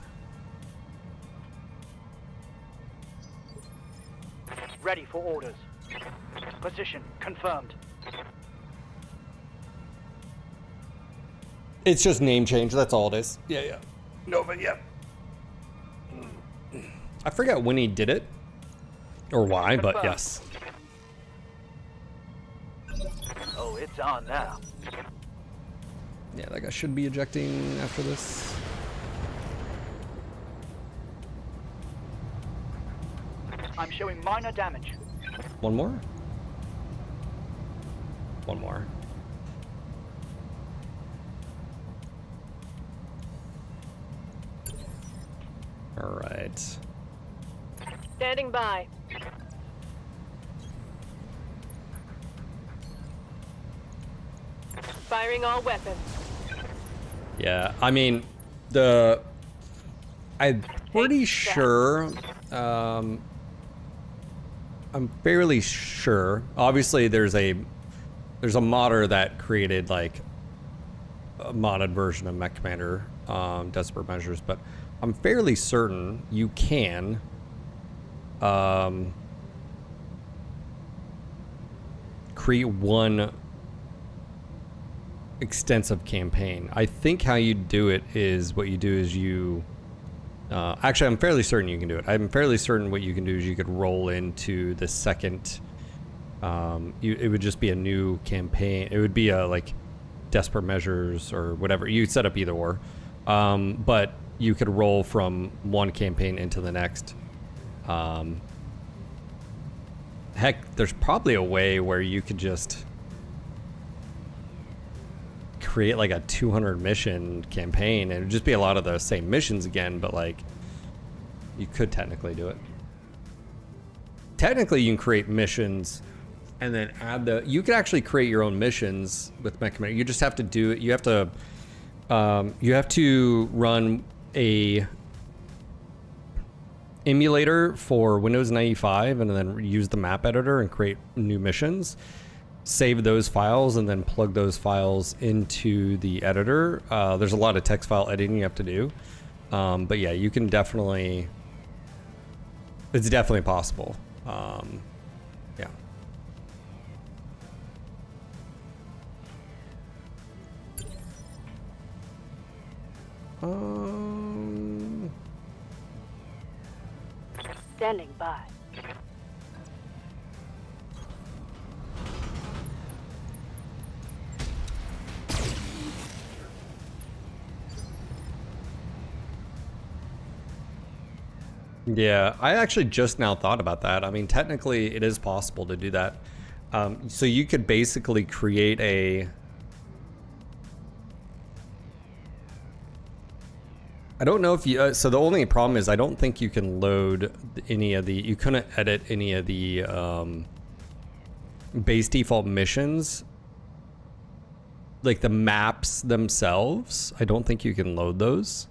Ready for orders. Position confirmed. It's just name change, that's all it is. Yeah. No, but yeah. I forget when he did it or why, but yes. Oh, it's on now. Yeah, that guy should be ejecting after this. I'm showing minor damage. One more? One more. All right. Standing by. Firing all weapons. Yeah, I mean, I'm pretty sure, I'm fairly sure, obviously there's a modder that created like a modded version of Mech Commander, Desperate Measures, but I'm fairly certain you can create one extensive campaign. I think how you do it is what you do is you actually, I'm fairly certain you can do it. I'm fairly certain what you can do is you could roll into the second it would just be a new campaign. It would be a like Desperate Measures or whatever. You set up either or, but you could roll from one campaign into the next. Heck, there's probably a way where you could just create like a 200 mission campaign and it would just be a lot of the same missions again, but like you could technically do it. Technically you can create missions and then add you could actually create your own missions with Mech Commander. You just have to do it. You have to run a emulator for Windows 95 and then use the map editor and create new missions, save those files and then plug those files into the editor. There's a lot of text file editing you have to do, but yeah, you can definitely, it's definitely possible. Yeah. Standing by. Yeah, I actually just now thought about that. I mean, technically it is possible to do that. So you could basically create a... I don't know if you... so the only problem is I don't think you can load any of the... You couldn't edit any of the base default missions. Like the maps themselves. I don't think you can load those.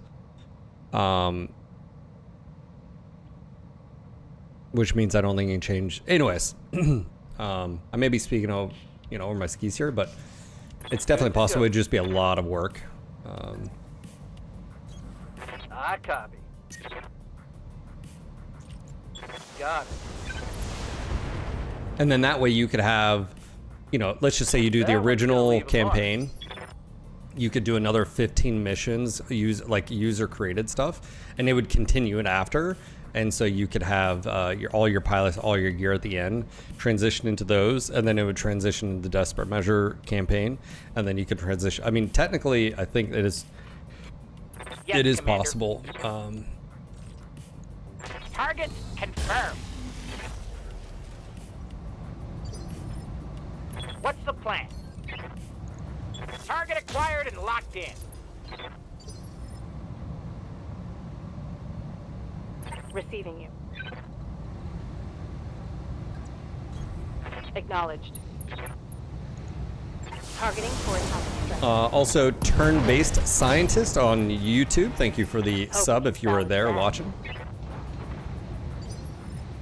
Which means I don't think you can change. Anyways, I may be speaking of, over my skis here, but it's definitely possible. It'd just be a lot of work. I copy. Got it. And then that way you could have, let's just say you do the original campaign. You could do another 15 missions, use like user created stuff, and it would continue it after. And so you could have all your pilots, all your gear at the end, transition into those, and then it would transition into the Desperate Measure campaign, and then you could transition. I mean, technically, I think it is possible. Target confirmed. What's the plan? Target acquired and locked in. Receiving you. Acknowledged. Targeting for atomic strike. Also, Turn-Based Scientist on YouTube. Thank you for the sub if you were there watching.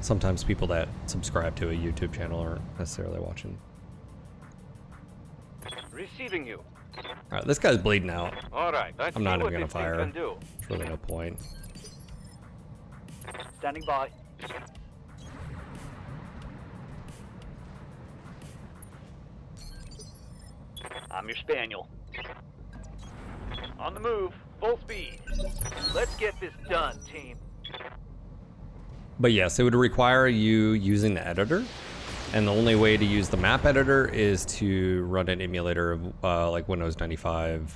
Sometimes people that subscribe to a YouTube channel aren't necessarily watching. Receiving you. Alright, this guy's bleeding out. Alright, I'm not even gonna fire. There's really no point. Standing by. I'm your spaniel. On the move, full speed. Let's get this done, team. But yes, it would require you using the editor. And the only way to use the map editor is to run an emulator of like Windows 95,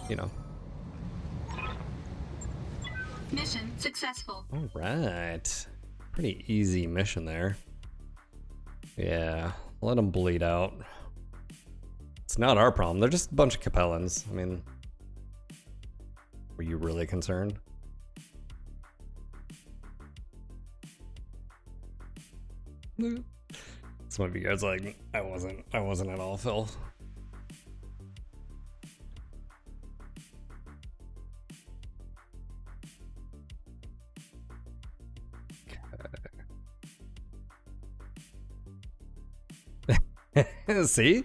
you know. Mission successful. All right. Pretty easy mission there. Yeah, let them bleed out. It's not our problem. They're just a bunch of Capellans. I mean, were you really concerned? Some of you guys like, I wasn't at all, Phil. Okay. See?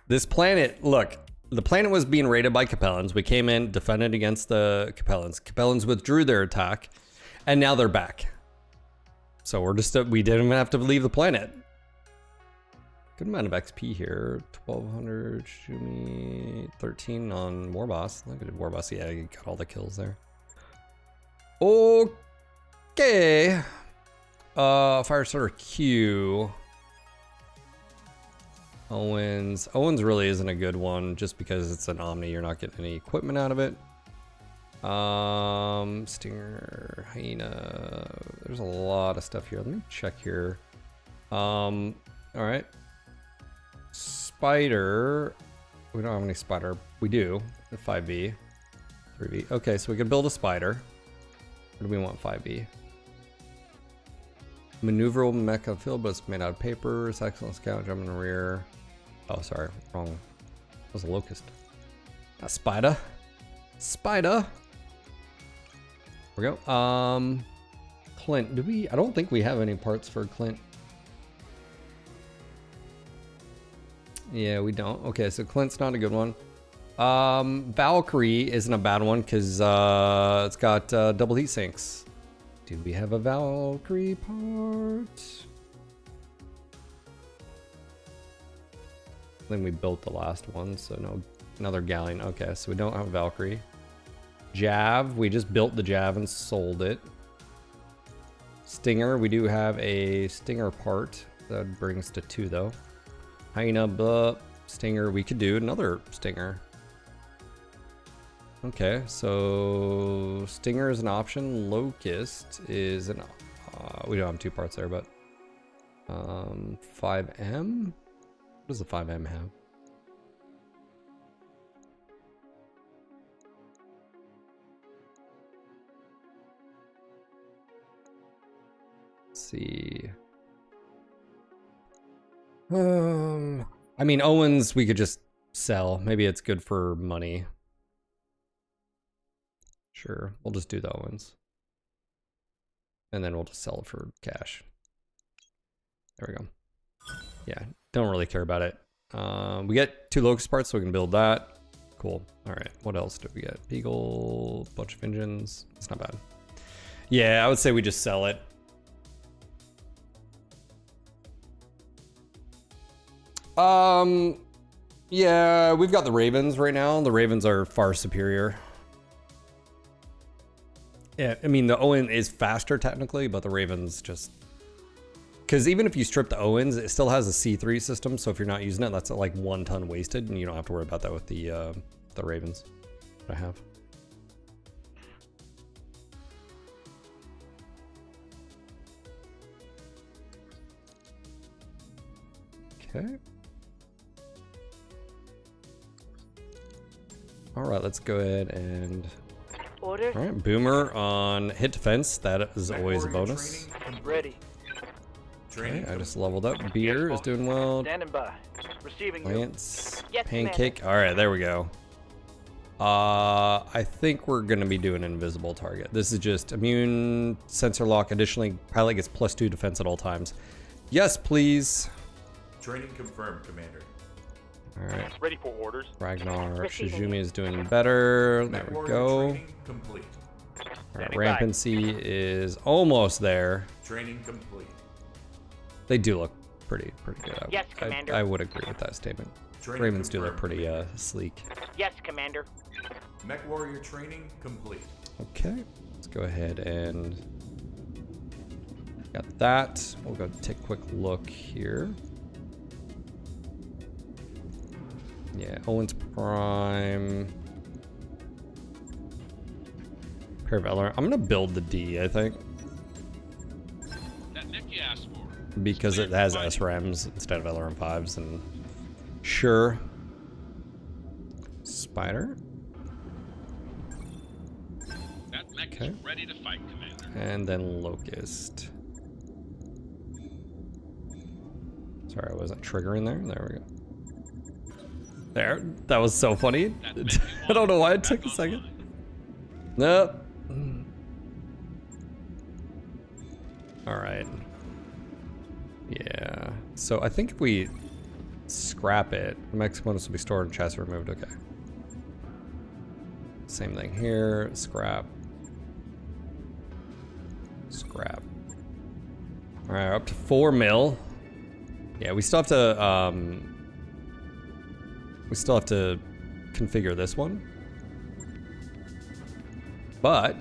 This planet, look, the planet was being raided by Capellans. We came in, defended against the Capellans. Capellans withdrew their attack, and now they're back. So we didn't even have to leave the planet. Good amount of XP here. 1200, shoot me 13 on War Boss. Look at War Boss. Yeah, you got all the kills there. Okay. Firestarter Q. Owens really isn't a good one just because it's an Omni. You're not getting any equipment out of it. Stinger, Hyena. There's a lot of stuff here. Let me check here. All right. Spider. We don't have any spider. We do. 5B. 3B. Okay, so we can build a spider. What do we want 5B? Maneuverable mecha field, but it's made out of paper. It's excellent scout, jump in the rear. Oh, sorry. Wrong. That was a locust. A spider. Spider. There we go. Clint, do we? I don't think we have any parts for Clint. Yeah, we don't. Okay, so Clint's not a good one. Valkyrie isn't a bad one because it's got double heat sinks. Do we have a Valkyrie part? I think we built the last one, so no, another galleon. Okay, so we don't have a Valkyrie. Jav, we just built the Jav and sold it. Stinger, we do have a Stinger part. That brings to 2 though. Hyena, Stinger, we could do another Stinger. Okay, so Stinger is an option. Locust is an, we don't have 2 parts there, but 5M? What does the 5M have? Let's see. I mean, Owens we could just sell. Maybe it's good for money. Sure, we'll just do the Owens. And then we'll just sell it for cash. There we go. Yeah, don't really care about it. We get 2 locust parts, so we can build that. Cool. All right, what else do we get? Beagle, bunch of engines. It's not bad. Yeah, I would say we just sell it. Yeah, we've got the Ravens right now. The Ravens are far superior. Yeah, I mean, the Owen is faster technically, but the Raven's just... Because even if you strip the Owens, it still has a C3 system, so if you're not using it, that's like 1 ton wasted, and you don't have to worry about that with the Ravens that I have. Okay. All right, let's go ahead and... Order. All right, Boomer on hit defense. That is always a bonus. Ready. Okay, I just leveled up. Beer is doing well. Standing by. Receiving you. Lance, Yes, Pancake. All right, there we go. I think we're gonna be doing invisible target. This is just immune sensor lock. Additionally, pilot gets +2 defense at all times. Yes, please. Training confirmed, Commander. All right. Ready for orders. Ragnar Shizumi is doing better. There we go. Complete. All right, Rampancy is almost there. Training complete. They do look pretty good. Yes, Commander. I would agree with that statement. Ravens do look pretty sleek. Yes, Commander. Mech Warrior training complete. Okay, let's go ahead and got that. We'll go take a quick look here. Yeah, Owens Prime. Pair of LR. I'm gonna build the D, I think. That mech you asked for. Because it has SRAMs instead of LRM5s, and sure. Spider. That mech is ready to fight, Commander. And then Locust. Sorry, I wasn't triggering there. There we go. There. That was so funny. I don't know why it took a second. Nope. Alright. Yeah. So I think if we scrap it, the mech components will be stored and chassis removed. Okay. Same thing here. Scrap. Scrap. Alright, up to 4 mil. Yeah, we still have to configure this one. But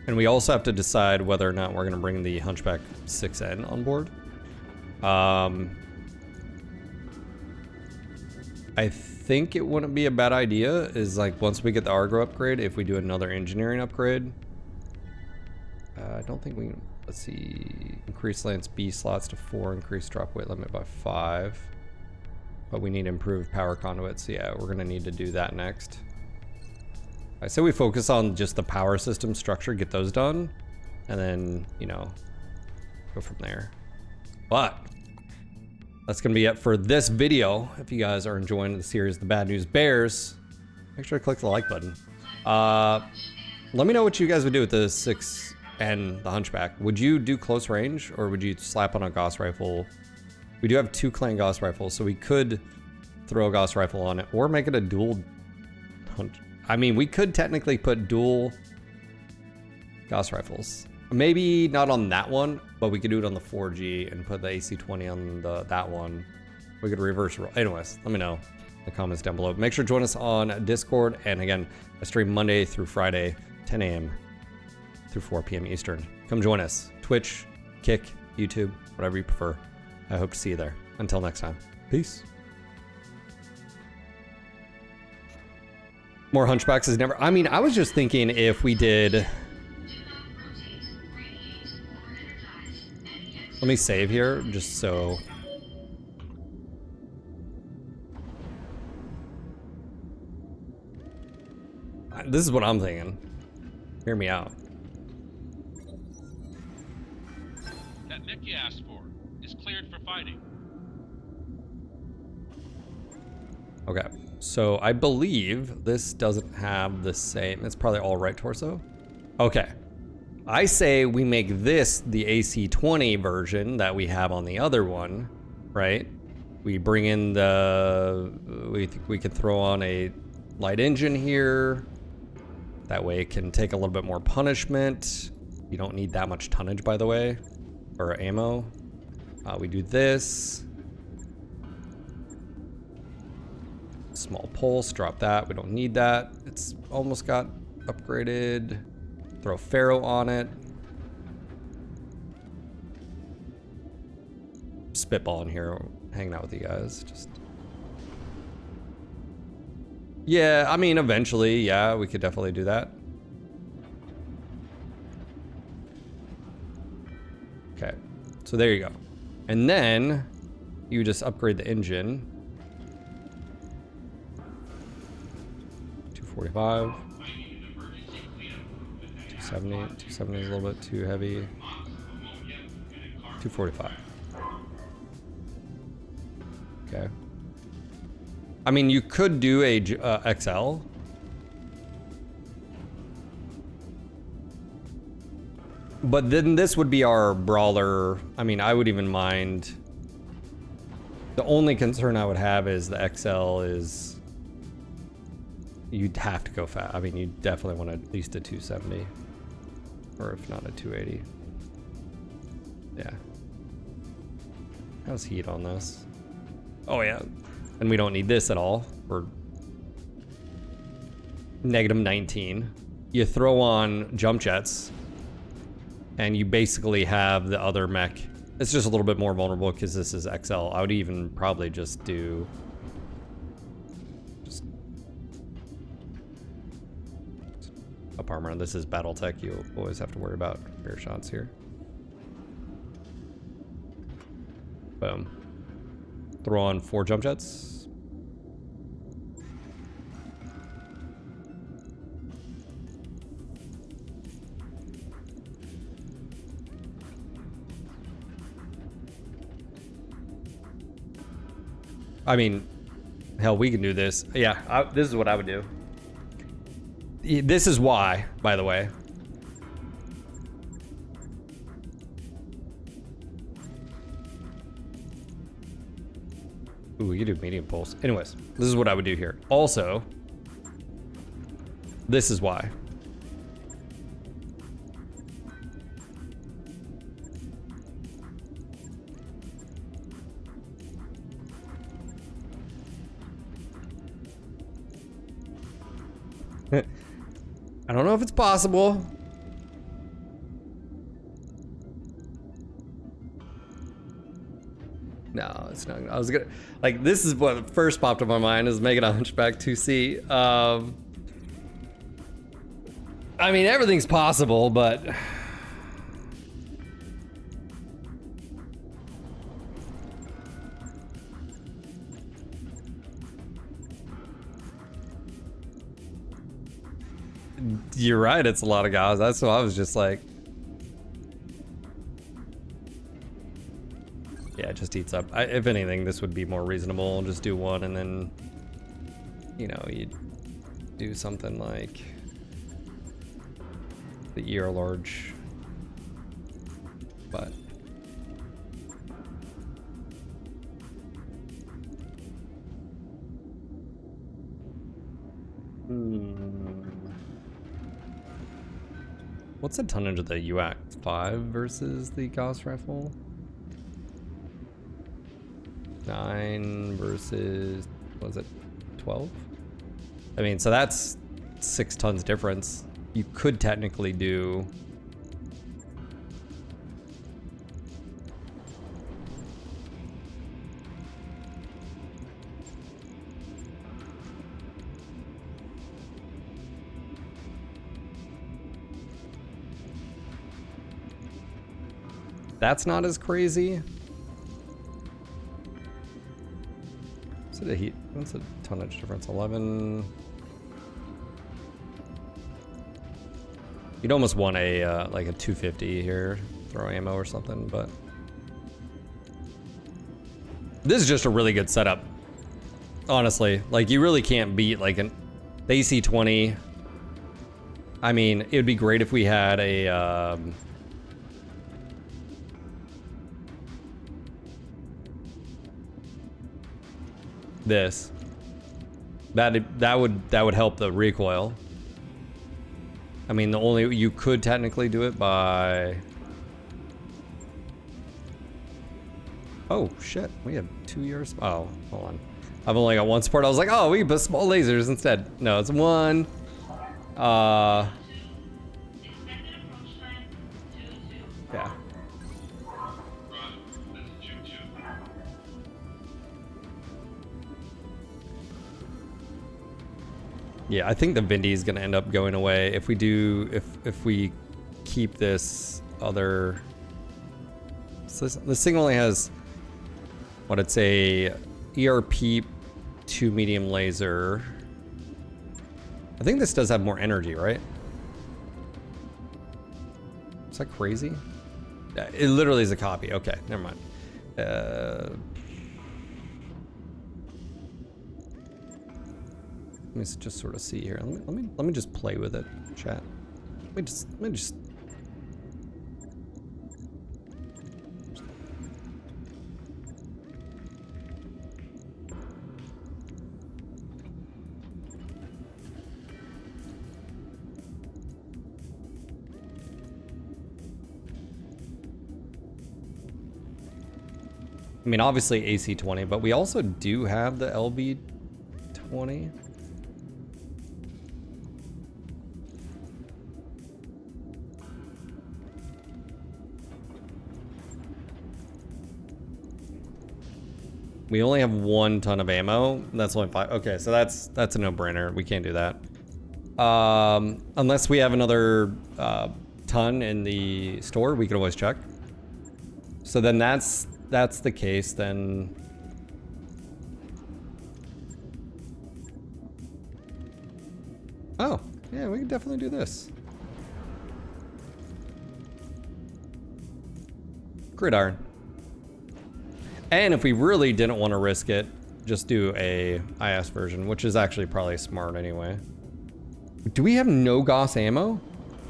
and we also have to decide whether or not we're going to bring the Hunchback 6N on board. I think it wouldn't be a bad idea is like once we get the Argo upgrade, if we do another engineering upgrade. I don't think we, let's see, increase Lance B slots to 4, increase drop weight limit by 5. But we need improved power conduits. So yeah, we're gonna need to do that next. I say we focus on just the power system structure, get those done, and then, you know, go from there. But that's gonna be it for this video. If you guys are enjoying the series, The Bad News Bears, make sure to click the like button. Let me know what you guys would do with the 6 and the Hunchback. Would you do close range, or would you slap on a Gauss rifle? We do have 2 clan Gauss rifles, so we could throw a Gauss rifle on it, or make it a dual hunt. I mean, we could technically put dual Gauss rifles. Maybe not on that one, but we could do it on the 4G and put the AC-20 on that one. We could reverse roll. Anyways, let me know in the comments down below. Make sure to join us on Discord. And again, I stream Monday through Friday, 10 a.m. through 4 p.m. Eastern. Come join us. Twitch, Kick, YouTube, whatever you prefer. I hope to see you there. Until next time. Peace. More Hunchbacks is never... I mean, I was just thinking if we did... Let me save here, just so... This is what I'm thinking. Hear me out. That mech you asked for is cleared for fighting. Okay, so I believe this doesn't have the same... It's probably all right torso. Okay. I say we make this the AC-20 version that we have on the other one, right? We bring in the... We think we could throw on a light engine here. That way it can take a little bit more punishment. You don't need that much tonnage, by the way, or ammo. We do this. Small pulse, drop that. We don't need that. It's almost got upgraded. Throw Pharaoh on it. Spitballing here, hanging out with you guys. Just. Yeah, I mean, eventually, yeah, we could definitely do that. Okay, so there you go. And then you just upgrade the engine. 245. 270. 270 is a little bit too heavy. 245. Okay. I mean, you could do a XL. But then this would be our brawler. I mean, I would even mind. The only concern I would have is the XL is you'd have to go fast. I mean, you definitely want at least a 270, or if not a 280. Yeah. How's heat on this? Oh yeah, and we don't need this at all. We're -19. You throw on jump jets, and you basically have the other mech. It's just a little bit more vulnerable because this is XL. I would even probably just do up armor. This is BattleTech. You always have to worry about fair shots here. Boom. Throw on 4 jump jets. I mean, hell, we can do this. Yeah, this is what I would do. This is why, by the way. Ooh, we could do medium pulse. Anyways, this is what I would do here. Also, this is why. I don't know if it's possible. No, it's not. I was gonna, like, this is what first popped in my mind, is making a Hunchback 2C. I mean, everything's possible, but you're right, it's a lot of guys. That's what I was just like. Yeah, it just eats up. If anything, this would be more reasonable. Just do one and then, you know, you do something like the ER large. But what's the tonnage of the UAC 5 versus the Gauss rifle? 9 versus, what was it, 12? I mean, so that's 6 tons difference. You could technically do that's not as crazy. What's the heat? What's the tonnage difference? 11. You'd almost want a like a 250 here, throw ammo or something, but this is just a really good setup. Honestly, like, you really can't beat like the AC-20. I mean, it would be great if we had a this. That would help the recoil. I mean, you could technically do it by. Oh shit, we have 2 years. Oh, hold on. I've only got one support. I was like, oh, we can put small lasers instead. No, it's one. Yeah. Yeah, I think the Vindy is gonna end up going away if we do, if we keep this other. So this thing only has what I'd say ERP 2 medium laser. I think this does have more energy, right? Is that crazy? Yeah, it literally is a copy. Okay, never mind. Let me just sort of see here. Let me just play with it, chat. Let me just. I mean, obviously AC-20, but we also do have the LB-20. We only have 1 ton of ammo. That's only 5. Okay, so that's a no-brainer. We can't do that. Unless we have another ton in the store, we could always check. So then that's the case, then. Oh, yeah, we can definitely do this. Gridiron. And if we really didn't want to risk it, just do a IS version, which is actually probably smart anyway. Do we have no Gauss ammo?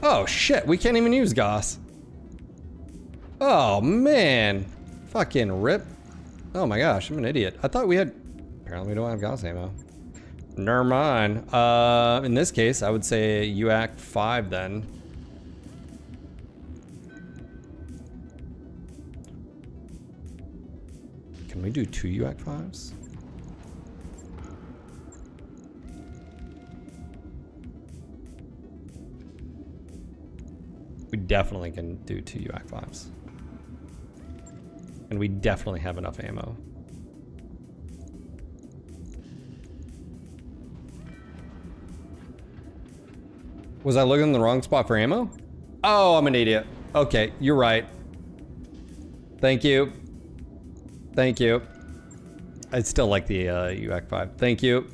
Oh shit, we can't even use Gauss. Oh man, fucking rip. Oh my gosh, I'm an idiot. I thought we had, apparently we don't have Gauss ammo. Never mind. In this case, I would say UAC 5 then. Can we do 2 UAC 5s? We definitely can do 2 UAC 5s. And we definitely have enough ammo. Was I looking in the wrong spot for ammo? Oh, I'm an idiot. Okay, you're right. Thank you. Thank you. I still like the UAC 5. Thank you.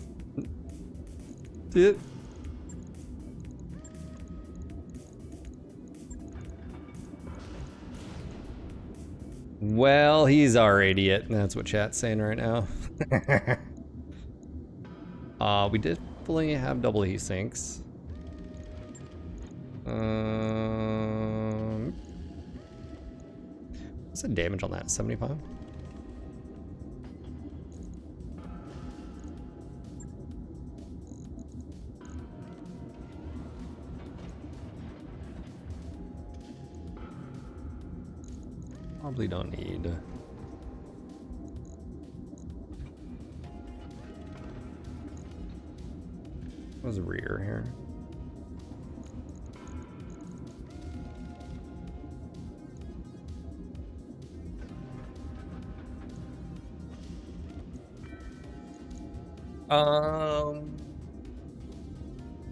Well, he's our idiot. That's what chat's saying right now. We definitely have double heat sinks. What's the damage on that? 75? Probably don't need. What's the rear here?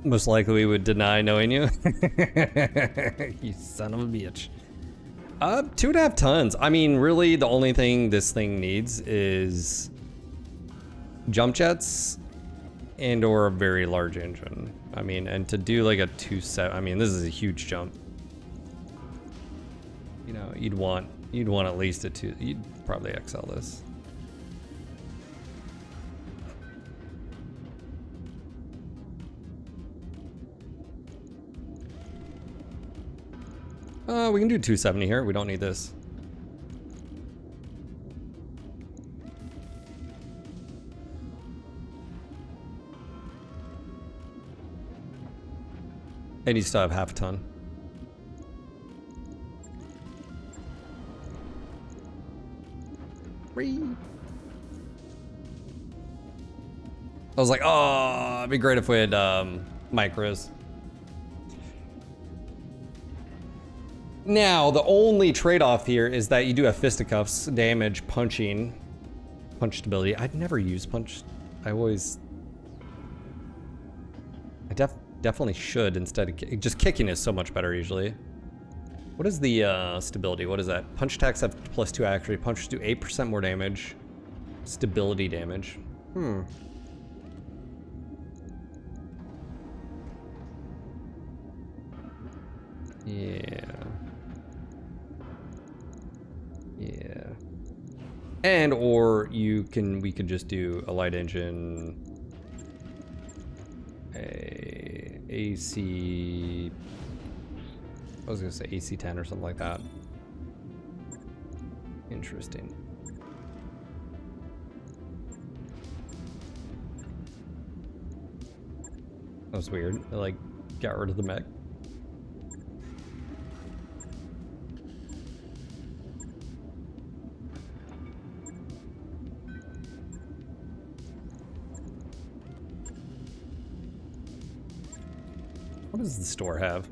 Most likely we would deny knowing you. You son of a bitch. 2.5 tons. I mean, really, the only thing this thing needs is jump jets and/or a very large engine. I mean, and to do like a 2.7. I mean, this is a huge jump. You know, you'd want at least a 2. You'd probably XL this. We can do 270 here. We don't need this. And you still have half a ton. I was like, oh, it'd be great if we had micros. Now, the only trade-off here is that you do have fisticuffs, damage, punching, punch stability. I'd never use punch. I definitely should instead of just kicking is so much better usually. What is the stability? What is that? Punch attacks have +2 accuracy. Punches do 8% more damage. Stability damage. Yeah. Yeah. And or we could just do a light engine, a AC. I was gonna say AC-10 or something like that. Interesting. That was weird. I like got rid of the mech. What does the store have?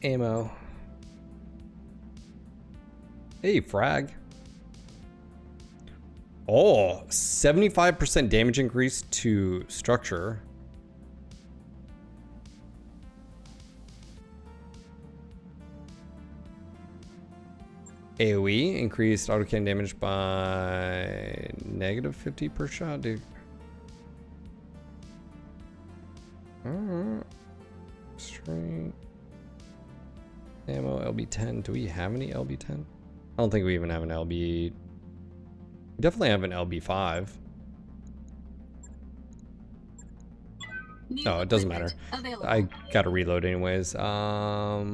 Ammo. Hey, frag. Oh, 75% damage increase to structure. AoE increased autocannon damage by -50 per shot, dude. Strength. Ammo, LB10. Do we have any LB10? I don't think we even have an LB. We definitely have an LB5. No, it doesn't matter. I gotta reload anyways. I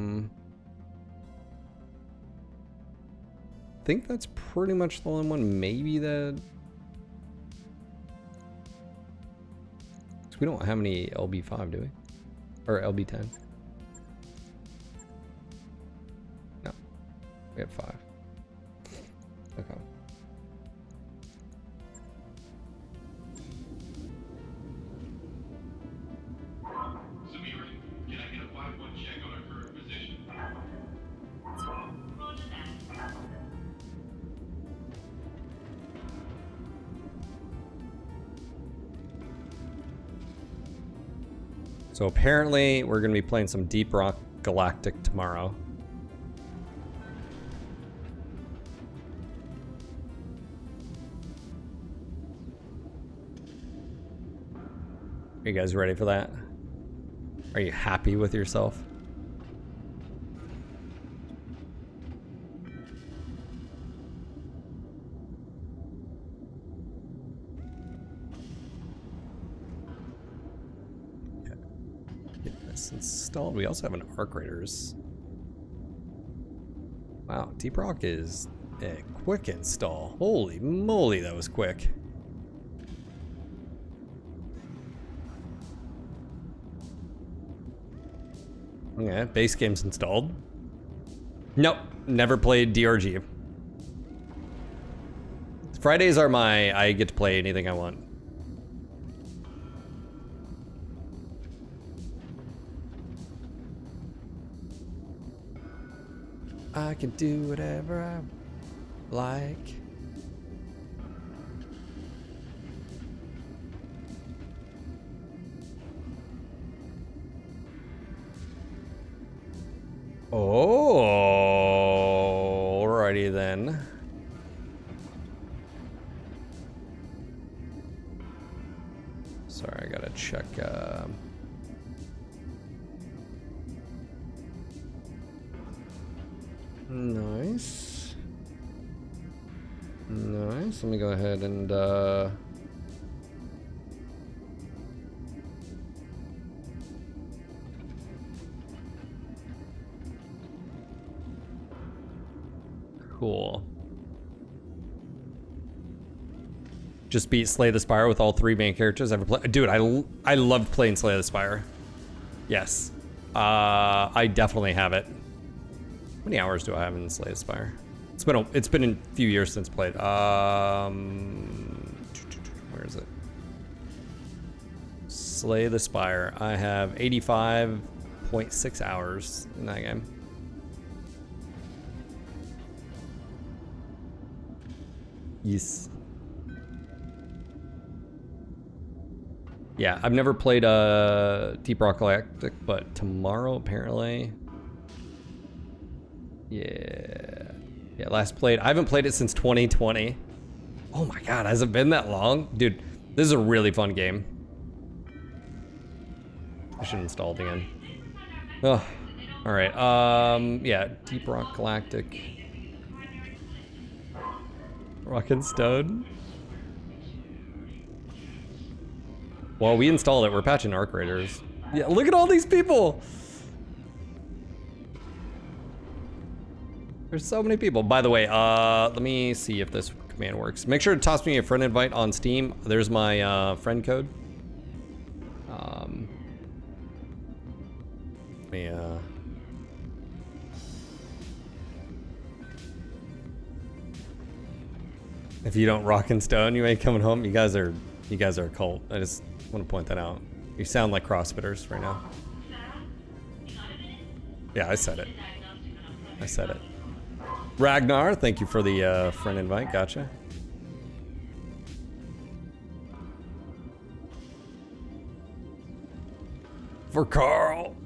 think that's pretty much the only one. Maybe that. We don't have any LB5, do we? Or LB10? No. We have 5. Okay. Samira, can I get a 5-1 check on our current position? Roger that. So apparently we're going to be playing some Deep Rock Galactic tomorrow. Are you guys ready for that? Are you happy with yourself? Installed. We also have an Arc Raiders. Wow, Deep Rock is a quick install. Holy moly, that was quick. Yeah, base game's installed. Nope, never played DRG. Fridays are I get to play anything I want. I can do whatever I like. Oh, alrighty then. Sorry, I gotta check. Nice. Nice. Let me go ahead and cool. Just beat Slay the Spire with all 3 main characters ever played. Dude, I loved playing Slay the Spire. Yes. I definitely have it. How many hours do I have in Slay the Spire? It's been a few years since played. Where is it? Slay the Spire. I have 85.6 hours in that game. Yes. Yeah, I've never played Deep Rock Galactic, but tomorrow apparently. Yeah. Yeah, last played. I haven't played it since 2020. Oh my god, has it been that long? Dude, this is a really fun game. I should install it again. Oh, all right. Yeah, Deep Rock Galactic. Rock and Stone. Well, we installed it. We're patching Arc Raiders. Yeah, look at all these people. There's so many people. By the way, let me see if this command works. Make sure to toss me a friend invite on Steam. There's my friend code. If you don't rock and stone, you ain't coming home. You guys are a cult. I just want to point that out. You sound like CrossFitters right now. Yeah, I said it. I said it. Ragnar, thank you for the friend invite. Gotcha. For Carl.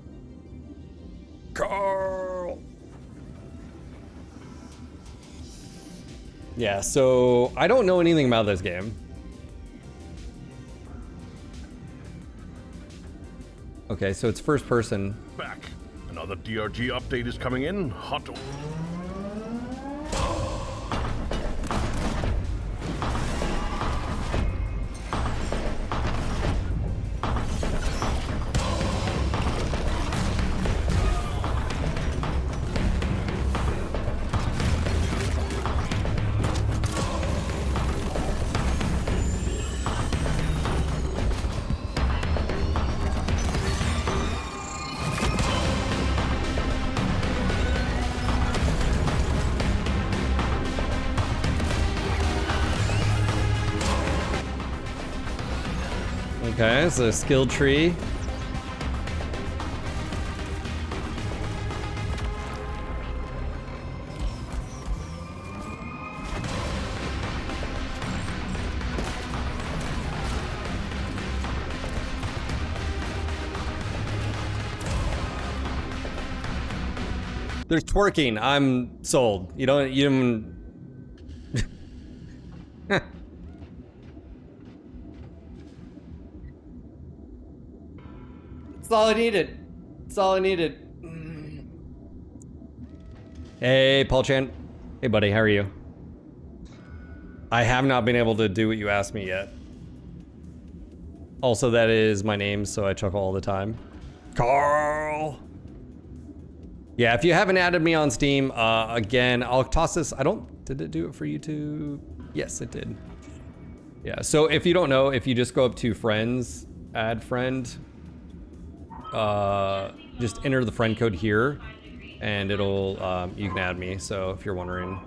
Carl. Yeah, so I don't know anything about this game. Okay, so it's first person. Back. Another DRG update is coming in. Hot. Okay, it's a skill tree. They're twerking. I'm sold. You don't. That's all I needed. That's all I needed. Hey, Paul Chan. Hey, buddy. How are you? I have not been able to do what you asked me yet. Also, that is my name, so I chuckle all the time. Carl. Yeah, if you haven't added me on Steam, again, I'll toss this. Did it do it for YouTube? Yes, it did. Yeah, so if you don't know, if you just go up to friends, add friend, just enter the friend code here and it'll, you can add me. So if you're wondering,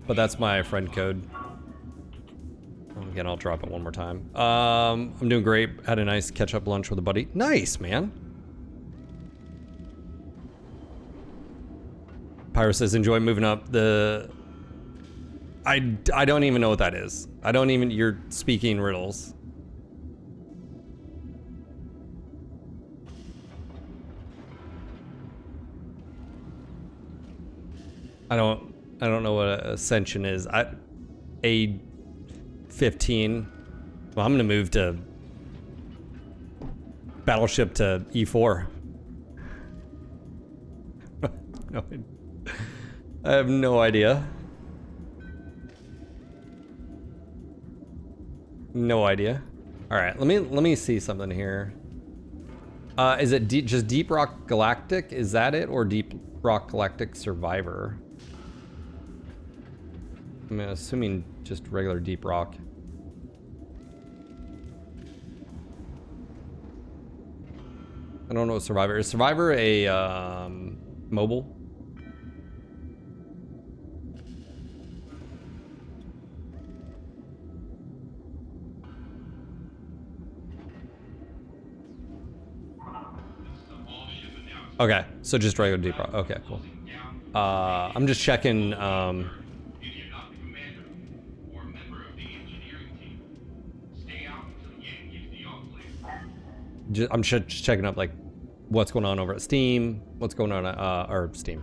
but that's my friend code. Again, I'll drop it one more time. I'm doing great. Had a nice catch up lunch with a buddy. Nice, man. Pyro says, enjoy moving up the... I don't even know what that is. You're speaking riddles. I don't know what ascension is. A15. Well, I'm gonna move to battleship to E4. No, I have no idea. No idea. All right, let me see something here. Is it just Deep Rock Galactic? Is that it, or Deep Rock Galactic Survivor? I'm assuming just regular Deep Rock. I don't know what Survivor is. Survivor a mobile? Okay, so just regular defrost. Okay, cool. I'm just checking. If you're not the commander or a member of the engineering team, stay out until Yen gives the all clear. I'm just checking up like what's going on over at Steam, what's going on or Steam,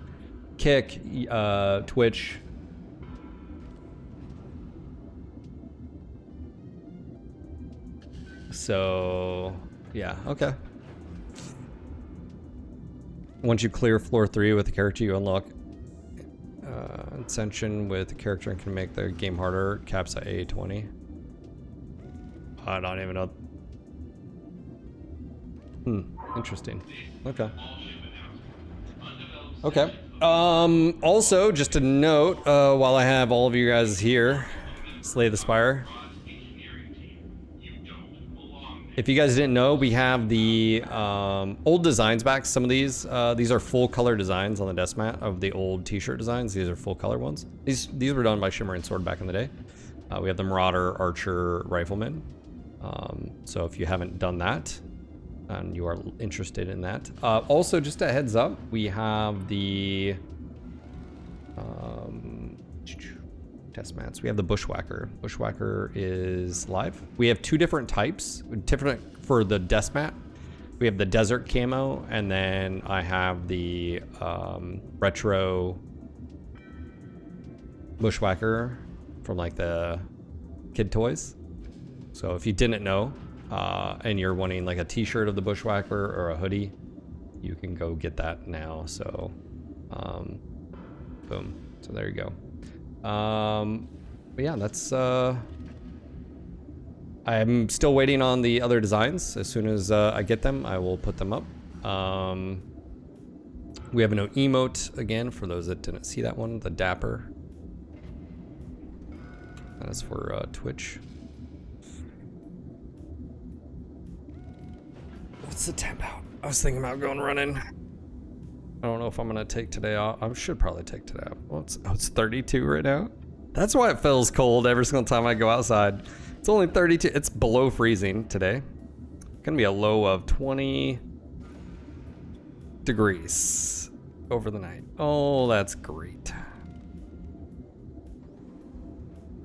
Kick, Twitch. So yeah, okay. Once you clear floor 3 with the character, you unlock Ascension with the character and can make the game harder. Caps at A20. I don't even know. Interesting. Okay. Okay. Also, just a note, while I have all of you guys here, Slay the Spire. If you guys didn't know, we have the old designs back. Some of these are full color designs on the desk mat of the old t-shirt designs. These are full color ones. These were done by Shimmer and Sword back in the day. We have the Marauder, Archer, Rifleman. So if you haven't done that, and you are interested in that. Also, just a heads up, we have the test mats. We have the Bushwhacker. Bushwhacker is live. We have 2 different types, different for the desk mat. We have the desert camo, and then I have the retro Bushwhacker from like the kid toys. So if you didn't know, and you're wanting like a t-shirt of the Bushwhacker or a hoodie, you can go get that now. So boom. So there you go. But yeah, that's I'm still waiting on the other designs. As soon as I get them, I will put them up. We have an emote again for those that didn't see that one, the Dapper. That is for Twitch. What's the temp out? I was thinking about going running. I don't know if I'm gonna take today off. I should probably take today off. Well, it's 32 right now. That's why it feels cold every single time I go outside. It's only 32. It's below freezing today. Gonna be a low of 20 degrees over the night. Oh, that's great.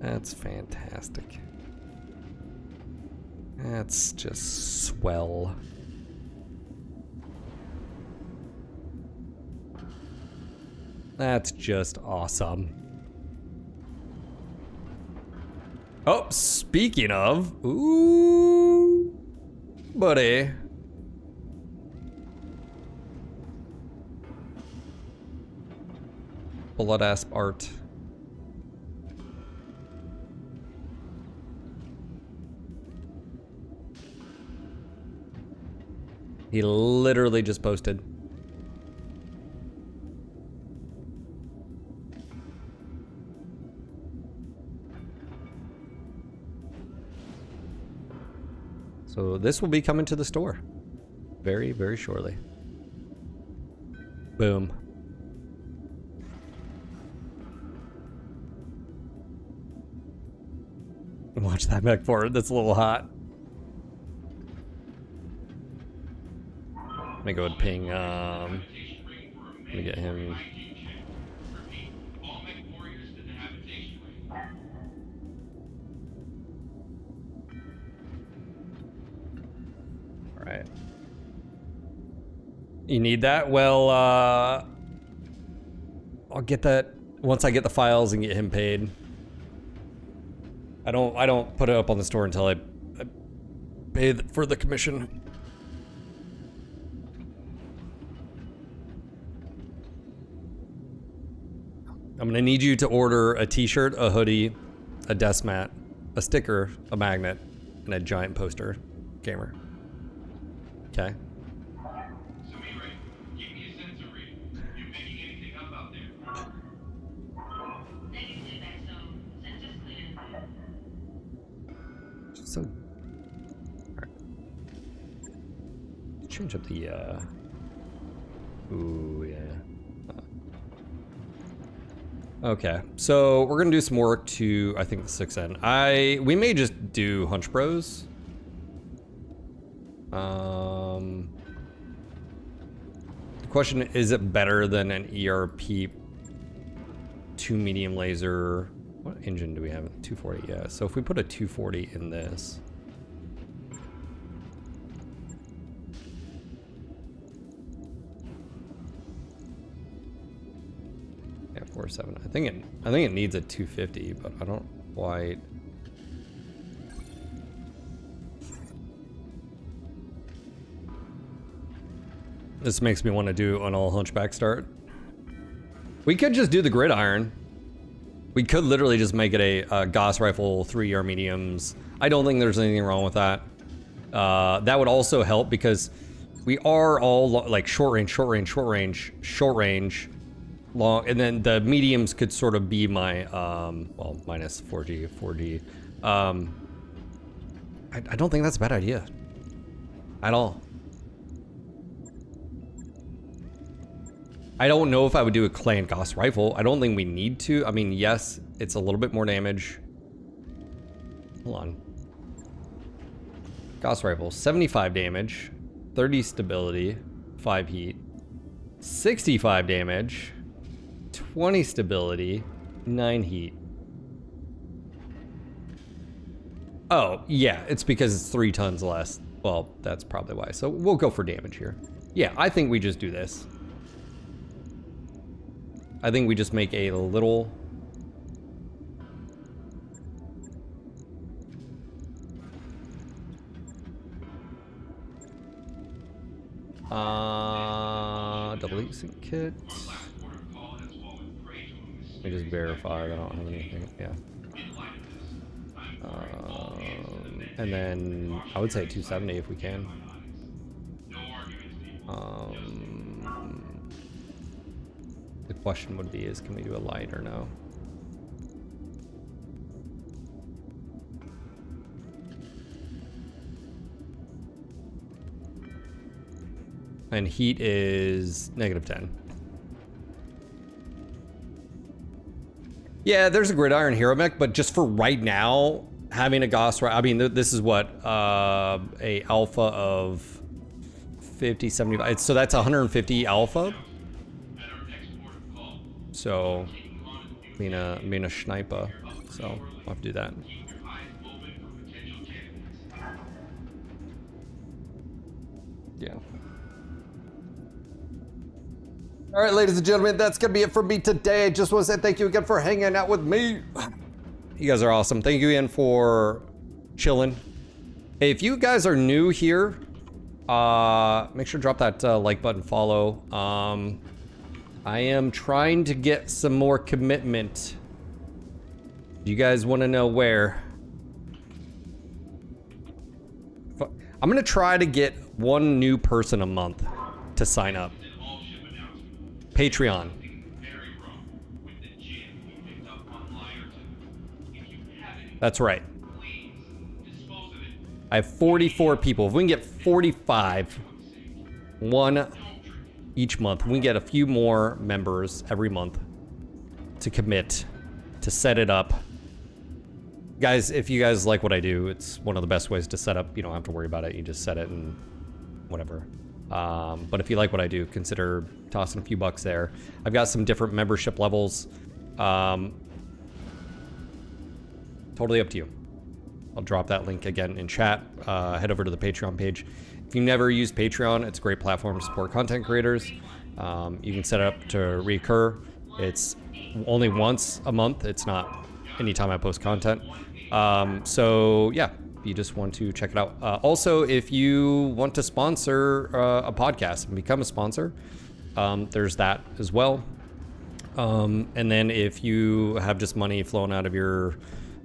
That's fantastic. That's just swell. That's just awesome. Oh, speaking of, ooh, buddy. Blood asp art. He literally just posted. So this will be coming to the store very, very shortly. Boom. Watch that back forward. That's a little hot. Let me go and ping. Let me get him. All right. You need that? Well, I'll get that once I get the files and get him paid. I don't put it up on the store until I pay for the commission. I'm gonna need you to order a t-shirt, a hoodie, a desk mat, a sticker, a magnet, and a giant poster. Gamer. Okay. So, alright. Change up the, ooh, yeah. Okay, so we're gonna do some work to, I think, the 6N. We may just do Hunch Bros. The question, is it better than an ERP 2 medium laser? What engine do we have? 240, yeah. So if we put a 240 in this. Yeah, 4.7. I think it needs a 250, but I don't quite. This makes me want to do an all hunchback start. We could just do the gridiron. We could literally just make it a Gauss rifle 3-yard mediums. I don't think there's anything wrong with that. That would also help because we are all like short range, long, and then the mediums could sort of be my well, minus 4G. I don't think that's a bad idea at all. I don't know if I would do a Clay and Gauss rifle. I don't think we need to. I mean, yes, it's a little bit more damage. Hold on. Gauss rifle, 75 damage, 30 stability, 5 heat, 65 damage, 20 stability, 9 heat. Oh, yeah, it's because it's 3 tons less. Well, that's probably why. So we'll go for damage here. Yeah, I think we just do this. I think we just make a little... double async kit. Let me just verify that I don't have anything. Yeah. And then I would say 270 if we can. The question would be is, can we do a light or no? And heat is -10. Yeah, there's a gridiron hero mech, but just for right now, having a Gauss, I mean, this is what, a alpha of 50, 75, so that's 150 alpha. So, being a sniper, so I'll have to do that. Yeah. All right, ladies and gentlemen, that's gonna be it for me today. I just want to say thank you again for hanging out with me. You guys are awesome. Thank you again for chilling. Hey, if you guys are new here, make sure to drop that like button, follow. I am trying to get some more commitment. Do you guys want to know where? I'm gonna try to get 1 new person a month to sign up. Patreon. That's right. I have 44 people. If we can get 45, 1 each month, we can get a few more members every month to commit, to set it up. Guys, if you guys like what I do, it's one of the best ways to set up. You don't have to worry about it. You just set it and whatever. But if you like what I do, consider tossing a few bucks there. I've got some different membership levels. Totally up to you. I'll drop that link again in chat. Head over to the Patreon page. If you've never used Patreon, it's a great platform to support content creators. You can set it up to recur. It's only once a month. It's not anytime I post content. So yeah, if you just want to check it out. Also, if you want to sponsor a podcast and become a sponsor, there's that as well. And then if you have just money flowing out of your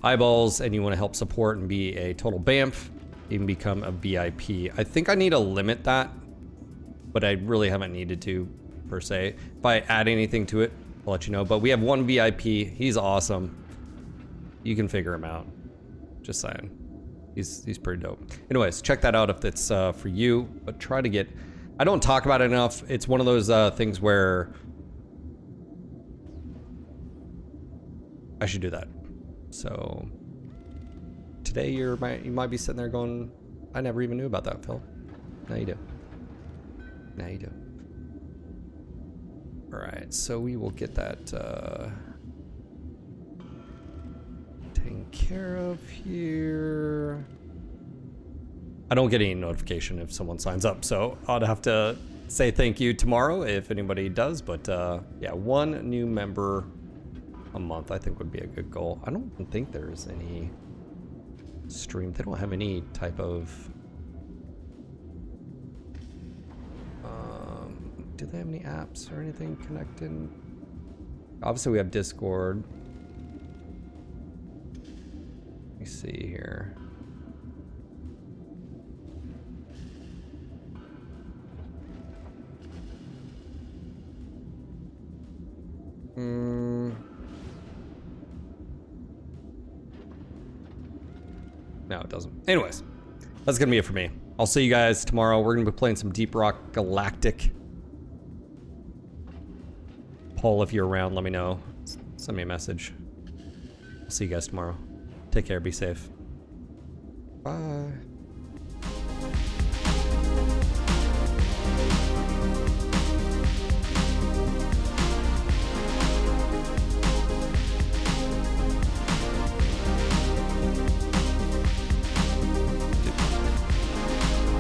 eyeballs and you want to help support and be a total BAMF, you can become a VIP. I think I need to limit that, but I really haven't needed to per se. If I add anything to it, I'll let you know. But we have 1 VIP. He's awesome. You can figure him out. Just saying. He's pretty dope. Anyways, check that out if that's for you. But try to get... I don't talk about it enough. It's one of those things where I should do that. So today you might be sitting there going, I never even knew about that, Phil. Now you do. Now you do. Alright, so we will get that taken care of here. I don't get any notification if someone signs up, so I'd have to say thank you tomorrow if anybody does, but yeah, 1 new member a month I think would be a good goal. I don't think there's any stream. They don't have any type of do they have any apps or anything connected? Obviously we have Discord. Let me see here. No, it doesn't. Anyways, that's gonna be it for me. I'll see you guys tomorrow. We're gonna be playing some Deep Rock Galactic. Paul, if you're around, let me know. Send me a message. I'll see you guys tomorrow. Take care, be safe. Bye.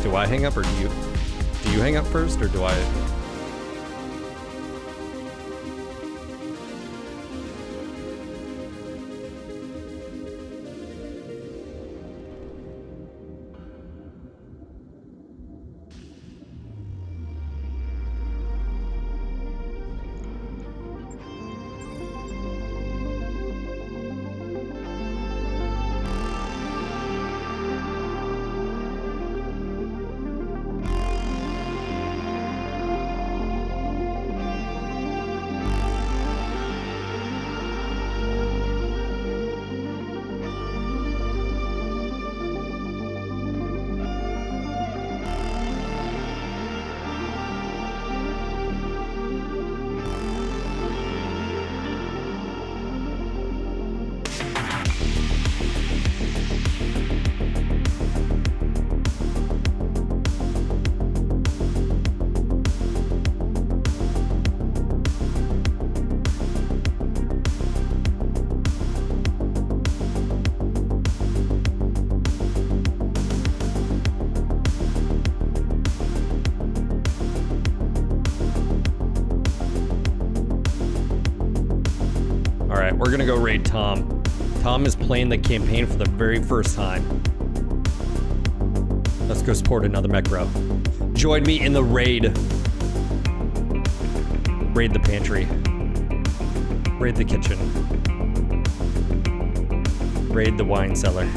Do I hang up or do you hang up first or do I? We're gonna go raid Tom. Tom is playing the campaign for the very first time. Let's go support another mech bro. Join me in the raid. Raid the pantry. Raid the kitchen. Raid the wine cellar.